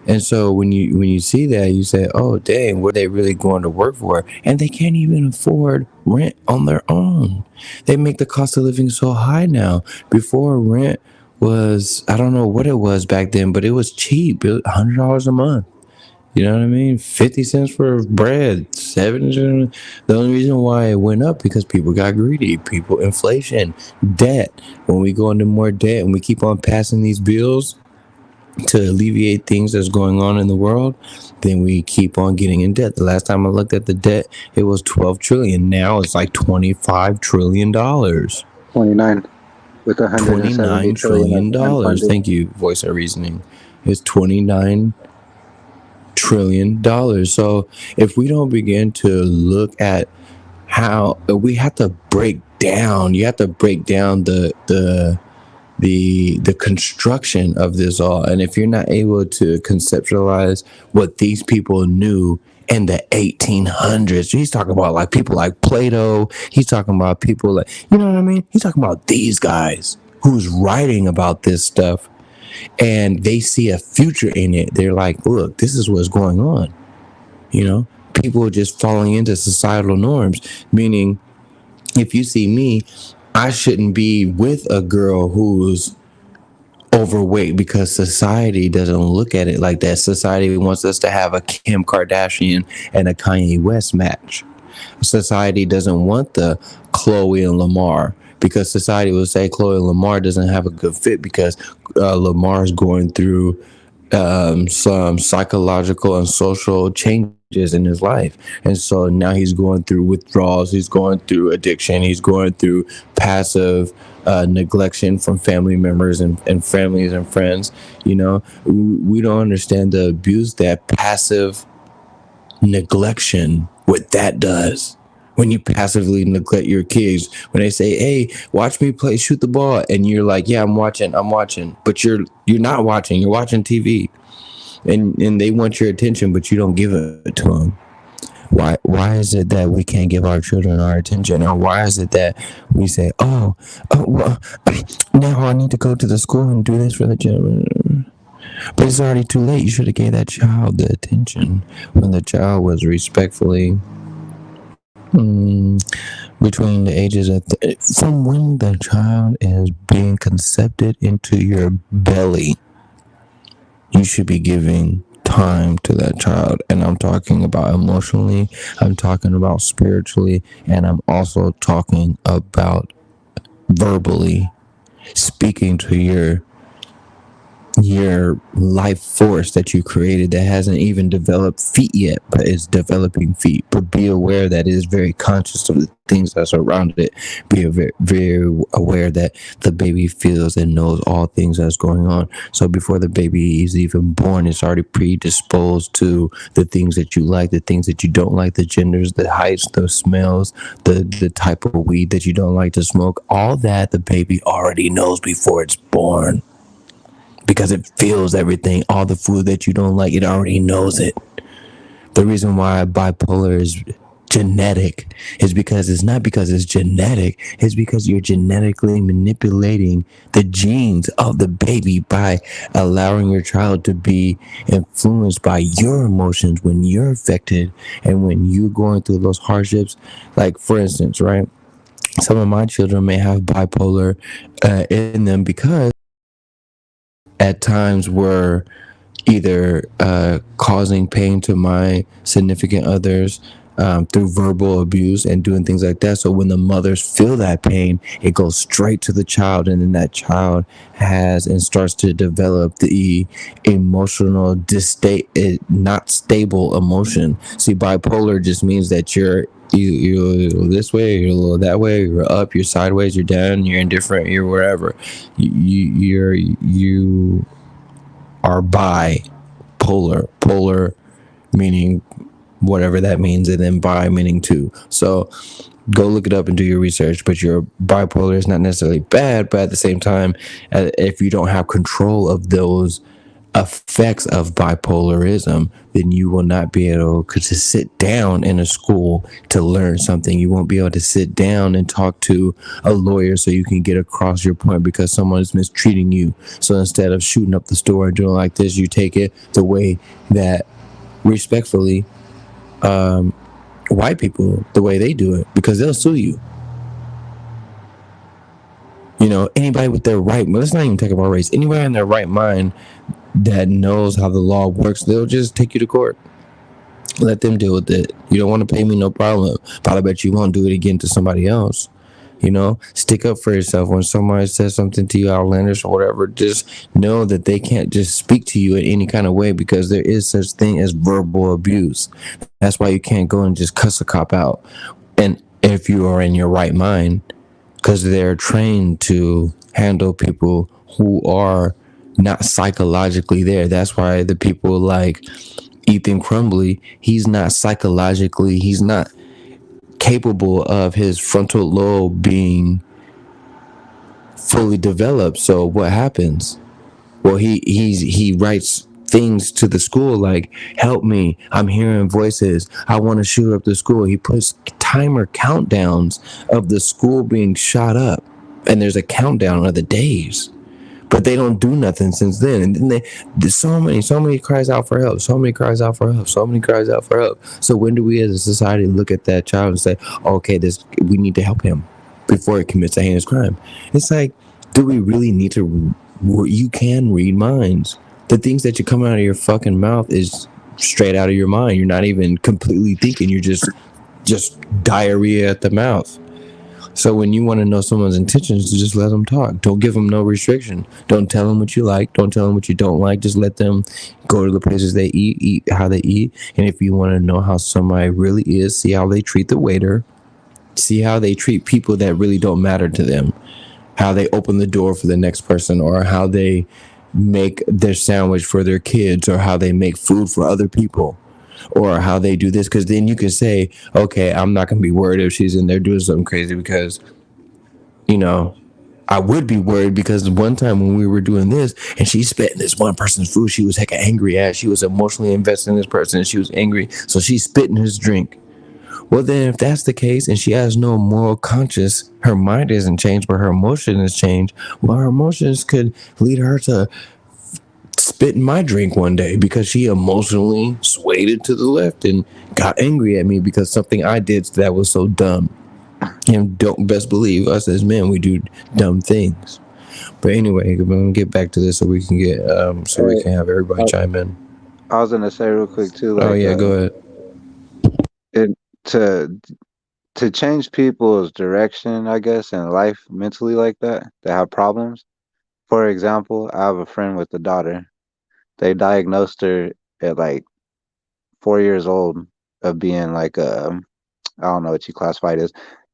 And so when you see that, you say, oh, dang, what are they really going to work for? And they can't even afford rent on their own. They make the cost of living so high now. Before, rent was, I don't know what it was back then, but it was cheap. It was $100 a month. You know what I mean? 50 cents for bread, 7 cents. The only reason why it went up because people got greedy. People, inflation, debt. When we go into more debt and we keep on passing these bills to alleviate things that's going on in the world, then we keep on getting in debt. The last time I looked at the debt, it was 12 trillion. Now it's like $25 trillion. 29 with $170 trillion $29 trillion. Thank you, Voice of Reasoning. It's $29 trillion. So if we don't begin to look at how we have to break down, you have to break down the construction of this all. And if you're not able to conceptualize what these people knew in the 1800s, he's talking about like people like Plato, he's talking about people like, you know what I mean, he's talking about these guys who's writing about this stuff, and they see a future in it. They're like, look, this is what's going on. You know, people are just falling into societal norms, meaning if you see me, I shouldn't be with a girl who's overweight because society doesn't look at it like that. Society wants us to have a Kim Kardashian and a Kanye West match. Society doesn't want the Chloe and Lamar, because society will say Chloe and Lamar doesn't have a good fit because Lamar's going through some psychological and social changes in his life, and so now he's going through withdrawals, he's going through addiction, he's going through passive neglection from family members and families and friends. You know, we don't understand the abuse that passive neglection, what that does. When you passively neglect your kids, when they say, hey, watch me play, shoot the ball, and you're like, yeah, I'm watching, but you're not watching, you're watching TV, and they want your attention, but you don't give it to them. Why is it that we can't give our children our attention? Or why is it that we say, well, now I need to go to the school and do this for the children? But it's already too late. You should have gave that child the attention when the child was respectfully between the ages of from when the child is being conceived into your belly. You should be giving time to that child, and I'm talking about emotionally, I'm talking about spiritually, and I'm also talking about verbally, speaking to your life force that you created that hasn't even developed feet yet, but is developing feet. But be aware that it is very conscious of the things that surround it. Be very, very aware that the baby feels and knows all things that's going on. So before the baby is even born, it's already predisposed to the things that you like, the things that you don't like, the genders, the heights, the smells, the type of weed that you don't like to smoke. All that the baby already knows before it's born, because it feels everything. All the food that you don't like, it already knows it. The reason why bipolar is genetic is because it's not because it's genetic, it's because you're genetically manipulating the genes of the baby by allowing your child to be influenced by your emotions when you're affected and when you're going through those hardships. Like, for instance, right, some of my children may have bipolar in them because at times were either causing pain to my significant others through verbal abuse and doing things like that. So when the mothers feel that pain, it goes straight to the child, and then that child has and starts to develop the emotional not stable emotion. See, bipolar just means that you're this way, you're a little that way, you're up, you're sideways, you're down, you're indifferent, you're wherever. You are bipolar. Polar meaning whatever that means, and then bi meaning two. So go look it up and do your research. But your bipolar is not necessarily bad, but at the same time, if you don't have control of those effects of bipolarism, then you will not be able to sit down in a school to learn something. You won't be able to sit down and talk to a lawyer so you can get across your point because someone is mistreating you. So instead of shooting up the store and doing like this, you take it the way that respectfully white people, the way they do it, because they'll sue you. You know, anybody with their right, let's not even talk about race. Anybody in their right mind that knows how the law works, they'll just take you to court. Let them deal with it. You don't want to pay me, no problem. But I bet you won't do it again to somebody else. You know, stick up for yourself. When somebody says something to you outlandish or whatever, just know that they can't just speak to you in any kind of way, because there is such thing as verbal abuse. That's why you can't go and just cuss a cop out. And if you are in your right mind, because they're trained to handle people who are not psychologically there. That's why the people like Ethan Crumbly, he's not capable of his frontal lobe being fully developed. So what happens? Well, he writes things to the school like, help me, I'm hearing voices, I want to shoot up the school. He puts timer countdowns of the school being shot up, and there's a countdown of the days, but they don't do nothing since then. And then there's so many cries out for help, so many cries out for help. So when do we as a society look at that child and say, okay, we need to help him before he commits a heinous crime? It's like, do we really need to? You can read minds. The things that you come out of your fucking mouth is straight out of your mind. You're not even completely thinking. You're just diarrhea at the mouth. So when you want to know someone's intentions, just let them talk. Don't give them no restriction. Don't tell them what you like. Don't tell them what you don't like. Just let them go to the places they eat how they eat. And if you want to know how somebody really is, see how they treat the waiter. See how they treat people that really don't matter to them. How they open the door for the next person, or how they make their sandwich for their kids, or how they make food for other people, or how they do this. Because then you can say, okay, I'm not going to be worried if she's in there doing something crazy, because, you know, I would be worried because one time when we were doing this and she spit in this one person's food, she was hecka angry at. She was emotionally invested in this person and she was angry. So she spit in his drink. Well, then if that's the case and she has no moral conscience, her mind isn't changed, but her emotion has changed. Well, her emotions could lead her to spit in my drink one day because she emotionally swayed it to the left and got angry at me because something I did that was so dumb. And don't best believe us as men, we do dumb things. But anyway, we're gonna get back to this so we can get we can have everybody chime in. I was gonna say real quick too. Like, oh yeah, go ahead. To change people's direction, I guess, in life mentally like that have problems. For example, I have a friend with a daughter. They diagnosed her at like 4 years old of being like I don't know what you classify it as.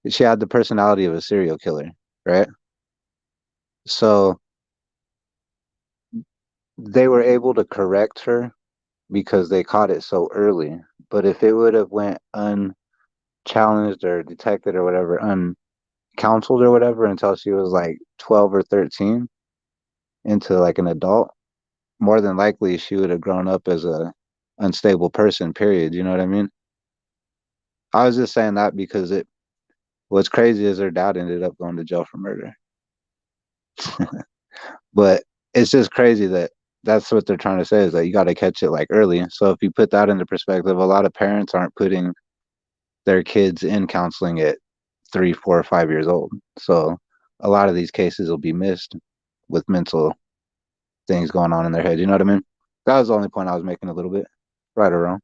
She had the personality of a serial killer, right? So they were able to correct her because they caught it so early. But if it would have went unchallenged or detected or whatever, uncounseled or whatever until she was like 12 or 13 into like an adult, more than likely she would have grown up as a unstable person, period. You know what I mean? I was just saying that because what's crazy is her dad ended up going to jail for murder. But it's just crazy that that's what they're trying to say, is that you got to catch it like early. So if you put that into perspective, a lot of parents aren't putting their kids in counseling at 3, 4, or 5 years old. So a lot of these cases will be missed with mental things going on in their head. You know what I mean? That was the only point I was making a little bit, right or wrong.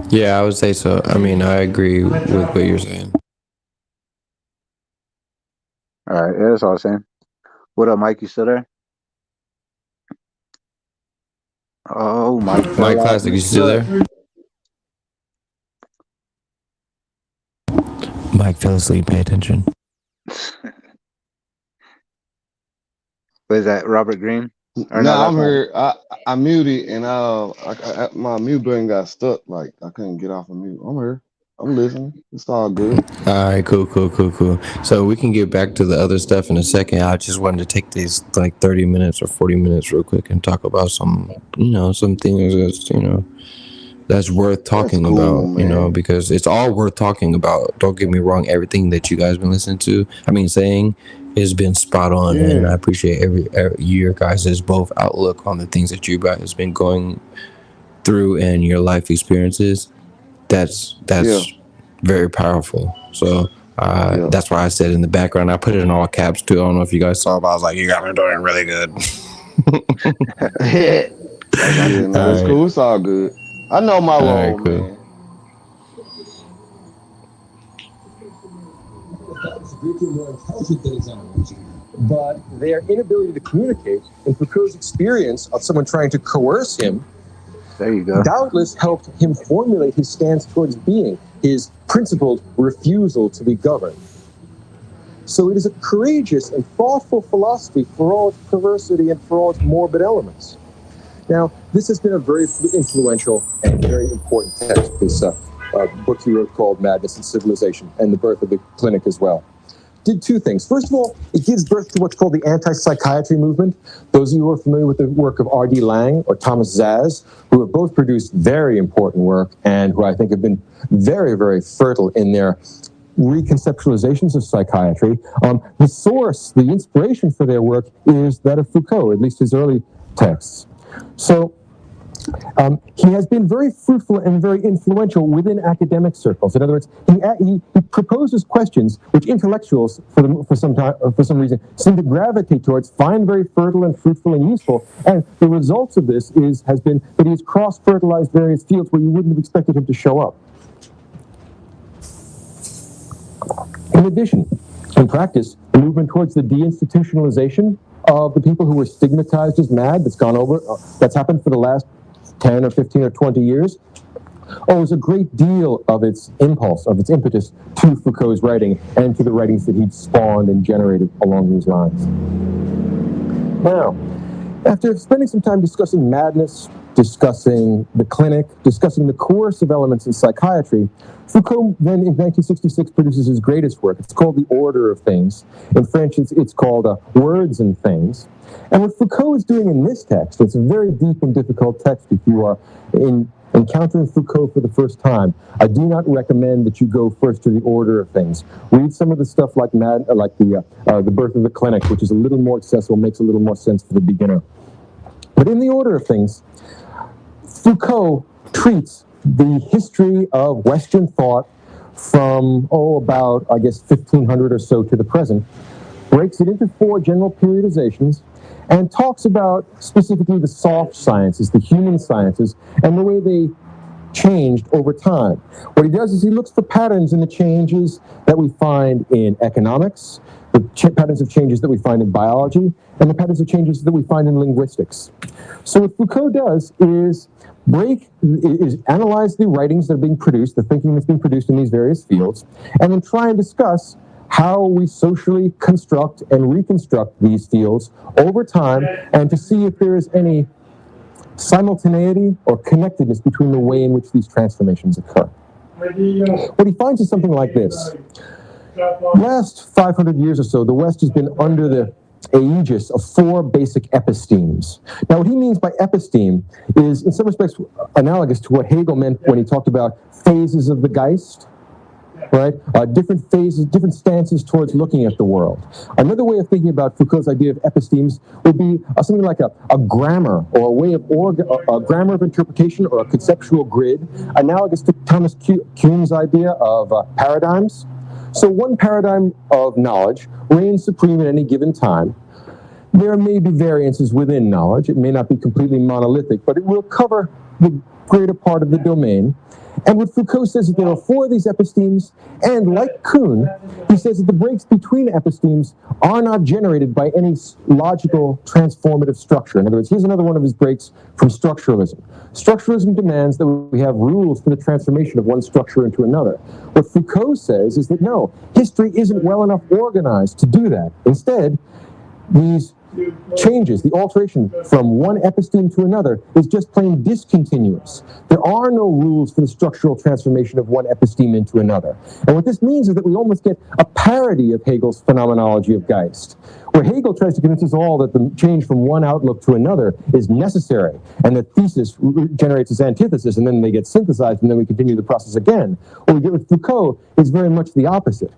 Yeah, I would say so. I mean, I agree with what you're saying. All right, yeah, that's all I'm saying. What up, Mike? You still there? Oh, Mike Classic, you still there? Mike fell asleep. Pay attention. Was that Robert Greene? No, I'm here. I muted and my mute button got stuck. Like I couldn't get off of mute. I'm here. I'm listening. It's all good. All right, cool. So we can get back to the other stuff in a second. I just wanted to take these like 30 minutes or 40 minutes real quick and talk about some things that's, that's worth talking about, man. Because it's all worth talking about. Don't get me wrong. Everything that you guys been listening to, saying, has been spot on. Yeah. And I appreciate every your guys' both outlook on the things that you guys been going through and your life experiences. That's very powerful. So that's why I said in the background, I put it in all caps too. I don't know if you guys saw, but I was like, you guys are doing really good. Yeah, no, that's cool. It's all good. I know my role, man. More intelligent than his animals, but their inability to communicate and Foucault's experience of someone trying to coerce him, there you go, doubtless helped him formulate his stance towards being, his principled refusal to be governed. So it is a courageous and thoughtful philosophy for all its perversity and for all its morbid elements. Now, this has been a very influential and very important text, this book he wrote called Madness and Civilization, and The Birth of the Clinic as well. Did two things. First of all, it gives birth to what's called the anti-psychiatry movement. Those of you who are familiar with the work of R.D. Laing or Thomas Zaz, who have both produced very important work and who I think have been very, very fertile in their reconceptualizations of psychiatry. The source, the inspiration for their work is that of Foucault, at least his early texts. So he has been very fruitful and very influential within academic circles. In other words, he proposes questions which intellectuals, for some reason, seem to gravitate towards, find very fertile and fruitful and useful. And the results of this has been that he's cross-fertilized various fields where you wouldn't have expected him to show up. In addition, in practice, the movement towards the deinstitutionalization of the people who were stigmatized as mad, that's happened for the last 10 or 15 or 20 years, owes a great deal of its impulse, of its impetus to Foucault's writing and to the writings that he'd spawned and generated along these lines. Now, after spending some time discussing madness, discussing the clinic, discussing the coercive elements in psychiatry, Foucault then in 1966 produces his greatest work. It's called The Order of Things. In French, it's called Words and Things. And what Foucault is doing in this text, it's a very deep and difficult text if you are encountering Foucault for the first time. I do not recommend that you go first to The Order of Things. Read some of the stuff like The Birth of the Clinic, which is a little more accessible, makes a little more sense for the beginner. But in The Order of Things, Foucault treats the history of Western thought from, about, 1500 or so to the present, breaks it into 4 general periodizations, and talks about specifically the soft sciences, the human sciences, and the way they changed over time. What he does is he looks for patterns in the changes that we find in economics, the patterns of changes that we find in biology, and the patterns of changes that we find in linguistics. So what Foucault does is analyze the writings that are being produced, the thinking that's being produced in these various fields, and then try and discuss how we socially construct and reconstruct these fields over time, and to see if there is any simultaneity or connectedness between the way in which these transformations occur. What he finds is something like this. Last 500 years or so, the West has been under the aegis of 4 basic epistemes. Now, what he means by episteme is, in some respects, analogous to what Hegel meant when he talked about phases of the Geist, right? Different phases, different stances towards looking at the world. Another way of thinking about Foucault's idea of epistemes would be something like a grammar, or a way of a grammar of interpretation, or a conceptual grid, analogous to Thomas Kuhn's idea of paradigms. So one paradigm of knowledge reigns supreme at any given time. There may be variances within knowledge. It may not be completely monolithic, but it will cover the greater part of the domain. And what Foucault says is that there are 4 of these epistemes, and like Kuhn, he says that the breaks between epistemes are not generated by any logical transformative structure. In other words, here's another one of his breaks from structuralism. Structuralism demands that we have rules for the transformation of one structure into another. What Foucault says is that no, history isn't well enough organized to do that. Instead, these changes, the alteration from one episteme to another, is just plain discontinuous. There are no rules for the structural transformation of one episteme into another. And what this means is that we almost get a parody of Hegel's phenomenology of Geist, where Hegel tries to convince us all that the change from one outlook to another is necessary, and that thesis generates its antithesis, and then they get synthesized, and then we continue the process again. What we get with Foucault is very much the opposite.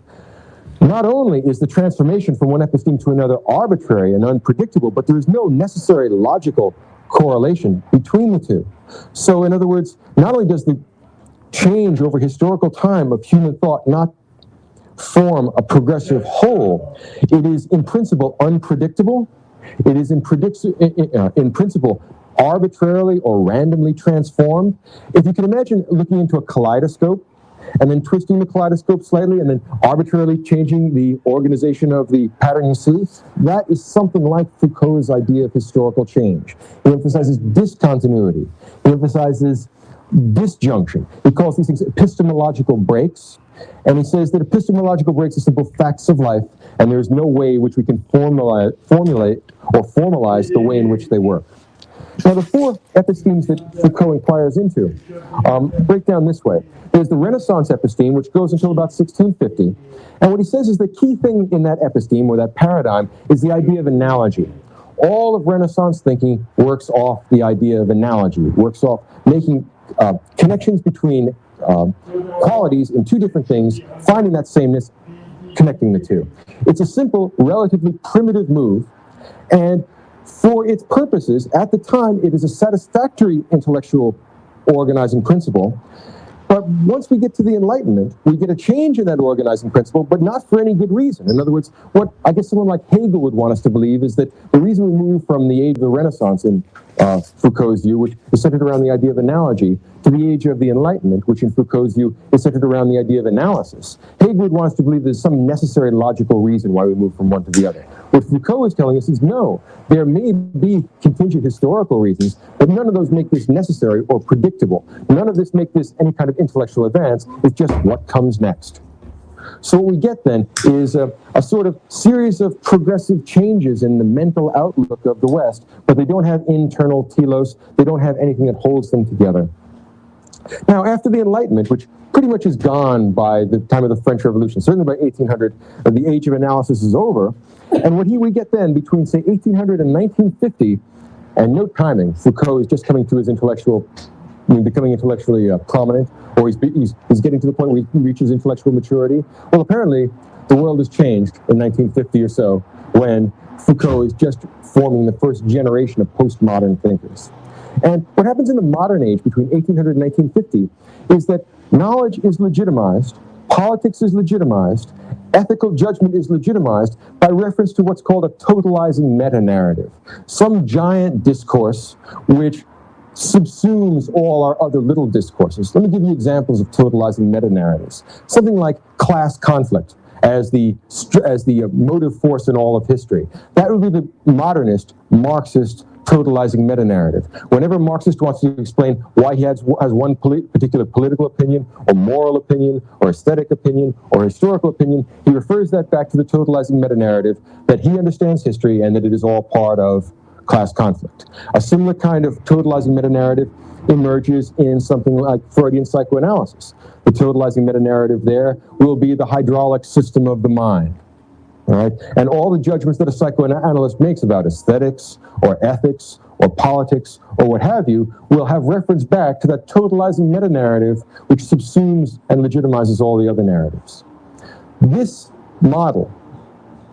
Not only is the transformation from one episteme to another arbitrary and unpredictable, but there is no necessary logical correlation between the two. So, in other words, not only does the change over historical time of human thought not form a progressive whole, it is in principle unpredictable. It is in principle arbitrarily or randomly transformed. If you can imagine looking into a kaleidoscope and then twisting the kaleidoscope slightly and then arbitrarily changing the organization of the pattern you see, that is something like Foucault's idea of historical change. He emphasizes discontinuity. He emphasizes disjunction. He calls these things epistemological breaks. And he says that epistemological breaks are simple facts of life, and there's no way in which we can formulate or formalize the way in which they work. Now, the four epistemes that Foucault inquires into break down this way. There's the Renaissance episteme, which goes until about 1650. And what he says is the key thing in that episteme, or that paradigm, is the idea of analogy. All of Renaissance thinking works off the idea of analogy, works off making connections between qualities in two different things, finding that sameness, connecting the two. It's a simple, relatively primitive move, and for its purposes, at the time, it is a satisfactory intellectual organizing principle. But once we get to the Enlightenment, we get a change in that organizing principle, but not for any good reason. In other words, what I guess someone like Hegel would want us to believe is that the reason we move from the age of the Renaissance, in Foucault's view, which is centered around the idea of analogy, to the age of the Enlightenment, which in Foucault's view is centered around the idea of analysis. Hegel would want us to believe there's some necessary logical reason why we move from one to the other. What Foucault is telling us is no, there may be contingent historical reasons, but none of those make this necessary or predictable. None of this make this any kind of intellectual advance. It's just what comes next. So what we get then is a sort of series of progressive changes in the mental outlook of the West, but they don't have internal telos, they don't have anything that holds them together. Now, after the Enlightenment, which pretty much is gone by the time of the French Revolution, certainly by 1800, the age of analysis is over, and what we get then between, say, 1800 and 1950, and no timing, Foucault is just coming to his intellectual, becoming intellectually prominent, or he's getting to the point where he reaches intellectual maturity. Well, apparently, the world has changed in 1950 or so, when Foucault is just forming the first generation of postmodern thinkers. And what happens in the modern age between 1800 and 1950 is that knowledge is legitimized, politics is legitimized, ethical judgment is legitimized by reference to what's called a totalizing meta-narrative, some giant discourse which subsumes all our other little discourses. Let me give you examples of totalizing meta-narratives. Something like class conflict as the motive force in all of history. That would be the modernist, Marxist, totalizing meta-narrative. Whenever a Marxist wants to explain why he has one particular political opinion, or moral opinion, or aesthetic opinion, or historical opinion, he refers that back to the totalizing meta-narrative, that he understands history and that it is all part of class conflict. A similar kind of totalizing meta-narrative emerges in something like Freudian psychoanalysis. The totalizing meta-narrative there will be the hydraulic system of the mind. All right? And all the judgments that a psychoanalyst makes about aesthetics or ethics or politics or what have you will have reference back to that totalizing meta-narrative which subsumes and legitimizes all the other narratives. This model,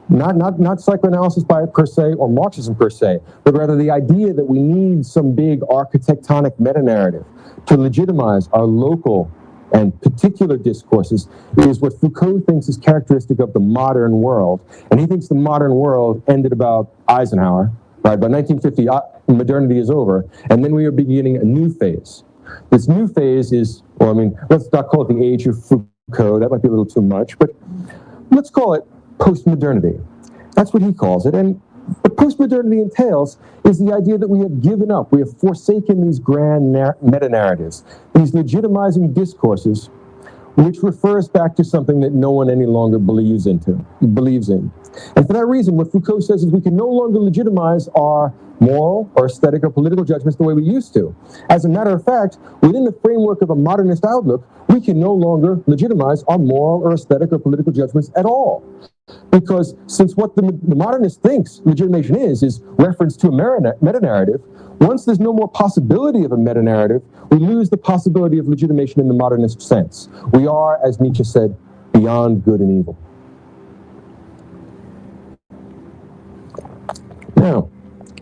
not psychoanalysis per se or Marxism per se, but rather the idea that we need some big architectonic meta-narrative to legitimize our local and particular discourses is what Foucault thinks is characteristic of the modern world. And he thinks the modern world ended about Eisenhower, right? By 1950, modernity is over, and then we are beginning a new phase. This new phase is, well, I mean, let's not call it the age of Foucault, that might be a little too much, but let's call it postmodernity. That's what he calls it. And what postmodernity entails is the idea that we have given up, we have forsaken these grand meta-narratives, these legitimizing discourses, which refers back to something that no one any longer believes in. And for that reason, what Foucault says is we can no longer legitimize our moral or aesthetic or political judgments the way we used to. As a matter of fact, within the framework of a modernist outlook, we can no longer legitimize our moral or aesthetic or political judgments at all. Because since what the modernist thinks legitimation is reference to a meta-narrative, once there's no more possibility of a meta-narrative, we lose the possibility of legitimation in the modernist sense. We are, as Nietzsche said, beyond good and evil. Now,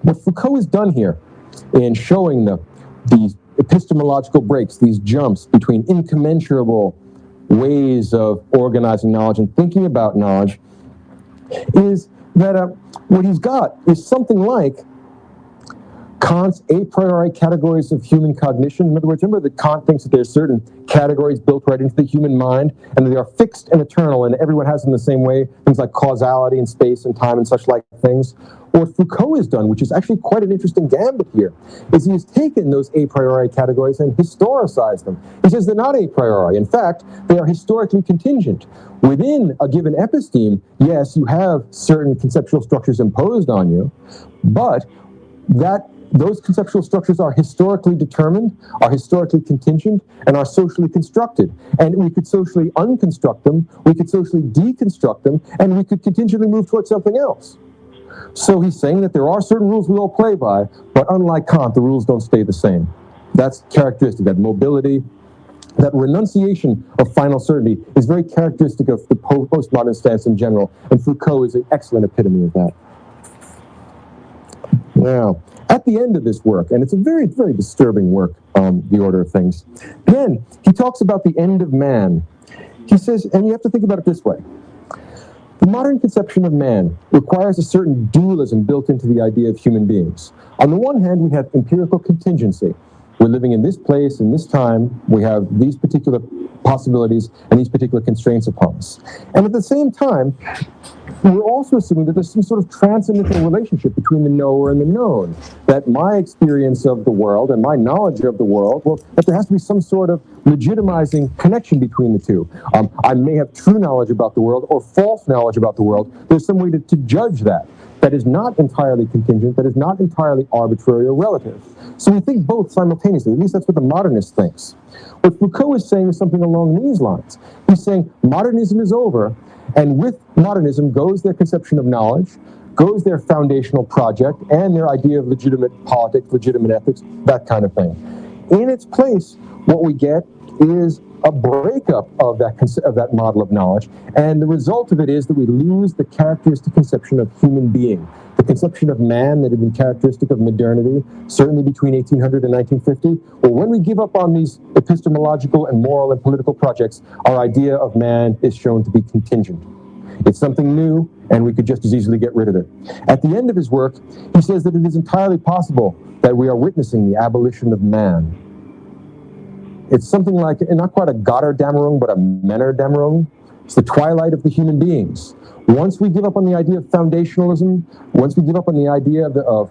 what Foucault has done here in showing these epistemological breaks, these jumps between incommensurable ways of organizing knowledge and thinking about knowledge is that what he's got is something like Kant's a priori categories of human cognition. In other words, remember that Kant thinks that there's certain categories built right into the human mind, and that they are fixed and eternal, and everyone has them the same way, things like causality and space and time and such like things. What Foucault has done, which is actually quite an interesting gambit here, is he has taken those a priori categories and historicized them. He says they're not a priori. In fact, they are historically contingent. Within a given episteme, yes, you have certain conceptual structures imposed on you, but those conceptual structures are historically determined, are historically contingent, and are socially constructed. And we could socially unconstruct them, we could socially deconstruct them, and we could contingently move towards something else. So he's saying that there are certain rules we all play by, but unlike Kant, the rules don't stay the same. That's characteristic, that mobility, that renunciation of final certainty is very characteristic of the postmodern stance in general, and Foucault is an excellent epitome of that. Now, at the end of this work, and it's a very, very disturbing work on the order of things, then he talks about the end of man. He says, and you have to think about it this way. The modern conception of man requires a certain dualism built into the idea of human beings. On the one hand, we have empirical contingency. We're living in this place, in this time, we have these particular possibilities and these particular constraints upon us. And at the same time, we're also assuming that there's some sort of transcendental relationship between the knower and the known, that my experience of the world and my knowledge of the world, well, that there has to be some sort of legitimizing connection between the two. I may have true knowledge about the world or false knowledge about the world. There's some way to judge that. That is not entirely contingent, that is not entirely arbitrary or relative. So we think both simultaneously, at least that's what the modernist thinks. What Foucault is saying is something along these lines. He's saying modernism is over, and with modernism goes their conception of knowledge, goes their foundational project, and their idea of legitimate politics, legitimate ethics, that kind of thing. In its place, what we get is a breakup of that model of knowledge, and the result of it is that we lose the characteristic conception of human being, the conception of man that had been characteristic of modernity, certainly between 1800 and 1950. Well, when we give up on these epistemological and moral and political projects, our idea of man is shown to be contingent. It's something new, and we could just as easily get rid of it. At the end of his work, he says that it is entirely possible that we are witnessing the abolition of man. It's something like, not quite a Götterdämmerung, but a Männerdämmerung. It's the twilight of the human beings. Once we give up on the idea of foundationalism, once we give up on the idea of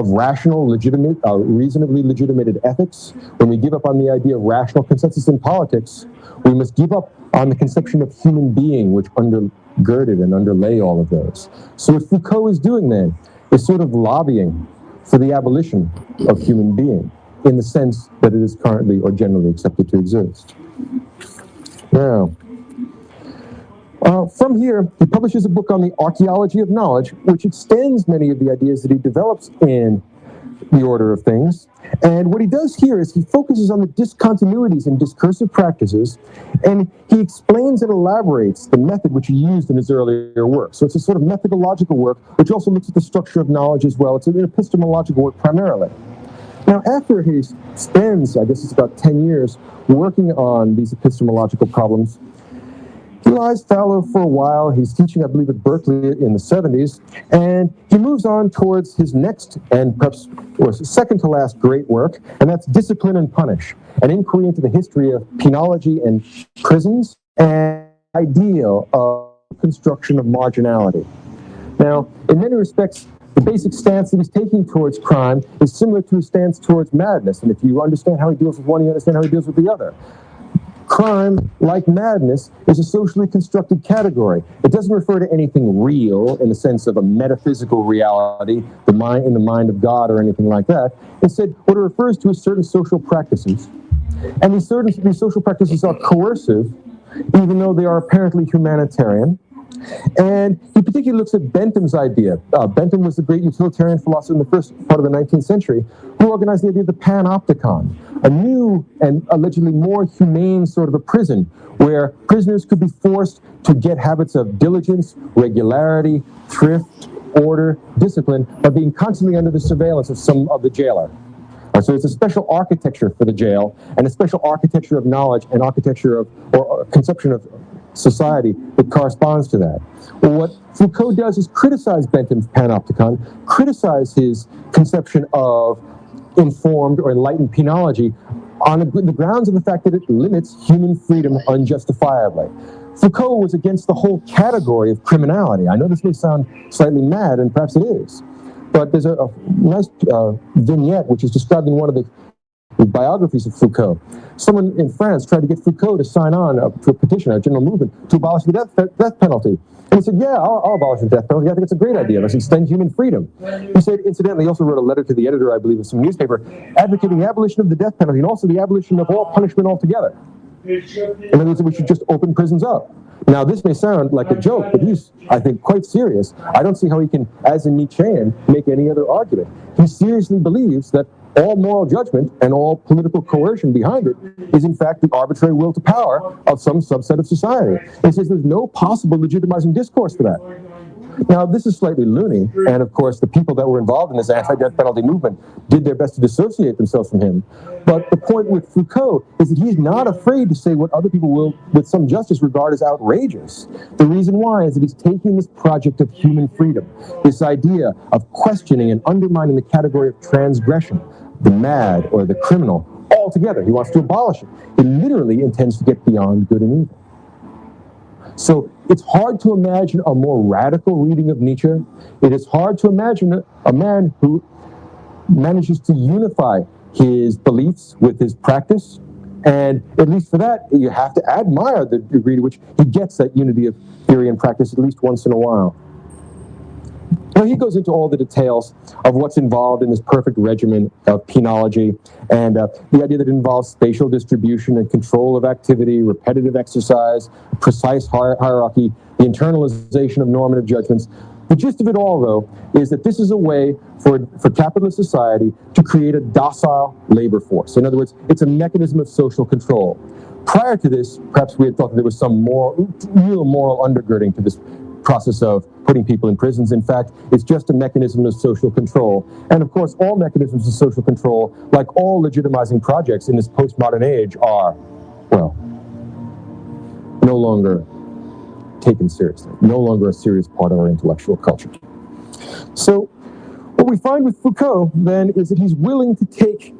rational, legitimate, reasonably legitimated ethics, when we give up on the idea of rational consensus in politics, we must give up on the conception of human being, which undergirded and underlay all of those. So what Foucault is doing then is sort of lobbying for the abolition of human being, in the sense that it is currently or generally accepted to exist. Now, from here, he publishes a book on the archaeology of knowledge, which extends many of the ideas that he develops in The Order of Things. And what he does here is he focuses on the discontinuities in discursive practices, and he explains and elaborates the method which he used in his earlier work. So it's a sort of methodological work, which also looks at the structure of knowledge as well. It's an epistemological work primarily. Now, after he spends, I guess it's about 10 years, working on these epistemological problems, he lies fallow for a while. He's teaching, I believe, at Berkeley in the 70s, and he moves on towards his next and perhaps or second to last great work, and that's Discipline and Punish, an inquiry into the history of penology and prisons and the ideal of construction of marginality. Now, in many respects, the basic stance that he's taking towards crime is similar to his stance towards madness. And if you understand how he deals with one, you understand how he deals with the other. Crime, like madness, is a socially constructed category. It doesn't refer to anything real in the sense of a metaphysical reality, the mind in the mind of God or anything like that. Instead, what it refers to is certain social practices. And these social practices are coercive, even though they are apparently humanitarian. And he particularly looks at Bentham's idea. Bentham was the great utilitarian philosopher in the first part of the 19th century who organized the idea of the panopticon, a new and allegedly more humane sort of a prison where prisoners could be forced to get habits of diligence, regularity, thrift, order, discipline, by being constantly under the surveillance of the jailer. So it's a special architecture for the jail and a special architecture of knowledge and architecture of, or conception of society that corresponds to that. Well, what Foucault does is criticize Bentham's panopticon, criticize his conception of informed or enlightened penology on the grounds of the fact that it limits human freedom unjustifiably. Foucault was against the whole category of criminality. I know this may sound slightly mad, and perhaps it is, but there's a nice vignette which is described in one of the biographies of Foucault. Someone in France tried to get Foucault to sign on to a petition, a general movement, to abolish the death penalty. And he said, yeah, I'll abolish the death penalty. I think it's a great idea. Let's extend human freedom. He said, incidentally, he also wrote a letter to the editor, I believe, of some newspaper, advocating the abolition of the death penalty and also the abolition of all punishment altogether. In other words, we should just open prisons up. Now, this may sound like a joke, but he's, I think, quite serious. I don't see how he can, as a Nietzschean, make any other argument. He seriously believes that all moral judgment and all political coercion behind it is, in fact, the arbitrary will to power of some subset of society. He says there's no possible legitimizing discourse for that. Now, this is slightly loony, and of course, the people that were involved in this anti-death penalty movement did their best to dissociate themselves from him. But the point with Foucault is that he's not afraid to say what other people will, with some justice, regard as outrageous. The reason why is that he's taking this project of human freedom, this idea of questioning and undermining the category of transgression, the mad or the criminal, altogether. He wants to abolish it. He literally intends to get beyond good and evil. So it's hard to imagine a more radical reading of Nietzsche. It is hard to imagine a man who manages to unify his beliefs with his practice. And at least for that, you have to admire the degree to which he gets that unity of theory and practice at least once in a while. Now, he goes into all the details of what's involved in this perfect regimen of penology and the idea that it involves spatial distribution and control of activity, repetitive exercise, precise hierarchy, the internalization of normative judgments. The gist of it all, though, is that this is a way for capitalist society to create a docile labor force. In other words, it's a mechanism of social control. Prior to this, perhaps we had thought that there was some real moral undergirding to this process of putting people in prisons. In fact, it's just a mechanism of social control. And of course, all mechanisms of social control, like all legitimizing projects in this postmodern age, are, well, no longer taken seriously, no longer a serious part of our intellectual culture. So what we find with Foucault, then, is that he's willing to take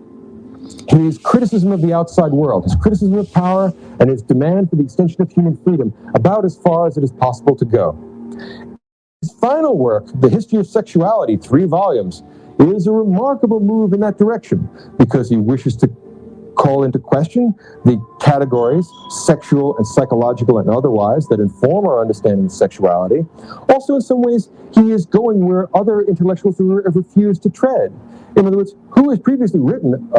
his criticism of the outside world, his criticism of power, and his demand for the extension of human freedom about as far as it is possible to go. His final work, The History of Sexuality, 3 volumes, is a remarkable move in that direction because he wishes to call into question the categories, sexual and psychological and otherwise, that inform our understanding of sexuality. Also, in some ways, he is going where other intellectuals have refused to tread. In other words, who has previously written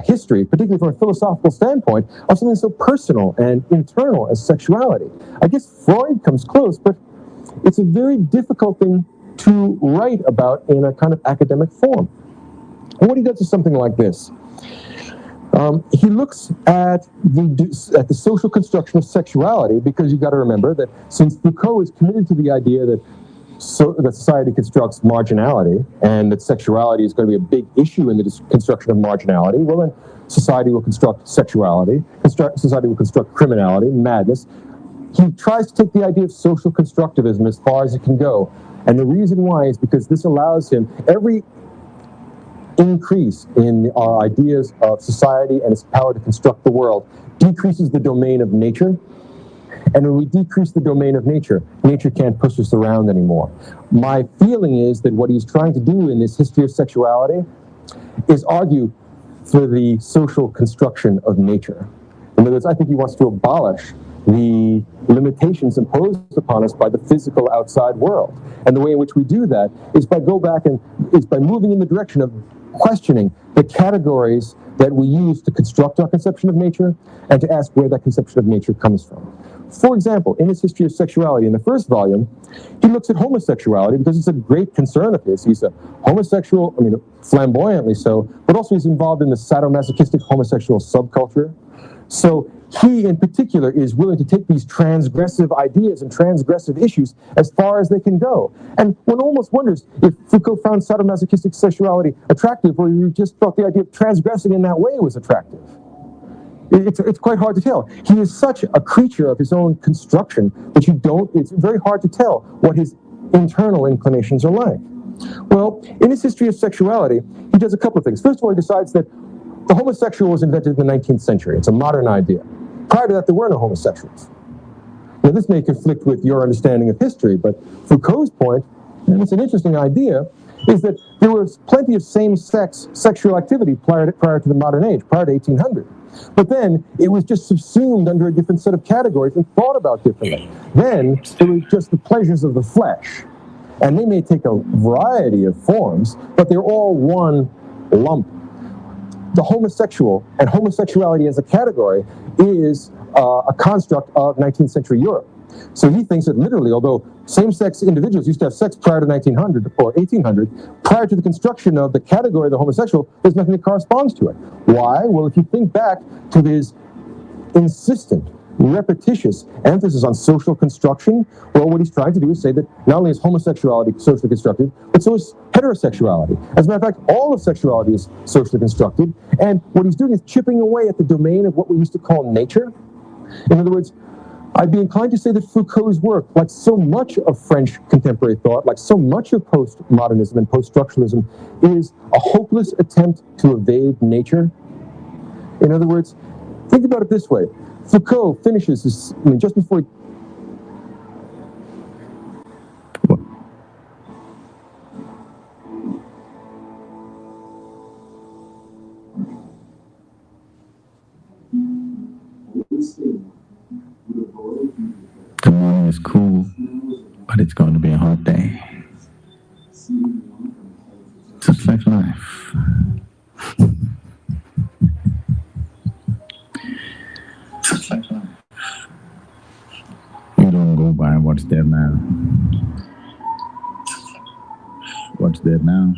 history, particularly from a philosophical standpoint, of something so personal and internal as sexuality? I guess Freud comes close, but it's a very difficult thing to write about in a kind of academic form. And what he does is something like this. He looks at the social construction of sexuality, because you've got to remember that since Foucault is committed to the idea that that society constructs marginality, and that sexuality is going to be a big issue in the construction of marginality, well then society will construct sexuality, society will construct criminality, madness. He tries to take the idea of social constructivism as far as it can go. And the reason why is because this allows him, every increase in our ideas of society and its power to construct the world decreases the domain of nature. And when we decrease the domain of nature, nature can't push us around anymore. My feeling is that what he's trying to do in this history of sexuality is argue for the social construction of nature. In other words, I think he wants to abolish the limitations imposed upon us by the physical outside world. And the way in which we do that is by moving in the direction of questioning the categories that we use to construct our conception of nature and to ask where that conception of nature comes from. For example, in his History of Sexuality, in the first volume, he looks at homosexuality because it's a great concern of his. He's a homosexual, flamboyantly so, but also he's involved in the sadomasochistic homosexual subculture. So he in particular is willing to take these transgressive ideas and transgressive issues as far as they can go. And one almost wonders if Foucault found sadomasochistic sexuality attractive, or you just thought the idea of transgressing in that way was attractive. It's quite hard to tell. He is such a creature of his own construction that it's very hard to tell what his internal inclinations are like. Well, in his history of sexuality, he does a couple of things. First of all, he decides that the homosexual was invented in the 19th century. It's a modern idea. Prior to that, there were no homosexuals. Now, this may conflict with your understanding of history, but Foucault's point, and it's an interesting idea, is that there was plenty of same-sex sexual activity prior to the modern age, prior to 1800. But then it was just subsumed under a different set of categories and thought about differently. Then there was just the pleasures of the flesh. And they may take a variety of forms, but they're all one lump. The homosexual and homosexuality as a category is a construct of 19th century Europe. So he thinks that literally, although same-sex individuals used to have sex prior to 1900 or 1800, prior to the construction of the category of the homosexual, there's nothing that corresponds to it. Why? Well, if you think back to his insistent, repetitious emphasis on social construction, well, what he's trying to do is say that not only is homosexuality socially constructed, but so is heterosexuality. As a matter of fact, all of sexuality is socially constructed, and what he's doing is chipping away at the domain of what we used to call nature. In other words, I'd be inclined to say that Foucault's work, like so much of French contemporary thought, like so much of postmodernism and post-structuralism, is a hopeless attempt to evade nature. In other words, think about it this way. Foucault finishes his, just before he... The morning is cool, but it's going to be a hot day. Just like life. Just like life. You don't go by what's there now. What's there now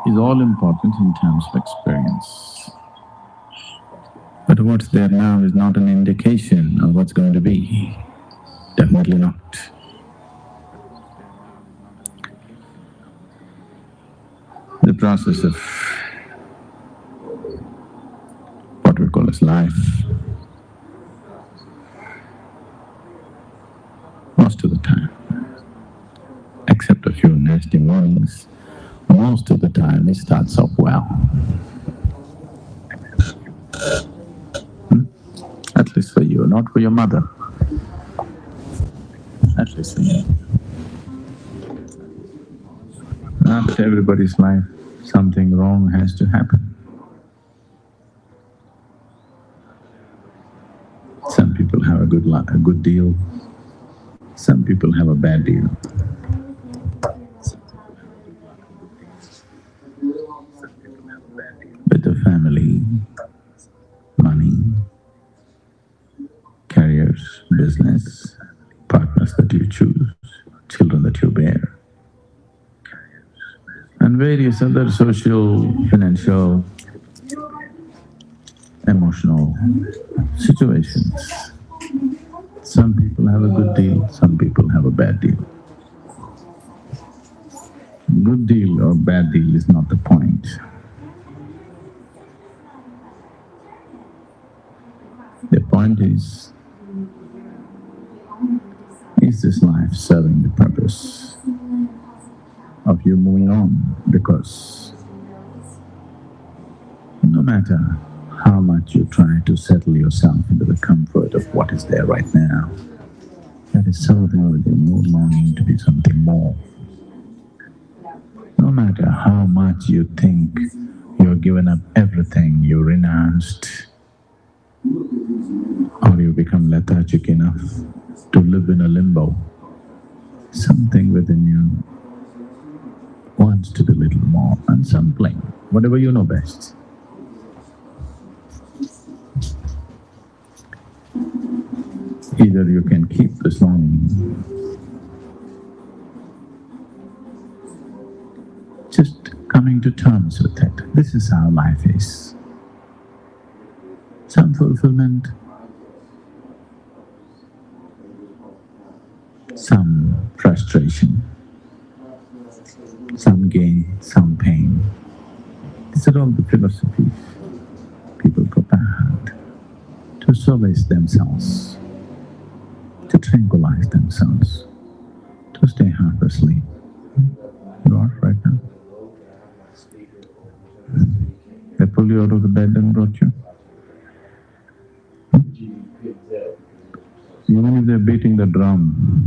is all important in terms of experience. But what's there now is not an indication of what's going to be. Definitely not. The process of what we call as life, most of the time, except a few nasty mornings, most of the time it starts off well. At least for you, not for your mother. At least for you. After everybody's life, something wrong has to happen. Some people have a good deal. Some people have a bad deal. With the family, money, careers, business, partners that you choose, children that you bear, and various other social, financial, emotional situations. Some people have a good deal, some people have a bad deal. Good deal or bad deal is not the point. The point is this life serving the purpose of you moving on? Because no matter how much you try to settle yourself into the comfort of what is there right now, that is so there with no longing to be something more. No matter how much you think you've given up everything, you renounced, or you become lethargic enough to live in a limbo, something within you wants to do a little more, and something, whatever you know best. Either you can keep this longing, just coming to terms with it. This is how life is. some fulfillment, some frustration, some gain, some pain. These are all the philosophies people propound to solace themselves, to tranquilize themselves, to stay half asleep. You are right now. They pulled you out of the bed and brought you. Even if they're beating the drum,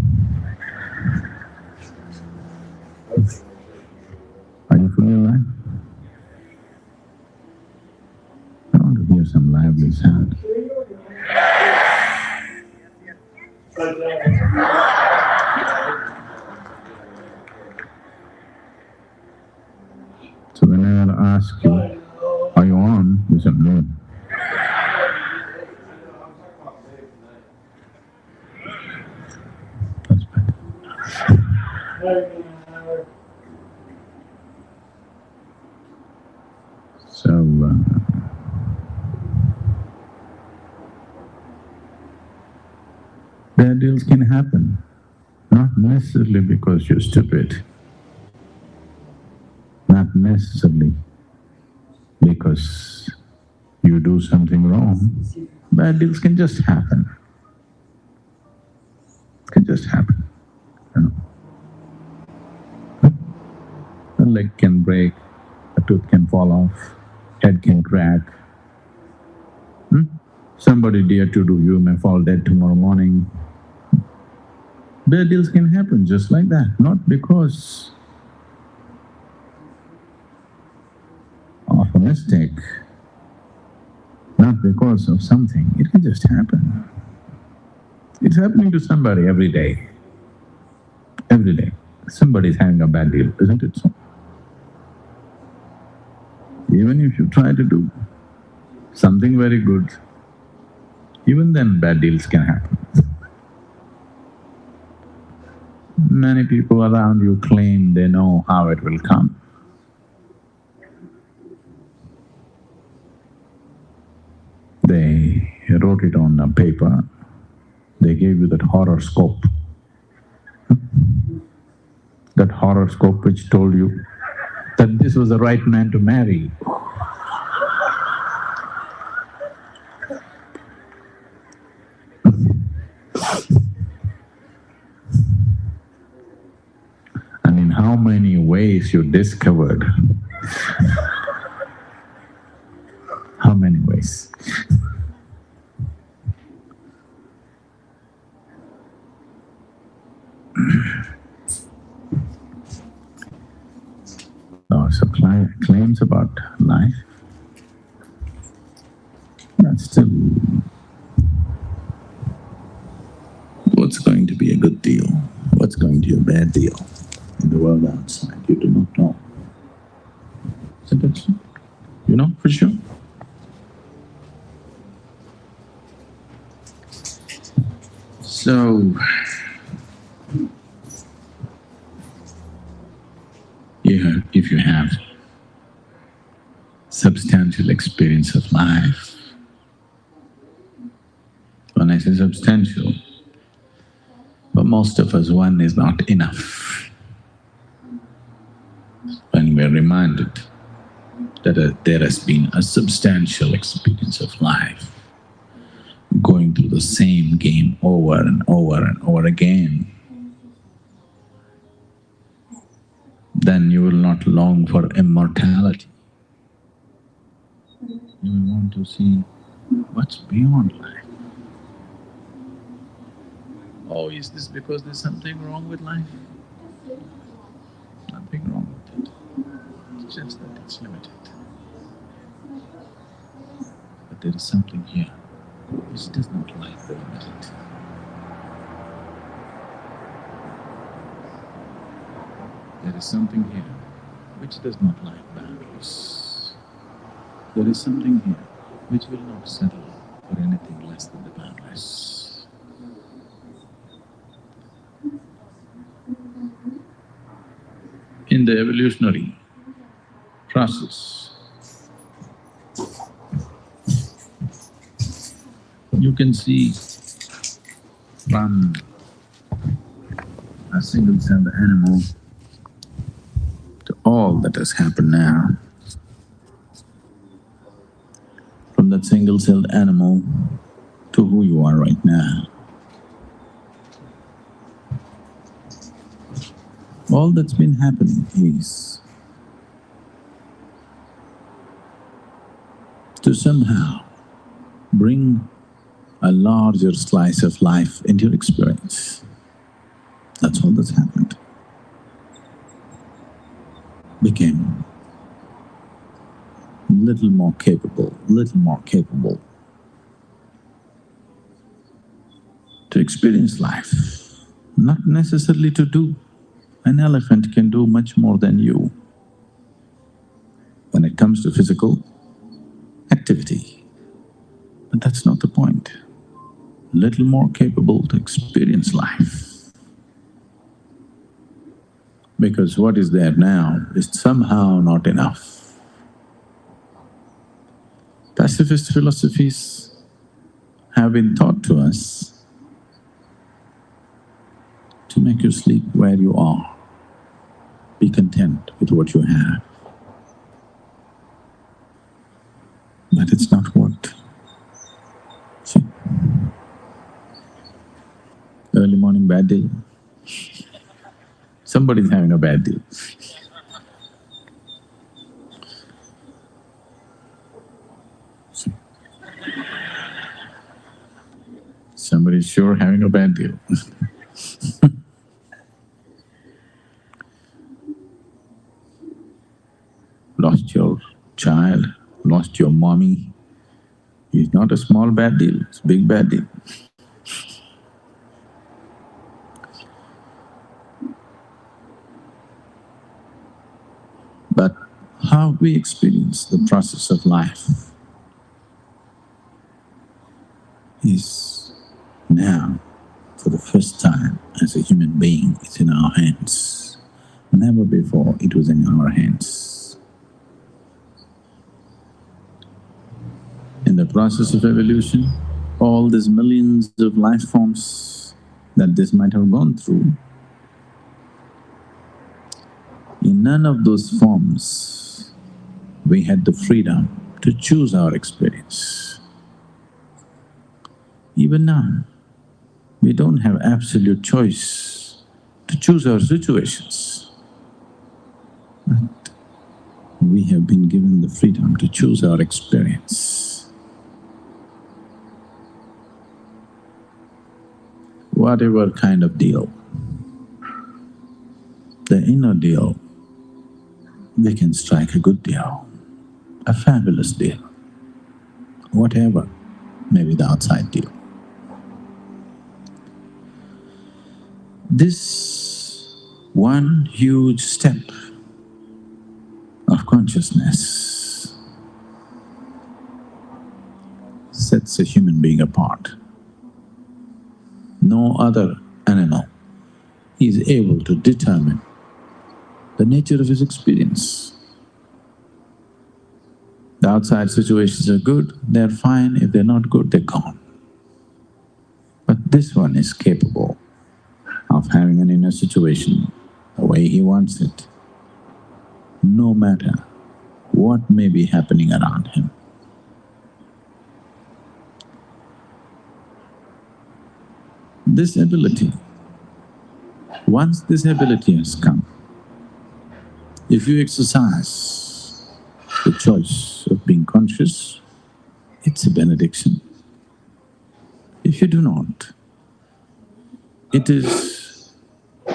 are you fully alive? I want to hear some lively sound. So whenever I ask you, are you on? You say no. That's better. So, bad deals can happen, not necessarily because you're stupid, not necessarily because you do something wrong. Bad deals can just happen. It can just happen. You know? A leg can break, a tooth can fall off, head can crack. Somebody dear to you may fall dead tomorrow morning. Bad deals can happen just like that, not because of a mistake, not because of something. It can just happen. It's happening to somebody every day. Every day. Somebody's having a bad deal, isn't it so? Even if you try to do something very good, even then bad deals can happen. Many people around you claim they know how it will come. They wrote it on a paper. They gave you that horoscope. That horoscope which told you that this was the right man to marry. And in how many ways you discovered? How many ways? So claims about life, that's still what's going to be a good deal, what's going to be a bad deal in the world outside, you do not know. Isn't it so? You know for sure? So, if you have substantial experience of life, when I say substantial, for most of us, one is not enough. When we're reminded that there has been a substantial experience of life, going through the same game over and over and over again, then you will not long for immortality. You will want to see what's beyond life. Oh, is this because there's something wrong with life? Nothing wrong with it. It's just that it's limited. But there is something here which does not like the limited. There is something here which does not like boundaries. There is something here which will not settle for anything less than the boundless. In the evolutionary process, You can see from a single-celled animal to all that has happened now. From that single-celled animal to who you are right now. All that's been happening is to somehow bring a larger slice of life into your experience. That's all that's happened. Became little more capable to experience life, not necessarily to do. An elephant can do much more than you when it comes to physical activity. But that's not the point. Little more capable to experience life. Because what is there now is somehow not enough. Pacifist philosophies have been taught to us to make you sleep where you are. Be content with what you have. But it's not what. See? Early morning bad day. Somebody's having a bad day. See? Somebody's sure having a bad day. Lost your child, lost your mommy. It's not a small bad deal, it's a big bad deal. But how we experience the process of life is now, for the first time as a human being, it's in our hands. Never before it was in our hands. In the process of evolution, all these millions of life forms that this might have gone through, in none of those forms we had the freedom to choose our experience. Even now, we don't have absolute choice to choose our situations. But we have been given the freedom to choose our experience. Whatever kind of deal, the inner deal, we can strike a good deal, a fabulous deal, whatever may be the outside deal. This one huge step of consciousness sets a human being apart. No other animal is able to determine the nature of his experience. The outside situations are good, they're fine. If they're not good, they're gone. But this one is capable of having an inner situation the way he wants it, no matter what may be happening around him. This ability, once this ability has come, if you exercise the choice of being conscious, it's a benediction. If you do not, it is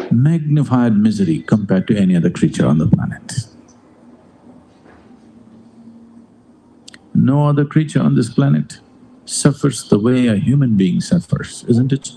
magnified misery compared to any other creature on the planet. No other creature on this planet suffers the way a human being suffers, isn't it?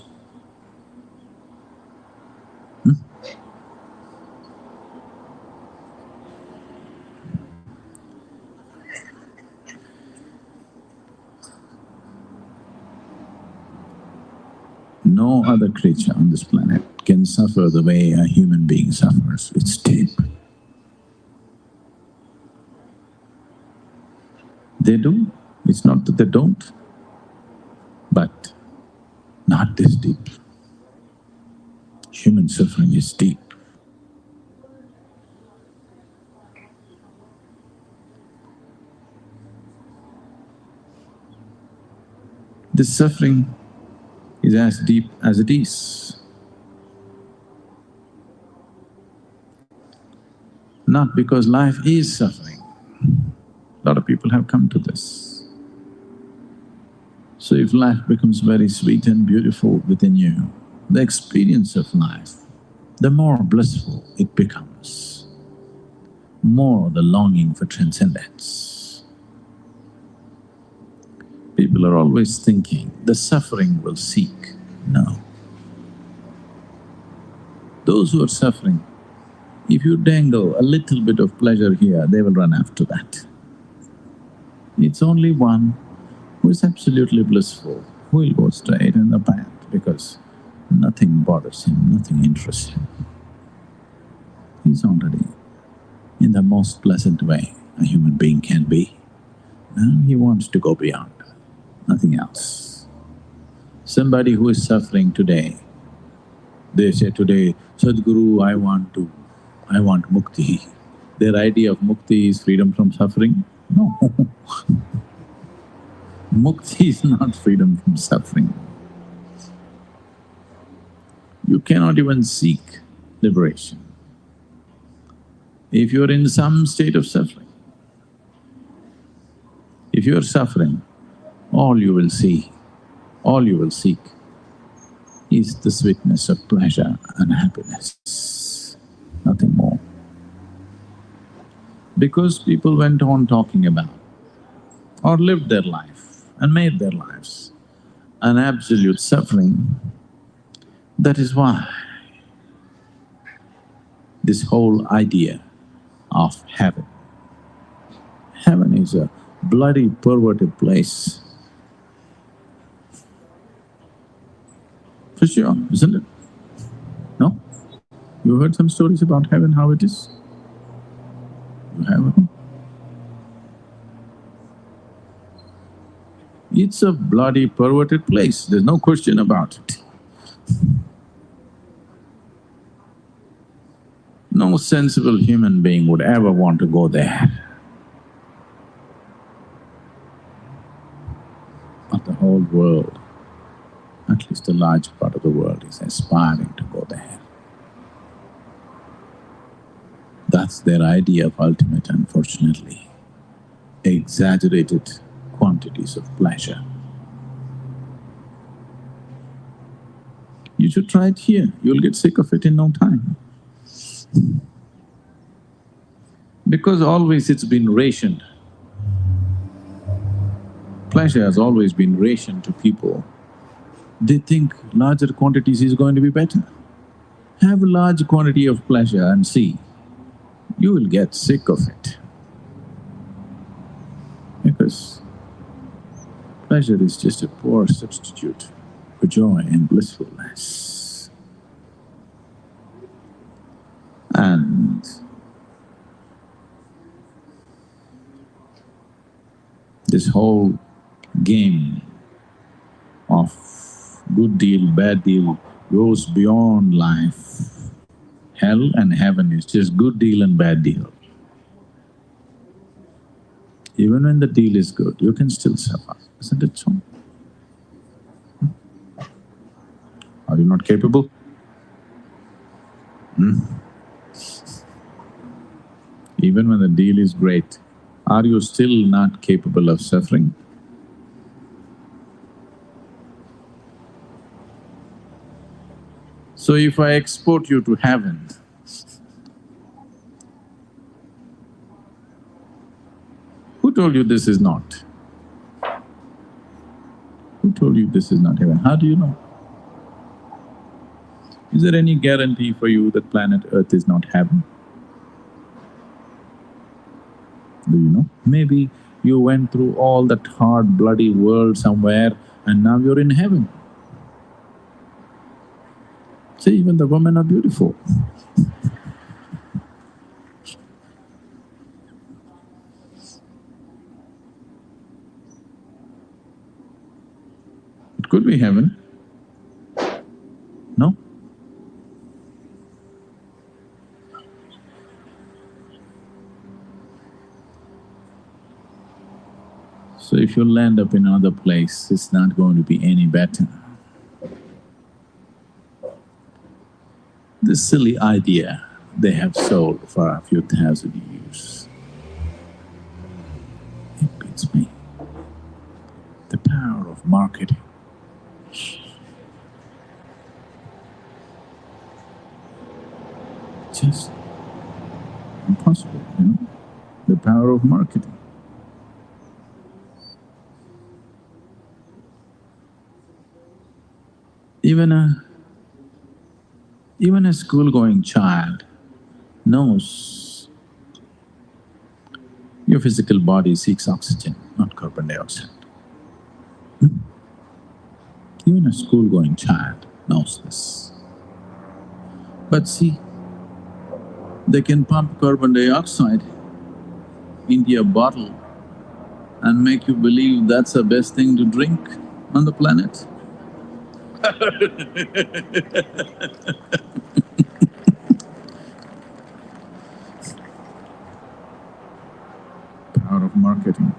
No other creature on this planet can suffer the way a human being suffers. It's deep. They do. It's not that they don't. but not this deep. Human suffering is deep. This suffering is as deep as it is. Not because life is suffering. A lot of people have come to this. So if life becomes very sweet and beautiful within you, the experience of life, the more blissful it becomes, more the longing for transcendence. People are always thinking the suffering will seek. No. Those who are suffering, if you dangle a little bit of pleasure here, they will run after that. It's only one who is absolutely blissful who will go straight in the path because nothing bothers him, nothing interests him. He's already in the most pleasant way a human being can be. Now he wants to go beyond, nothing else. Somebody who is suffering today, they say today, Sadhguru, I want mukti. Their idea of mukti is freedom from suffering? No. Mukti is not freedom from suffering. You cannot even seek liberation if you are in some state of suffering. If you are suffering, all you will see, all you will seek is the sweetness of pleasure and happiness, nothing more. Because people went on talking about or lived their life and made their lives an absolute suffering, that is why this whole idea of heaven. Heaven is a bloody perverted place. For sure, isn't it? No? You heard some stories about heaven, how it is? You haven't? It's a bloody perverted place, there's no question about it. No sensible human being would ever want to go there. But the whole world, at least a large part of the world, is aspiring to go there. That's their idea of ultimate, unfortunately. Exaggerated quantities of pleasure. You should try it here, you'll get sick of it in no time. Because always it's been rationed. Pleasure has always been rationed to people. They think larger quantities is going to be better. Have a large quantity of pleasure and see, you will get sick of it. Because pleasure is just a poor substitute for joy and blissfulness. And this whole game of good deal, bad deal goes beyond life. Hell and heaven is just good deal and bad deal. Even when the deal is good, you can still suffer, isn't it so? Are you not capable? Even when the deal is great, are you still not capable of suffering? So if I export you to heaven, who told you this is not? Who told you this is not heaven? How do you know? Is there any guarantee for you that planet Earth is not heaven? Do you know? Maybe you went through all that hard, bloody world somewhere and now you're in heaven. See, even the women are beautiful. could be heaven. No? So if you land up in another place, it's not going to be any better. This silly idea they have sold for a few thousand years. It beats me. The power of marketing. Just impossible, you know? The power of marketing. Even a school-going child knows your physical body seeks oxygen, not carbon dioxide. Even a school-going child knows this. But see, they can pump carbon dioxide into a bottle and make you believe that's the best thing to drink on the planet. Power of marketing.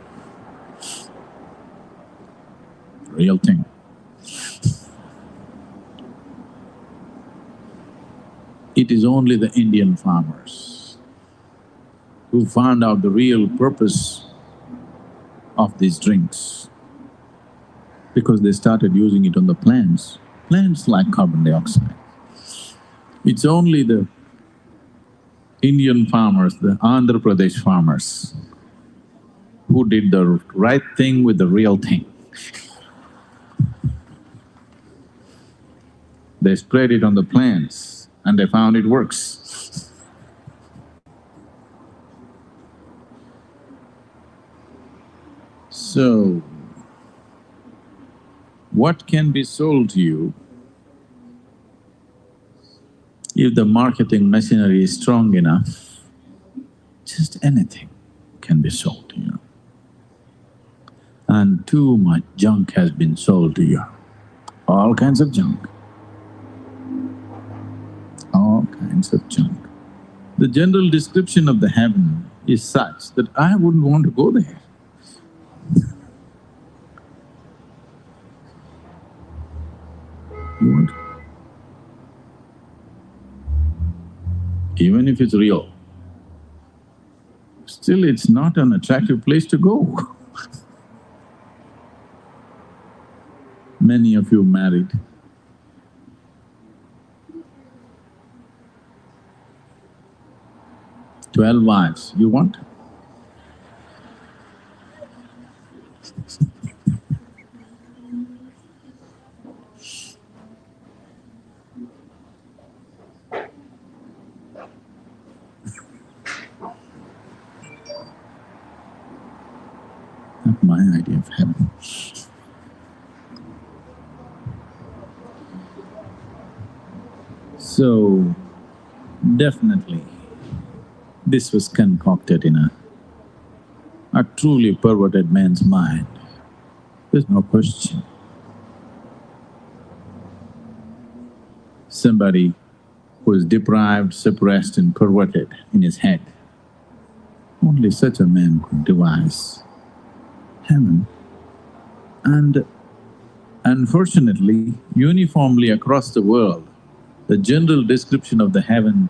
Real thing. It is only the Indian farmers who found out the real purpose of these drinks, because they started using it on the plants. Plants like carbon dioxide. It's only the Indian farmers, the Andhra Pradesh farmers, who did the right thing with the real thing. They sprayed it on the plants and they found it works. So, what can be sold to you if the marketing machinery is strong enough? Just anything can be sold to you. And too much junk has been sold to you. All kinds of junk. All kinds of junk. The general description of the heaven is such that I wouldn't want to go there. You won't. Even if it's real, still it's not an attractive place to go. Many of you married. "12 wives, you want?" Not my idea of heaven. So, definitely, this was concocted in a truly perverted man's mind. There's no question. Somebody who is deprived, suppressed and perverted in his head, only such a man could devise heaven. And unfortunately, uniformly across the world, the general description of the heaven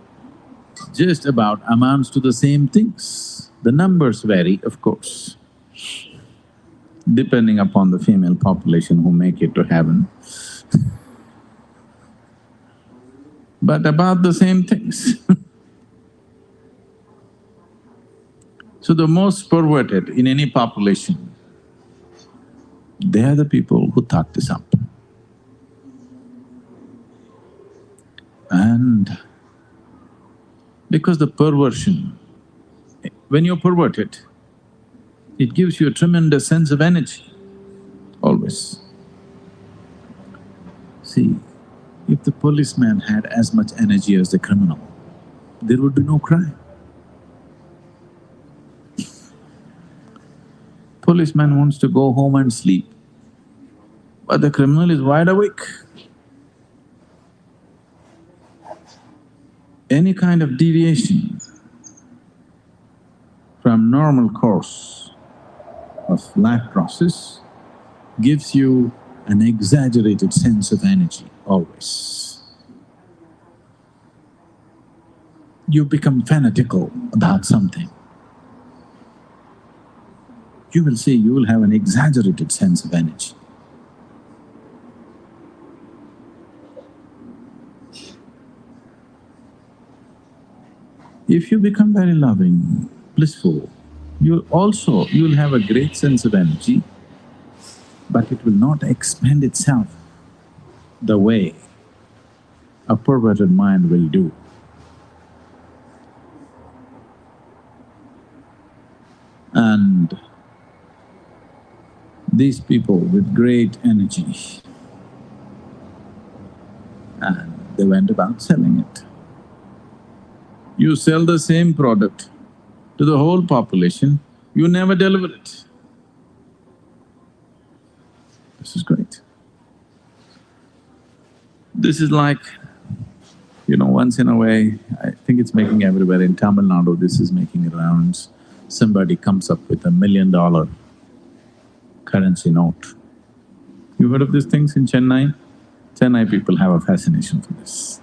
just about amounts to the same things. The numbers vary, of course, depending upon the female population who make it to heaven. But about the same things. So the most perverted in any population, they are the people who thought this up. And because the perversion, when you're perverted, it gives you a tremendous sense of energy, always. See, if the policeman had as much energy as the criminal, there would be no crime. Policeman wants to go home and sleep, but the criminal is wide awake. Any kind of deviation from normal course of life process gives you an exaggerated sense of energy always. You become fanatical about something. You will see, you will have an exaggerated sense of energy. If you become very loving, blissful, you'll have a great sense of energy, but it will not expend itself the way a perverted mind will do. And these people with great energy, and they went about selling it. You sell the same product to the whole population, you never deliver it. This is great. This is like, once in a way, I think it's making everywhere. In Tamil Nadu, this is making rounds. Somebody comes up with $1 million currency note. You heard of these things in Chennai? Chennai people have a fascination for this.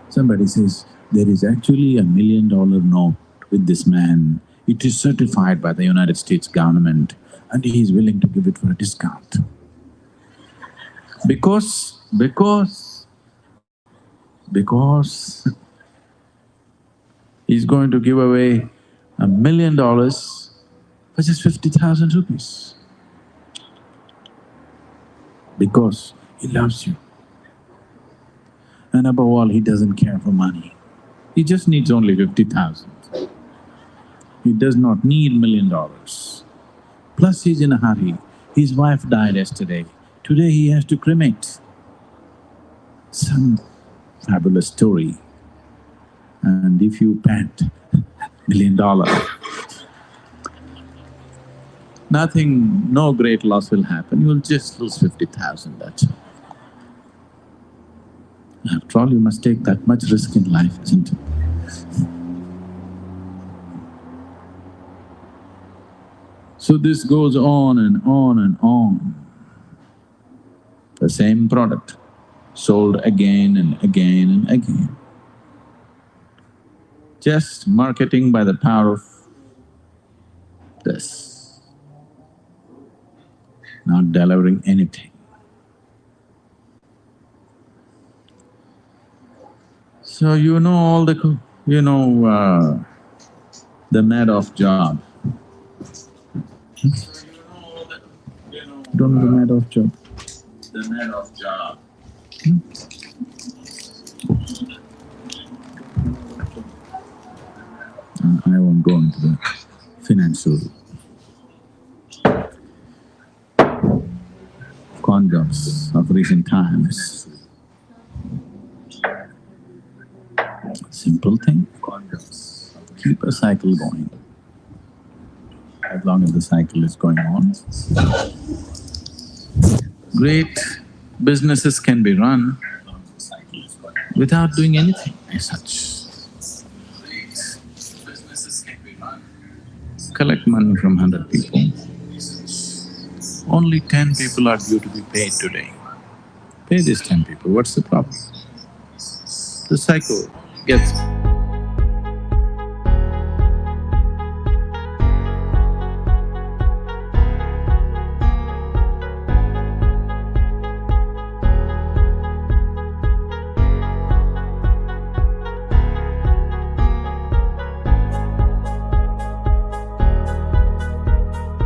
Somebody says, there is actually $1 million note with this man. It is certified by the United States government and he is willing to give it for a discount. Because he's going to give away $1 million for just 50,000 rupees. Because he loves you. And above all, he doesn't care for money. He just needs only 50,000. He does not need $1 million. Plus he's in a hurry. His wife died yesterday. Today he has to cremate. Some fabulous story. And if you bet $1 million, nothing, no great loss will happen, you'll just lose 50,000, that's all. After all, you must take that much risk in life, isn't it? So this goes on and on and on. The same product, sold again and again and again. Just marketing by the power of this. Not delivering anything. So you know all the… the Madoff job. Don't know the Madoff job? The Madoff job. I won't go into the financial con jobs of recent times. Simple thing, keep a cycle going. As long as the cycle is going on, great businesses can be run without doing anything as such. Collect money from 100 people, only 10 people are due to be paid today. Pay these 10 people, what's the problem? The cycle gets